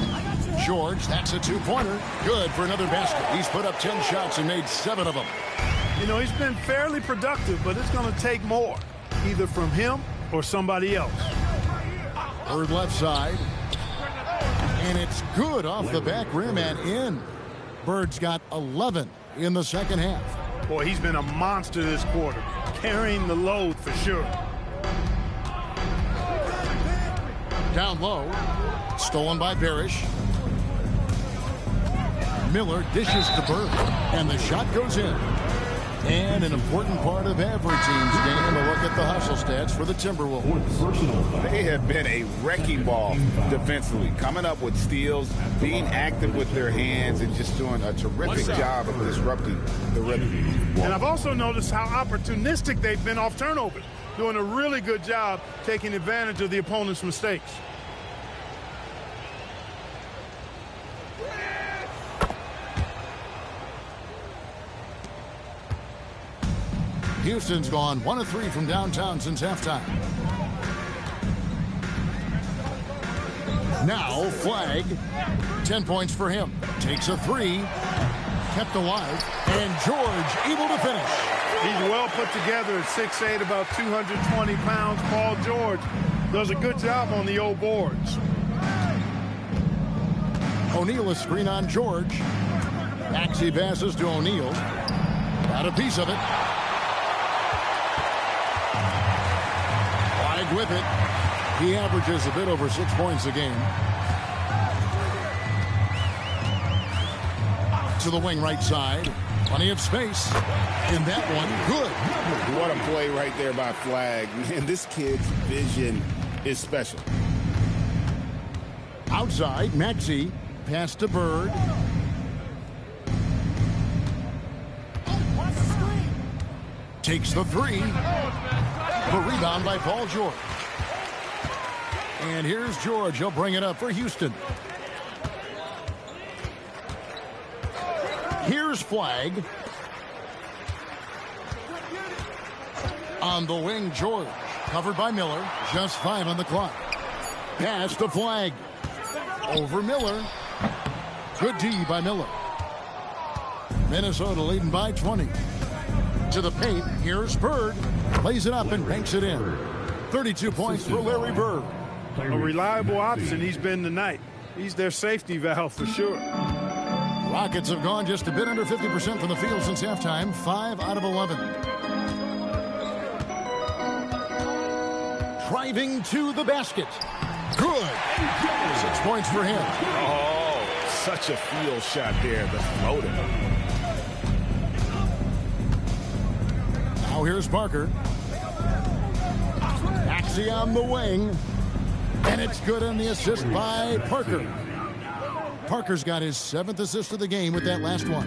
George, that's a 2-pointer. Good for another basket. He's put up 10 shots and made 7 of them. You know, he's been fairly productive, but it's going to take more, either from him or somebody else. Bird left side. And it's good off the back rim and in. Bird's got 11 in the second half. Boy, he's been a monster this quarter, carrying the load for sure. Down low, stolen by Barish. Miller dishes to Bird, and the shot goes in. And an important part of every team's game, a look at the hustle stats for the Timberwolves. They have been a wrecking ball defensively, coming up with steals, being active with their hands, and just doing a terrific job of disrupting the rhythm. And I've also noticed how opportunistic they've been off turnovers, doing a really good job taking advantage of the opponent's mistakes. Houston's gone 1 of 3 from downtown since halftime. Now Flagg, 10 points for him. Takes a 3, kept alive, and George able to finish. He's well put together at 6'8", about 220 pounds. Paul George does a good job on the old boards. O'Neal a screen on George. Maxey passes to O'Neal. Got a piece of it. With it, he averages a bit over 6 points a game. To the wing right side, plenty of space, and that one good. What a play right there by Flagg. Man, this kid's vision is special. Outside, Maxey, pass to Bird. Takes the 3. The rebound by Paul George. And here's George. He'll bring it up for Houston. Here's Flagg. On the wing, George. Covered by Miller. Just 5 on the clock. Pass to Flagg. Over Miller. Good D by Miller. Minnesota leading by 20. To the paint. Here's Bird. Plays it up and banks it in. 32 points for Larry Bird. A reliable option he's been tonight. He's their safety valve for sure. Rockets have gone just a bit under 50% from the field since halftime. 5 out of 11. Driving to the basket. Good. 6 points for him. Oh, such a field shot there. The floater. Now here's Parker. Maxey on the wing. And it's good on the assist by Parker. Parker's got his 7th assist of the game with that last one.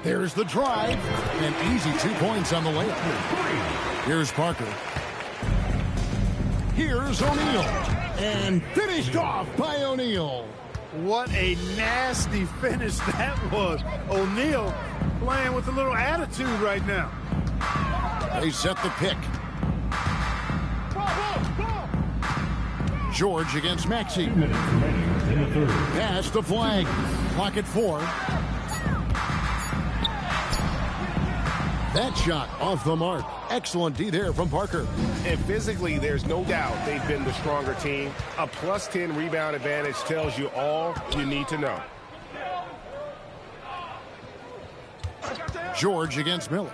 There's the drive. An easy 2 points on the layup. Here's Parker. Here's O'Neal. And finished off by O'Neal. What a nasty finish that was. O'Neal playing with a little attitude right now. They set the pick. George against Maxey. Pass to Flagg. Clock at 4. That shot off the mark. Excellent D there from Parker. And physically, there's no doubt they've been the stronger team. A plus 10 rebound advantage tells you all you need to know. George against Miller.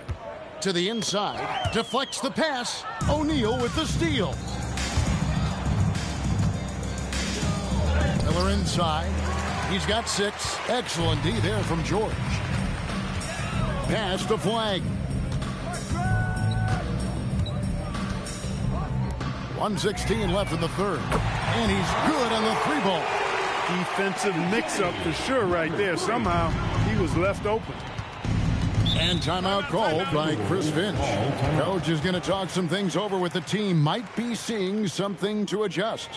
To the inside. Deflects the pass. O'Neal with the steal. Miller inside. He's got 6. Excellent D there from George. Pass to Flagg. 1:16 left in the third. And he's good on the 3-ball. Defensive mix-up for sure right there. Somehow he was left open. And timeout called by Chris Finch. Coach is going to talk some things over with the team. Might be seeing something to adjust.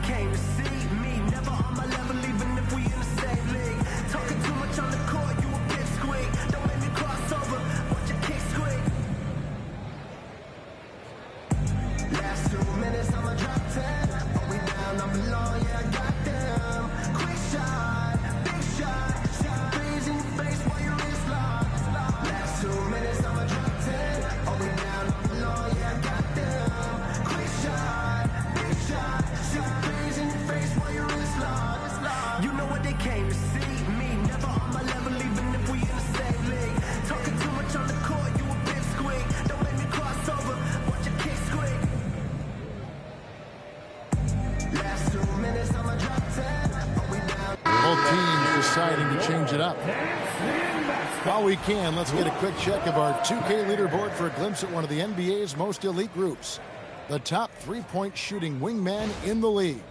Came to see me, never on my level, even if we in the same league. Talking too much on the to change it up. While we can, let's get a quick check of our 2K leaderboard for a glimpse at one of the NBA's most elite groups. The top three-point shooting wingman in the league.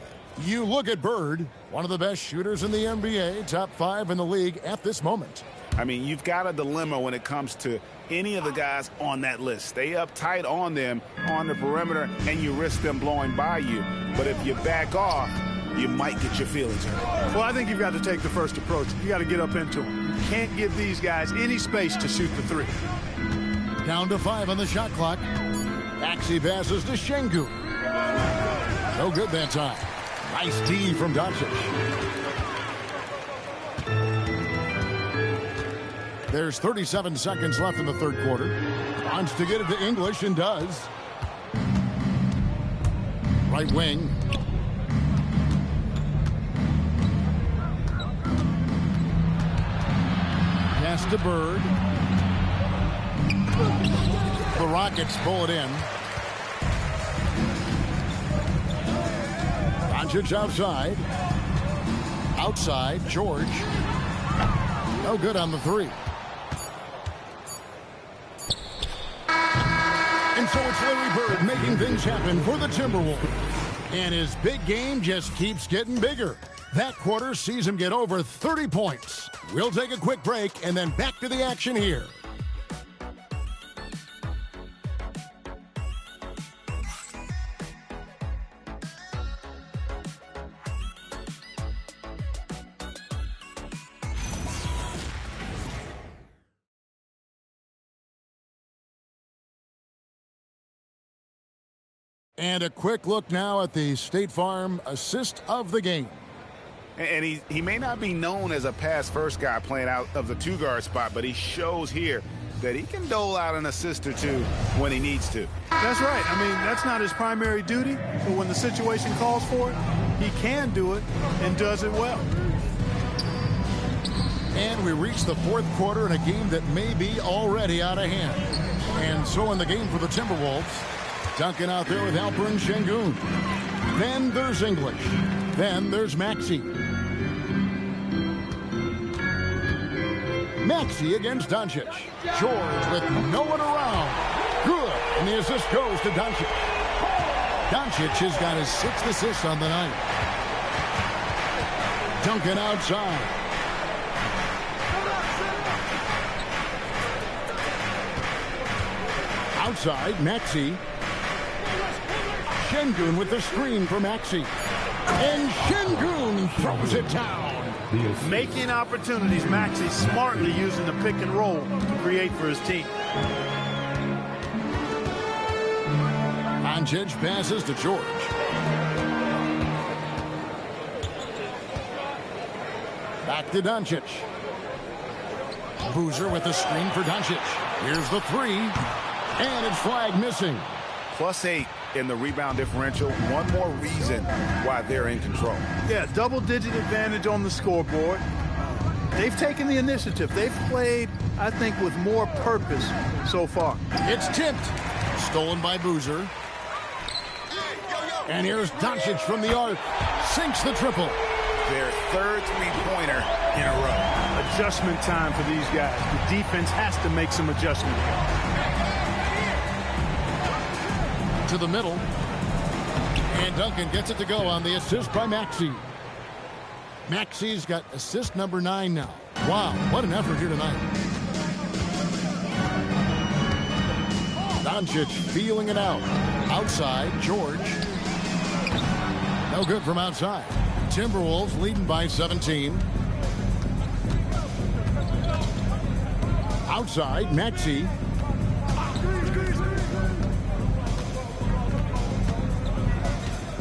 You look at Bird, one of the best shooters in the NBA, top 5 in the league at this moment. I mean, you've got a dilemma when it comes to any of the guys on that list. Stay up tight on them on the perimeter, and you risk them blowing by you. But if you back off, you might get your feelings hurt. Well, I think you've got to take the first approach. You got to get up into them. You can't give these guys any space to shoot the three. Down to 5 on the shot clock. Maxey passes to Şengün. No good that time. Nice D from Doncic. There's 37 seconds left in the third quarter. Wants to get it to English and does. Right wing. Pass to Bird. The Rockets pull it in. Doncic outside. Outside, George. No good on the three. And so it's Larry Bird making things happen for the Timberwolves. And his big game just keeps getting bigger. That quarter sees him get over 30 points. We'll take a quick break and then back to the action here. And a quick look now at the State Farm assist of the game. And he may not be known as a pass-first guy playing out of the two-guard spot, but he shows here that he can dole out an assist or two when he needs to. That's right. I mean, that's not his primary duty, but when the situation calls for it, he can do it and does it well. And we reach the fourth quarter in a game that may be already out of hand. And so in the game for the Timberwolves, Duncan out there with Alperen Şengün. Then there's English. Then there's Maxey. Maxey against Doncic. George with no one around. Good. And the assist goes to Doncic. Doncic has got his 6th assist on the night. Duncan outside. Outside, Maxey. Şengün with the screen for Maxey. And Şengün throws it down. Making opportunities, Maxey smartly using the pick and roll to create for his team. Doncic passes to George. Back to Doncic. Boozer with the screen for Doncic. Here's the three. And it's flag missing. +8 in the rebound differential. One more reason why they're in control. Yeah, double-digit advantage on the scoreboard. They've taken the initiative. They've played, I think, with more purpose so far. It's tipped. Stolen by Boozer. And here's Doncic from the arc. Sinks the triple. Their third three-pointer in a row. Adjustment time for these guys. The defense has to make some adjustment here. To the middle. And Duncan gets it to go on the assist by Maxey. Maxey's got assist number 9 now. Wow, what an effort here tonight. Doncic feeling it out. Outside, George. No good from outside. Timberwolves leading by 17. Outside, Maxey.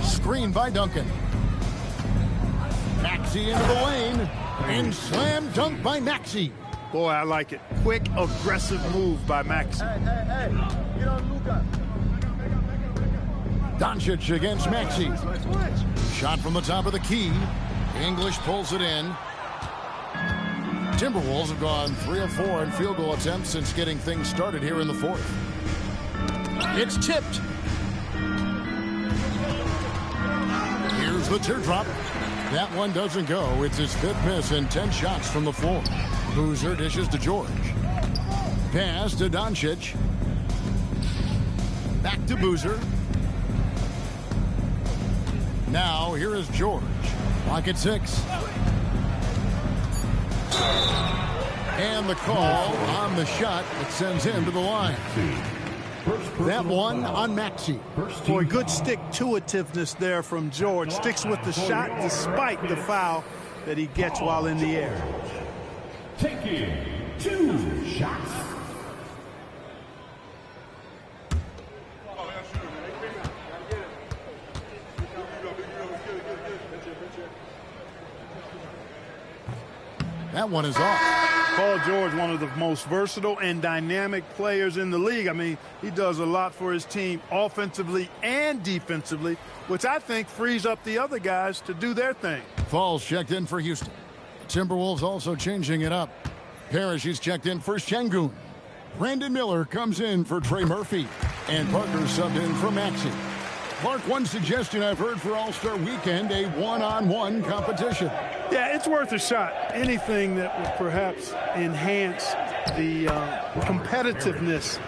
Screen by Duncan. Maxey into the lane. And slam dunk by Maxey. Boy, I like it. Quick, aggressive move by Maxey. Hey, get on Luka. Doncic against Maxey. Shot from the top of the key. English pulls it in. Timberwolves have gone 3 of 4 in field goal attempts since getting things started here in the fourth. It's tipped. Here's the teardrop. That one doesn't go. It's his 5th miss and 10 shots from the floor. Boozer dishes to George. Pass to Doncic. Back to Boozer. Now here is George. Clock at 6. And the call on the shot that sends him to the line. That one on Maxey. Boy, good stick-to-itiveness there from George. Sticks with the shot despite the foul that he gets while in the air. Taking 2 shots. That one is off. Paul George, one of the most versatile and dynamic players in the league. I mean, he does a lot for his team offensively and defensively, which I think frees up the other guys to do their thing. Falls checked in for Houston. Timberwolves also changing it up. Parrish, he's checked in for Şengün. Brandon Miller comes in for Trey Murphy. And Parker subbed in for Maxey. Clark, one suggestion I've heard for All-Star Weekend, a one-on-one competition. Yeah, it's worth a shot. Anything that would perhaps enhance the competitiveness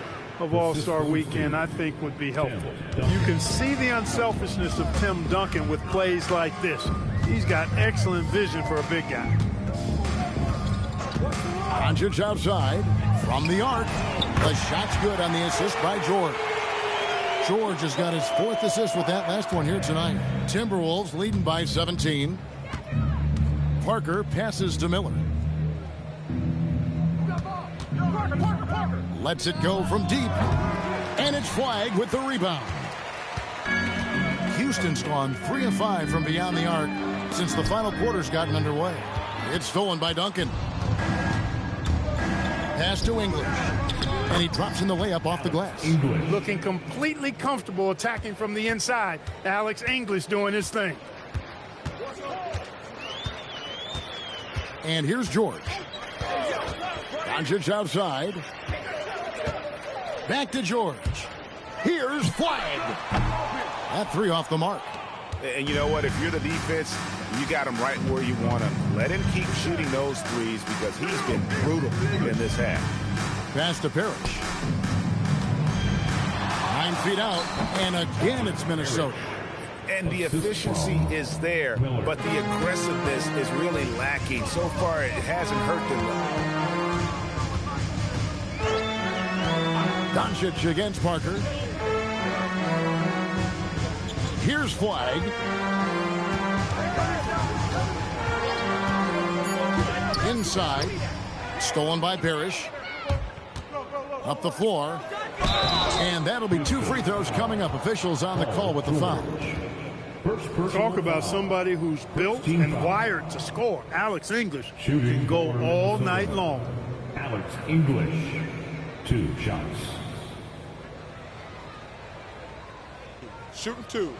of All-Star Weekend, I think, would be helpful. You can see the unselfishness of Tim Duncan with plays like this. He's got excellent vision for a big guy. Doncic outside from the arc. The shot's good on the assist by George. George has got his 4th assist with that last one here tonight. Timberwolves leading by 17. Parker passes to Miller. Lets it go from deep. And it's flagged with the rebound. Houston's gone 3 of 5 from beyond the arc since the final quarter's gotten underway. It's stolen by Duncan. Pass to English. And he drops in the layup off the glass. Looking completely comfortable attacking from the inside. Alex English doing his thing. And here's George. Doncic outside. Back to George. Here's flag. That 3 off the mark. And you know what? If you're the defense, you got him right where you want him. Let him keep shooting those threes because he's been brutal in this half. Pass to Parrish. 9 feet out, and again it's Minnesota. And the efficiency is there, but the aggressiveness is really lacking. So far, it hasn't hurt them. Doncic against Parker. Here's flag. Inside. Stolen by Parrish. Up the floor. And that'll be 2 free throws coming up. Officials on the call with the foul. Talk about somebody who's built and wired to score. Alex English can go all night long. Alex English, 2 shots. Shooting 2.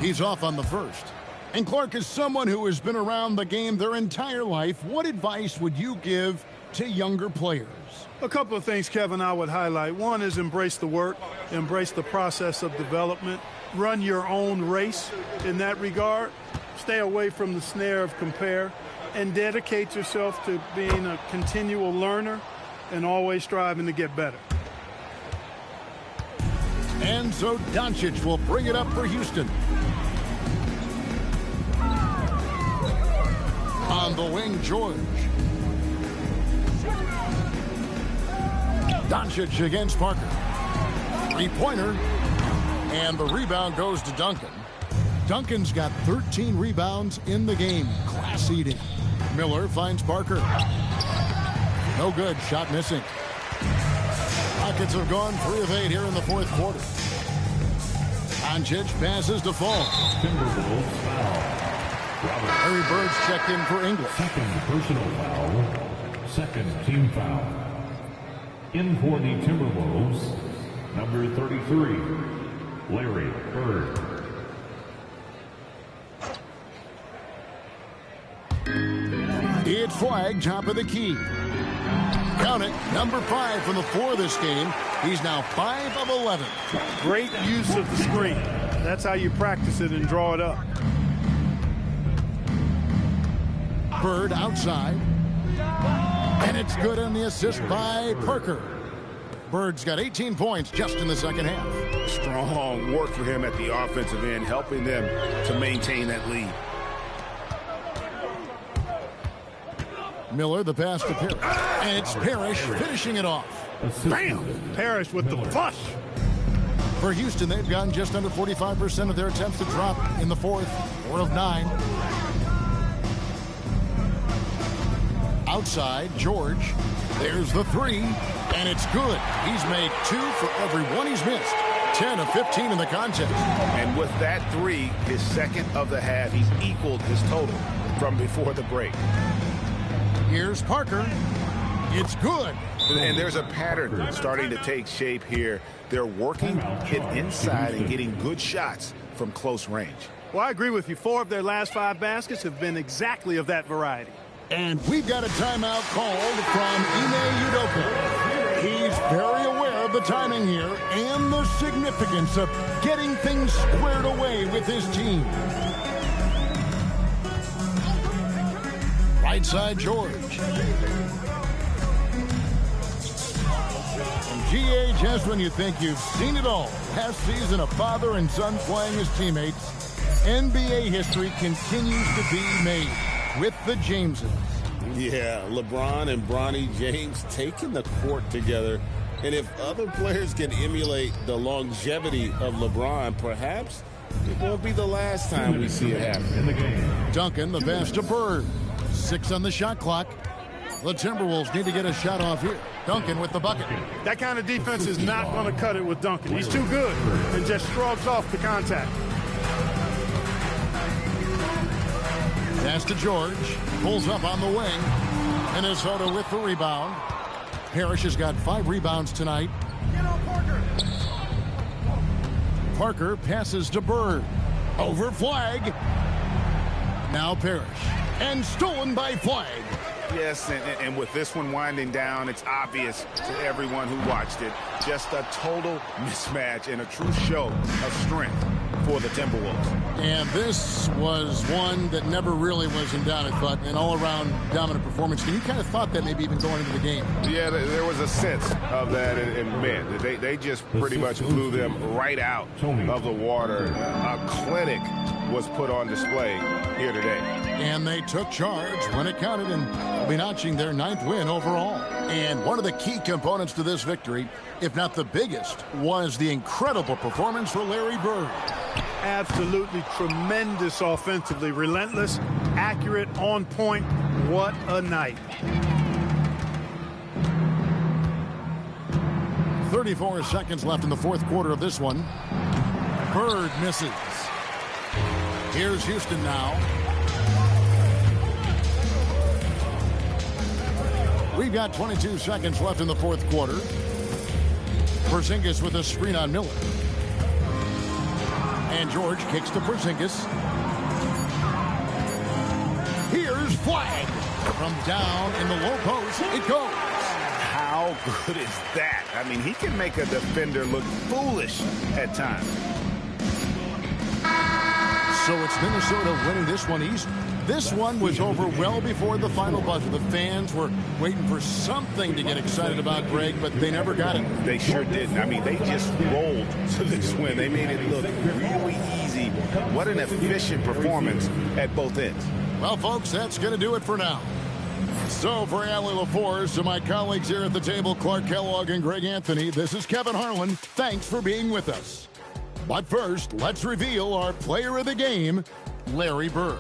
He's off on the first. And Clark, is someone who has been around the game their entire life, what advice would you give to younger players? A couple of things, Kevin, I would highlight. One is embrace the work, embrace the process of development, run your own race in that regard, stay away from the snare of compare, and dedicate yourself to being a continual learner and always striving to get better. And so Doncic will bring it up for Houston. On the wing, George. Doncic against Parker. 3-pointer. And the rebound goes to Duncan. Duncan's got 13 rebounds in the game. Class eating. Miller finds Parker. No good. Shot missing. Rockets have gone 3 of 8 here in the 4th quarter. Doncic passes to Fall. Timberwolves foul. Larry Bird's checked in for English. 2nd personal foul. 2nd team foul. In for the Timberwolves, number 33, Larry Bird. White flag, top of the key. Count it, number 5 from the floor this game. He's now 5 of 11. Great use of the screen. That's how you practice it and draw it up. Bird outside. And it's good on the assist by Parker. Bird's got 18 points just in the second half. Strong work for him at the offensive end, helping them to maintain that lead. Miller, the pass to Parrish. And it's Parrish finishing it off. Bam! Parrish with the push. For Houston, they've gotten just under 45% of their attempts to drop in the fourth, 4 of 9. Outside, George. There's the 3, and it's good. He's made 2 for every 1 he's missed. 10 of 15 in the contest. And with that 3, his second of the half, he's equaled his total from before the break. Here's Parker. It's good. And there's a pattern starting to take shape here. They're working it inside and getting good shots from close range. Well, I agree with you. 4 of their last 5 baskets have been exactly of that variety. And we've got a timeout called from Ime Udoka. He's very aware of the timing here and the significance of getting things squared away with his team. Right side, George. And GA, just when you think you've seen it all, last season a father and son playing as teammates, NBA history continues to be made with the Jameses. Yeah, LeBron and Bronny James taking the court together. And if other players can emulate the longevity of LeBron, perhaps it won't be the last time we see it happen. Duncan, the pass to Bird. 6 on the shot clock. The Timberwolves need to get a shot off here. Duncan with the bucket. That kind of defense is not going to cut it with Duncan. He's too good and just shrugs off the contact. Pass to George. Pulls up on the wing. Minnesota with the rebound. Parrish has got 5 rebounds tonight. Parker passes to Bird. Over Flag. Now Parrish. And stolen by Flag. Yes, and with this one winding down, it's obvious to everyone who watched it. Just a total mismatch and a true show of strength for the Timberwolves. And this was one that never really was in doubt, I thought, an all-around dominant performance. And you kind of thought that maybe even going into the game. Yeah, there was a sense of that, and man, they just pretty much blew them right out of the water. A clinic was put on display here today. And they took charge when it counted, and will be notching their 9th win overall. And one of the key components to this victory, if not the biggest, was the incredible performance for Larry Bird. Absolutely tremendous offensively. Relentless, accurate, on point. What a night. 34 seconds left in the fourth quarter of this one. Bird misses. Here's Houston now. We've got 22 seconds left in the fourth quarter. Porzingis with a screen on Miller. And George kicks to Porzingis. Here's Flag. From down in the low post, it goes. How good is that? I mean, he can make a defender look foolish at times. So it's Minnesota winning this one east. This one was over well before the final buzzer. The fans were waiting for something to get excited about, Greg, but they never got it. They sure didn't. I mean, they just rolled to this win. They made it look really easy. What an efficient performance at both ends. Well, folks, that's going to do it for now. So for Allie LaForce, to my colleagues here at the table, Clark Kellogg and Greg Anthony, this is Kevin Harlan. Thanks for being with us. But first, let's reveal our player of the game, Larry Bird.